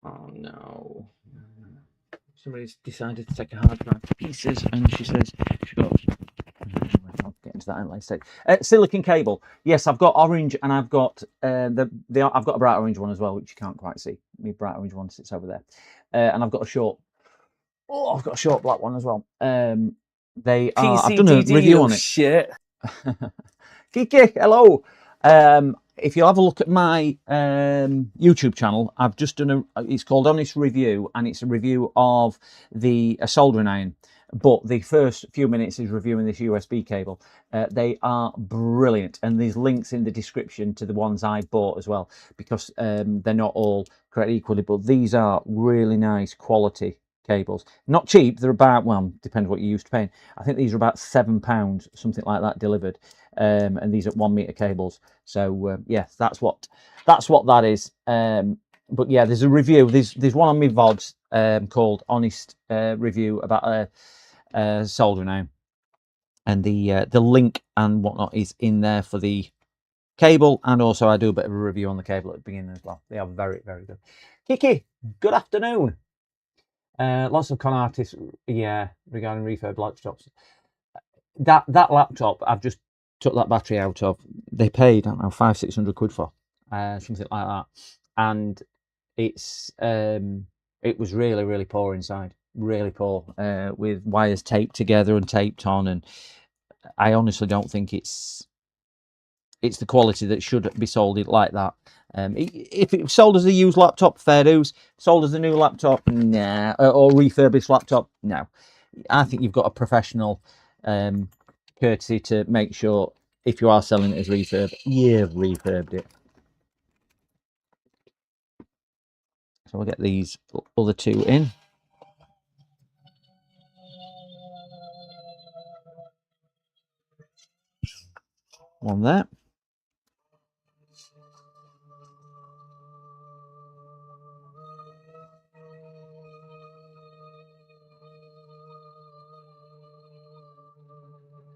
S1: Oh no. Somebody's decided to take a hard drive to pieces, and she says she got. I'll get into that in later stage. Silicon cable. Yes, I've got orange, and I've got I've got a bright orange one as well, which you can't quite see. My bright orange one sits over there, and I've got a short. Oh, I've got a short black one as well. They are. I've done a review on it.
S2: Shit.
S1: Kiki, hello. If you have a look at my YouTube channel, I've just done it's called Honest Review, and it's a review of a soldering iron. But the first few minutes is reviewing this USB cable. They are brilliant, and there's links in the description to the ones I bought as well, because they're not all created equally, but these are really nice quality cables. Not cheap, they're about, well, depends what you're used to paying. I think these are about £7, something like that, delivered. And these are 1 meter cables. So yes, that's what that is. But yeah, there's a review. There's one on my VODs called Honest Review about a soldering iron, and the link and whatnot is in there for the cable, and also I do a bit of a review on the cable at the beginning as well. They are very, very good. Kiki, good afternoon. Lots of con artists, yeah, regarding refurb laptops. That laptop, I've just took that battery out of. They paid, I don't know, 500-600 quid for something like that, and it was really, really poor inside, really poor, with wires taped together and taped on, and I honestly don't think it's it's the quality that should be sold like that. If it was sold as a used laptop, fair dues. Sold as a new laptop, nah. Or refurbished laptop, no. I think you've got a professional courtesy to make sure if you are selling it as refurb, you've refurbed it. So we'll get these other two in. One there.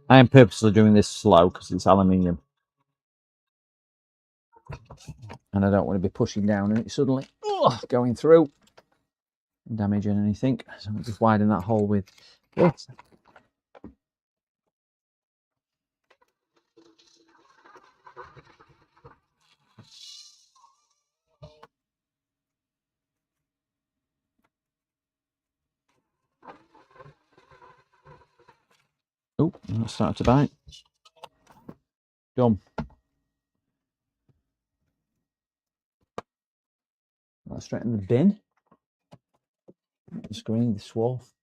S1: I am purposely doing this slow because it's aluminium. And I don't want to be pushing down and it suddenly going through, damaging anything. So I'll just widen that hole with this. Oh, that started to bite. Done. That's straight in the bin. The screen, the swath.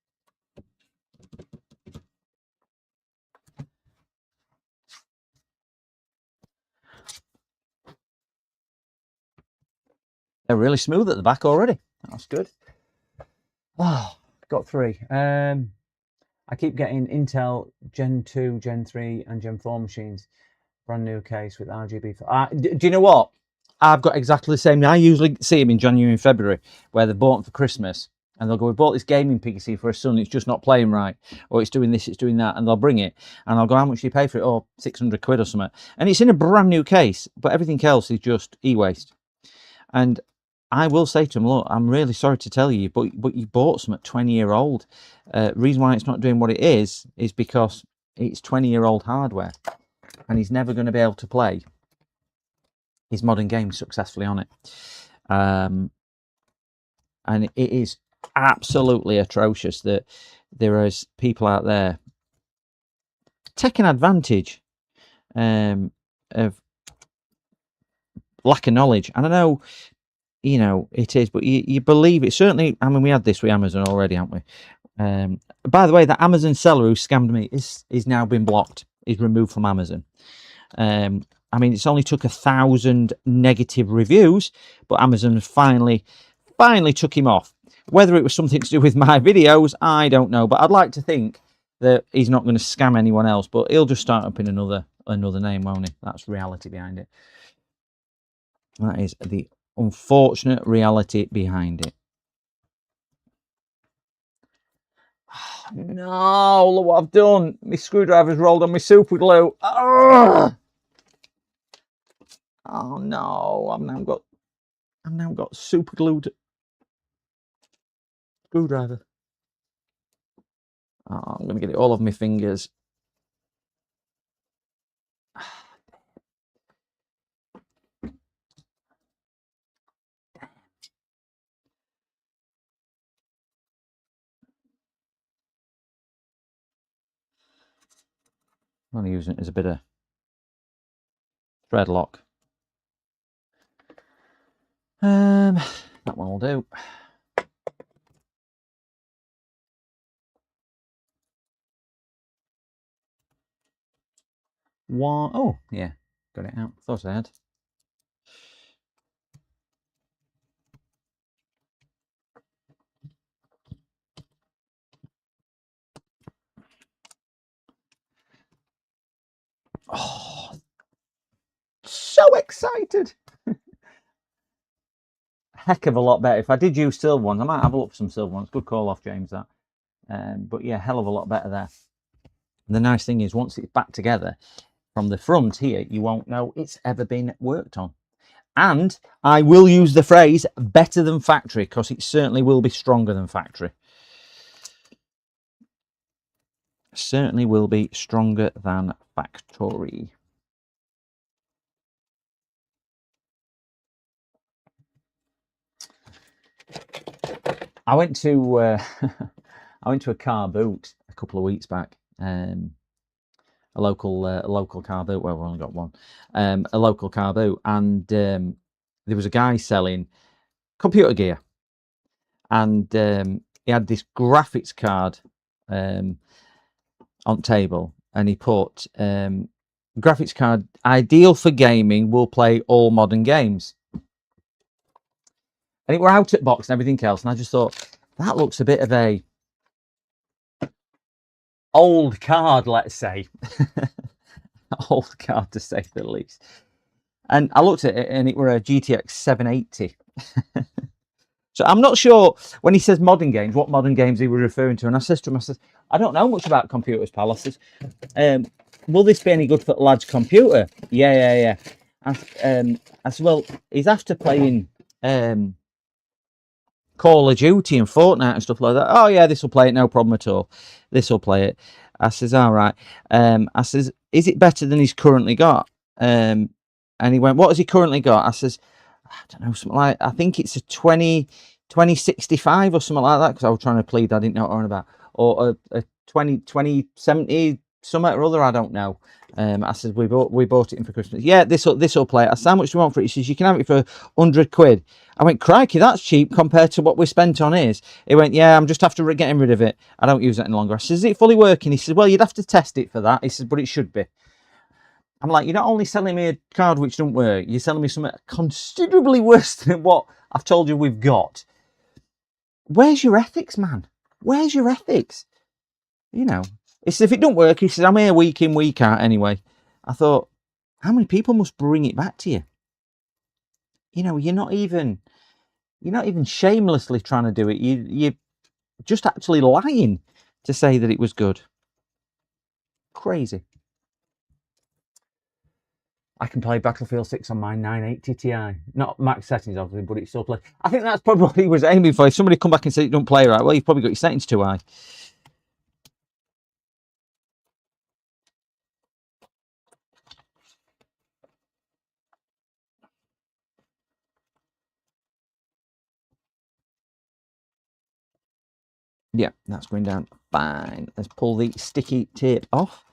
S1: They're really smooth at the back already. That's good. Oh, got 3. I keep getting Intel Gen 2, Gen 3 and Gen 4 machines. Brand new case with RGB. Do you know what? I've got exactly the same. I usually see them in January and February where they're bought for Christmas. And they'll go, we bought this gaming PC for a son, it's just not playing right. Or it's doing this, it's doing that. And they'll bring it. And I'll go, how much do you pay for it? Oh, 600 quid or something. And it's in a brand new case. But everything else is just e-waste. And I will say to them, look, I'm really sorry to tell you, but you bought some at 20-year-old. Reason why it's not doing what it is because it's 20-year-old hardware. And he's never going to be able to play his modern games successfully on it. And it is absolutely atrocious that there is people out there taking advantage of lack of knowledge. And I know, you know, it is, but you believe it. Certainly, I mean, we had this with Amazon already, haven't we? By the way, that Amazon seller who scammed me is now been blocked. He's removed from Amazon. I mean, it's only took 1,000 negative reviews, but Amazon finally took him off. Whether it was something to do with my videos, I don't know. But I'd like to think that he's not going to scam anyone else, but he'll just start up in another name, won't he? That's reality behind it. That is the unfortunate reality behind it. No, look what I've done. My screwdriver's rolled on my super glue. Oh no, I've now got super glued screwdriver. Oh, I'm gonna get it all over my fingers. I'm only using it as a bit of thread lock. That one will do. One, oh yeah, got it out. Thought I had. Oh, so excited. Heck of a lot better. If I did use silver ones, I might have a look for some silver ones. Good call off, James, that. But yeah, hell of a lot better there. And the nice thing is, once it's back together from the front here, you won't know it's ever been worked on. And I will use the phrase better than factory, because it certainly will be stronger than factory. Certainly will be stronger than factory. I went to I went to a car boot a couple of weeks back, and a local car boot. Well, we've only got one. A local car boot, and there was a guy selling computer gear, and he had this graphics card on table, and he put graphics card ideal for gaming, will play all modern games. And it were out at box and everything else, and I just thought that looks a bit of a old card, let's say. Old card, to say the least. And I looked at it, and it were a GTX 780. So I'm not sure when he says modern games, what modern games he was referring to. And I says to him, I don't know much about computers, pal. I says, will this be any good for the lad's computer? Yeah. I said, well, he's after playing Call of Duty and Fortnite and stuff like that. Oh yeah, this will play it, no problem at all. This will play it. I says, all right. I says, is it better than he's currently got? And he went, what has he currently got? I says, I don't know, something like, I think it's a 2065 or something like that, because I was trying to plead, I didn't know what I was about, or a 2070 something or other, I don't know. I said, we bought it in for Christmas. Yeah, this will play it. I said, how much do you want for it? He says, you can have it for 100 quid. I went, crikey, that's cheap compared to what we spent on his. He went, yeah, I'm just after getting rid of it. I don't use it any longer. I said, is it fully working? He said, well, you'd have to test it for that. He said, but it should be. I'm like, you're not only selling me a card which don't work, you're selling me something considerably worse than what I've told you we've got. Where's your ethics, man? Where's your ethics? You know, he said, if it don't work, he said, I'm here week in, week out anyway. I thought, how many people must bring it back to you? You know, you're not even shamelessly trying to do it. You're just actually lying to say that it was good. Crazy. I can play Battlefield 6 on my 980 Ti. Not max settings, obviously, but it still plays. I think that's probably what he was aiming for. If somebody come back and say it don't play right, well, you've probably got your settings too high. Yeah, that's going down fine. Let's pull the sticky tape off.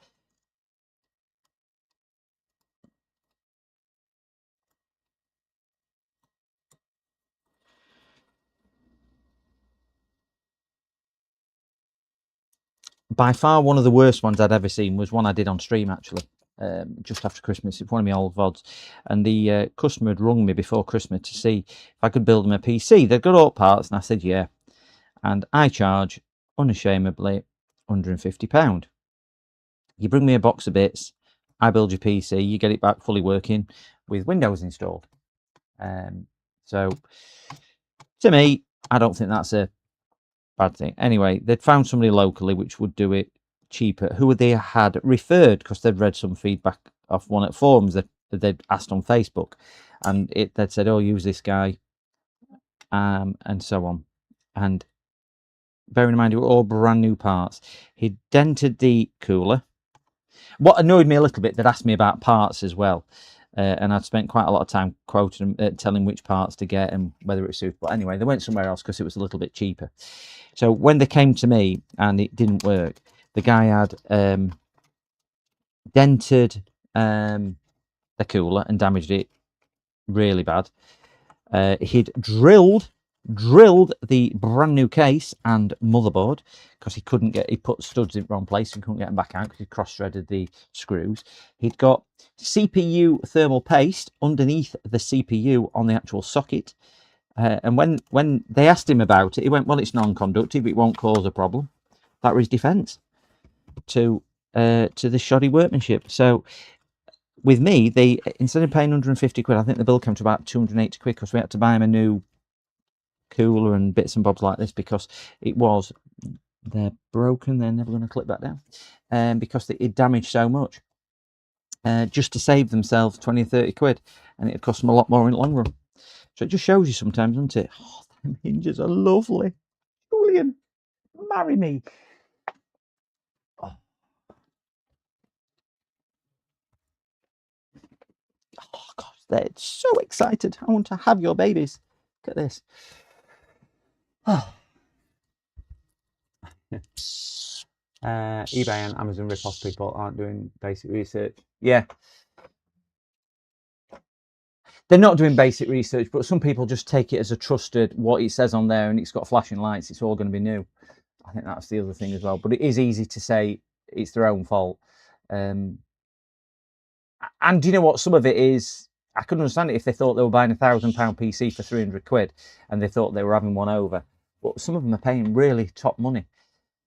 S1: By far one of the worst ones I'd ever seen was one I did on stream, actually, just after Christmas. It's one of my old VODs, and the customer had rung me before Christmas to see if I could build them a PC. They've got all parts, and I said yeah, and I charge unashamedly £150. You bring me a box of bits, I build your PC, you get it back fully working with Windows installed. So to me, I don't think that's a bad thing. Anyway, they'd found somebody locally which would do it cheaper, who they had referred because they'd read some feedback off one at forums that they'd asked on Facebook, and they'd said, oh, use this guy, and so on. And bearing in mind, they were all brand new parts. He'd dented the cooler. What annoyed me a little bit, they'd asked me about parts as well. And I'd spent quite a lot of time quoting them, telling which parts to get and whether it was suitable. Anyway, they went somewhere else because it was a little bit cheaper. So when they came to me and it didn't work, the guy had dented the cooler and damaged it really bad. He'd drilled the brand new case and motherboard because he put studs in the wrong place and couldn't get them back out because he cross-threaded the screws. He'd got CPU thermal paste underneath the CPU on the actual socket. And when they asked him about it, he went, well, it's non-conductive, it won't cause a problem. That was his defence to the shoddy workmanship. So with me, they, instead of paying 150 quid, I think the bill came to about 280 quid because we had to buy him a new cooler and bits and bobs like this because they're broken, they're never going to clip back down, because it damaged so much, just to save themselves 20 or 30 quid, and it cost them a lot more in the long run. So it just shows you sometimes, doesn't it? Oh, them hinges are lovely. Julian, marry me. Oh, gosh, they're so excited. I want to have your babies. Look at this. Oh. eBay and Amazon rip-off people aren't doing basic research. Yeah. They're not doing basic research, but some people just take it as a trusted, what it says on there, and it's got flashing lights, it's all going to be new. I think that's the other thing as well. But it is easy to say it's their own fault. And do you know what? Some of it is, I couldn't understand it if they thought they were buying £1,000 PC for 300 quid and they thought they were having one over. But some of them are paying really top money.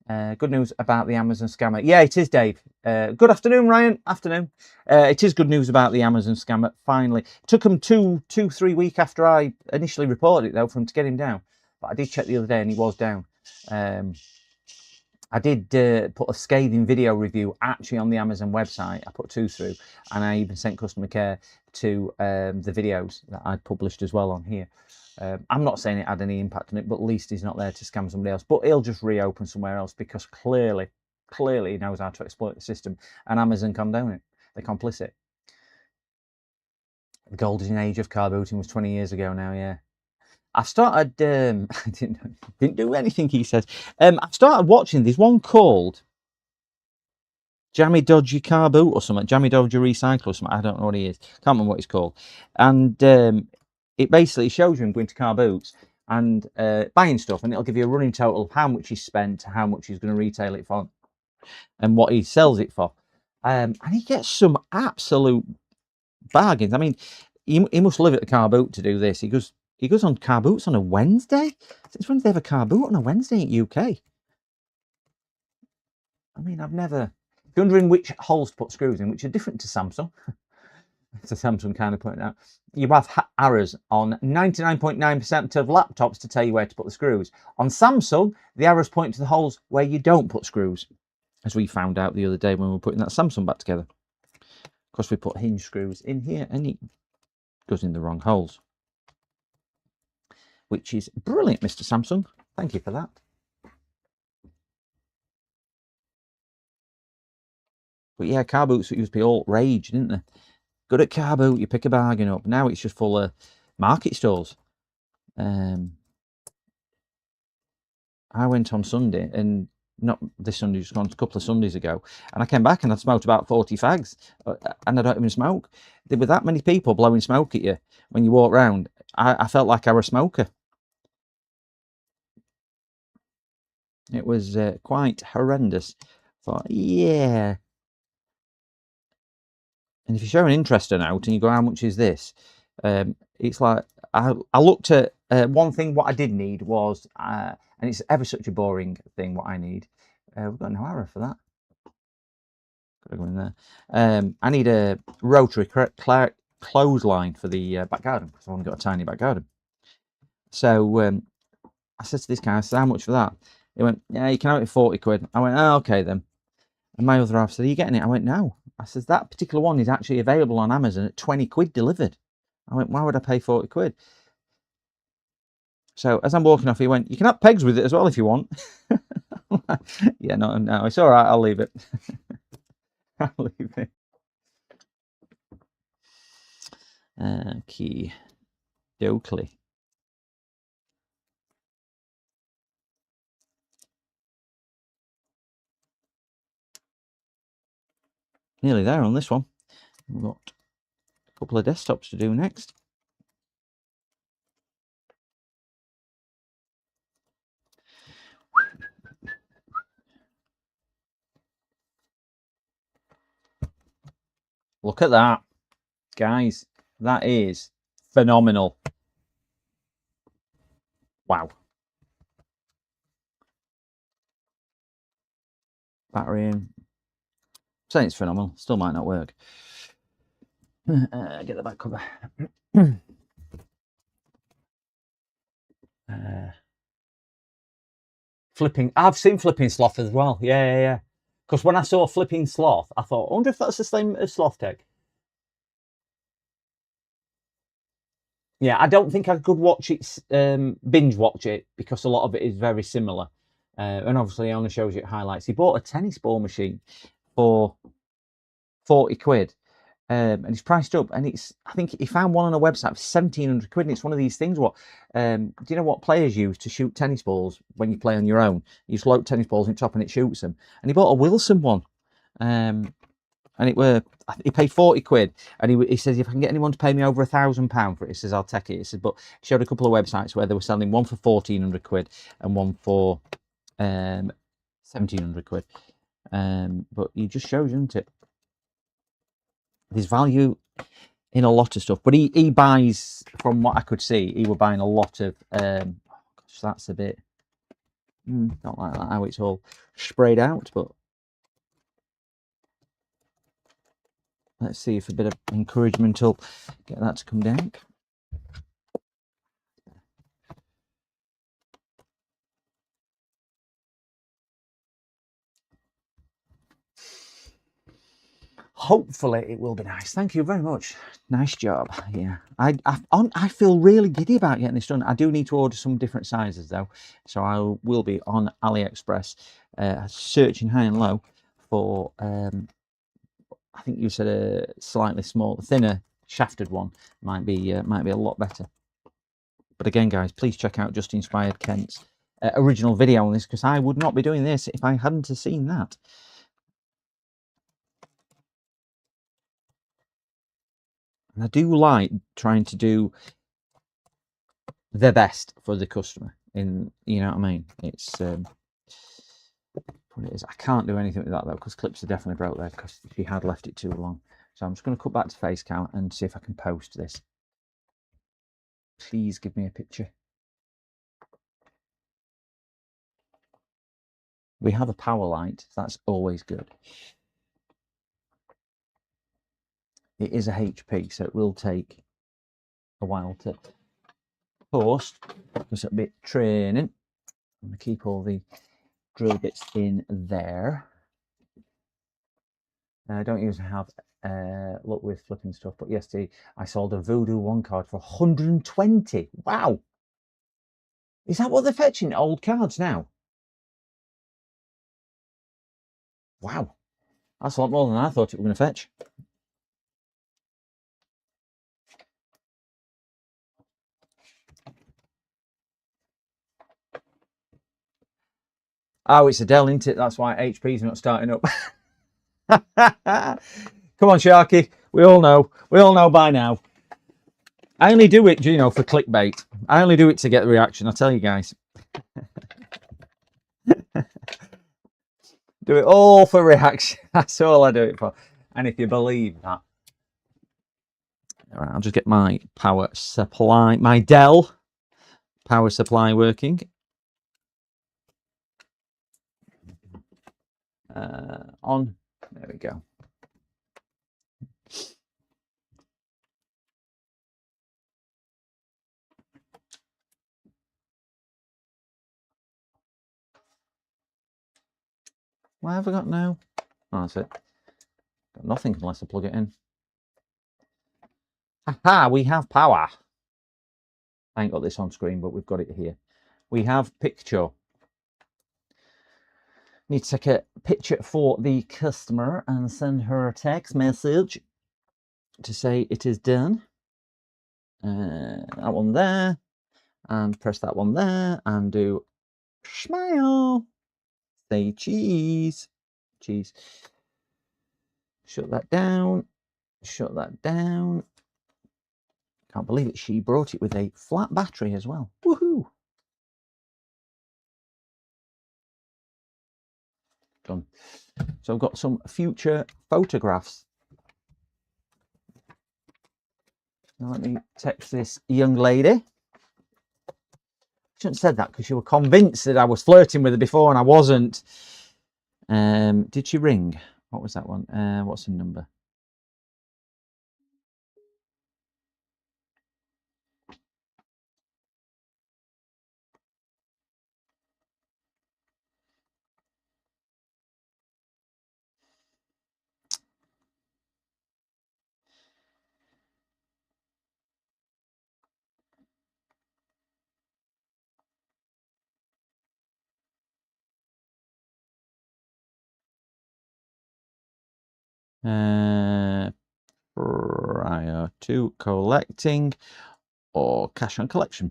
S1: Good news about the Amazon scammer. Yeah, it is, Dave. Good afternoon, Ryan. Afternoon. It is good news about the Amazon scammer. Finally, it took them 3 weeks after I initially reported it, though, for him to get him down. But I did check the other day, and he was down. I did put a scathing video review actually on the Amazon website. I put 2 through, and I even sent customer care to the videos that I'd published as well on here. I'm not saying it had any impact on it, but at least he's not there to scam somebody else. But he'll just reopen somewhere else because clearly he knows how to exploit the system, and Amazon condone it. They're complicit. The golden age of car booting was 20 years ago now, yeah. I've started, I didn't do anything, he says. I've started watching, there's one called Jammy Dodgy Car Boot or something, Jammy Dodgy Recycle or something, I don't know what he is, can't remember what it's called. And it basically shows you him going to car boots and buying stuff, and it'll give you a running total of how much he's spent, how much he's going to retail it for, and what he sells it for. And he gets some absolute bargains. I mean, he must live at the car boot to do this. He goes on car boots on a Wednesday. Since when do they have a car boot on a Wednesday in UK? I mean, I've never. If you're wondering which holes to put screws in, which are different to Samsung, it's a Samsung kind of point out. You have arrows on 99.9% of laptops to tell you where to put the screws. On Samsung, the arrows point to the holes where you don't put screws, as we found out the other day when we were putting that Samsung back together. Of course, we put hinge screws in here, and it goes in the wrong holes, which is brilliant, Mr. Samsung. Thank you for that. But yeah, car boots used to be all rage, didn't they? Good at car boot, you pick a bargain up. Now it's just full of market stalls. I went on Sunday, and not this Sunday, just gone a couple of Sundays ago, and I came back and I smoked about 40 fags, and I don't even smoke. There were that many people blowing smoke at you when you walk around. I felt like I was a smoker. It was quite horrendous. I thought, yeah. And if you show an interest out and you go, how much is this? It's like, I looked at one thing, what I did need was, and it's ever such a boring thing, what I need. We've got no arrow for that. Gotta go in there. I need a rotary clothesline for the back garden, because I've only got a tiny back garden. So I said to this guy, I said, how much for that? He went, yeah, you can have it for 40 quid. I went, oh, okay then. And my other half said, are you getting it? I went, no. I said, that particular one is actually available on Amazon at 20 quid delivered. I went, why would I pay 40 quid? So as I'm walking off, he went, you can have pegs with it as well if you want. Yeah, no, it's all right. I'll leave it. I'll leave it. Key Dokley. Nearly there on this one. We've got a couple of desktops to do next. Look at that, guys. That is phenomenal. Wow. Battery in. I'm saying it's phenomenal. Still might not work. Get the back cover. Flipping. I've seen Flipping Sloth as well. Yeah. Because when I saw Flipping Sloth, I thought, I wonder if that's the same as Sloth Tech. Yeah, I don't think I could watch it, binge watch it, because a lot of it is very similar. And obviously, he only shows you highlights. He bought a tennis ball machine for 40 quid. and it's priced up, and I think he found one on a website for 1,700 quid, and it's one of these things. Do you know what players use to shoot tennis balls when you play on your own? You just load tennis balls in top and it shoots them. And he bought a Wilson one, and he paid 40 quid, and he says, if I can get anyone to pay me over £1,000 for it, he says, I'll take it. He says, but he showed a couple of websites where they were selling one for 1,400 quid and one for 1,700 quid. But it just shows, doesn't it? There's value in a lot of stuff, but he buys, from what I could see, he were buying a lot of gosh, that's a bit not like that how it's all sprayed out, but let's see if a bit of encouragement will get that to come down. Hopefully it will be nice. Thank you very much. Nice job. Yeah, I feel really giddy about getting this done. I do need to order some different sizes though, so I will be on AliExpress searching high and low for I think you said a slightly smaller, thinner shafted one might be a lot better. But again, guys, please check out Just Inspired Kent's original video on this, because I would not be doing this if I hadn't have seen that. And I do like trying to do the best for the customer. You know what I mean? It's what it is. I can't do anything with that though, because clips are definitely broke there because she had left it too long. So I'm just going to cut back to face count and see if I can post this. Please give me a picture. We have a power light, so that's always good. It is a HP, so it will take a while to post because it'll be training. I'm going to keep all the drill bits in there. I don't usually have luck with flipping stuff, but yesterday I sold a Voodoo 1 card for 120. Wow! Is that what they're fetching? Old cards now? Wow, that's a lot more than I thought it was going to fetch. Oh, it's a Dell, isn't it? That's why HP's not starting up. Come on, Sharky. We all know. We all know by now. I only do it, you know, for clickbait. I only do it to get the reaction, I tell you guys. Do it all for reaction. That's all I do it for. And if you believe that. All right, I'll just get my power supply, my Dell power supply working. On. There we go. What have I got now? Oh, that's it. Got nothing unless I plug it in. Haha, we have power. I ain't got this on screen, but we've got it here. We have picture. Need to take a picture for the customer and send her a text message to say it is done. That one there, and press that one there, and do smile. Say cheese. Cheese. Shut that down. Shut that down. Can't believe it. She brought it with a flat battery as well. Woohoo! Done. So I've got some future photographs. Now let me text this young lady. I shouldn't have said that because you were convinced that I was flirting with her before and I wasn't. Did she ring? What was that one? What's the number? to collecting or cash on collection.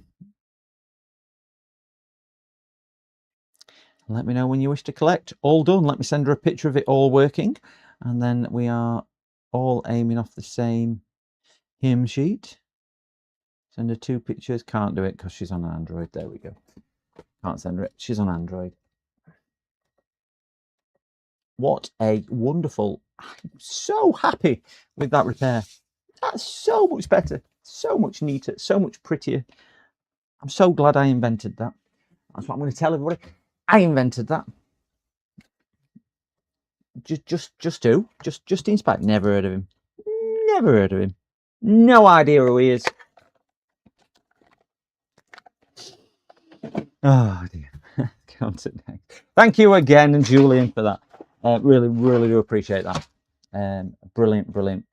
S1: Let me know when you wish to collect. All done. Let me send her a picture of it all working. And then we are all aiming off the same hymn sheet. Send her 2 pictures. Can't do it because she's on Android. There we go. Can't send her it. She's on Android. What a wonderful... I'm so happy with that repair. That's so much better. So much neater. So much prettier. I'm so glad I invented that. That's what I'm going to tell everybody. I invented that. Just inspired. Never heard of him. Never heard of him. No idea who he is. Oh dear. Come to next. Thank you again, and Julian, for that. Really do appreciate that. Brilliant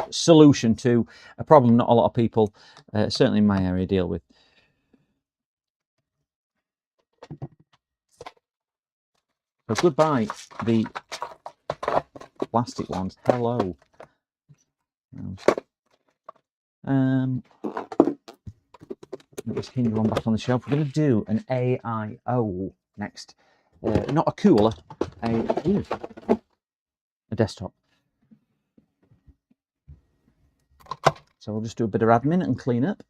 S1: solution to a problem not a lot of people, certainly in my area, deal with. So goodbye, the plastic ones. Hello. Just hinge one back on the shelf. We're going to do an AIO next. Not a cooler, a desktop. So we'll just do a bit of admin and clean up.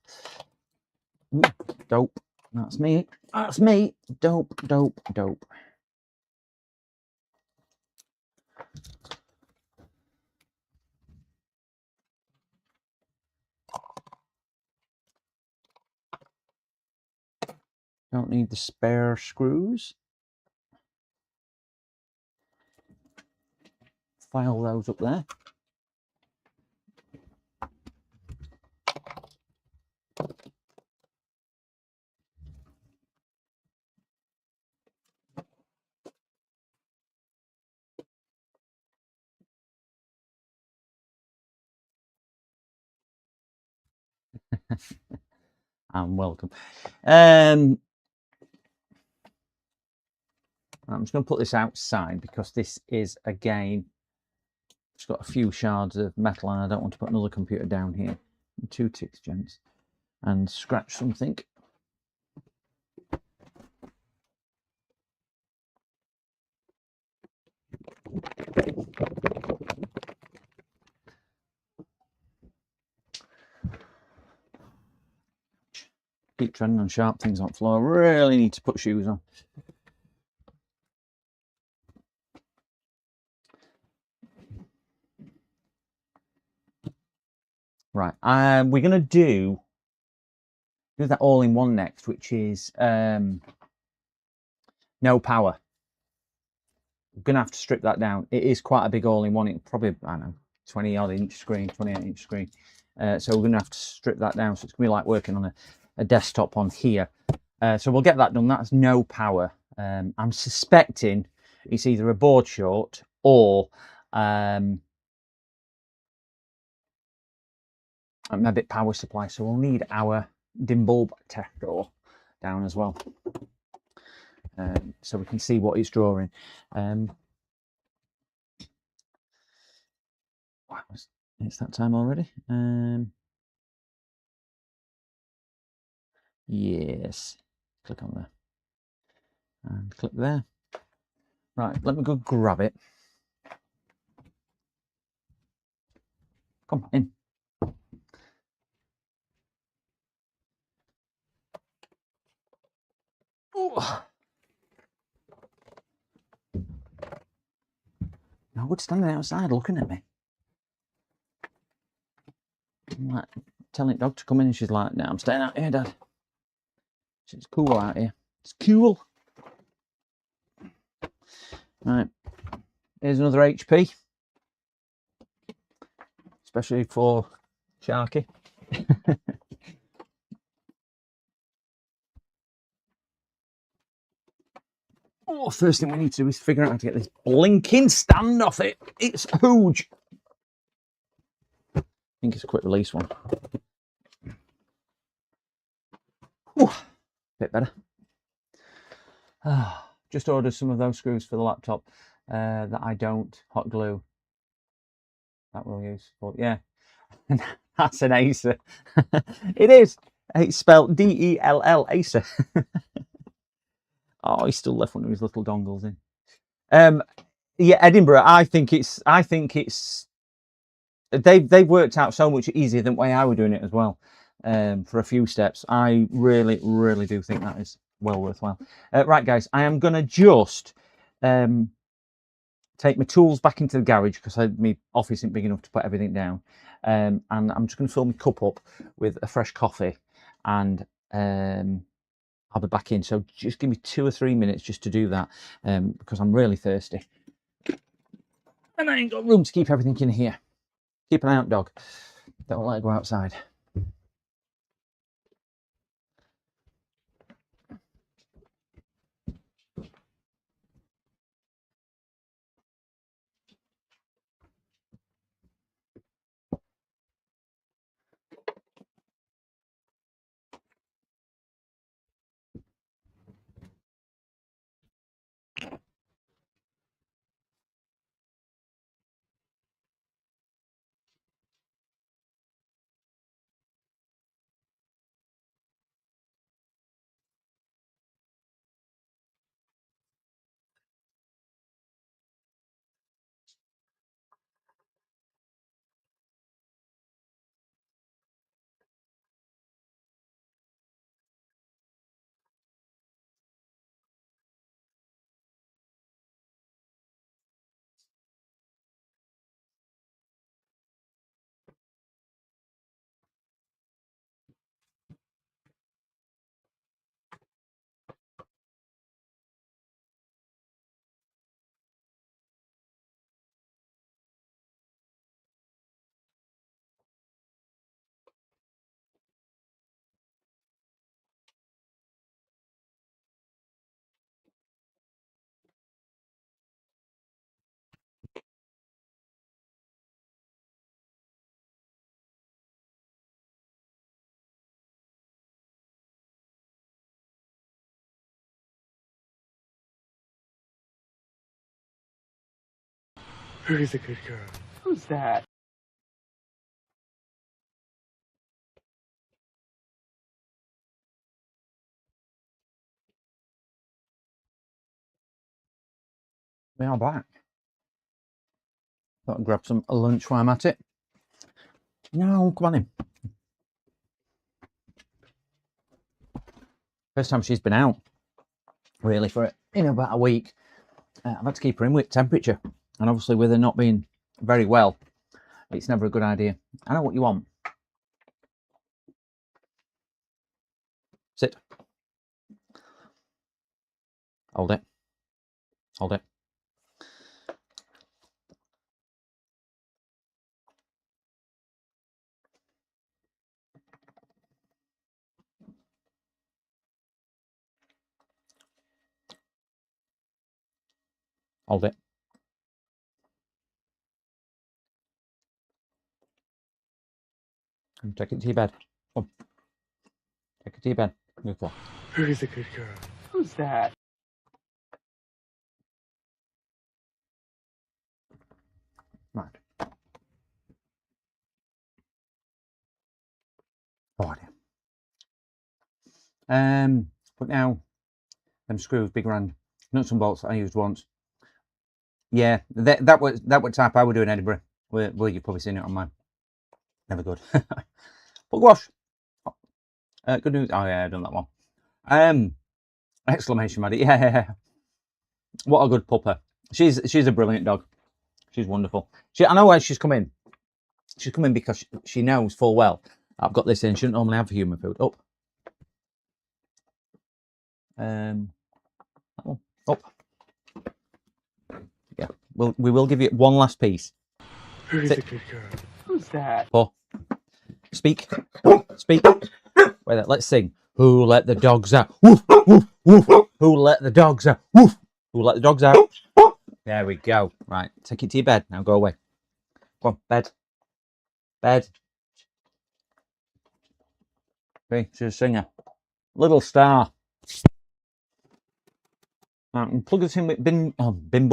S1: Ooh, dope. That's me. That's me. Dope. Don't need the spare screws. File those up there. I'm welcome. I'm just going to put this outside because this is, again, it's got a few shards of metal and I don't want to put another computer down here. 2 ticks, gents, and scratch something. Keep treading on sharp things on the floor. Really need to put shoes on. Right, we're going to do that all-in-one next, which is no power. We're going to have to strip that down. It is quite a big all-in-one. It's probably, I don't know, 20-odd inch screen, 28-inch screen. So we're going to have to strip that down. So it's going to be like working on a desktop on here. So we'll get that done. That's no power. I'm suspecting it's either a board short or a bit power supply, so we'll need our dim bulb tester down as well, so we can see what it's drawing. It's that time already. Yes, click on there and click there. Right, let me go grab it. Come in. No good standing outside looking at me. I'm like telling dog to come in and she's like, no, I'm staying out here, Dad. It's cool out here. It's cool. Right. Here's another HP. Especially for Sharky. Oh, first thing we need to do is figure out how to get this blinking stand off it. It's huge. I think it's a quick release one. Ooh, bit better. Just ordered some of those screws for the laptop that I don't hot glue. That we'll use. But yeah, That's an Acer. It is. It's spelled D-E-L-L, Acer. Oh, he's still left one of his little dongles in. Yeah, Edinburgh. I think it's. They've worked out so much easier than the way I were doing it as well. For a few steps, I really do think that is well worthwhile. Right, guys, I am gonna just take my tools back into the garage because my office isn't big enough to put everything down, and I'm just gonna fill my cup up with a fresh coffee, and I'll be back in. So just give me 2 or 3 minutes just to do that, because I'm really thirsty, and I ain't got room to keep everything in here. Keep an eye out, dog. Don't let it go outside.
S2: Who's a good girl? Who's that?
S1: We are back. Thought I'd grab some lunch while I'm at it. No, come on in. First time she's been out, really, for about a week. I've had to keep her in with temperature, and obviously with her not being very well, it's never a good idea. I know what you want. Sit. Hold it. Hold it. Hold it. And take it to your bed. Come. Take it to your bed. Good boy.
S2: Who's a good girl? Who's that?
S1: Right. Oh dear. But now, them screws, big round nuts and bolts I used once. Yeah, that was type I would do in Edinburgh. Well, you've probably seen it on mine. Never good. But wash. Good news. Oh yeah, I've done that one. Exclamation, Maddie. Yeah. What a good pupper. She's a brilliant dog. She's wonderful. I know why she's come in. She's come in because she knows full well I've got this in. She shouldn't normally have human food. Up. Up. Yeah. We will give you one last piece.
S2: Who's a good girl? Who's that?
S1: Paw. Speak. Speak. Wait, let's sing. Who let the dogs out? Woof, woof, woof. Who let the dogs out? Woof. Who let the dogs out? There we go. Right, take it to your bed. Now go away. Go on, bed. Bed. Okay, she's a singer. Little star. Right, plug us in with dim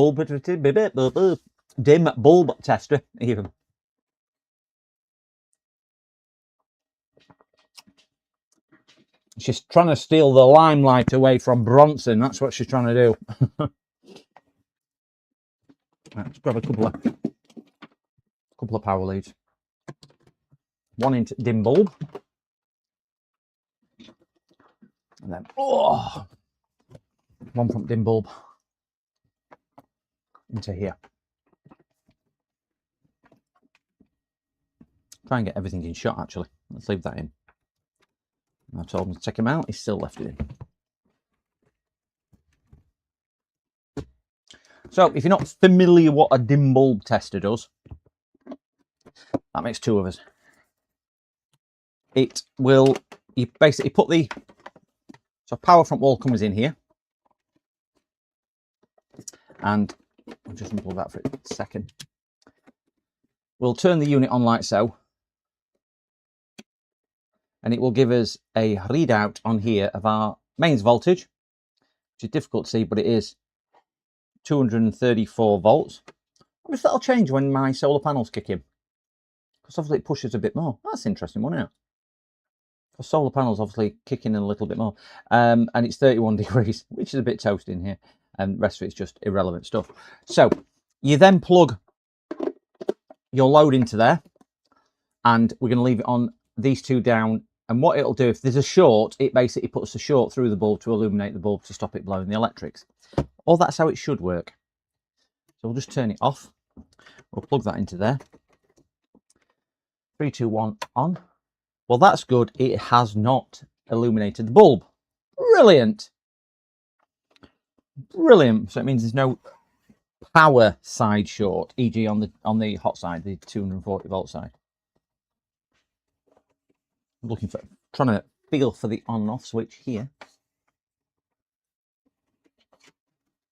S1: bulb tester even. She's trying to steal the limelight away from Bronson. That's what she's trying to do. Right, let's grab a couple of power leads. One into dim bulb. And then, oh, one from dim bulb into here. Try and get everything in shot, actually. Let's leave that in. I told him to check him out. He's still left it in. So, if you're not familiar what a dim bulb tester does, that makes two of us. It will, you basically put the, so power front wall comes in here. And I'll just unplug that for a second. We'll turn the unit on like so. And it will give us a readout on here of our mains voltage, which is difficult to see, but it is 234 volts. I wonder if that'll change when my solar panels kick in, because obviously it pushes a bit more. That's interesting, wasn't it? Because solar panels obviously kick in a little bit more, and it's 31 degrees, which is a bit toasty in here, and the rest of it's just irrelevant stuff. So you then plug your load into there, and we're going to leave it on these two down. And what it'll do, if there's a short, it basically puts a short through the bulb to illuminate the bulb to stop it blowing the electrics. Or that's how it should work. So we'll just turn it off. We'll plug that into there. 3, 2, 1, on. Well, that's good. It has not illuminated the bulb. Brilliant. Brilliant. So it means there's no power side short, e.g. on the hot side, the 240 volt side. Looking for, trying to feel for the on and off switch here.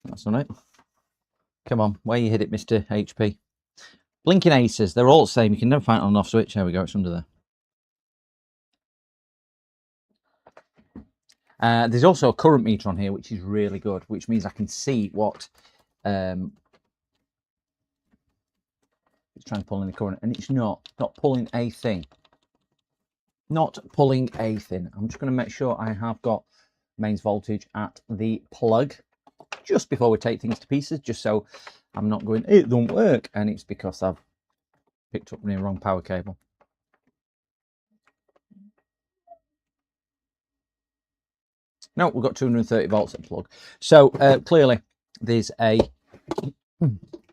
S1: That's all right. Come on, where you hit it, Mr. HP. Blinking aces, they're all the same. You can never find on and off switch. There we go, it's under there. There's also a current meter on here, which is really good, which means I can see what it's trying to pull in the current, and it's not pulling a thing. Not pulling a thing. I'm just going to make sure I have got mains voltage at the plug just before we take things to pieces, just so I'm not going, it don't work, and it's because I've picked up the wrong power cable. No, we've got 230 volts at the plug. So clearly there's a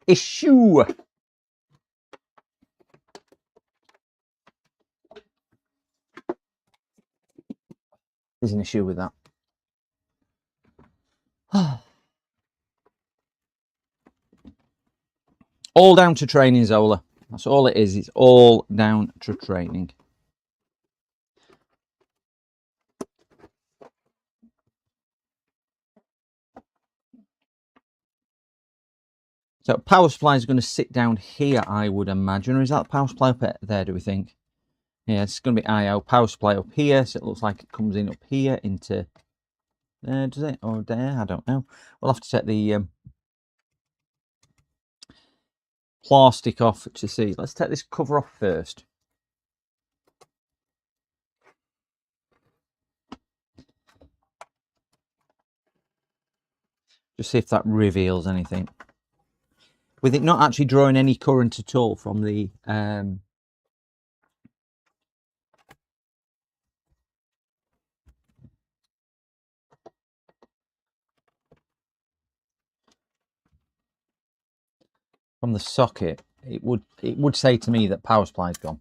S1: issue. There's an issue with that. All down to training, Zola. That's all it is. It's all down to training. So power supply is going to sit down here, I would imagine. Or is that the power supply up there, do we think? Yeah, it's going to be I/O power supply up here, so it looks like it comes in up here into there, does it? Or there? I don't know. We'll have to take the plastic off to see. Let's take this cover off first. Just see if that reveals anything. With it not actually drawing any current at all from the socket, it would say to me that power supply's gone.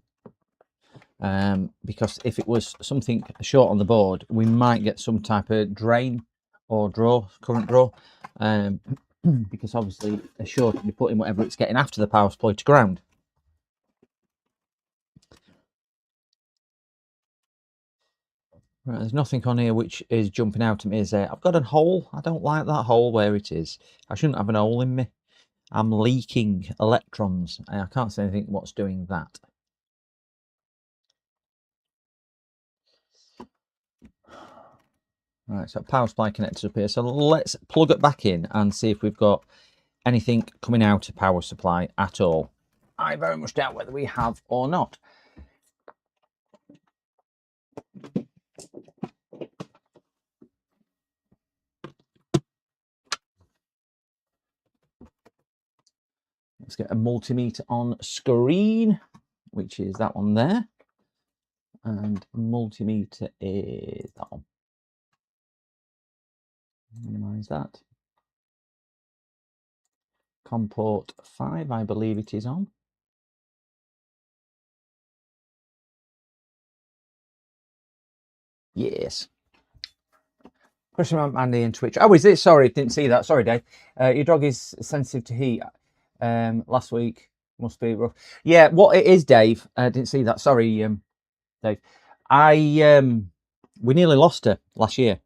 S1: Because if it was something short on the board, we might get some type of drain or current draw. Because obviously a short will be putting whatever it's getting after the power supply to ground. Right, there's nothing on here which is jumping out at me. I've got a hole. I don't like that hole where it is. I shouldn't have an hole in me. I'm leaking electrons. I can't see anything what's doing that. Right, so power supply connected up here. So let's plug it back in and see if we've got anything coming out of power supply at all. I very much doubt whether we have or not. Let's get a multimeter on screen, which is that one there. And multimeter is that one. Minimize that. COM port 5, I believe it is on. Yes. Question about Mandy and Twitch. Oh, is it? Sorry, didn't see that. Sorry, Dave. Your dog is sensitive to heat. Last week must be rough. Yeah, what it is, Dave. I didn't see that. Sorry, Dave. We nearly lost her last year.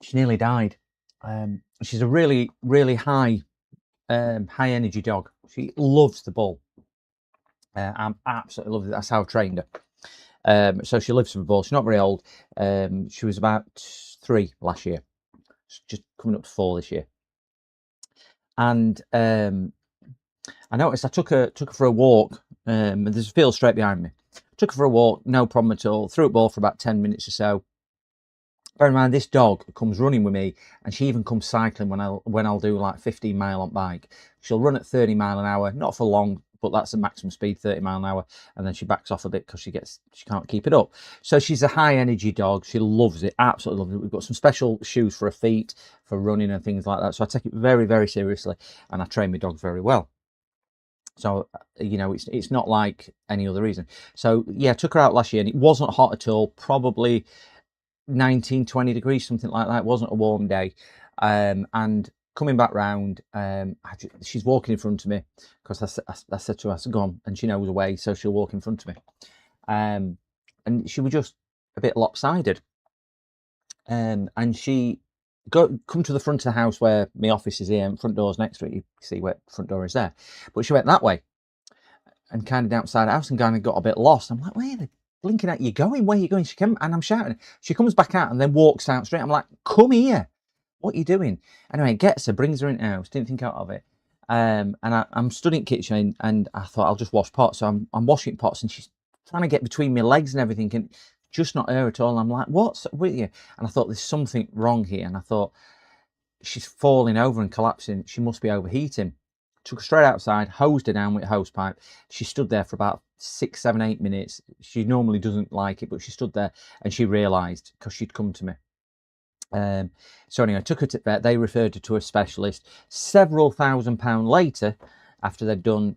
S1: She nearly died. She's a really, really high energy dog. She loves the ball. I'm absolutely love it. That's how I trained her. So she lives for the ball. She's not very old. She was about 3 last year. She's just coming up to 4 this year. And I noticed I took her for a walk. And there's a field straight behind me. Took her for a walk, no problem at all. Threw a ball for about 10 minutes or so. Bear in mind, this dog comes running with me, and she even comes cycling when I'll do like 15 mile on bike. She'll run at 30 mile an hour, not for long, but that's the maximum speed, 30 mile an hour, and then she backs off a bit because she can't keep it up. So she's a high energy dog. She loves it, absolutely loves it. We've got some special shoes for her feet for running and things like that. So I take it very, very seriously, and I train my dogs very well. So, you know, it's not like any other reason. So yeah, I took her out last year, and it wasn't hot at all, probably 19, 20 degrees, something like that. It wasn't a warm day. And coming back round, she's walking in front of me because I said to her, go on, and she knows the way, so she'll walk in front of me. And she was just a bit lopsided. And she come to the front of the house where my office is here, and front door's next to it. You see where the front door is there. But she went that way and kind of outside the house and kind of got a bit lost. I'm like, where are they blinking at you going? Where are you going? She came, and I'm shouting. She comes back out and then walks out straight. I'm like, come here. What are you doing? Anyway, gets her, brings her in the house. Didn't think out of it. And I'm stood in the kitchen, and I thought I'll just wash pots. So I'm washing pots, and she's trying to get between my legs and everything, and just not her at all. I'm like, what's with you? And I thought there's something wrong here. And I thought she's falling over and collapsing. She must be overheating. Took her straight outside, hosed her down with a hose pipe. She stood there for about 6, 7, 8 minutes. She normally doesn't like it, but she stood there, and she realised because she'd come to me. So anyway, I took her to vet. They referred her to a specialist. Several £1,000s later, after they'd done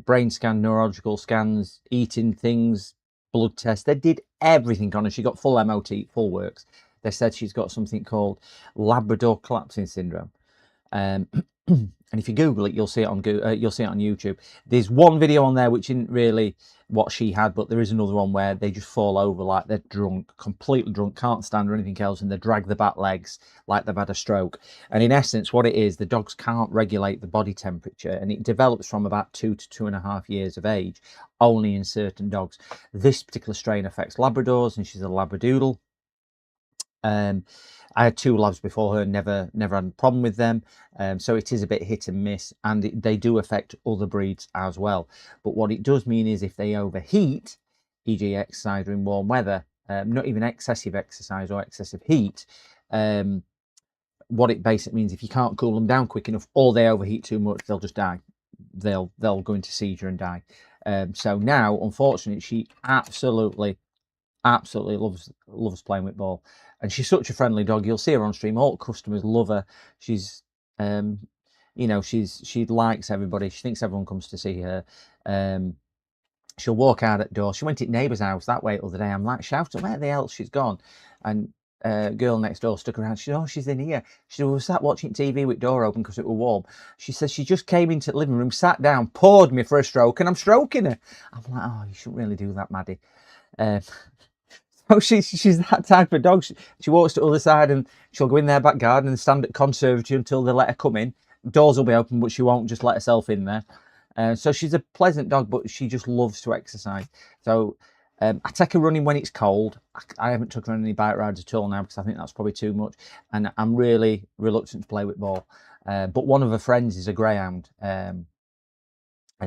S1: brain scan, neurological scans, eating things, blood tests, they did everything on her. She got full MOT, full works. They said she's got something called Labrador collapsing syndrome. And if you Google it, you'll see it on YouTube. There's one video on there which isn't really what she had, but there is another one where they just fall over like they're drunk, completely drunk, can't stand or anything else, and they drag the back legs like they've had a stroke. And in essence, what it is, the dogs can't regulate the body temperature, and it develops from about 2 to 2.5 years of age, only in certain dogs. This particular strain affects Labradors, and she's a Labradoodle. I had 2 labs before her, never had a problem with them. So it is a bit hit and miss, and they do affect other breeds as well. But what it does mean is if they overheat, e.g. exercise or in warm weather, not even excessive exercise or excessive heat, what it basically means, if you can't cool them down quick enough or they overheat too much, they'll just die. They'll go into seizure and die. So now, unfortunately, she absolutely loves playing with ball, and she's such a friendly dog. You'll see her on stream. All customers love her. She's you know, she likes everybody. She thinks everyone comes to see her. She'll walk out at the door. She went to neighbour's house that way the other day. I'm like shouting, where the hell she's gone? And girl next door stuck around. She said, oh, she's in here. She said, we were sat watching TV with door open because it was warm. She says she just came into the living room, sat down, poured me for a stroke, and I'm stroking her. I'm like, oh, you shouldn't really do that, Maddie. So she's that type of dog. She walks to the other side, and she'll go in their back garden and stand at conservatory until they let her come in. Doors will be open, but she won't just let herself in there. So she's a pleasant dog, but she just loves to exercise. So I take her running when it's cold. I haven't took her on any bike rides at all now because I think that's probably too much. And I'm really reluctant to play with ball. But one of her friends is a greyhound. And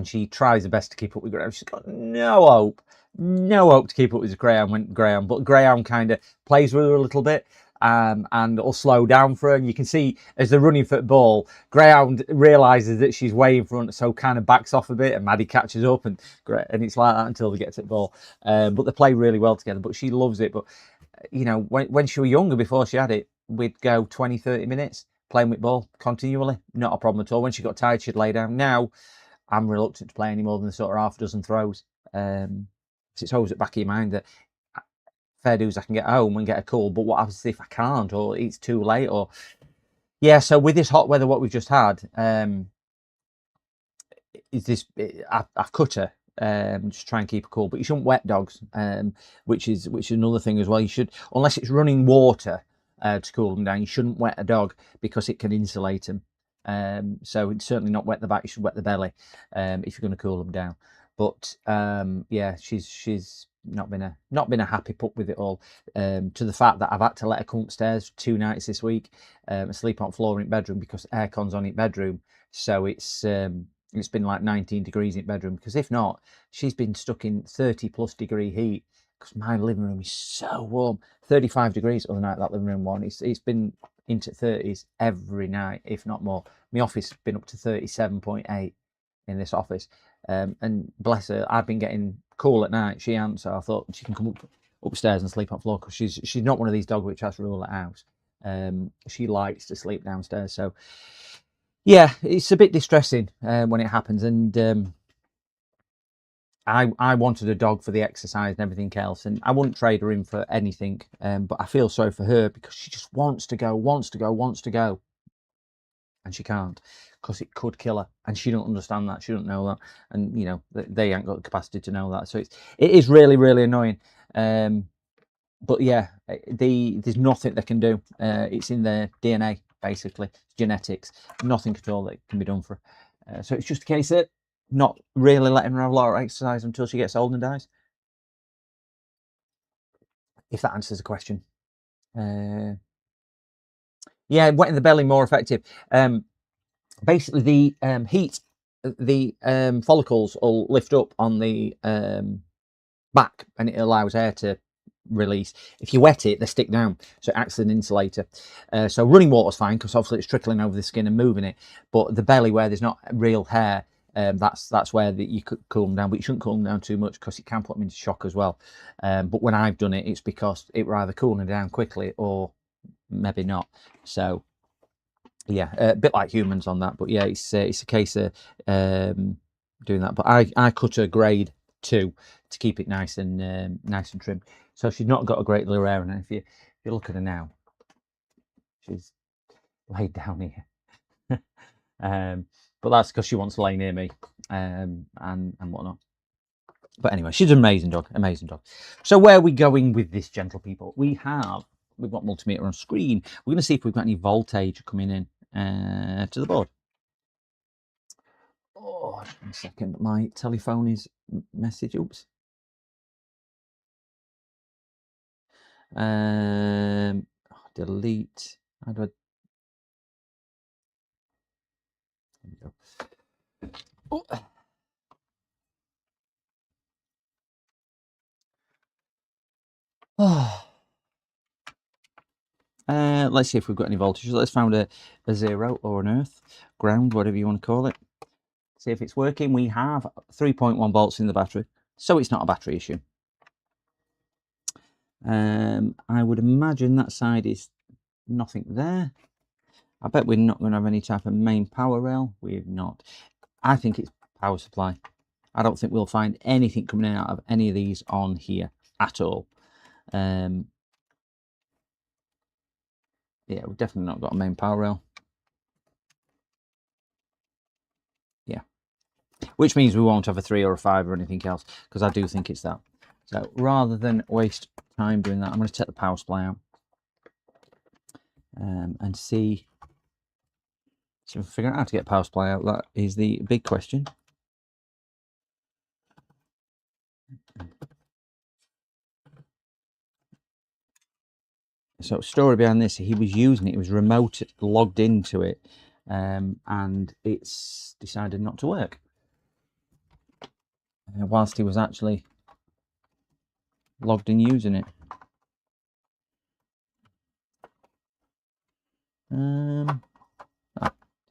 S1: she tries her best to keep up with greyhound. She's got no hope to keep up with greyhound. But greyhound kind of plays with her a little bit. and it'll slow down for her. And you can see as they're running for the ball, Greyhound realises that she's way in front, so kind of backs off a bit, and Maddie catches up, and it's like that until they get to the ball. But they play really well together. But she loves it. But you know, when she was younger, before she had it, we'd go 20, 30 minutes playing with ball continually, not a problem at all. When she got tired, she'd lay down. Now I'm reluctant to play any more than sort of half a dozen throws. It's always at the back of your mind that fair dues I can get home and get a call, but what happens if I can't, or it's too late, or yeah. So with this hot weather, what we've just had, is this? I've cut her. Just try and keep her cool, but you shouldn't wet dogs, which is another thing as well. You should, unless it's running water to cool them down, you shouldn't wet a dog because it can insulate them. So it's certainly not wet the back. You should wet the belly if you're going to cool them down. But yeah, she's not been a happy pup with it all. To the fact that I've had to let her come upstairs 2 nights this week, sleep on floor in bedroom because aircon's on in bedroom. So it's been like 19 degrees in bedroom, because if not, she's been stuck in 30+ degree heat. Because my living room is so warm, 35 degrees other night that living room one. It's been into 30s every night, if not more. My office has been up to 37.8 in this office. And bless her, I've been getting cool at night. She ain't, so I thought she can come upstairs and sleep on the floor, because she's not one of these dogs which has to rule at house. She likes to sleep downstairs. So yeah, it's a bit distressing when it happens. And I wanted a dog for the exercise and everything else, and I wouldn't trade her in for anything. But I feel sorry for her because she just wants to go, and she can't, because it could kill her, and she don't understand that. She don't know that, and you know they ain't got the capacity to know that. So it is really, really annoying. But yeah, there's nothing they can do. It's in their DNA, basically, it's genetics. Nothing at all that can be done for her. So it's just a case of not really letting her have a lot of exercise until she gets old and dies. If that answers the question. Yeah, wetting the belly more effective. Basically, the heat, the follicles will lift up on the back, and it allows air to release. If you wet it, they stick down, so it acts as an insulator. So running water's fine, because obviously it's trickling over the skin and moving it. But the belly, where there's not real hair, that's where you could cool them down. But you shouldn't cool them down too much, because it can put them into shock as well. But when I've done it, it's because it will either cool them down quickly or maybe not. So yeah, a bit like humans on that. But yeah, it's a case of doing that. But I cut her grade 2 to keep it nice and trim. So she's not got a great deal of hair, and if you look at her now, she's laid down here. But that's because she wants to lay near me, and whatnot. But anyway, she's an amazing dog, amazing dog. So where are we going with this, gentle people? We've got multimeter on screen. We're going to see if we've got any voltage coming in to the board. Oh, just 1 second. My telephone is message. Oops. Delete. How do I? There we go. Oh. Let's see if we've got any voltage. Let's find a 0 or an earth, ground, whatever you want to call it. See if it's working. We have 3.1 volts in the battery, so it's not a battery issue. I would imagine that side is nothing there. I bet we're not going to have any type of main power rail. We're not. I think it's power supply. I don't think we'll find anything coming in out of any of these on here at all. Yeah, we've definitely not got a main power rail. Yeah, which means we won't have a 3 or a 5 or anything else, because I do think it's that. So rather than waste time doing that, I'm going to take the power supply out and see if we can figure out how to get power supply out. That is the big question. So story behind this, he was using it, it was remote logged into it, and it's decided not to work whilst he was actually logged in using it.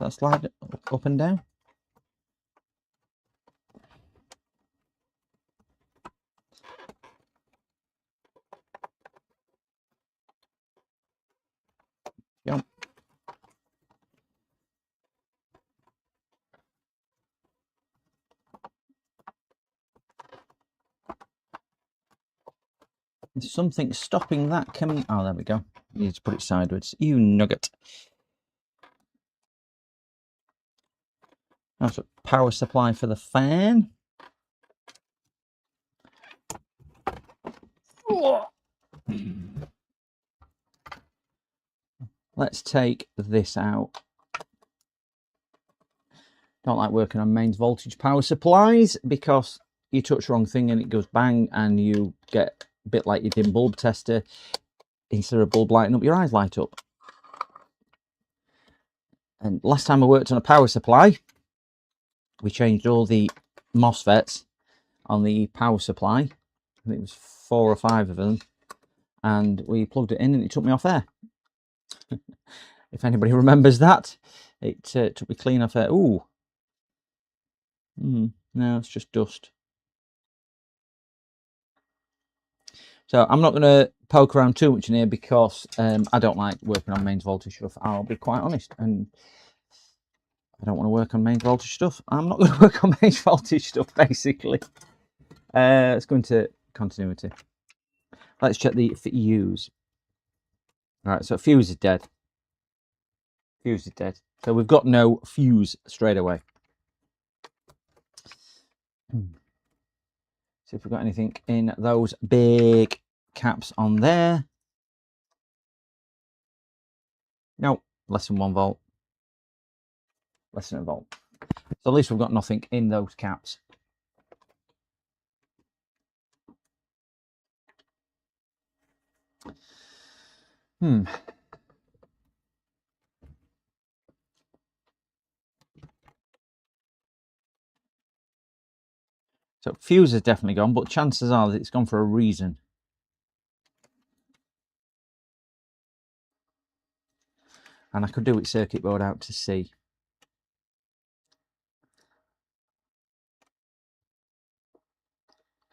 S1: That slide up and down. Yep. There's something stopping that coming. Oh, there we go. You need to put it sideways. You nugget. That's a power supply for the fan. Let's take this out. Don't like working on mains voltage power supplies because you touch the wrong thing and it goes bang and you get a bit like your dim bulb tester. Instead of a bulb lighting up, your eyes light up. And last time I worked on a power supply, we changed all the MOSFETs on the power supply. I think it was 4 or 5 of them. And we plugged it in and it took me off air. If anybody remembers that, it took me clean off air. Ooh. No, it's just dust. So I'm not going to poke around too much in here because I don't like working on mains voltage stuff. I'll be quite honest. And I don't want to work on mains voltage stuff. I'm not going to work on mains voltage stuff, basically. Let's go into continuity. Let's check the fuse. All right, so fuse is dead. Fuse is dead. So we've got no fuse straight away. See if we've got anything in those big caps on there. No, less than 1 volt. Less than a volt. So at least we've got nothing in those caps. So fuse is definitely gone, but chances are that it's gone for a reason. And I could do its circuit board out to see.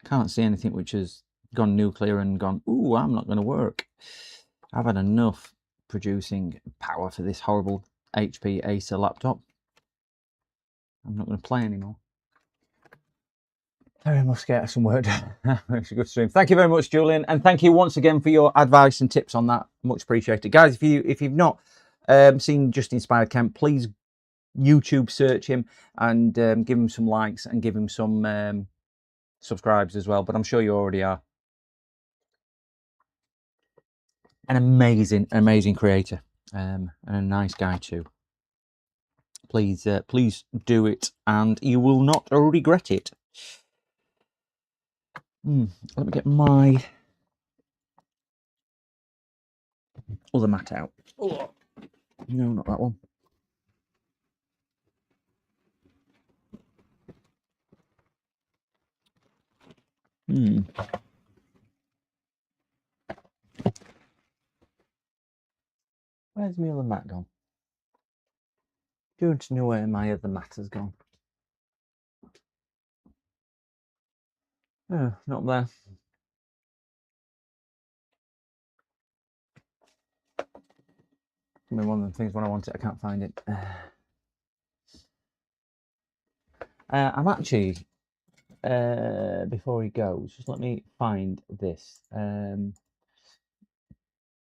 S1: Can't see anything which has gone nuclear and gone, ooh, I'm not going to work. I've had enough producing power for this horrible HP Acer laptop. I'm not going to play anymore. I must get some work done. It's a good stream. Thank you very much, Julian, and thank you once again for your advice and tips on that. Much appreciated, guys. If you've not seen Just Inspired Kent, please YouTube search him and give him some likes and give him some subscribes as well. But I'm sure you already are. An amazing creator and a nice guy too. Please do it, and you will not regret it. Let me get my other mat out. Oh, no, not that one. Where's my other mat gone? Don't know where my other mat has gone. Oh, not there. I mean, one of the things when I want it, I can't find it. I'm actually, before he goes, just let me find this. And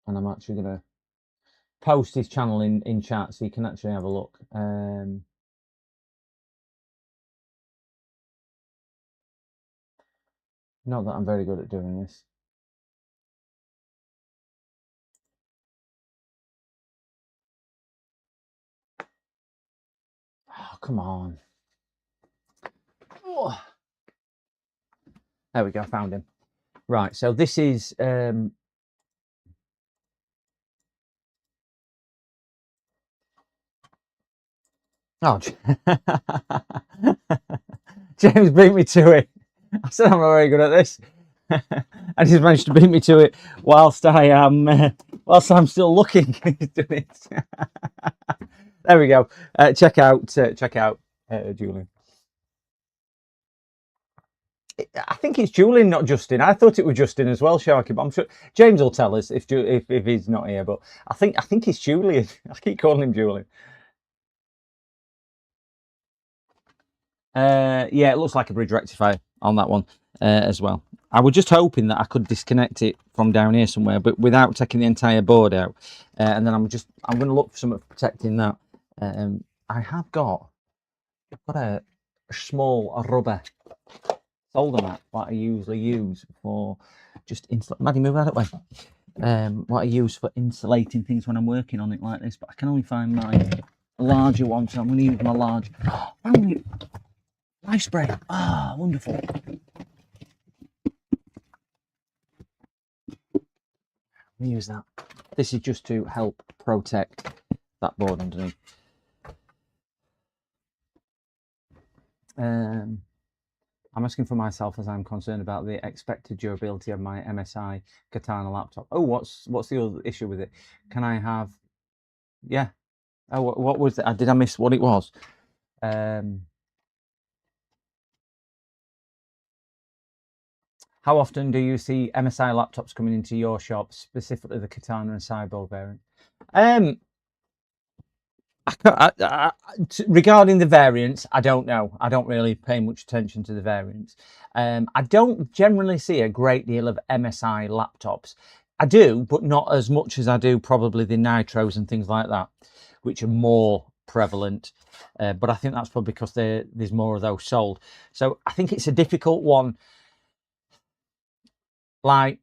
S1: I'm actually going to post his channel in chat so you can actually have a look. Not that I'm very good at doing this. Oh, come on. Oh. There we go, found him. Right, so this is oh, James beat me to it. I said I'm not very good at this. And he's managed to beat me to it whilst I'm still looking. He's doing it. There we go. Check out Julian. I think it's Julian, not Justin. I thought it was Justin as well, Sharky, but I'm sure James will tell us if he's not here. But I think it's Julian. I keep calling him Julian. Yeah, it looks like a bridge rectifier on that one as well. I was just hoping that I could disconnect it from down here somewhere, but without taking the entire board out. And then I'm going to look for something for protecting that. I've got a small rubber solder mat what I usually use for just Maddie, move out of the way. What I use for insulating things when I'm working on it like this, but I can only find my larger one, so I'm going to use my large. Life spray. Ah, wonderful. Let me use that. This is just to help protect that board underneath. I'm asking for myself as I'm concerned about the expected durability of my MSI Katana laptop. Oh, what's the other issue with it? Can I have? Yeah. Oh, what was it? Did I miss what it was? How often do you see MSI laptops coming into your shop, specifically the Katana and Cyborg variant? Regarding the variants, I don't know. I don't really pay much attention to the variants. I don't generally see a great deal of MSI laptops. I do, but not as much as I do probably the Nitros and things like that, which are more prevalent. But I think that's probably because there's more of those sold. So I think it's a difficult one. Like,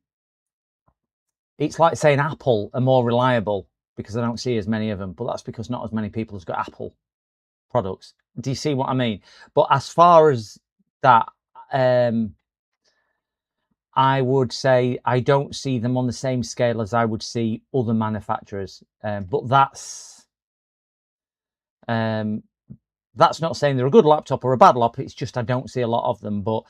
S1: it's like saying Apple are more reliable because I don't see as many of them, but that's because not as many people has got Apple products. Do you see what I mean? But as far as that, I would say I don't see them on the same scale as I would see other manufacturers. But that's not saying they're a good laptop or a bad laptop. It's just I don't see a lot of them. But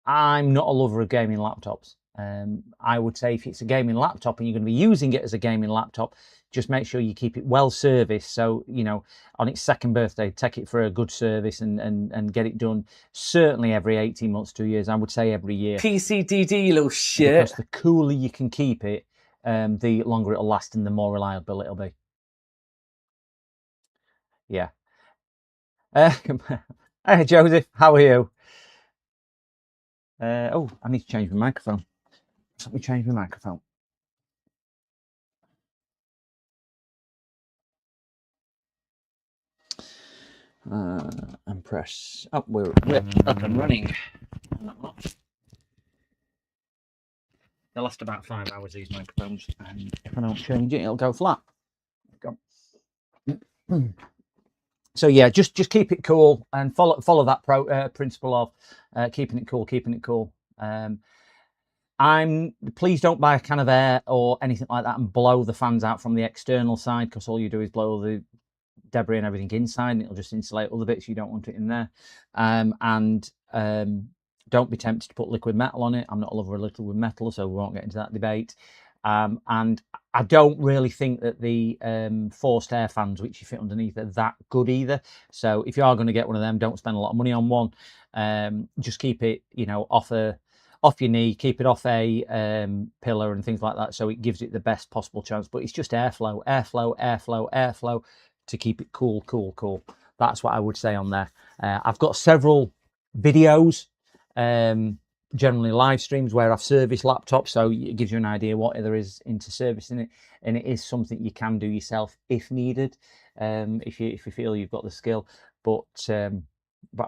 S1: I'm not a lover of gaming laptops. I would say if it's a gaming laptop and you're going to be using it as a gaming laptop, just make sure you keep it well serviced. So, you know, on its second birthday, take it for a good service and get it done certainly every 18 months, 2 years. I would say every year.
S4: PCDD, you little shit.
S1: Because the cooler you can keep it, the longer it'll last and the more reliable it'll be. Yeah. Hey, Joseph, how are you? Oh, I need to change my microphone. Let me change my microphone. And press up. We're up and running. They last about 5 hours, these microphones, and if I don't change it, it'll go flat. Go. So yeah, just keep it cool and follow that principle of keeping it cool, keeping it cool. Please don't buy a can of air or anything like that and blow the fans out from the external side, because all you do is blow the debris and everything inside, and it'll just insulate other bits. You don't want it in there. Don't be tempted to put liquid metal on it. I'm not a lover of liquid metal, so we won't get into that debate. And I don't really think that the forced air fans which you fit underneath are that good either. So if you are going to get one of them, don't spend a lot of money on one. Just keep it, you know, off your knee, keep it off a pillar and things like that, so it gives it the best possible chance. But it's just airflow to keep it cool. That's what I would say on there. I've got several videos, generally live streams, where I've serviced laptops, so it gives you an idea what there is into servicing it, and it is something you can do yourself if needed, if you feel you've got the skill. But I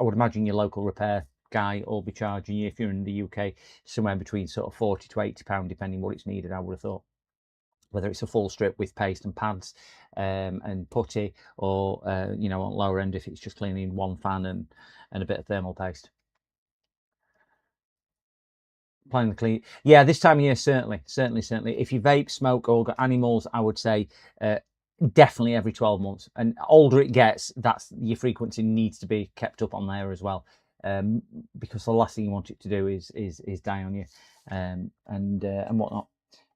S1: would imagine your local repair guy will be charging you, if you're in the UK, somewhere between sort of £40 to £80, depending what it's needed, I would have thought. Whether it's a full strip with paste and pads and putty, or you know, on lower end if it's just cleaning one fan and a bit of thermal paste. Planning to clean, yeah, this time of year, certainly. If you vape, smoke, or got animals, I would say definitely every 12 months. And older it gets, that's your frequency needs to be kept up on there as well. because the last thing you want it to do is die on you, and whatnot.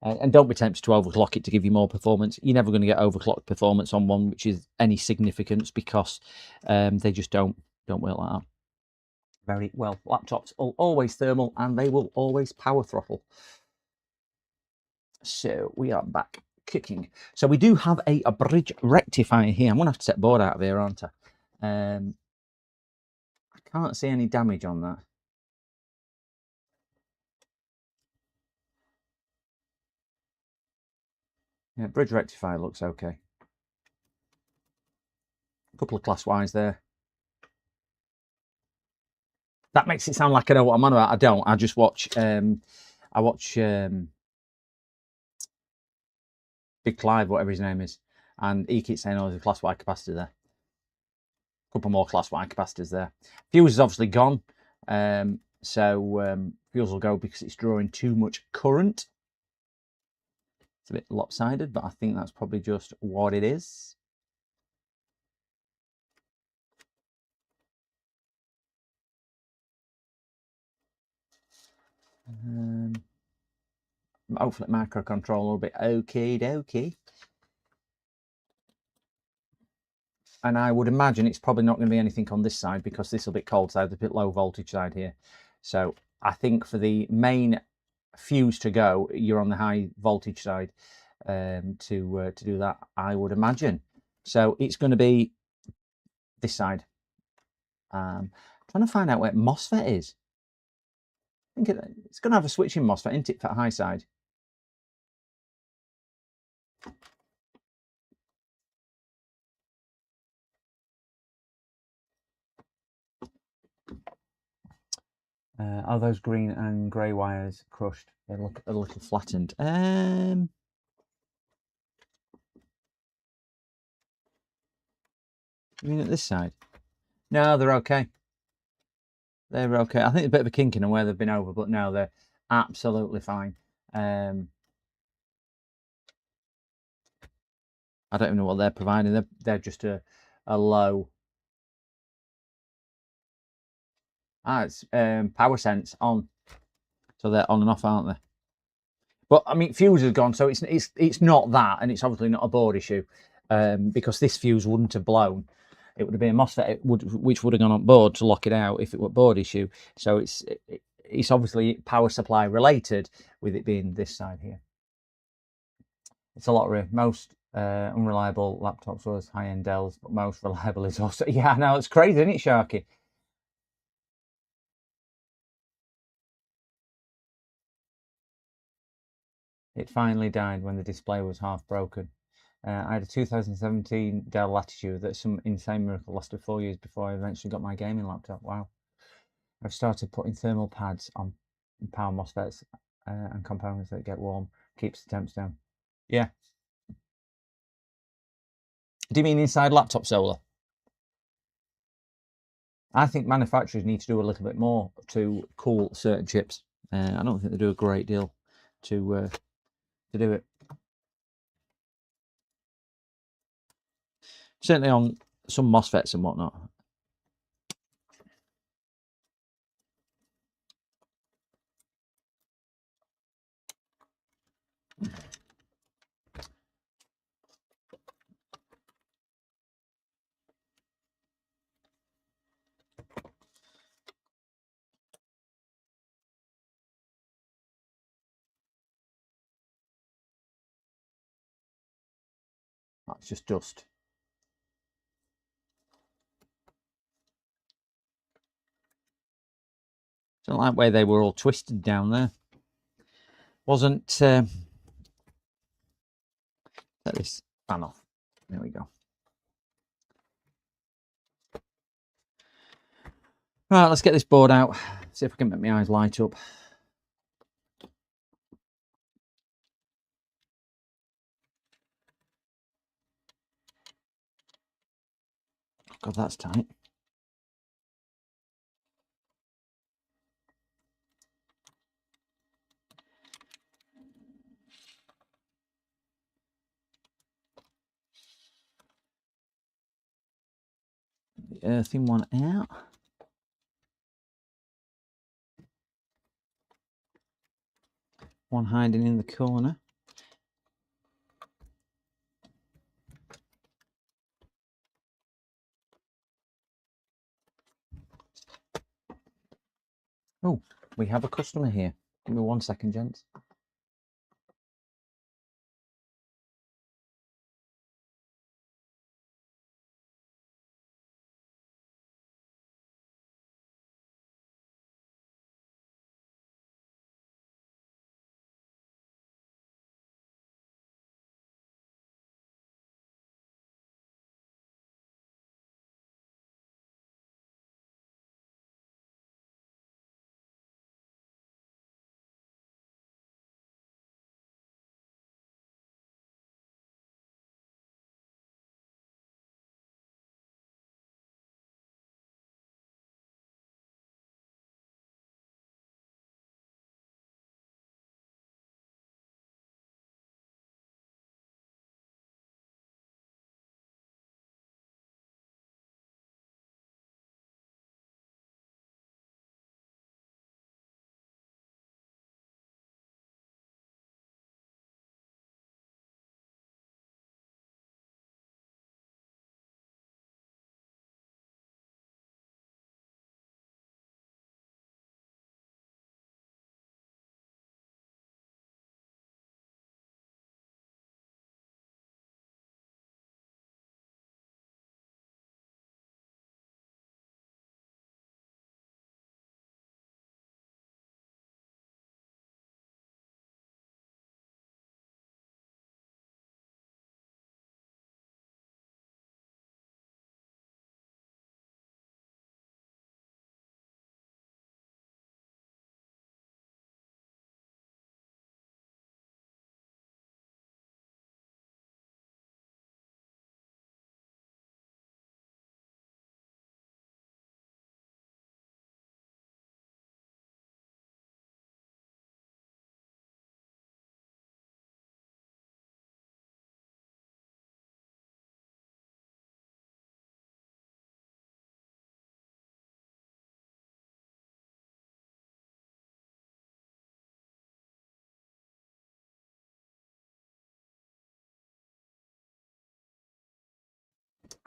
S1: And don't be tempted to overclock it to give you more performance. You're never going to get overclocked performance on one which is any significance, because they just don't work like that. Very well. Laptops are always thermal, and they will always power throttle. So we are back kicking. So we do have a bridge rectifier here. I'm going to have to set board out of here, aren't I? I can't see any damage on that. Yeah, bridge rectifier looks okay. A couple of class Ys there. That makes it sound like I know what I'm on about. I don't. I just watch. I watch Big Clive, whatever his name is, and he keeps saying, "Oh, there's a class Y capacitor there." A couple more class Y capacitors there. Fuse is obviously gone, so fuse will go because it's drawing too much current. It's a bit lopsided, but I think that's probably just what it is. Hopefully microcontroller will be okie dokie. And I would imagine it's probably not going to be anything on this side, because this will be cold side, a bit low voltage side here. So I think for the main fuse to go, you're on the high voltage side to do that, I would imagine. So it's going to be this side. Trying to find out where MOSFET is. I think it's going to have a switching MOSFET, isn't it, for high side? Are those green and grey wires crushed? They look a little flattened. You mean at this side? No, they're okay. They're okay. I think there's a bit of a kink in them where they've been over, but no, they're absolutely fine. I don't even know what they're providing. They're just a low. It's power sense on, so they're on and off, aren't they? But I mean, fuse has gone, so it's not that, and it's obviously not a board issue, because this fuse wouldn't have blown. It would have been a MOSFET which would have gone on board to lock it out if it were a board issue. So it's obviously power supply related, with it being this side here. It's a lottery. Most unreliable laptops was high-end Dells, but most reliable is also... Yeah, no, it's crazy, isn't it, Sharky? It finally died when the display was half broken. I had a 2017 Dell Latitude that some insane miracle lasted 4 years before I eventually got my gaming laptop. Wow. I've started putting thermal pads on power MOSFETs and components that get warm. Keeps the temps down. Yeah. Do you mean inside laptop solar? I think manufacturers need to do a little bit more to cool certain chips. I don't think they do a great deal to do it. Certainly on some MOSFETs and whatnot. That's just dust. Don't like where they were all twisted down there. Wasn't let this fan off. There we go. Right, let's get this board out. See if I can make my eyes light up. God, that's tight. The earthing one out. One hiding in the corner. Oh, we have a customer here. Give me 1 second, gents.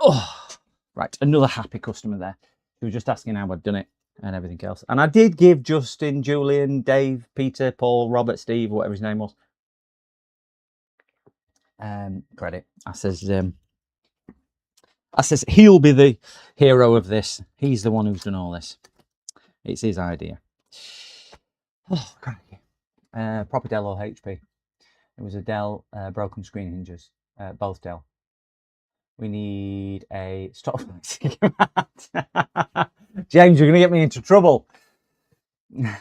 S1: Oh, right. Another happy customer there. He was just asking how I'd done it and everything else. And I did give Justin, Julian, Dave, Peter, Paul, Robert, Steve, whatever his name was, credit. I says he'll be the hero of this. He's the one who's done all this. It's his idea. Oh, crikey. Proper Dell or HP. It was a Dell, broken screen hinges, both Dell. We need a stop. James, you're going to get me into trouble. You're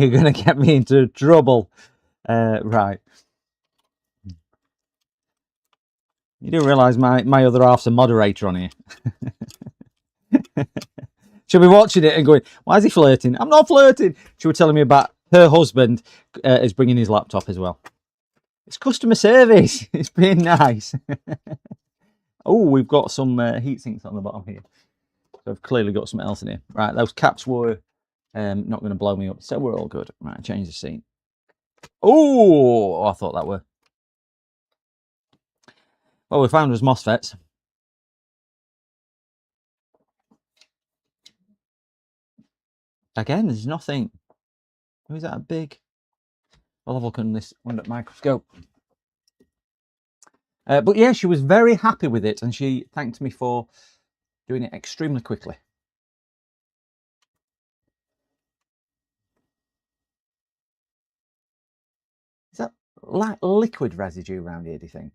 S1: going to get me into trouble. Right. You do realise my other half's a moderator on here. She'll be watching it and going, why is he flirting? I'm not flirting. She was telling me about her husband is bringing his laptop as well. It's customer service. It's being nice. Oh, we've got some heat sinks on the bottom here. So I've clearly got something else in here. Right, those caps were not going to blow me up. So we're all good. Right, change the scene. Oh, I thought that were. Well, we found was MOSFETs. Again, there's nothing. Who's that big? I'll have a look on this under microscope. But yeah, she was very happy with it, and she thanked me for doing it extremely quickly. Is that like liquid residue around here, do you think?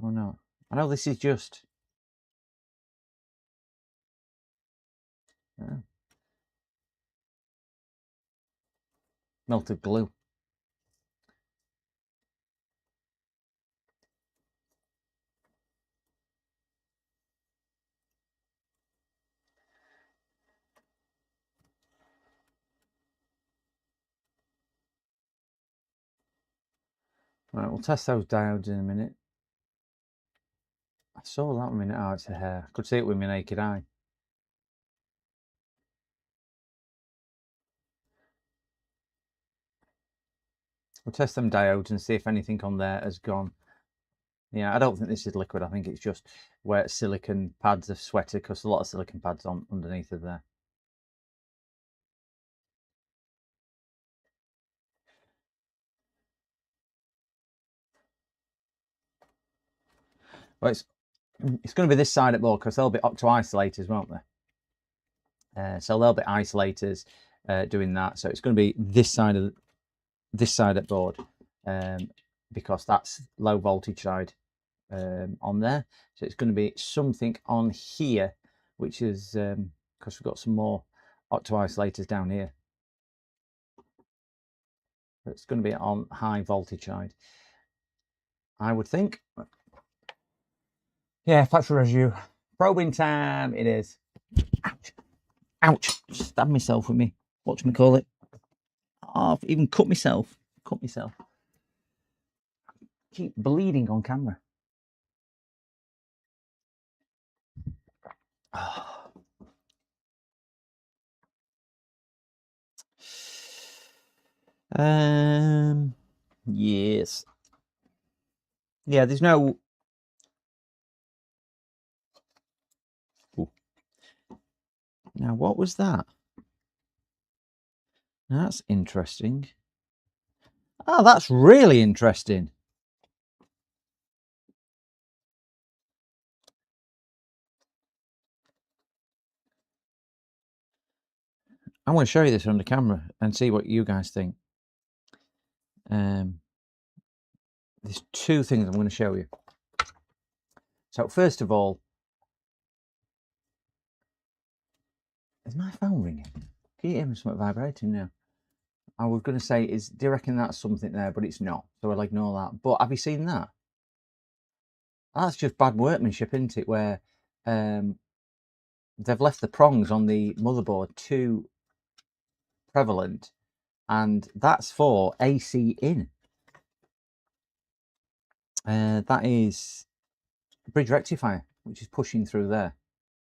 S1: Oh no. I know this is just... melted glue. Right, we'll test those diodes in a minute. I saw that a minute. Oh, it's a hair. I could see it with my naked eye. We'll test them diodes and see if anything on there has gone. Yeah, I don't think this is liquid. I think it's just where silicon pads have sweated, because a lot of silicon pads on underneath of there. Well, it's going to be this side at board, because there'll be opto-isolators, won't there? So there'll be isolators doing that. So it's going to be this side at board, because that's low voltage side on there. So it's going to be something on here, which is because we've got some more opto-isolators down here. It's going to be on high voltage side, I would think. Yeah, factory residue. Probing time it is. Ouch. Ouch. Stab myself with me. What do we call it? Oh, I've even cut myself. Keep bleeding on camera. Yes. Yeah, there's no. Ooh. Now, what was that? That's interesting. Oh, that's really interesting. I'm going to show you this on the camera and see what you guys think. There's two things I'm going to show you. So first of all, is my phone ringing? Can you hear me something vibrating now? I was going to say, do you reckon that's something there? But it's not, so I'll ignore that. But have you seen that? That's just bad workmanship, isn't it? Where they've left the prongs on the motherboard too prevalent, and that's for AC in. That is bridge rectifier, which is pushing through there,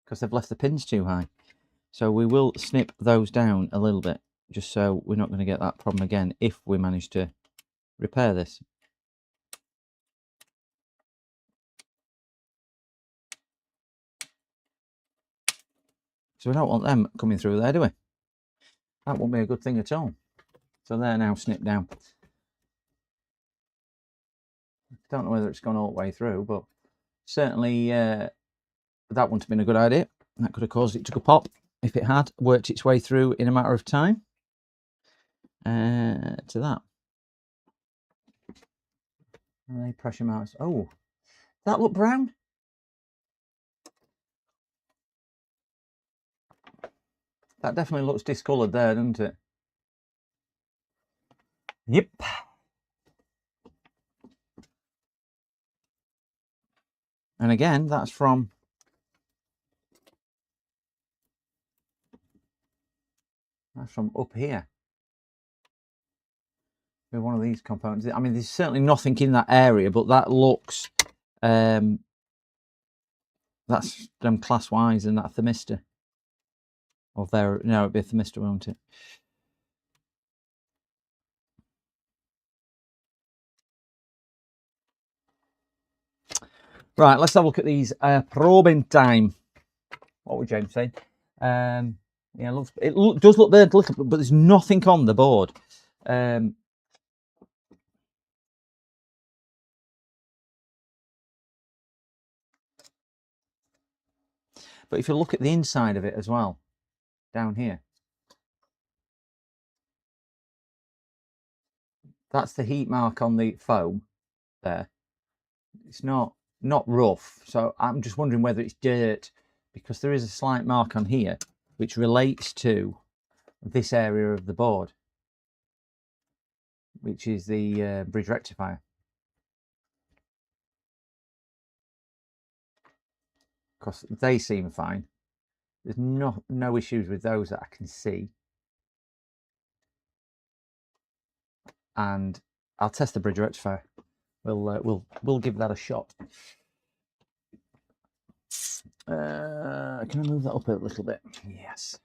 S1: because they've left the pins too high. So we will snip those down a little bit, just so we're not going to get that problem again if we manage to repair this. So we don't want them coming through there, do we? That won't be a good thing at all. So they're now snipped down. Don't know whether it's gone all the way through, but certainly that wouldn't have been a good idea. That could have caused it to go pop if it had worked its way through in a matter of time. To that. Are they pressure marks? Oh, does that look brown? That definitely looks discoloured there, doesn't it? Yep. And again, that's from up here. With one of these components. I mean, there's certainly nothing in that area, but that looks that's them class Ys and that thermistor. Or there, no, it'd be a thermistor, won't it? Right, let's have a look at these probing time. What would James say? Yeah, it does look burnt a little bit, but there's nothing on the board. But if you look at the inside of it as well, down here, that's the heat mark on the foam there. It's not rough, so I'm just wondering whether it's dirt, because there is a slight mark on here which relates to this area of the board, which is the bridge rectifier. Because they seem fine. There's no issues with those that I can see. And I'll test the bridge rectifier. We'll give that a shot. Can I move that up a little bit? Yes.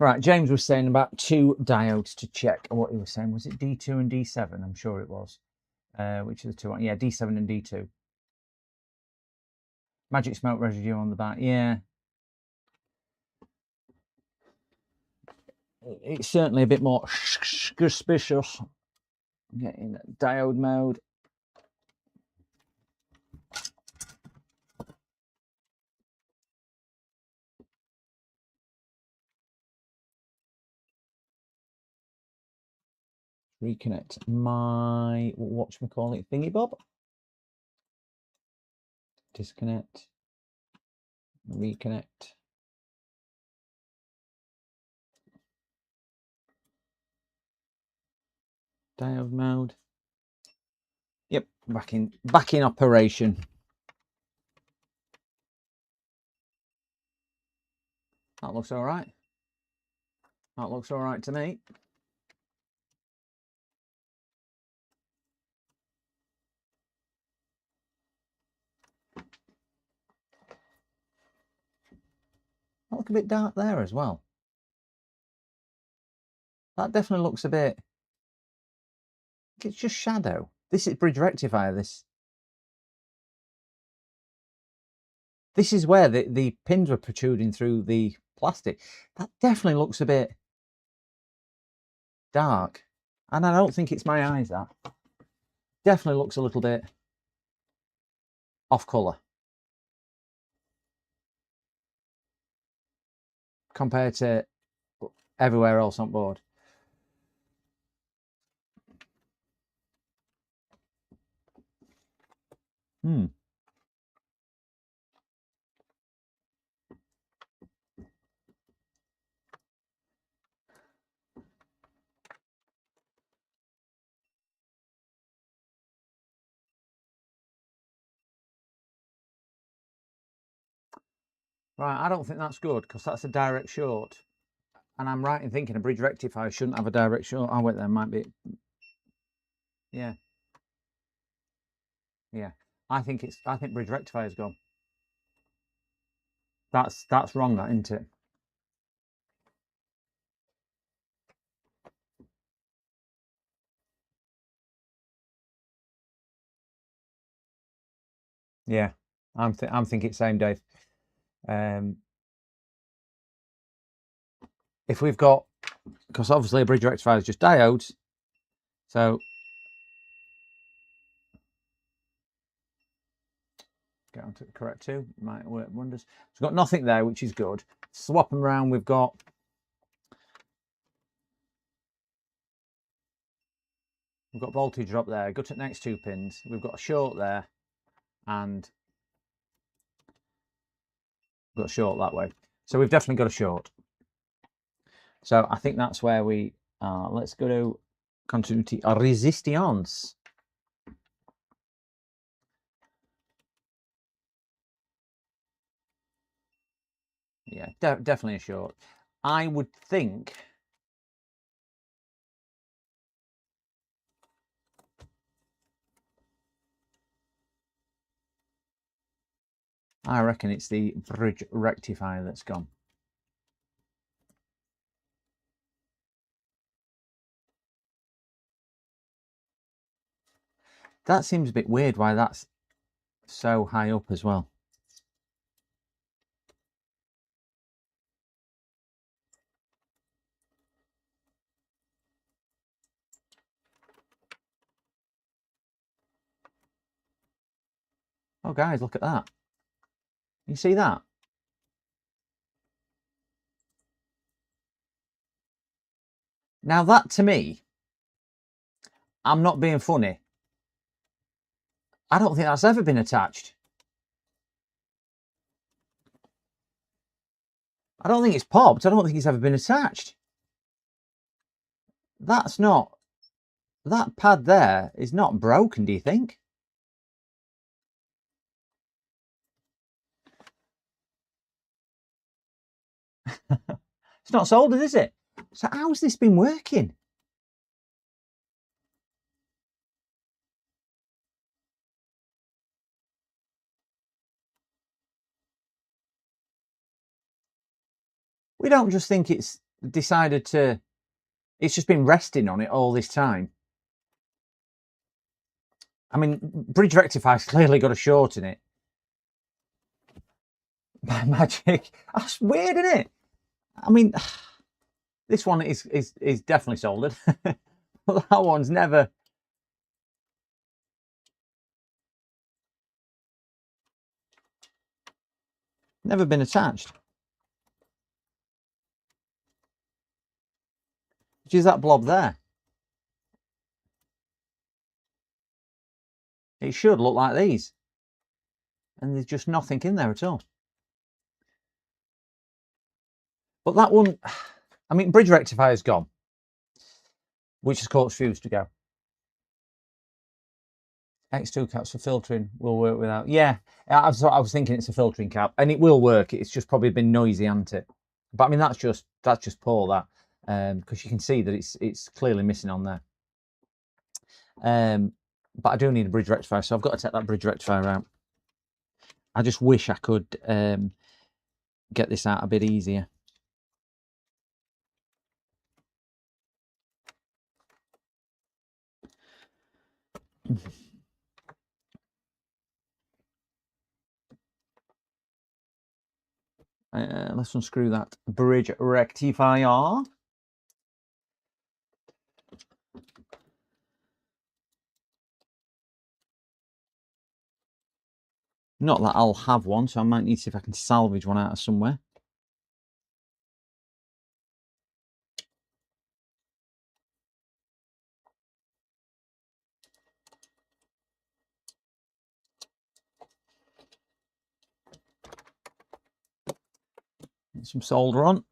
S1: Right, James was saying about 2 diodes to check. And what he was saying, was it D2 and D7? I'm sure it was. Which are the two? Yeah, D7 and D2. Magic smoke residue on the back. Yeah. It's certainly a bit more suspicious. Getting diode mode. Reconnect my whatchamacallit thingy bob. Disconnect. Reconnect. Diode mode. Yep, back in operation. That looks all right. That looks all right to me. That looks a bit dark there as well. That definitely looks a bit. It's just shadow. This is bridge rectifier. This is where the pins were protruding through the plastic. That definitely looks a bit dark. And I don't think it's my eyes, that. Definitely looks a little bit off colour compared to everywhere else on board. Right, I don't think that's good because that's a direct short. And I'm right in thinking a bridge rectifier shouldn't have a direct short. Oh, wait, there might be. Yeah. Yeah. I think bridge rectifier's gone. That's wrong, that, isn't it? Yeah. I'm thinking same, Dave. If we've got, because obviously a bridge rectifier is just diodes, so get onto the correct two, might work wonders. So we've got nothing there, which is good. Swap them around, we've got voltage drop there. Go to the next 2 pins. We've got a short there, and we've got a short that way. So we've definitely got a short. So I think that's where we are. Let's go to continuity resistance. Yeah, definitely a short. I would think. I reckon it's the bridge rectifier that's gone. That seems a bit weird why that's so high up as well. Oh, guys, look at that. You see that? Now that, to me, I'm not being funny, I don't think that's ever been attached. I don't think it's popped. I don't think it's ever been attached. That's not... That pad there is not broken, do you think? It's not soldered, is it? So how's this been working? We don't just think it's decided to... It's just been resting on it all this time. I mean, bridge rectifier's clearly got a short in it. By magic. That's weird, isn't it? I mean, this one is definitely soldered. But that one's never... Never been attached. Which is that blob there. It should look like these. And there's just nothing in there at all. But that one, I mean, bridge rectifier's gone. Which has caused fuse to go. X2 caps for filtering will work without. Yeah, I was thinking it's a filtering cap, and it will work. It's just probably been noisy, hasn't it? But I mean, that's just poor, that, because you can see that it's clearly missing on there. But I do need a bridge rectifier, so I've got to take that bridge rectifier out. I just wish I could get this out a bit easier. Let's unscrew that bridge rectifier. Not that I'll have one, so I might need to see if I can salvage one out of somewhere. Get some solder on.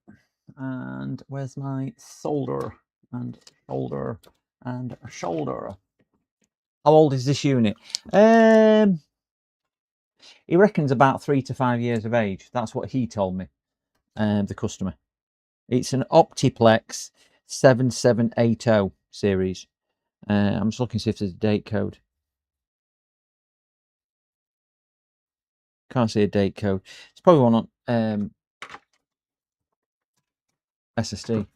S1: And where's my solder and shoulder and shoulder? How old is this unit? He reckons about 3 to 5 years of age. That's what he told me, the customer. It's an Optiplex 7780 series. I'm just looking to see if there's a date code. Can't see a date code. It's probably one on SSD.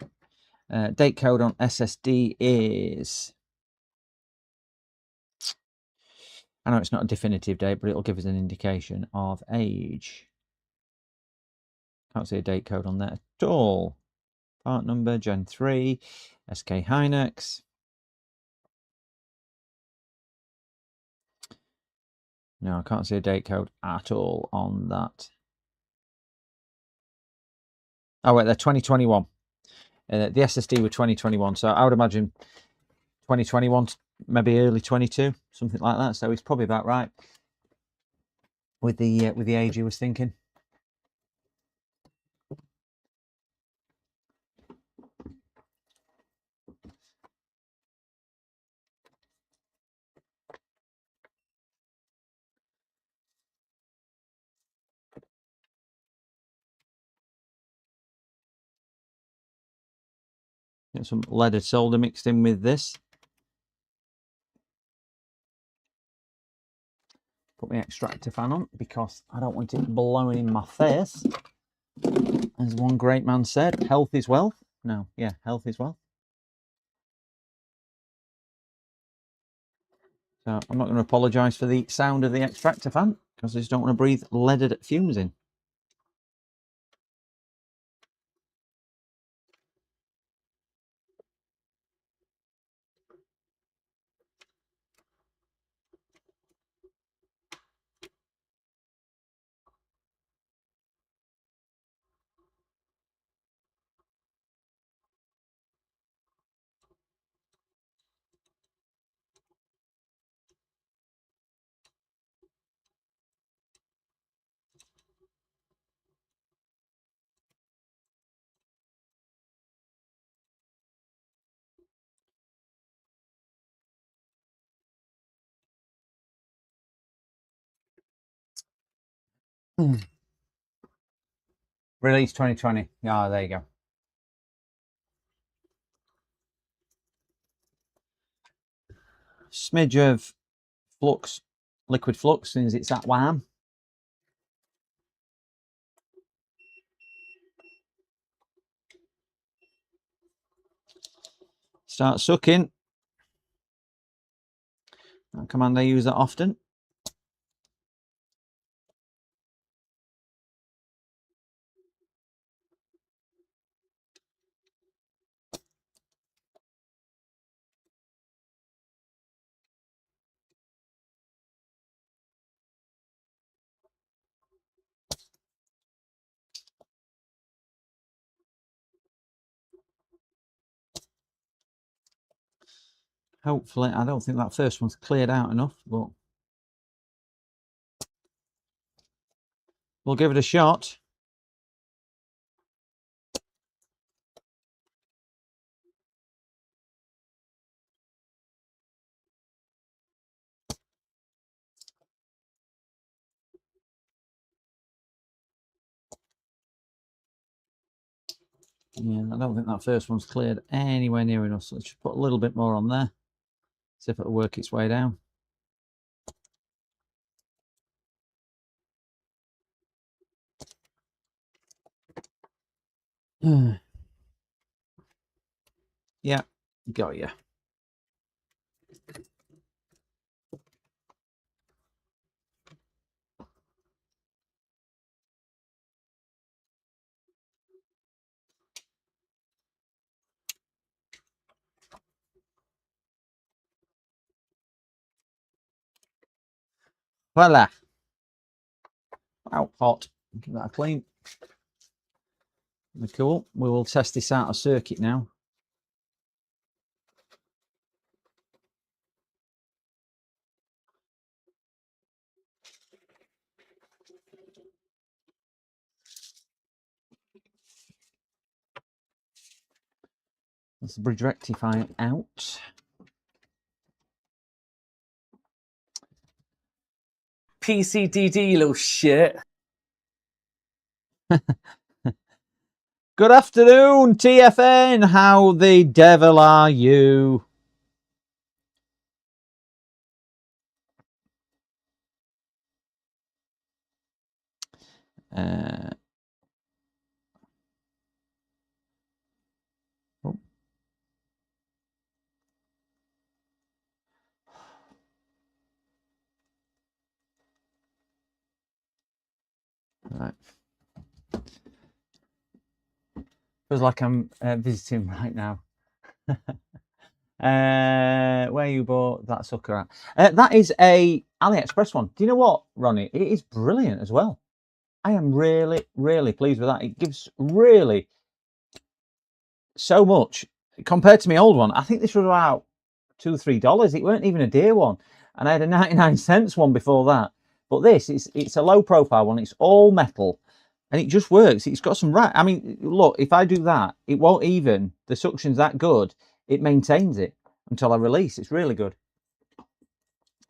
S1: Date code on SSD is... I know it's not a definitive date, but it'll give us an indication of age. Can't see a date code on that at all. Part number, Gen 3, SK Hynix. No, I can't see a date code at all on that. Oh, wait, they're 2021. The SSD were 2021, so I would imagine 2021, maybe early 22, something like that. So it's probably about right with the age he was thinking. Get some leaded solder mixed in with this. Put my extractor fan on because I don't want it blowing in my face. As one great man said, health is wealth. No, yeah, health is wealth. So I'm not going to apologise for the sound of the extractor fan because I just don't want to breathe leaded fumes in. Release 2020. Ah, there you go. Smidge of flux, liquid flux, since it's that warm. start sucking. That command I use that often. Hopefully, I don't think that first one's cleared out enough, but we'll give it a shot. Yeah, I don't think that first one's cleared anywhere near enough, so let's just put a little bit more on there. See if it'll work its way down. Yeah, got ya. Voila. Wow, hot. Give that a clean. Cool. We will test this out of circuit now. Let's bridge rectify out.
S4: PCDD, you little shit.
S1: Good afternoon, TFN. How the devil are you? Oh. Right. Feels like I'm visiting right now. Where you bought that sucker at? That is a AliExpress one. Do you know what, Ronnie? It is brilliant as well. I am really, really pleased with that. It gives really so much compared to my old one. I think this was about $2 or $3. It weren't even a dear one, and I had a 99 cents one before that. But this, it's a low profile one. It's all metal, and it just works. It's got some I mean, look, if I do that, it won't even. The suction's that good. It maintains it until I release. It's really good.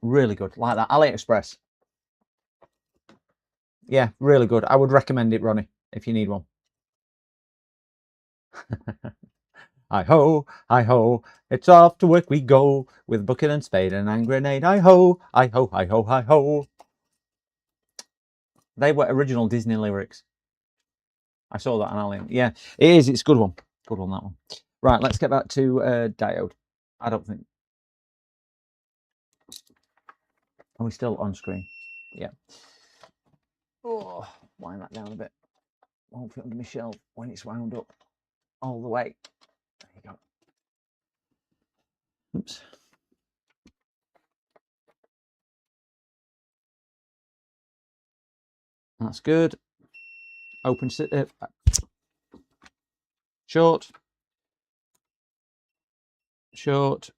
S1: Really good. Like that. AliExpress. Yeah, really good. I would recommend it, Ronnie, if you need one. Hi-ho, hi-ho, it's off to work we go, with bucket and spade and hand grenade. Hi-ho, hi-ho, hi-ho, hi-ho. They were original Disney lyrics. I saw that on Alien. Yeah, it is. It's a good one. Good one, that one. Right, let's get back to diode. I don't think... Are we still on screen? Yeah. Oh, wind that down a bit. Won't fit under my shelf when it's wound up all the way. There you go. Oops. That's good. Open short. Short.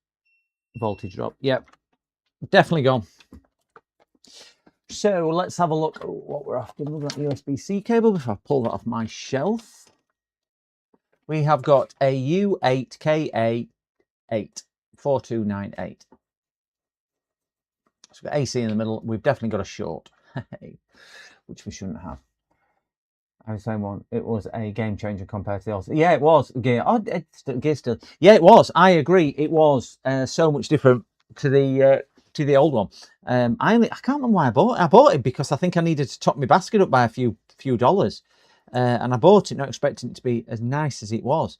S1: Voltage drop. Yep. Definitely gone. So let's have a look at what we're after. We've got USB-C cable before I pull that off my shelf. We have got a U8KA8 4298. So we've got AC in the middle. We've definitely got a short, which we shouldn't have. I was saying one. It was a game changer compared to the old. Yeah, it was. Gear. Oh, Gear still. Yeah, it was. I agree. It was so much different to the old one. I can't remember why I bought it. I bought it because I think I needed to top my basket up by a few dollars, and I bought it not expecting it to be as nice as it was.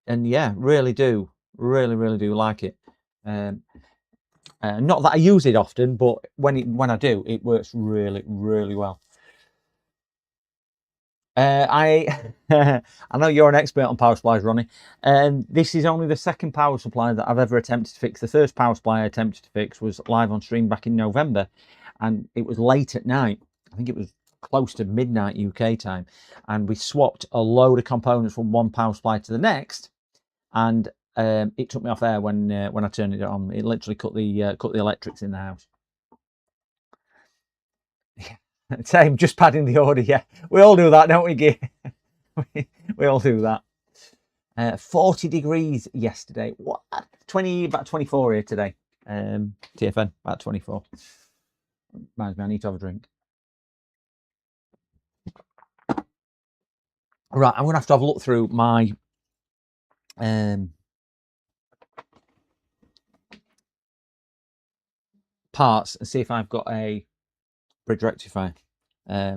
S1: and yeah, really do like it. Not that I use it often, but when I do, it works really well. I I know you're an expert on power supplies, Ronnie, and this is only the second power supply that I've ever attempted to fix. The first power supply I attempted to fix was live on stream back in November, and it was late at night. I think it was close to midnight UK time, and we swapped a load of components from one power supply to the next, and it took me off air when I turned it on. It literally cut the electrics in the house. Same, just padding the order. Yeah, we all do that, don't we, Gear? we all do that. 40 degrees yesterday. What? About 24 here today. TFN about 24. Reminds me, I need to have a drink. Right, I'm gonna have a look through my parts and see if I've got a bridge rectifier. I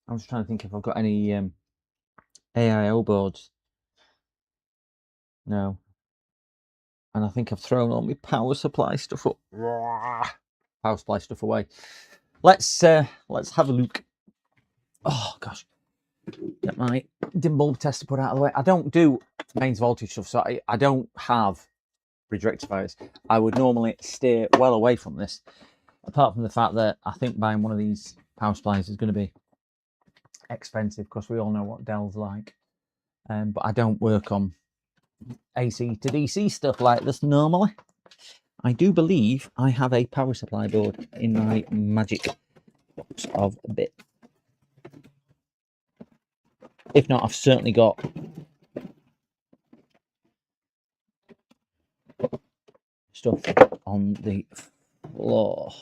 S1: was trying to think if I've got any AIO boards. No. And I think I've thrown all my power supply stuff up. Power supply stuff away. Let's have a look. Oh gosh. Get my dim bulb tester put out of the way. I don't do mains voltage stuff, so I don't have bridge rectifiers. I would normally steer well away from this, apart from the fact that I think buying one of these power supplies is going to be expensive, because we all know what Dell's like. But I don't work on AC to DC stuff like this normally. I do believe I have a power supply board in my magic box of a bit. If not, I've certainly got stuff on the floor.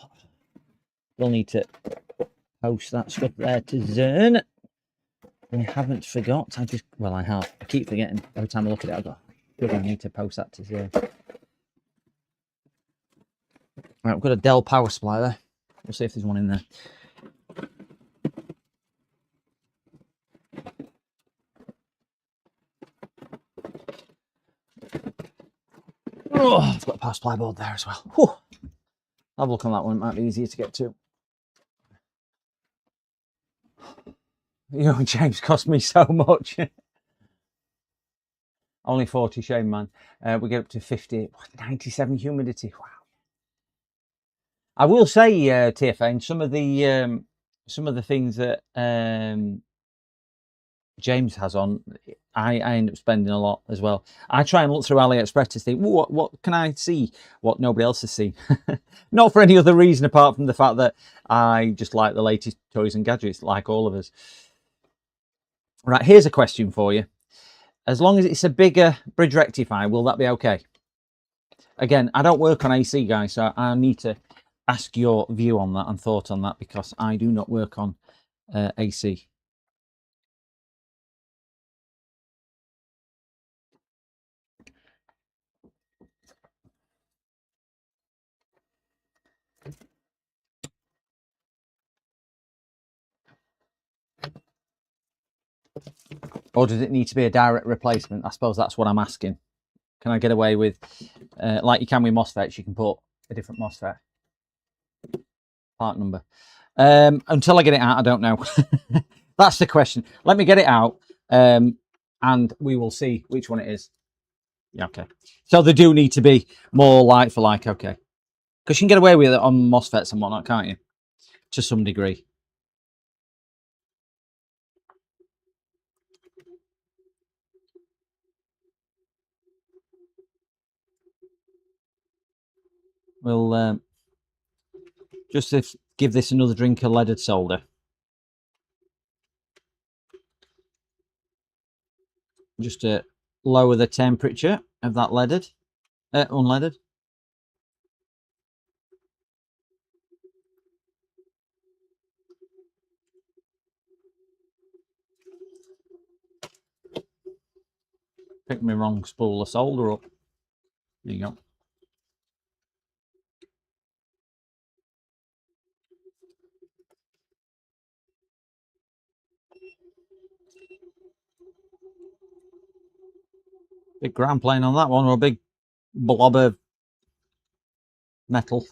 S1: We'll need to post that stuff there to Zern. I haven't forgot. I have. I keep forgetting. Every time I look at it, I go, good, I need to post that to Zern. Right, we've got a Dell power supply there. We'll see if there's one in there. Oh, I've got a power supply board there as well. Whew. Have a look on that one. It might be easier to get to. You know, James cost me so much. Only 40, shame, man. We get up to 50, 97 humidity. Wow. I will say, TFN, some of the things that James has on, I end up spending a lot as well. I try and look through AliExpress to think, what can I see what nobody else has seen? Not for any other reason apart from the fact that I just like the latest toys and gadgets, like all of us. Right, here's a question for you. As long as it's a bigger bridge rectifier, will that be okay? Again, I don't work on AC, guys, so I need to ask your view on that and thought on that, because I do not work on AC. Or does it need to be a direct replacement? I suppose that's what I'm asking. Can I get away with, like you can with MOSFETs, you can put a different MOSFET part number. Until I get it out, I don't know. That's the question. Let me get it out, and we will see which one it is. Yeah, okay. So they do need to be more like for like, okay. Because you can get away with it on MOSFETs and whatnot, can't you? To some degree. We'll just give this another drink of leaded solder. Just to lower the temperature of that leaded, unleaded. Picked my wrong spool of solder up. There you go. Big ground plane on that one, or a big blob of metal.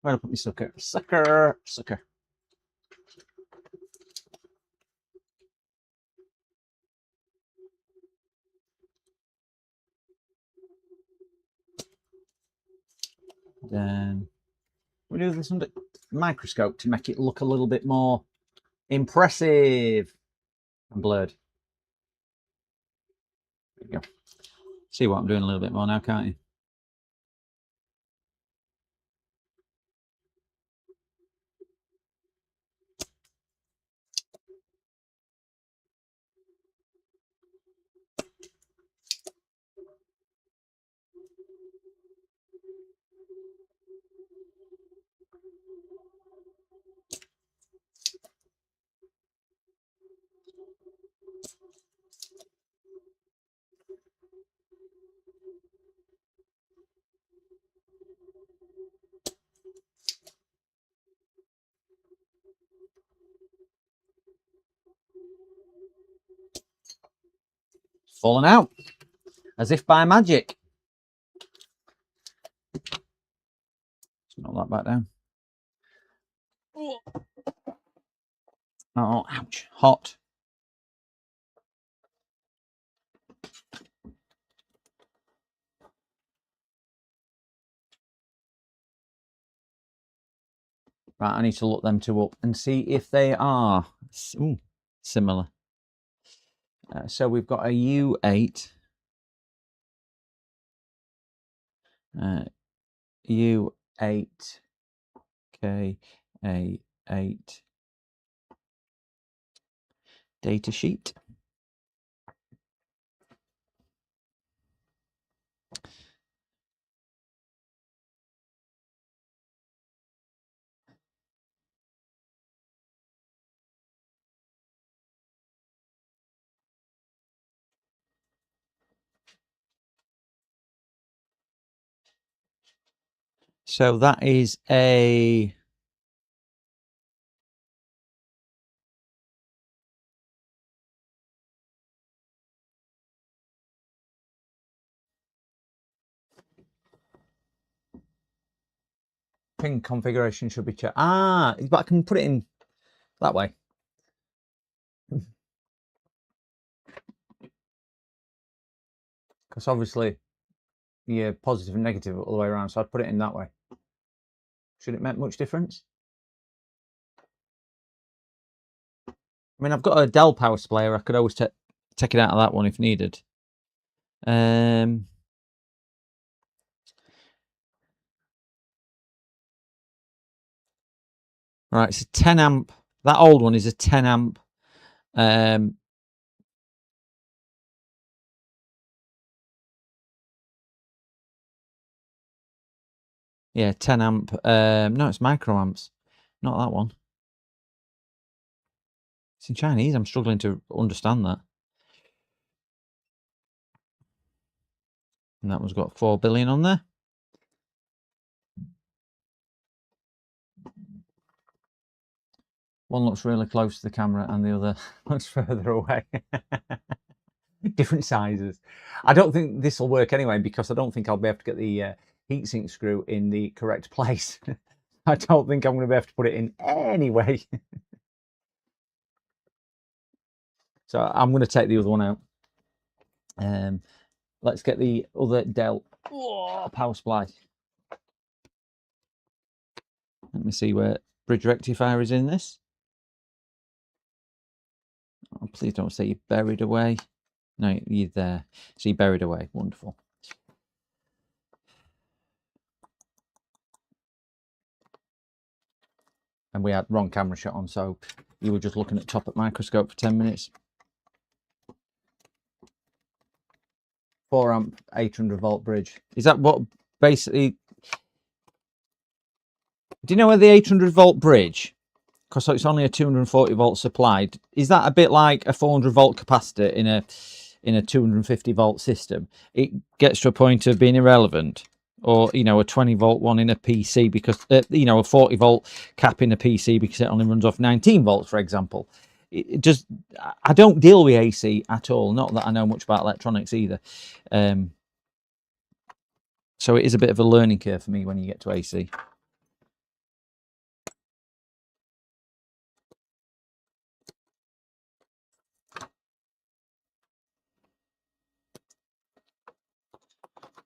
S1: Where do I put my sucker? Sucker! Sucker. Then we do this under microscope to make it look a little bit more impressive and blurred. There you go. See what I'm doing a little bit more now, can't you? Fallen out as if by magic. Let's knock that back down. Oh, ouch. Hot. Right, I need to look them two up and see if they are similar. So we've got a U8. U8 KA8 data sheet. So that is a pin configuration should be checked. But I can put it in that way. Because obviously you're positive and negative all the way around, so I'd put it in that way. Should it make much difference? I mean, I've got a Dell power supply. I could always take it out of that one if needed. Right, it's a 10 amp. That old one is a 10 amp. Yeah, 10 amp. No, it's microamps. Not that one. It's in Chinese. I'm struggling to understand that. And that one's got 4 billion on there. One looks really close to the camera and the other looks further away. Different sizes. I don't think this will work anyway, because I don't think I'll be able to get the heatsink screw in the correct place. I don't think I'm going to be able to put it in anyway. So I'm going to take the other one out. Let's get the other Dell power supply. Let me see where bridge rectifier is in this. Oh, please don't say you're buried away. No, you're there. So you're buried away. Wonderful. And we had wrong camera shot on, so you were just looking at top at microscope for 10 minutes. 4 amp 800 volt bridge. Is that what basically... Do you know where the 800 volt bridge, because it's only a 240 volt supply, is that a bit like a 400 volt capacitor in a 250 volt system? It gets to a point of being irrelevant, or you know, a 20-volt one in a PC because you know, a 40-volt cap in a PC because it only runs off 19 volts, for example. It just, I don't deal with AC at all. Not that I know much about electronics either. So it is a bit of a learning curve for me when you get to AC.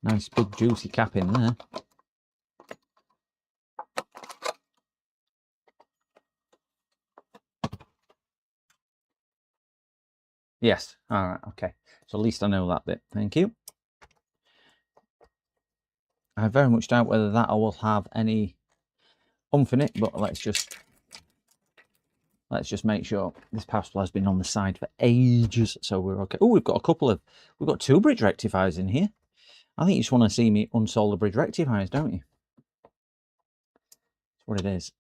S1: Nice big juicy cap in there. Yes. All right. Okay. So at least I know that bit. Thank you. I very much doubt whether that will have any oomph in it, but let's just make sure. This power supply has been on the side for ages, so we're okay. Oh, we've got 2 bridge rectifiers in here. I think you just want to see me unsolder bridge rectifiers, don't you? That's what it is.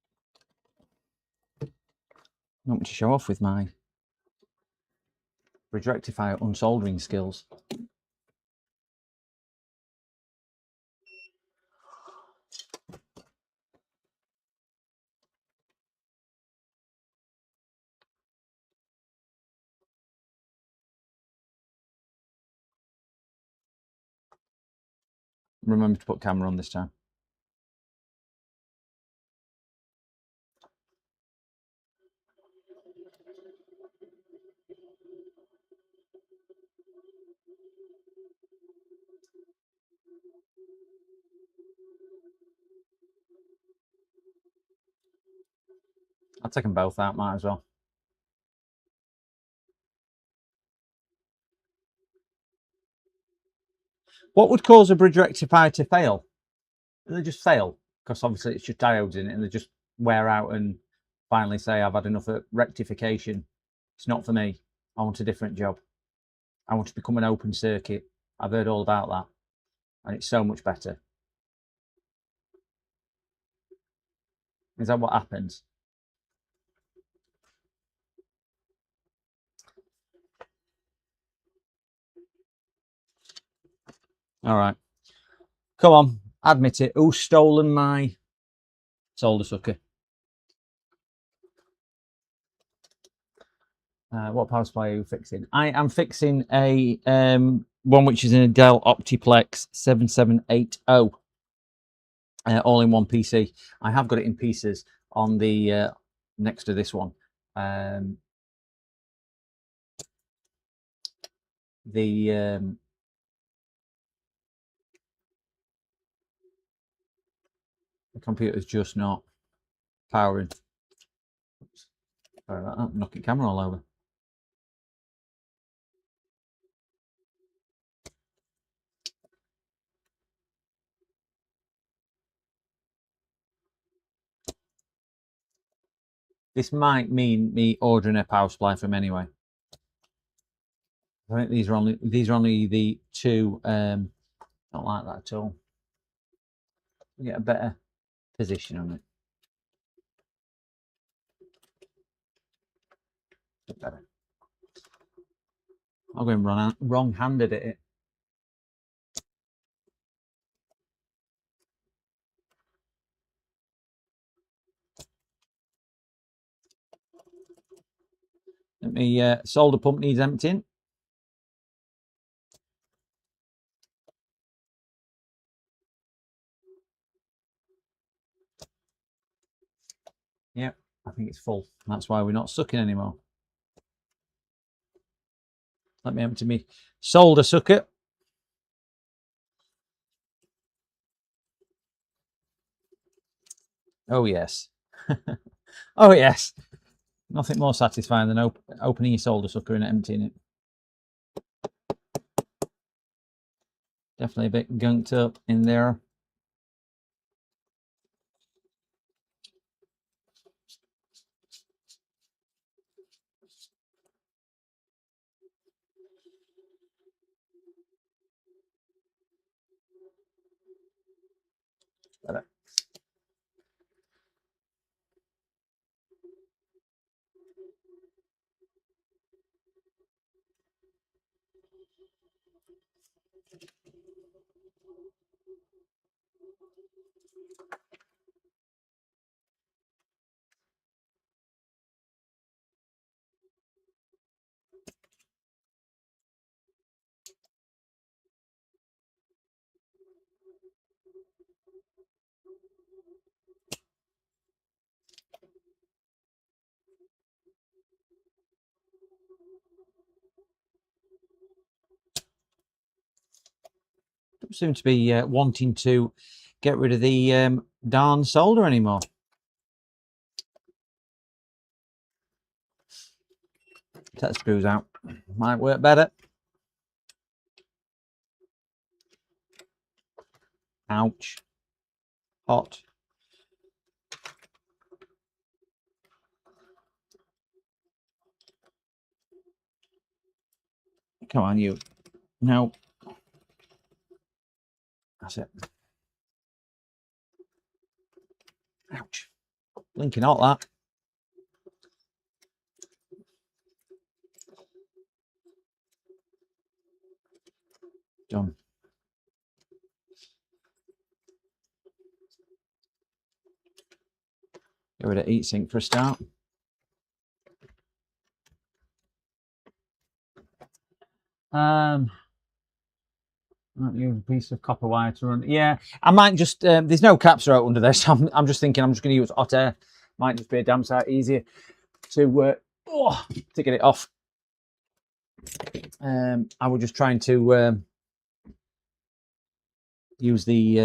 S1: Not much to show off with my bridge rectifier unsoldering skills. Remember to put camera on this time. I'll take them both out, might as well. What would cause a bridge rectifier to fail? They just fail because obviously it's just diodes in it, and they just wear out and finally say, I've had enough of rectification. It's not for me. I want a different job. I want to become an open circuit. I've heard all about that, and it's so much better. Is that what happens? All right. Come on, admit it. Who's stolen my solder sucker? What power supply are you fixing? I am fixing a one which is in a Dell Optiplex 7780, all-in-one PC. I have got it in pieces on the next to this one. The computer's just not powering. Oops. Sorry about that. I'm knocking camera all over. This might mean me ordering a power supply from anyway. I think these are only the 2. Not like that at all. You get a better position on it. Better. I'm going wrong-handed at it. Let me solder pump needs emptying. Yep, I think it's full. That's why we're not sucking anymore. Let me empty me solder sucker. Oh yes. Oh yes. Nothing more satisfying than opening your solder sucker and emptying it. Definitely a bit gunked up in there. Better. seem to be wanting to get rid of the darn solder anymore. Take the screws out. Might work better. Ouch. Hot. Come on, you. No. That's it. Ouch. Blinking hot, that. Done. Get rid of heatsink for a start. Might use a piece of copper wire to run. Yeah, I might just. There's no caps out under this. I'm just thinking. I'm just going to use hot air. Might just be a damn sight easier to get it off. I was just trying to use the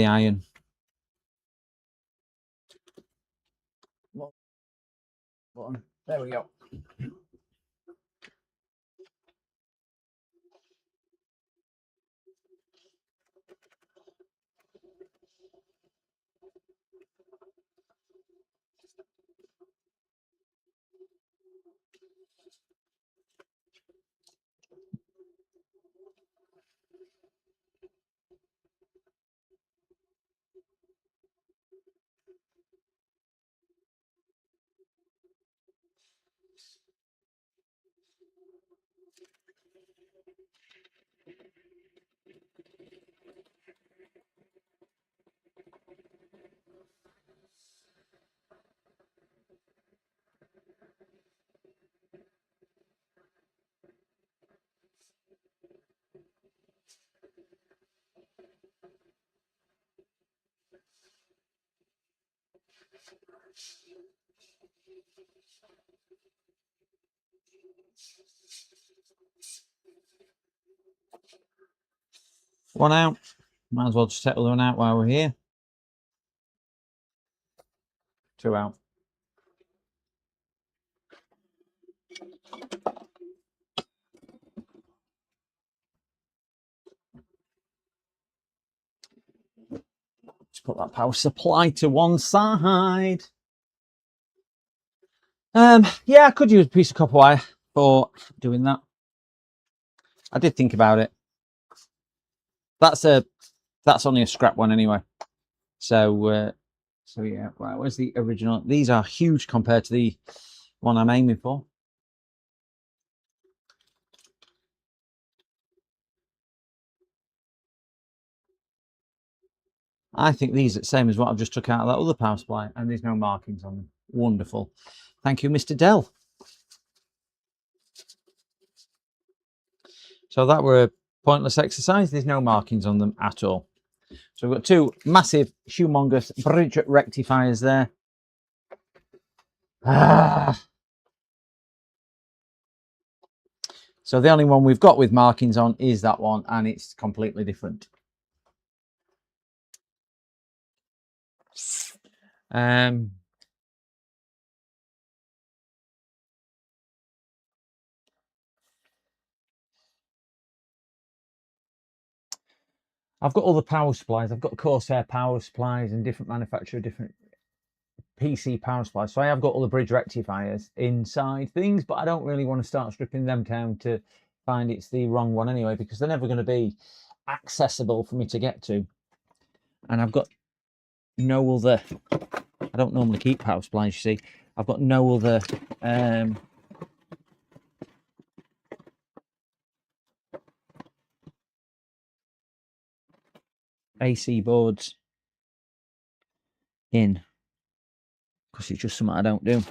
S1: iron. Button. There we go. One out. Might as well just take the other one out while we're here. Two out. Just put that power supply to one side. Yeah, I could use a piece of copper wire for doing that. I did think about it. That's only a scrap one anyway. So yeah, right, where's the original? These are huge compared to the one I'm aiming for. I think these are the same as what I've just took out of that other power supply, and there's no markings on them. Wonderful. Thank you, Mr. Dell. So that were a pointless exercise. There's no markings on them at all. So we've got two massive, humongous bridge rectifiers there. So the only one we've got with markings on is that one, and it's completely different. I've got all the power supplies. I've got Corsair power supplies and different manufacturer, different PC power supplies. So I have got all the bridge rectifiers inside things, but I don't really want to start stripping them down to find it's the wrong one anyway, because they're never going to be accessible for me to get to. And I've got no other, I don't normally keep power supplies, you see. I've got no other AC boards in, because it's just something I don't do.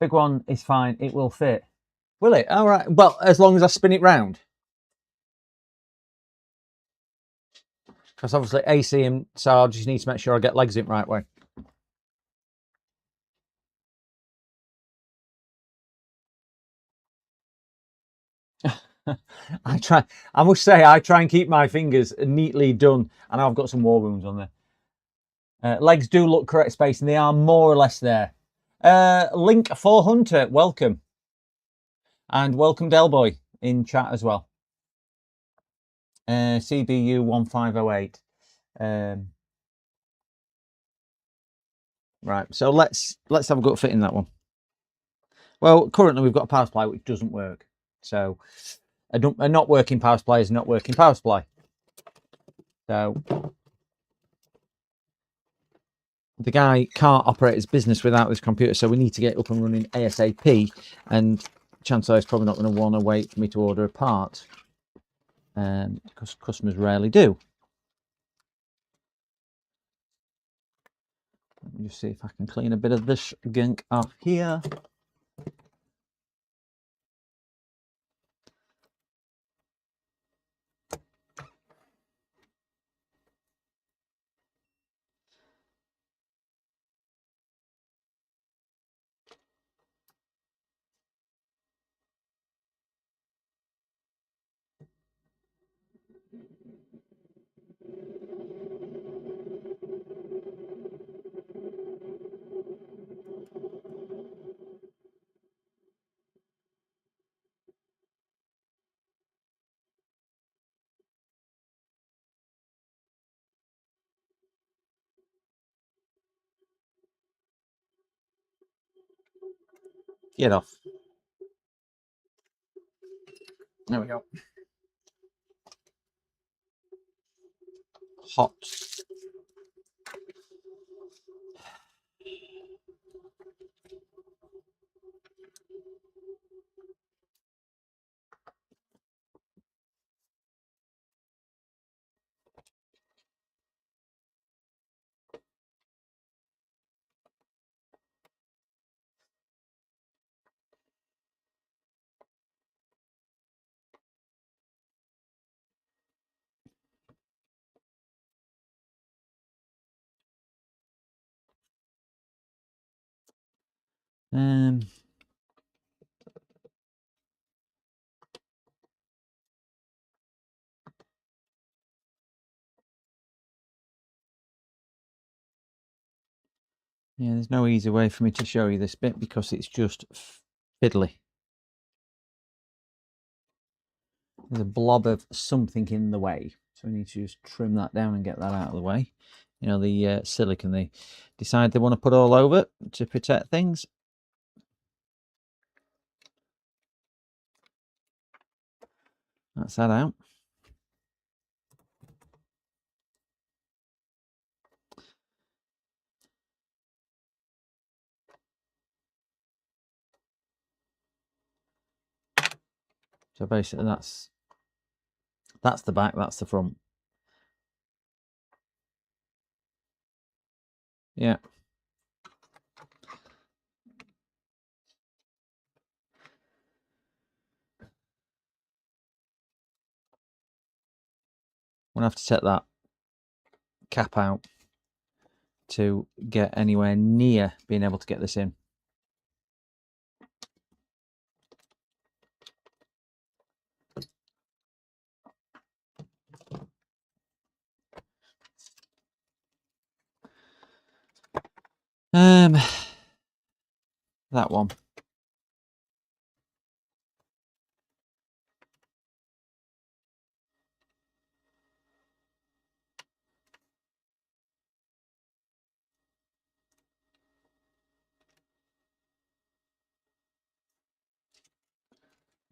S1: Big one is fine. It will fit. Will it? All right. Well, as long as I spin it round. Because obviously AC, and so I'll just need to make sure I get legs in right way. I must say, I try and keep my fingers neatly done, and I've got some war wounds on there. Legs do look correct space, and they are more or less there. Link for Hunter, welcome. And welcome Delboy in chat as well. CBU 1508. Right, so let's have a go at fitting that one. Well, currently we've got a power supply which doesn't work. So a not working power supply is not working power supply. So the guy can't operate his business without this computer, so we need to get up and running ASAP. And chances are he's probably not going to want to wait for me to order a part, because customers rarely do. Let me just see if I can clean a bit of this gunk off here. Get off. There we go. Hot. Yeah, there's no easy way for me to show you this bit because it's just fiddly. There's a blob of something in the way, so we need to just trim that down and get that out of the way. You know, the silicone they decide they want to put all over to protect things. That's that out. So basically that's the back, that's the front. Yeah. I'm gonna have to take that cap out to get anywhere near being able to get this in. That one.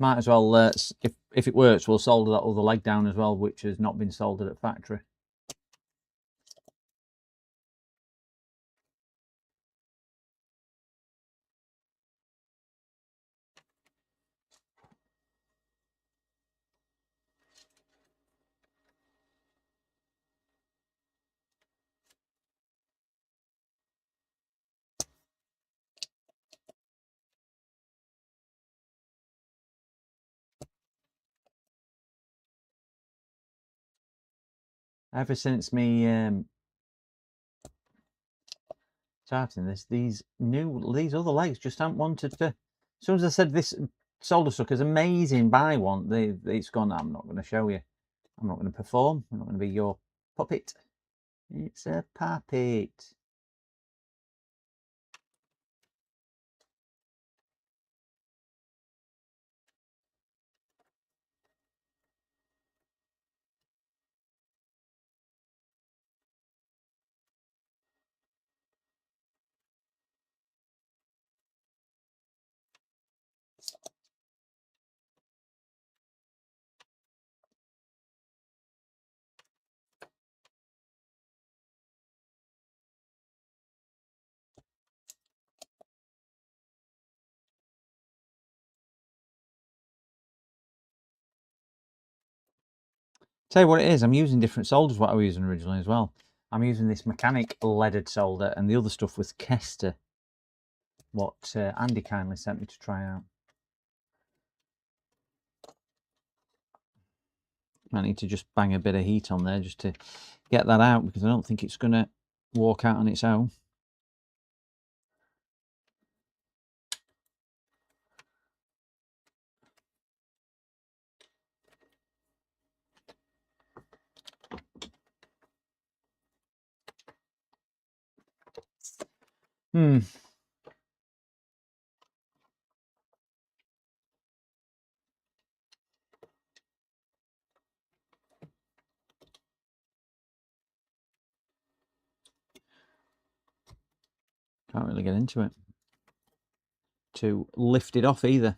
S1: Might as well, if it works, we'll solder that other leg down as well, which has not been soldered at factory. Ever since me starting this, these other legs just haven't wanted to. As soon as I said this solder sucker's amazing, buy one, it's gone. I'm not going to show you. I'm not going to perform. I'm not going to be your puppet. It's a puppet. Tell you what it is, I'm using different solders what I was using originally as well. I'm using this mechanic leaded solder, and the other stuff was Kester, what Andy kindly sent me to try out. I need to just bang a bit of heat on there just to get that out, because I don't think it's going to walk out on its own. Can't really get into it to lift it off either.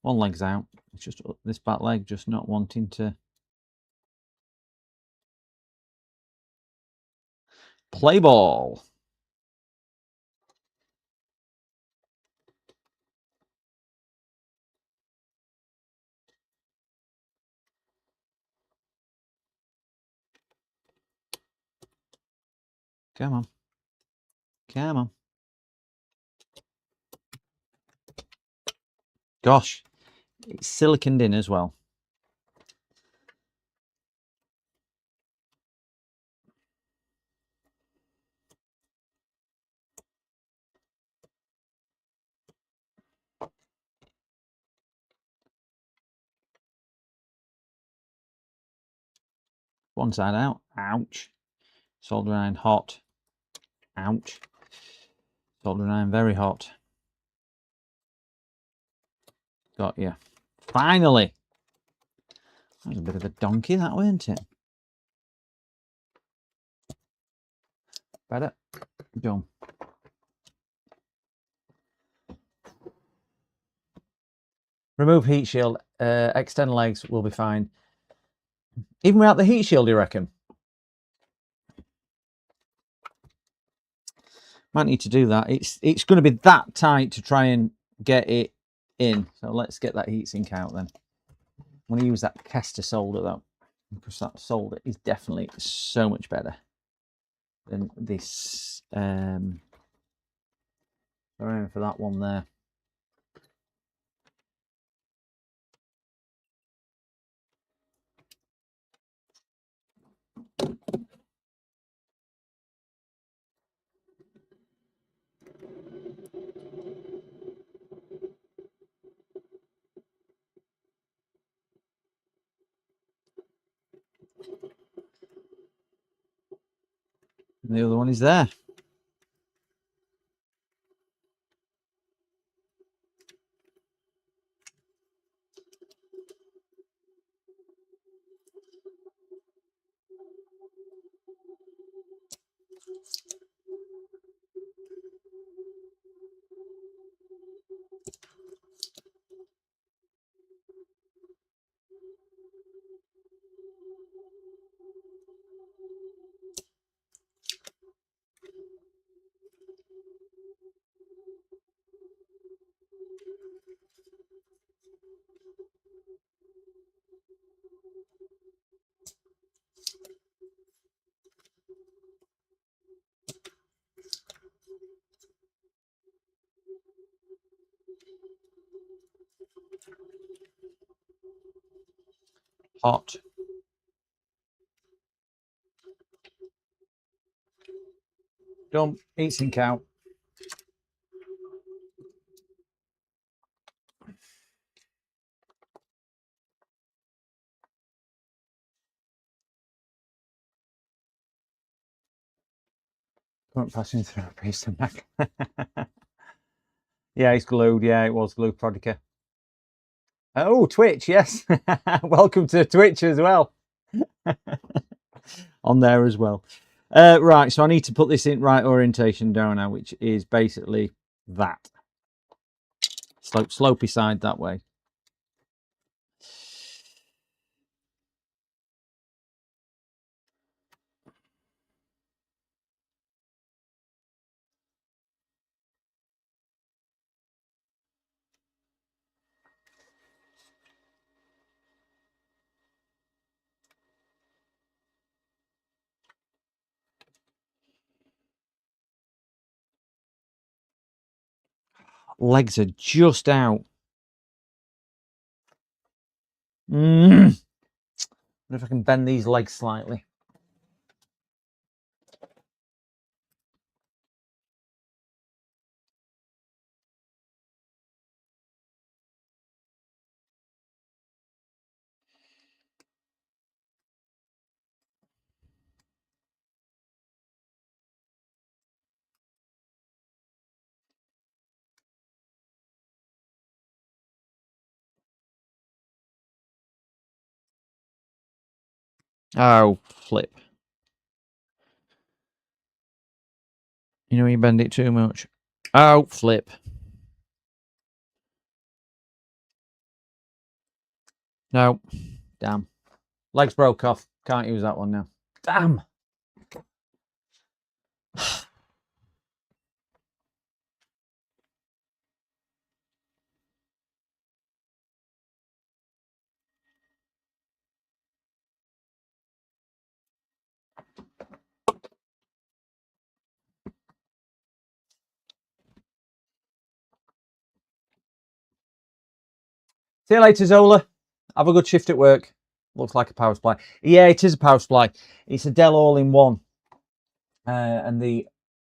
S1: One leg's out. It's just this back leg just not wanting to play ball. Come on. Come on. Gosh, it's siliconed in as well. One side out. Ouch. Soldering iron hot. Ouch. Soldering iron very hot. Got you. Finally. That was a bit of a donkey, that, weren't it? Better. Done. Remove heat shield. Extend legs will be fine. Even without the heat shield, you reckon? Might need to do that. It's going to be that tight to try and get it in. So let's get that heatsink out then. I'm going to use that Kester solder though, because that solder is definitely so much better than this. Sorry for that one there. And the other one is there. Hot. Dump. Eat sink out. Current passing through a piece of Mac. Yeah, it's glued. Yeah, it was glued, Prodica. Oh, Twitch, yes. Welcome to Twitch as well. On there as well. Right, so I need to put this in right orientation down now, which is basically that. Slopey side that way. Legs are just out. Wonder if I can bend these legs slightly. Oh, flip. You know, you bend it too much. Oh, flip. No. Damn. Legs broke off. Can't use that one now. Damn. See you later, Zola. Have a good shift at work. Looks like a power supply. Yeah, it is a power supply. It's a Dell all-in-one. And the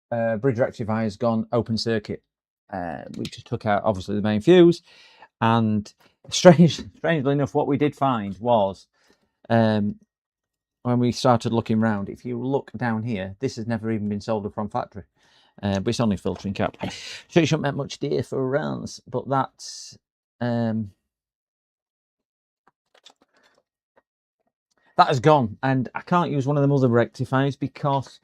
S1: bridge rectifier has gone open circuit. We just took out, obviously, the main fuse. And strangely enough, what we did find was, when we started looking around, if you look down here, this has never even been soldered from factory. But it's only a filtering cap. So it shouldn't make much difference. But that's... that has gone, and I can't use one of them other rectifiers because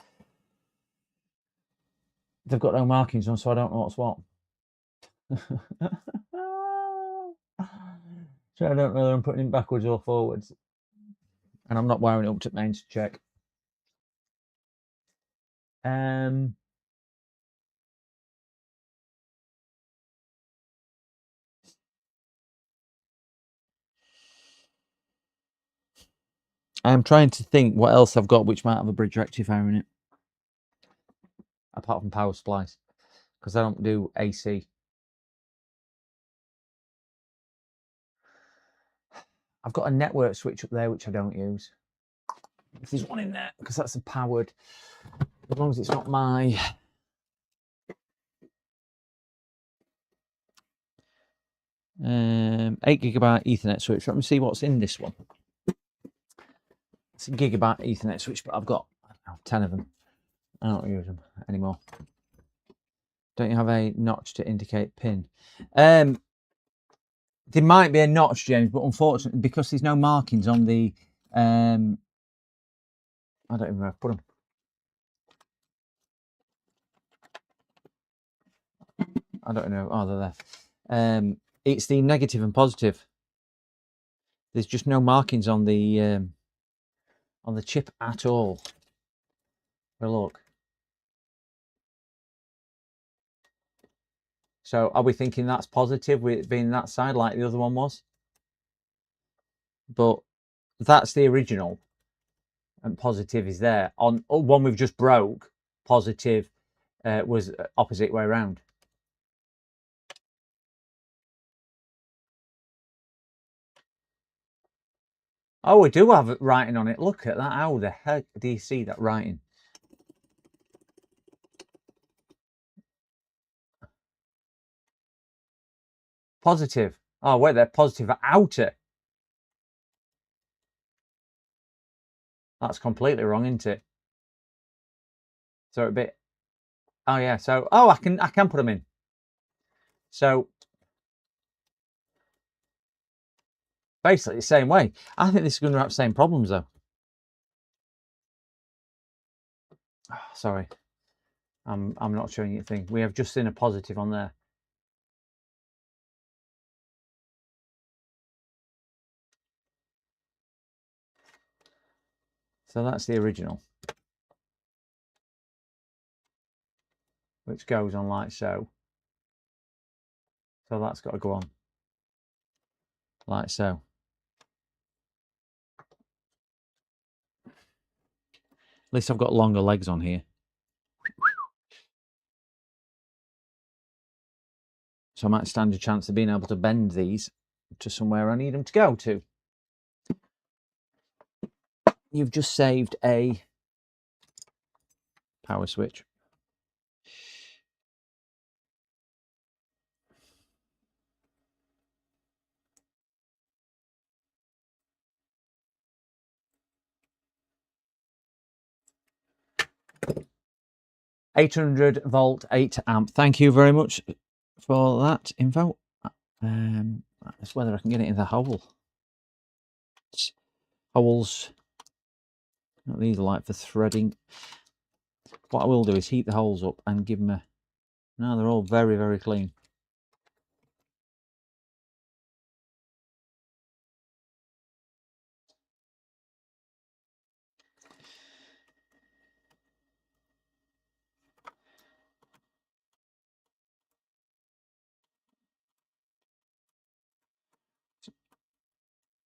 S1: they've got no markings on, so I don't know what's what. So I don't know whether I'm putting it backwards or forwards. And I'm not wiring it up to mains to check. I'm trying to think what else I've got which might have a bridge rectifier in it. Apart from power supplies. Because I don't do AC. I've got a network switch up there which I don't use. If there's one in there, because that's a powered, as long as it's not my... 8GB Ethernet switch. Let me see what's in this one. It's a gigabyte Ethernet switch, but I've got 10 of them. I don't use them anymore. Don't you have a notch to indicate pin? There might be a notch, James, but unfortunately, because there's no markings on the... I don't even know where I've put them. I don't know. Oh, they're there. It's the negative and positive. There's just no markings on the chip at all. But look. So are we thinking that's positive with it being that side like the other one was? But that's the original. And positive is there. On one we've just broke, positive was opposite way around. Oh, we do have writing on it. Look at that. How the heck do you see that writing? Positive. Oh, wait, they're positive outer. That's completely wrong, isn't it? So a bit. Oh yeah. So I can put them in. So basically the same way. I think this is going to have the same problems though. Oh, sorry, I'm not showing you a thing. We have just seen a positive on there. So that's the original, which goes on like so. So that's got to go on like so. At least I've got longer legs on here. So I might stand a chance of being able to bend these to somewhere I need them to go to. You've just saved a power switch. $800 8 amp. Thank you very much for that info. That's whether I can get it in the hole. Holes. These are like for threading. What I will do is heat the holes up and give them a. No, they're all very, very clean.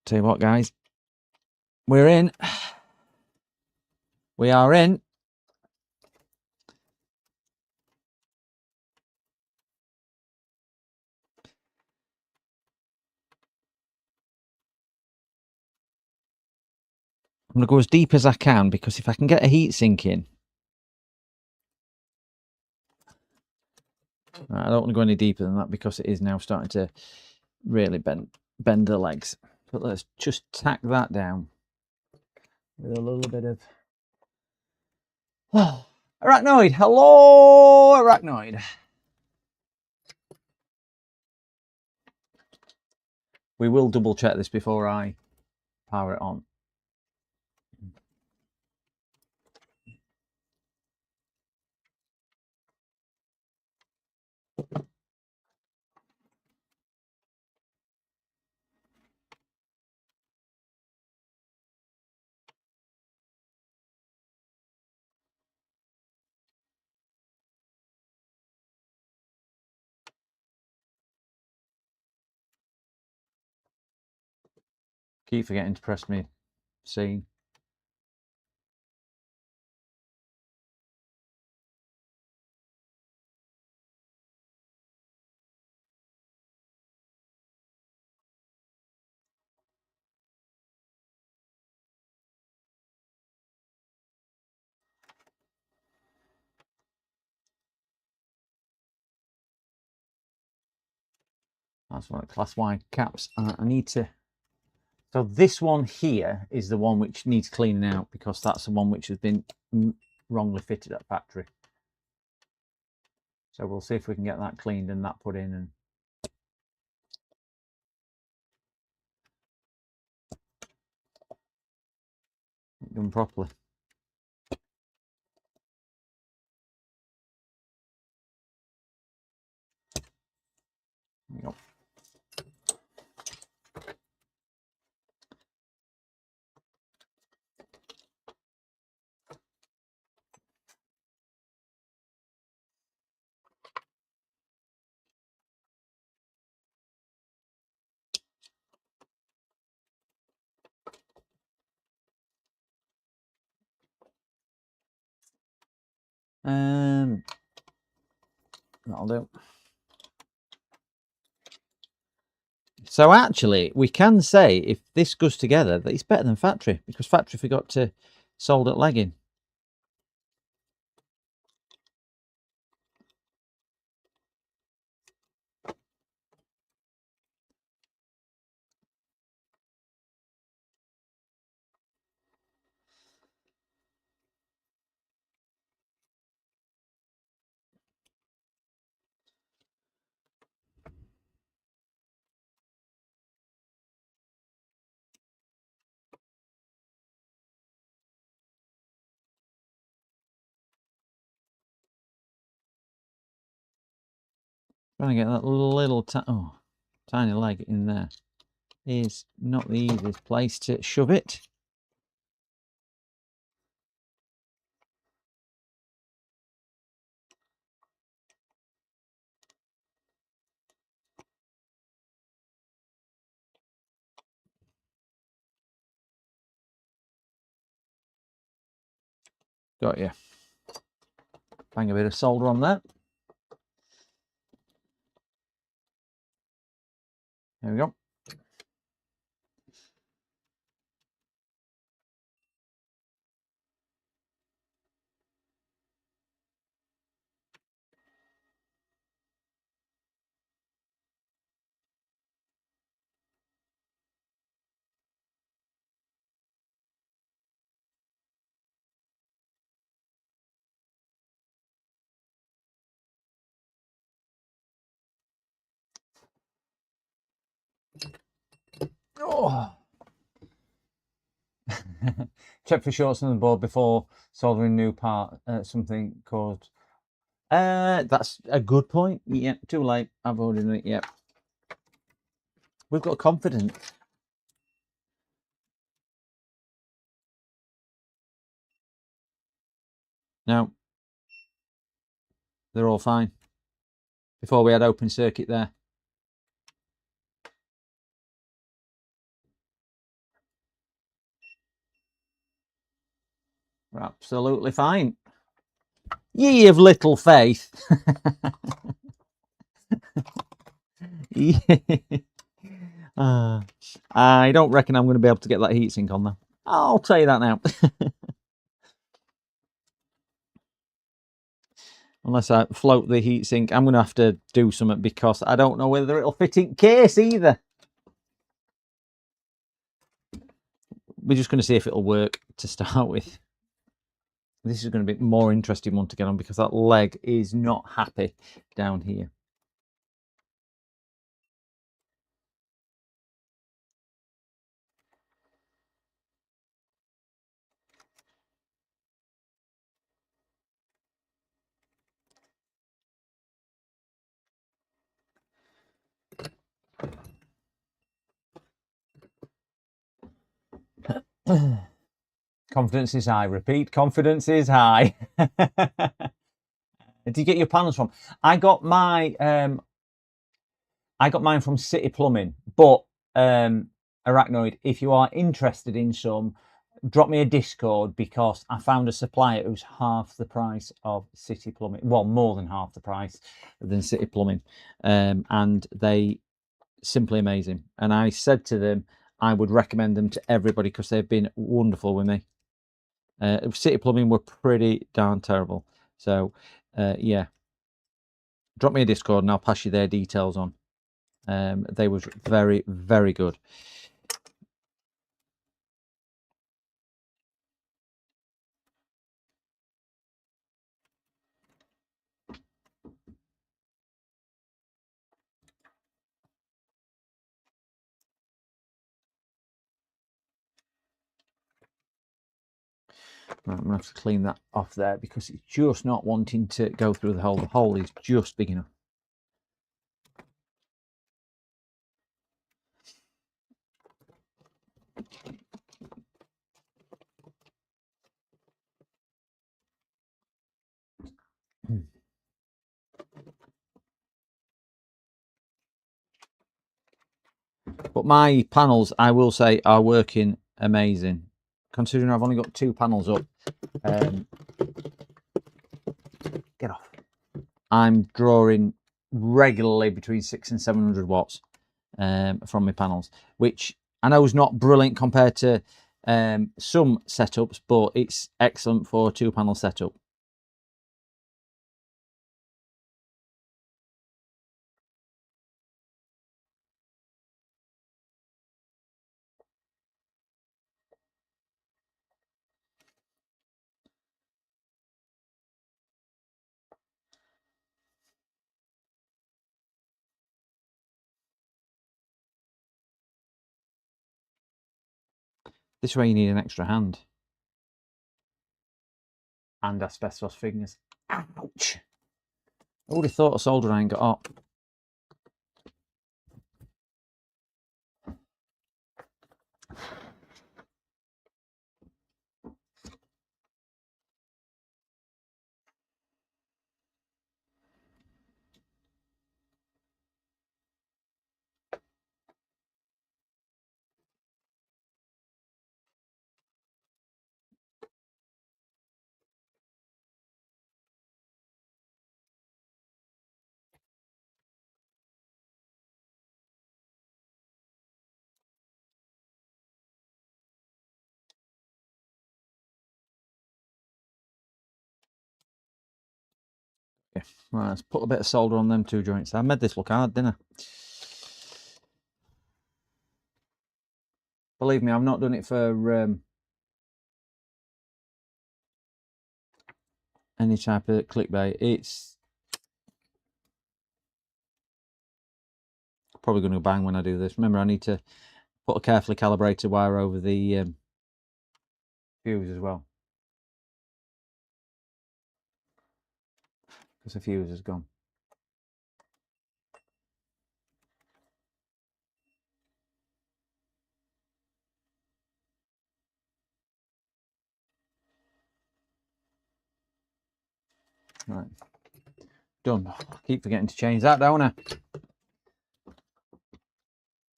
S1: Tell you what, guys, we're in. We are in. I'm going to go as deep as I can because if I can get a heat sink in. I don't want to go any deeper than that because it is now starting to really bend the legs. But let's just tack that down with a little bit of. Oh, Arachnoid, hello, Arachnoid. We will double check this before I power it on. Keep forgetting to press me C. That's right, class Y caps. I need to. So this one here is the one which needs cleaning out because that's the one which has been wrongly fitted at factory. So we'll see if we can get that cleaned and that put in and done properly. There you go. That'll do. So actually, we can say if this goes together that it's better than factory because factory forgot to solder legging. Trying to get that little tiny leg in there is not the easiest place to shove it. Got you. Bang a bit of solder on there. There we go. Oh. Check for shorts on the board before soldering new part. Something caused. That's a good point. Yeah, too late. I've already done it. Yep. We've got confidence. Now, they're all fine. Before we had open circuit there. We're absolutely fine. Ye of little faith. I don't reckon I'm going to be able to get that heatsink on there. I'll tell you that now. Unless I float the heatsink, I'm going to have to do something because I don't know whether it'll fit in case either. We're just going to see if it'll work to start with. This is going to be a more interesting one to get on because that leg is not happy down here. Confidence is high. Repeat, confidence is high. Did you get your panels from? I got mine from City Plumbing, but Arachnoid, if you are interested in some, drop me a Discord because I found a supplier who's half the price of City Plumbing. Well, more than half the price than City Plumbing, and they simply amazing. And I said to them I would recommend them to everybody because they've been wonderful with me. City Plumbing were pretty darn terrible. So, yeah, drop me a Discord and I'll pass you their details on. They were very, very good. Right, I'm going to have to clean that off there because it's just not wanting to go through the hole. The hole is just big enough. But my panels, I will say, are working amazing. Considering I've only got 2 panels up. Get off. I'm drawing regularly between 600 and 700 watts from my panels, which I know is not brilliant compared to some setups, but it's excellent for a 2-panel setup. This way you need an extra hand. And asbestos fingers. Ouch! I would have thought a solder iron got up. Right, let's put a bit of solder on them 2 joints. I made this look hard, didn't I? Believe me, I've not done it for any type of clickbait. It's probably going to bang when I do this. Remember, I need to put a carefully calibrated wire over the fuse as well, because the fuse is gone. Right, done. I keep forgetting to change that, don't I?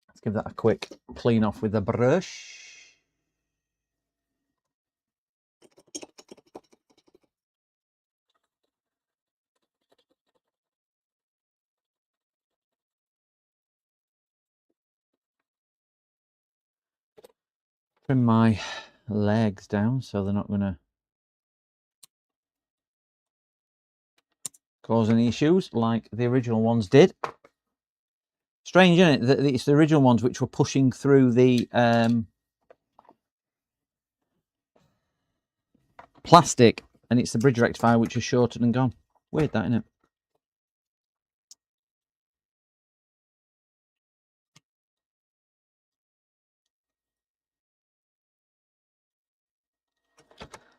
S1: Let's give that a quick clean off with a brush. Trim my legs down so they're not going to cause any issues like the original ones did. Strange, isn't it, that it's the original ones which were pushing through the plastic, and it's the bridge rectifier which is shorted and gone. Weird, that, isn't it?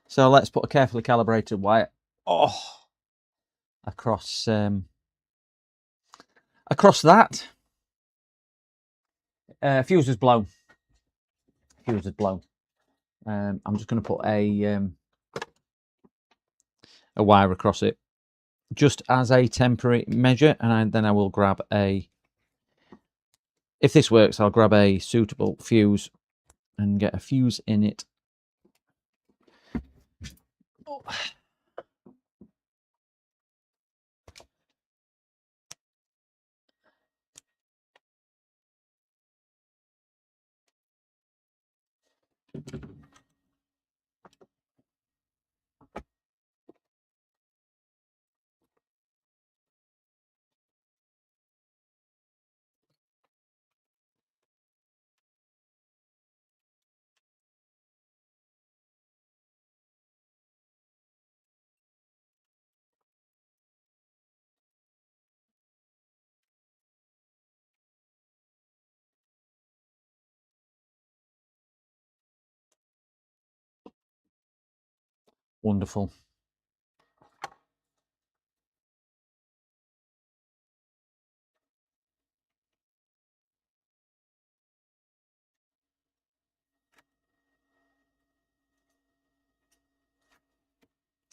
S1: So let's put a carefully calibrated wire across that. Fuse is blown. Fuse is blown. I'm just going to put a wire across it, just as a temporary measure, and then I will grab a. If this works, I'll grab a suitable fuse and get a fuse in it. Oh. Wonderful.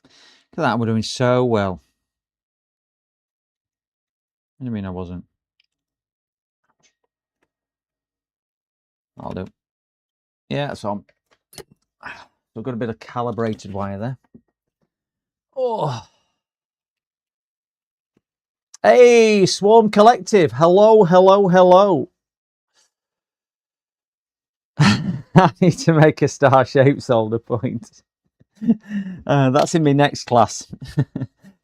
S1: Look at that, we're doing so well. What do you mean I wasn't? I'll do. Yeah, that's on. So I've got a bit of calibrated wire there. Oh. Hey, Swarm Collective. Hello, hello, hello. I need to make a star-shaped solder point. That's in my next class.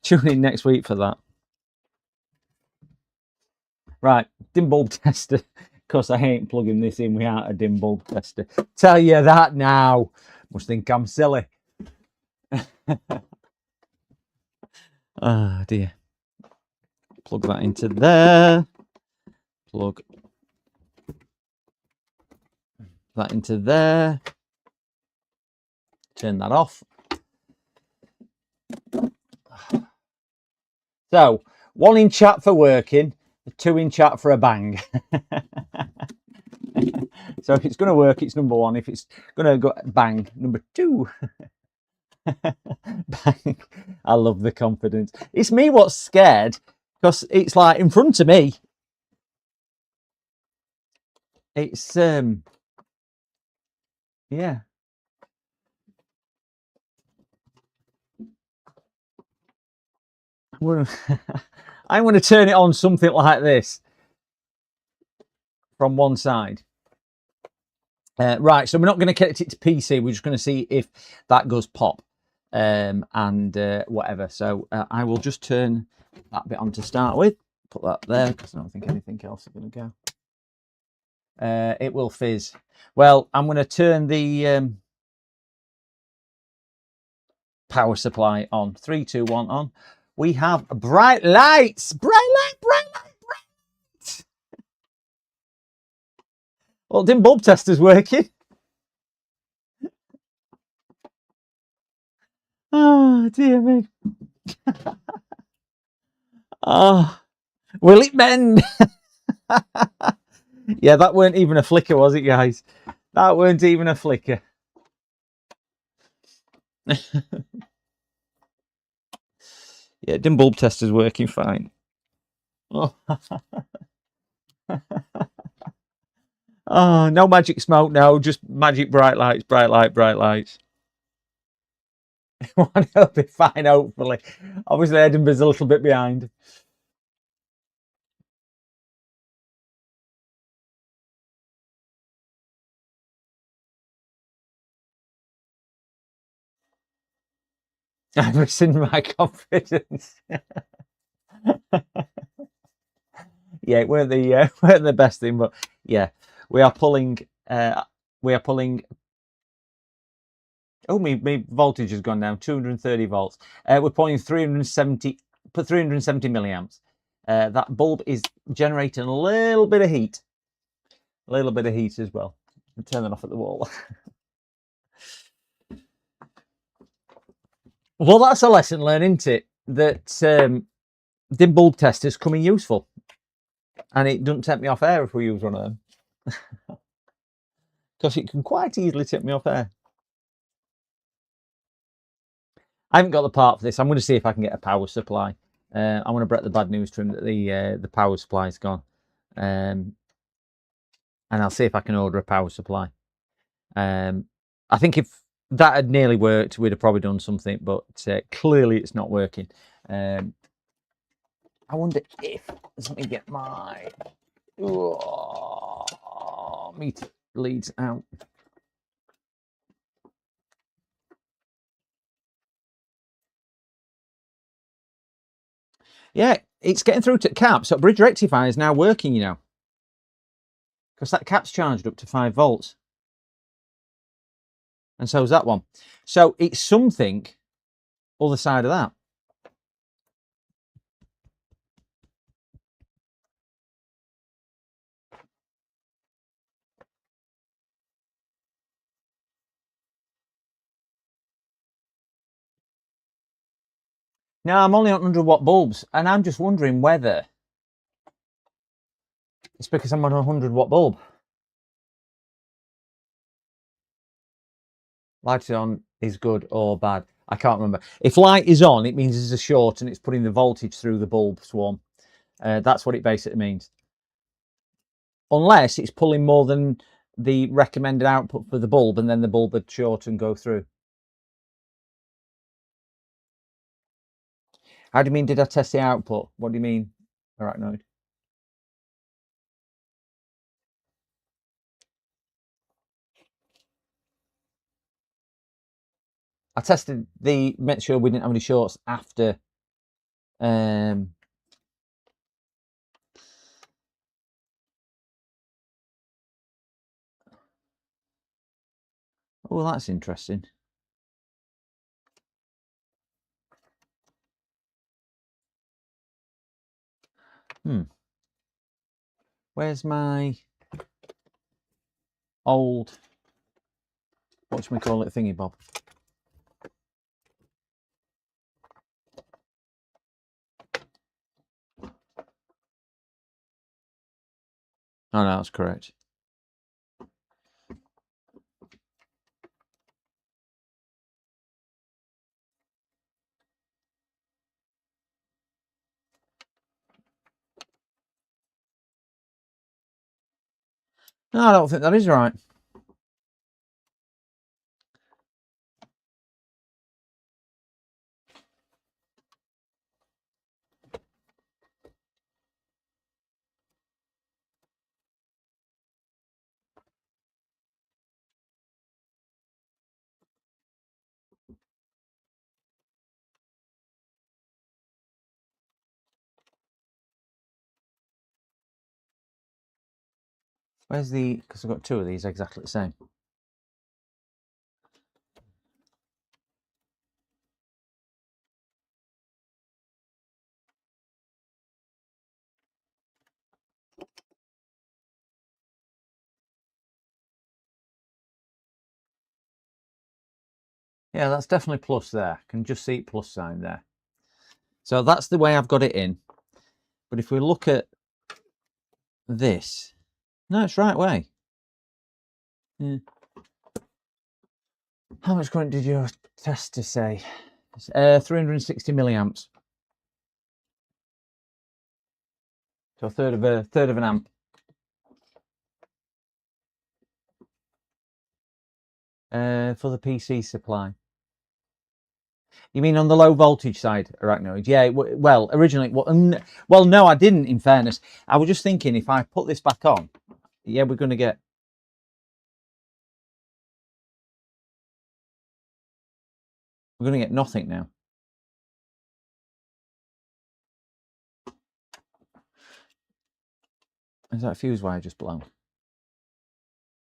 S1: Tune in next week for that. Right, dim bulb tester. Because I ain't plugging this in without a dim bulb tester. Tell you that now. Must think I'm silly. Oh dear. Plug that into there. Plug that into there. Turn that off. So, 1 in chat for working, 2 in chat for a bang. So if it's going to work, it's number 1. If it's going to go bang, number 2. Bang. I love the confidence. It's me what's scared, because it's like in front of me. It's yeah. I'm going to turn it on something like this from one side. Right, so we're not going to connect it to PC. We're just going to see if that goes pop. and whatever. So I will just turn that bit on to start with. Put that there because I don't think anything else is going to go. It will fizz. Well, I'm going to turn the power supply on. 3, 2, 1 on. We have bright lights. Bright light, bright light, bright light. Well, dim bulb tester's working. Oh, dear me. Oh, will it bend? Yeah, that weren't even a flicker, was it, guys? That weren't even a flicker. Yeah, dim bulb tester's working fine. Oh. Oh, no magic smoke, no, just magic bright lights, bright light, bright lights. It'll be fine, hopefully. Obviously, Edinburgh's a little bit behind. I've rescinded my confidence. Yeah, it weren't the best thing, but yeah, we are pulling. Oh, my voltage has gone down 230 volts. We're pulling 370 milliamps. That bulb is generating a little bit of heat. A little bit of heat as well. I'll turn that off at the wall. Well, that's a lesson learned, isn't it? That dim bulb testers come in useful. And it doesn't take me off air if we use one of them. Because it can quite easily take me off air. I haven't got the part for this. I'm going to see if I can get a power supply. I want to break the bad news to him that the power supply's gone. And I'll see if I can order a power supply. I think if that had nearly worked, we'd have probably done something, but clearly it's not working. I wonder if, let me get my meter leads out. Yeah, it's getting through to cap. So bridge rectifier is now working, you know, because that cap's charged up to 5 volts. And so is that one. So it's something other side of that. Now I'm only on 100 watt bulbs, and I'm just wondering whether it's because I'm on a 100 watt bulb. Light on is good or bad. I can't remember. If light is on, it means there's a short and it's putting the voltage through the bulb swarm. That's what it basically means. Unless it's pulling more than the recommended output for the bulb, and then the bulb would short and go through. How do you mean, did I test the output? What do you mean, Arachnoid? I tested make sure we didn't have any shorts after. Oh, well, that's interesting. Where's my old, what should we call it, thingy bob? Oh, no, that's correct. No, I don't think that is right. Where's the... Because I've got two of these exactly the same. Yeah, that's definitely plus there. Can just see plus sign there. So that's the way I've got it in. But if we look at this, no, it's right way. Yeah. How much current did your tester say? 360 milliamps. So a third of an amp. For the PC supply. You mean on the low voltage side, Arachnoid? Yeah, well, originally... Well, no, I didn't, in fairness. I was just thinking, if I put this back on, yeah, we're going to get... We're going to get nothing now. Is that fuse wire just blown?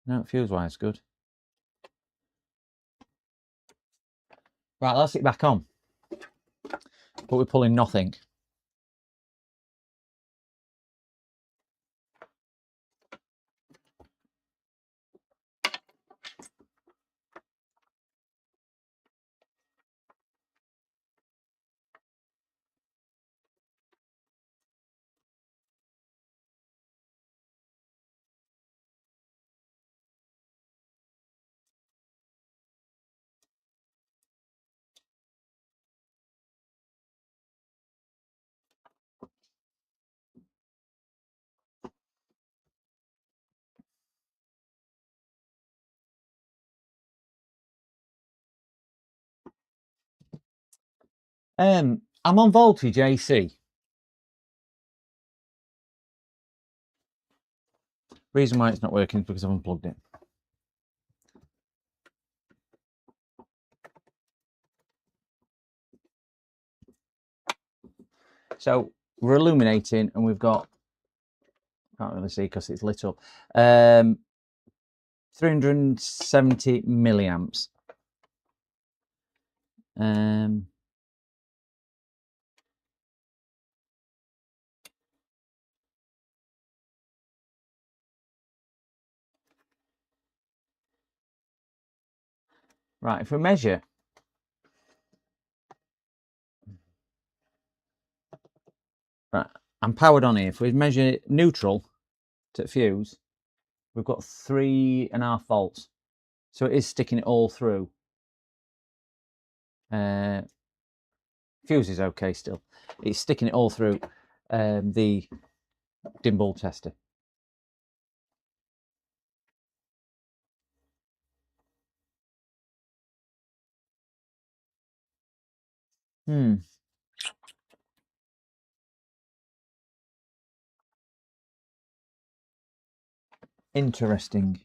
S1: No, fuse wire's good. Right, let's get back on. But we're pulling nothing. I'm on voltage AC. Reason why it's not working is because I've unplugged it. So we're illuminating, and we've got, can't really see because it's lit up, 370 milliamps. Right, if we measure, right, I'm powered on here. If we measure neutral to fuse, we've got 3.5 volts. So it is sticking it all through. Fuse is okay still. It's sticking it all through the dim bulb tester. Interesting.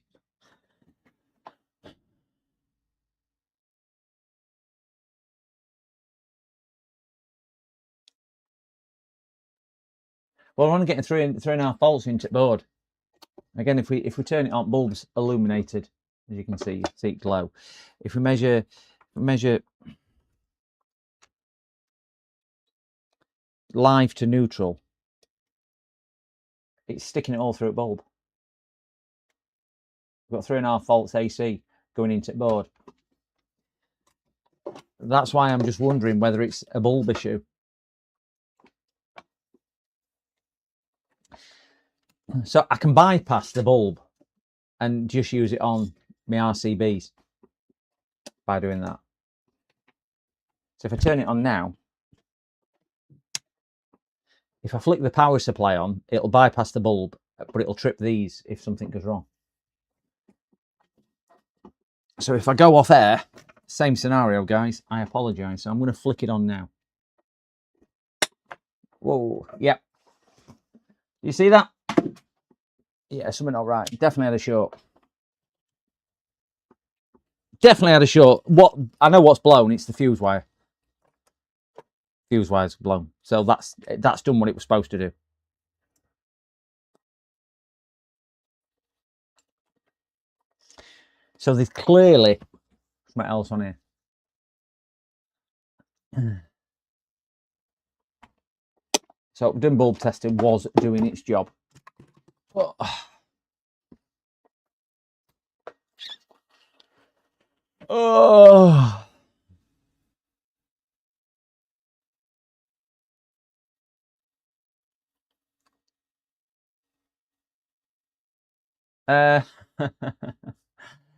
S1: Well, we're only getting 3.5 volts into the board. Again, if we turn it on, bulbs illuminated, as you can see it glow. If we measure live to neutral, it's sticking it all through a bulb. We've got 3.5 volts AC going into the board. That's why I'm just wondering whether it's a bulb issue. So I can bypass the bulb and just use it on my RCBs by doing that. So if I turn it on now, if I flick the power supply on, it'll bypass the bulb, but it'll trip these if something goes wrong. So if I go off air, same scenario, guys. I apologise. So I'm going to flick it on now. Whoa, yep. You see that? Yeah, something not right. Definitely had a short. Definitely had a short. What I know what's blown. It's the fuse wire. Fuse wire's blown. So that's done what it was supposed to do. So there's clearly something else on here. So doing bulb testing was doing its job. Oh. Oh.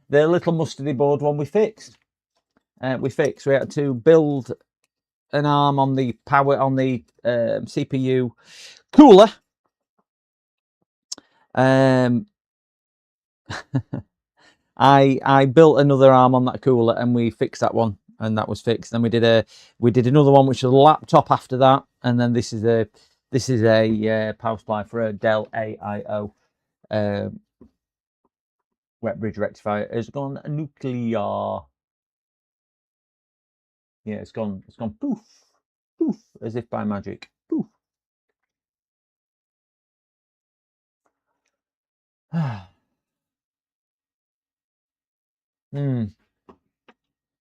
S1: The little mustardy board one we fixed. We had to build an arm on the power on the CPU cooler. I built another arm on that cooler and we fixed that one, and that was fixed. Then we did another one which was a laptop after that, and then this is a power supply for a Dell AIO wet bridge rectifier. It's gone nuclear. Yeah, it's gone poof, poof, as if by magic. Poof.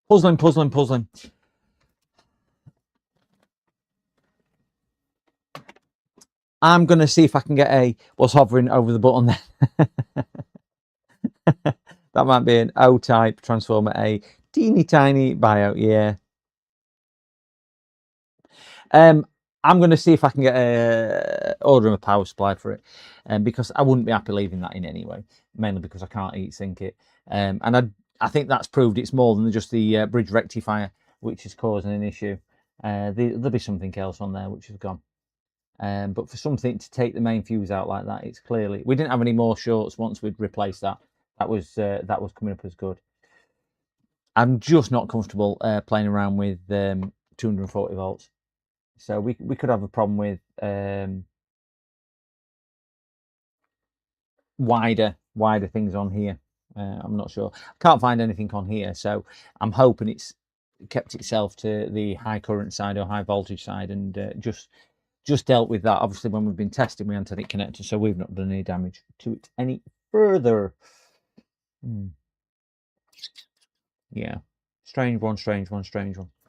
S1: Puzzling. I'm going to see if I can get what's hovering over the button there. That might be an O-type transformer, a teeny tiny buyout, yeah. I'm going to see if I can get order a power supply for it, because I wouldn't be happy leaving that in anyway, mainly because I can't heat sink it. And I think that's proved it's more than just the bridge rectifier which is causing an issue. There'll be something else on there which has gone. But for something to take the main fuse out like that, it's clearly... We didn't have any more shorts once we'd replaced that. That was coming up as good. I'm just not comfortable playing around with 240 volts. So we could have a problem with wider things on here. I'm not sure. I can't find anything on here, so I'm hoping it's kept itself to the high current side or high voltage side, and just dealt with that. Obviously, when we've been testing, we haven't had it connected, so we've not done any damage to it any further. Yeah, strange one.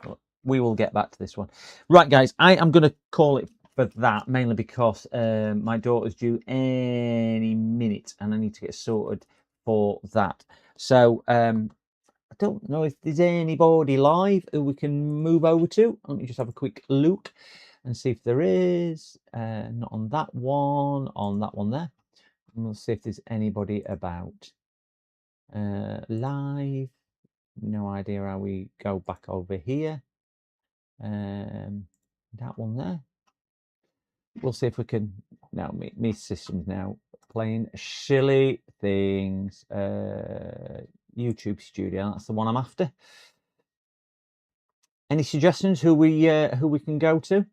S1: But we will get back to this one. Right, guys, I am going to call it for that, mainly because my daughter's due any minute, and I need to get sorted for that. So I don't know if there's anybody live who we can move over to. Let me just have a quick look and see if there is. Not on that one there. And we'll see if there's anybody about. Live. No idea how we go back over here. That one there. We'll see if we can. Now, me system's now playing silly things. YouTube Studio. That's the one I'm after. Any suggestions who we can go to?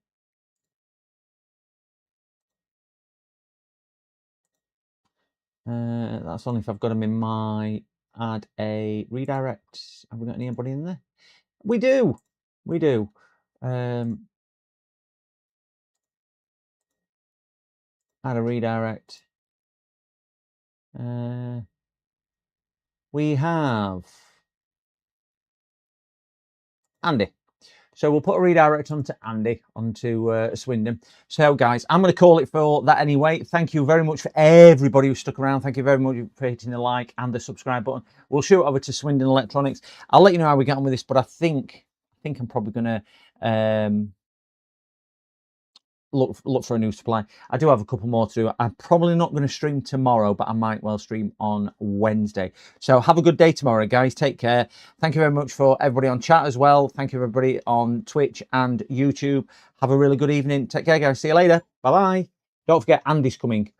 S1: That's only if I've got them in my add a redirect. Have we got anybody in there? We do. Add a redirect. We have Andy. So we'll put a redirect onto Andy, onto Swindon. So, guys, I'm going to call it for that anyway. Thank you very much for everybody who stuck around. Thank you very much for hitting the like and the subscribe button. We'll shoot over to Swindon Electronics. I'll let you know how we get on with this, but I think I'm probably going to look for a new supply. I do have a couple more to do. I'm probably not going to stream tomorrow, but I might well stream on Wednesday. So have a good day tomorrow, guys. Take care. Thank you very much for everybody on chat as well. Thank you everybody on Twitch and YouTube. Have a really good evening. Take care, guys. See you later. Bye-bye. Don't forget, Andy's coming.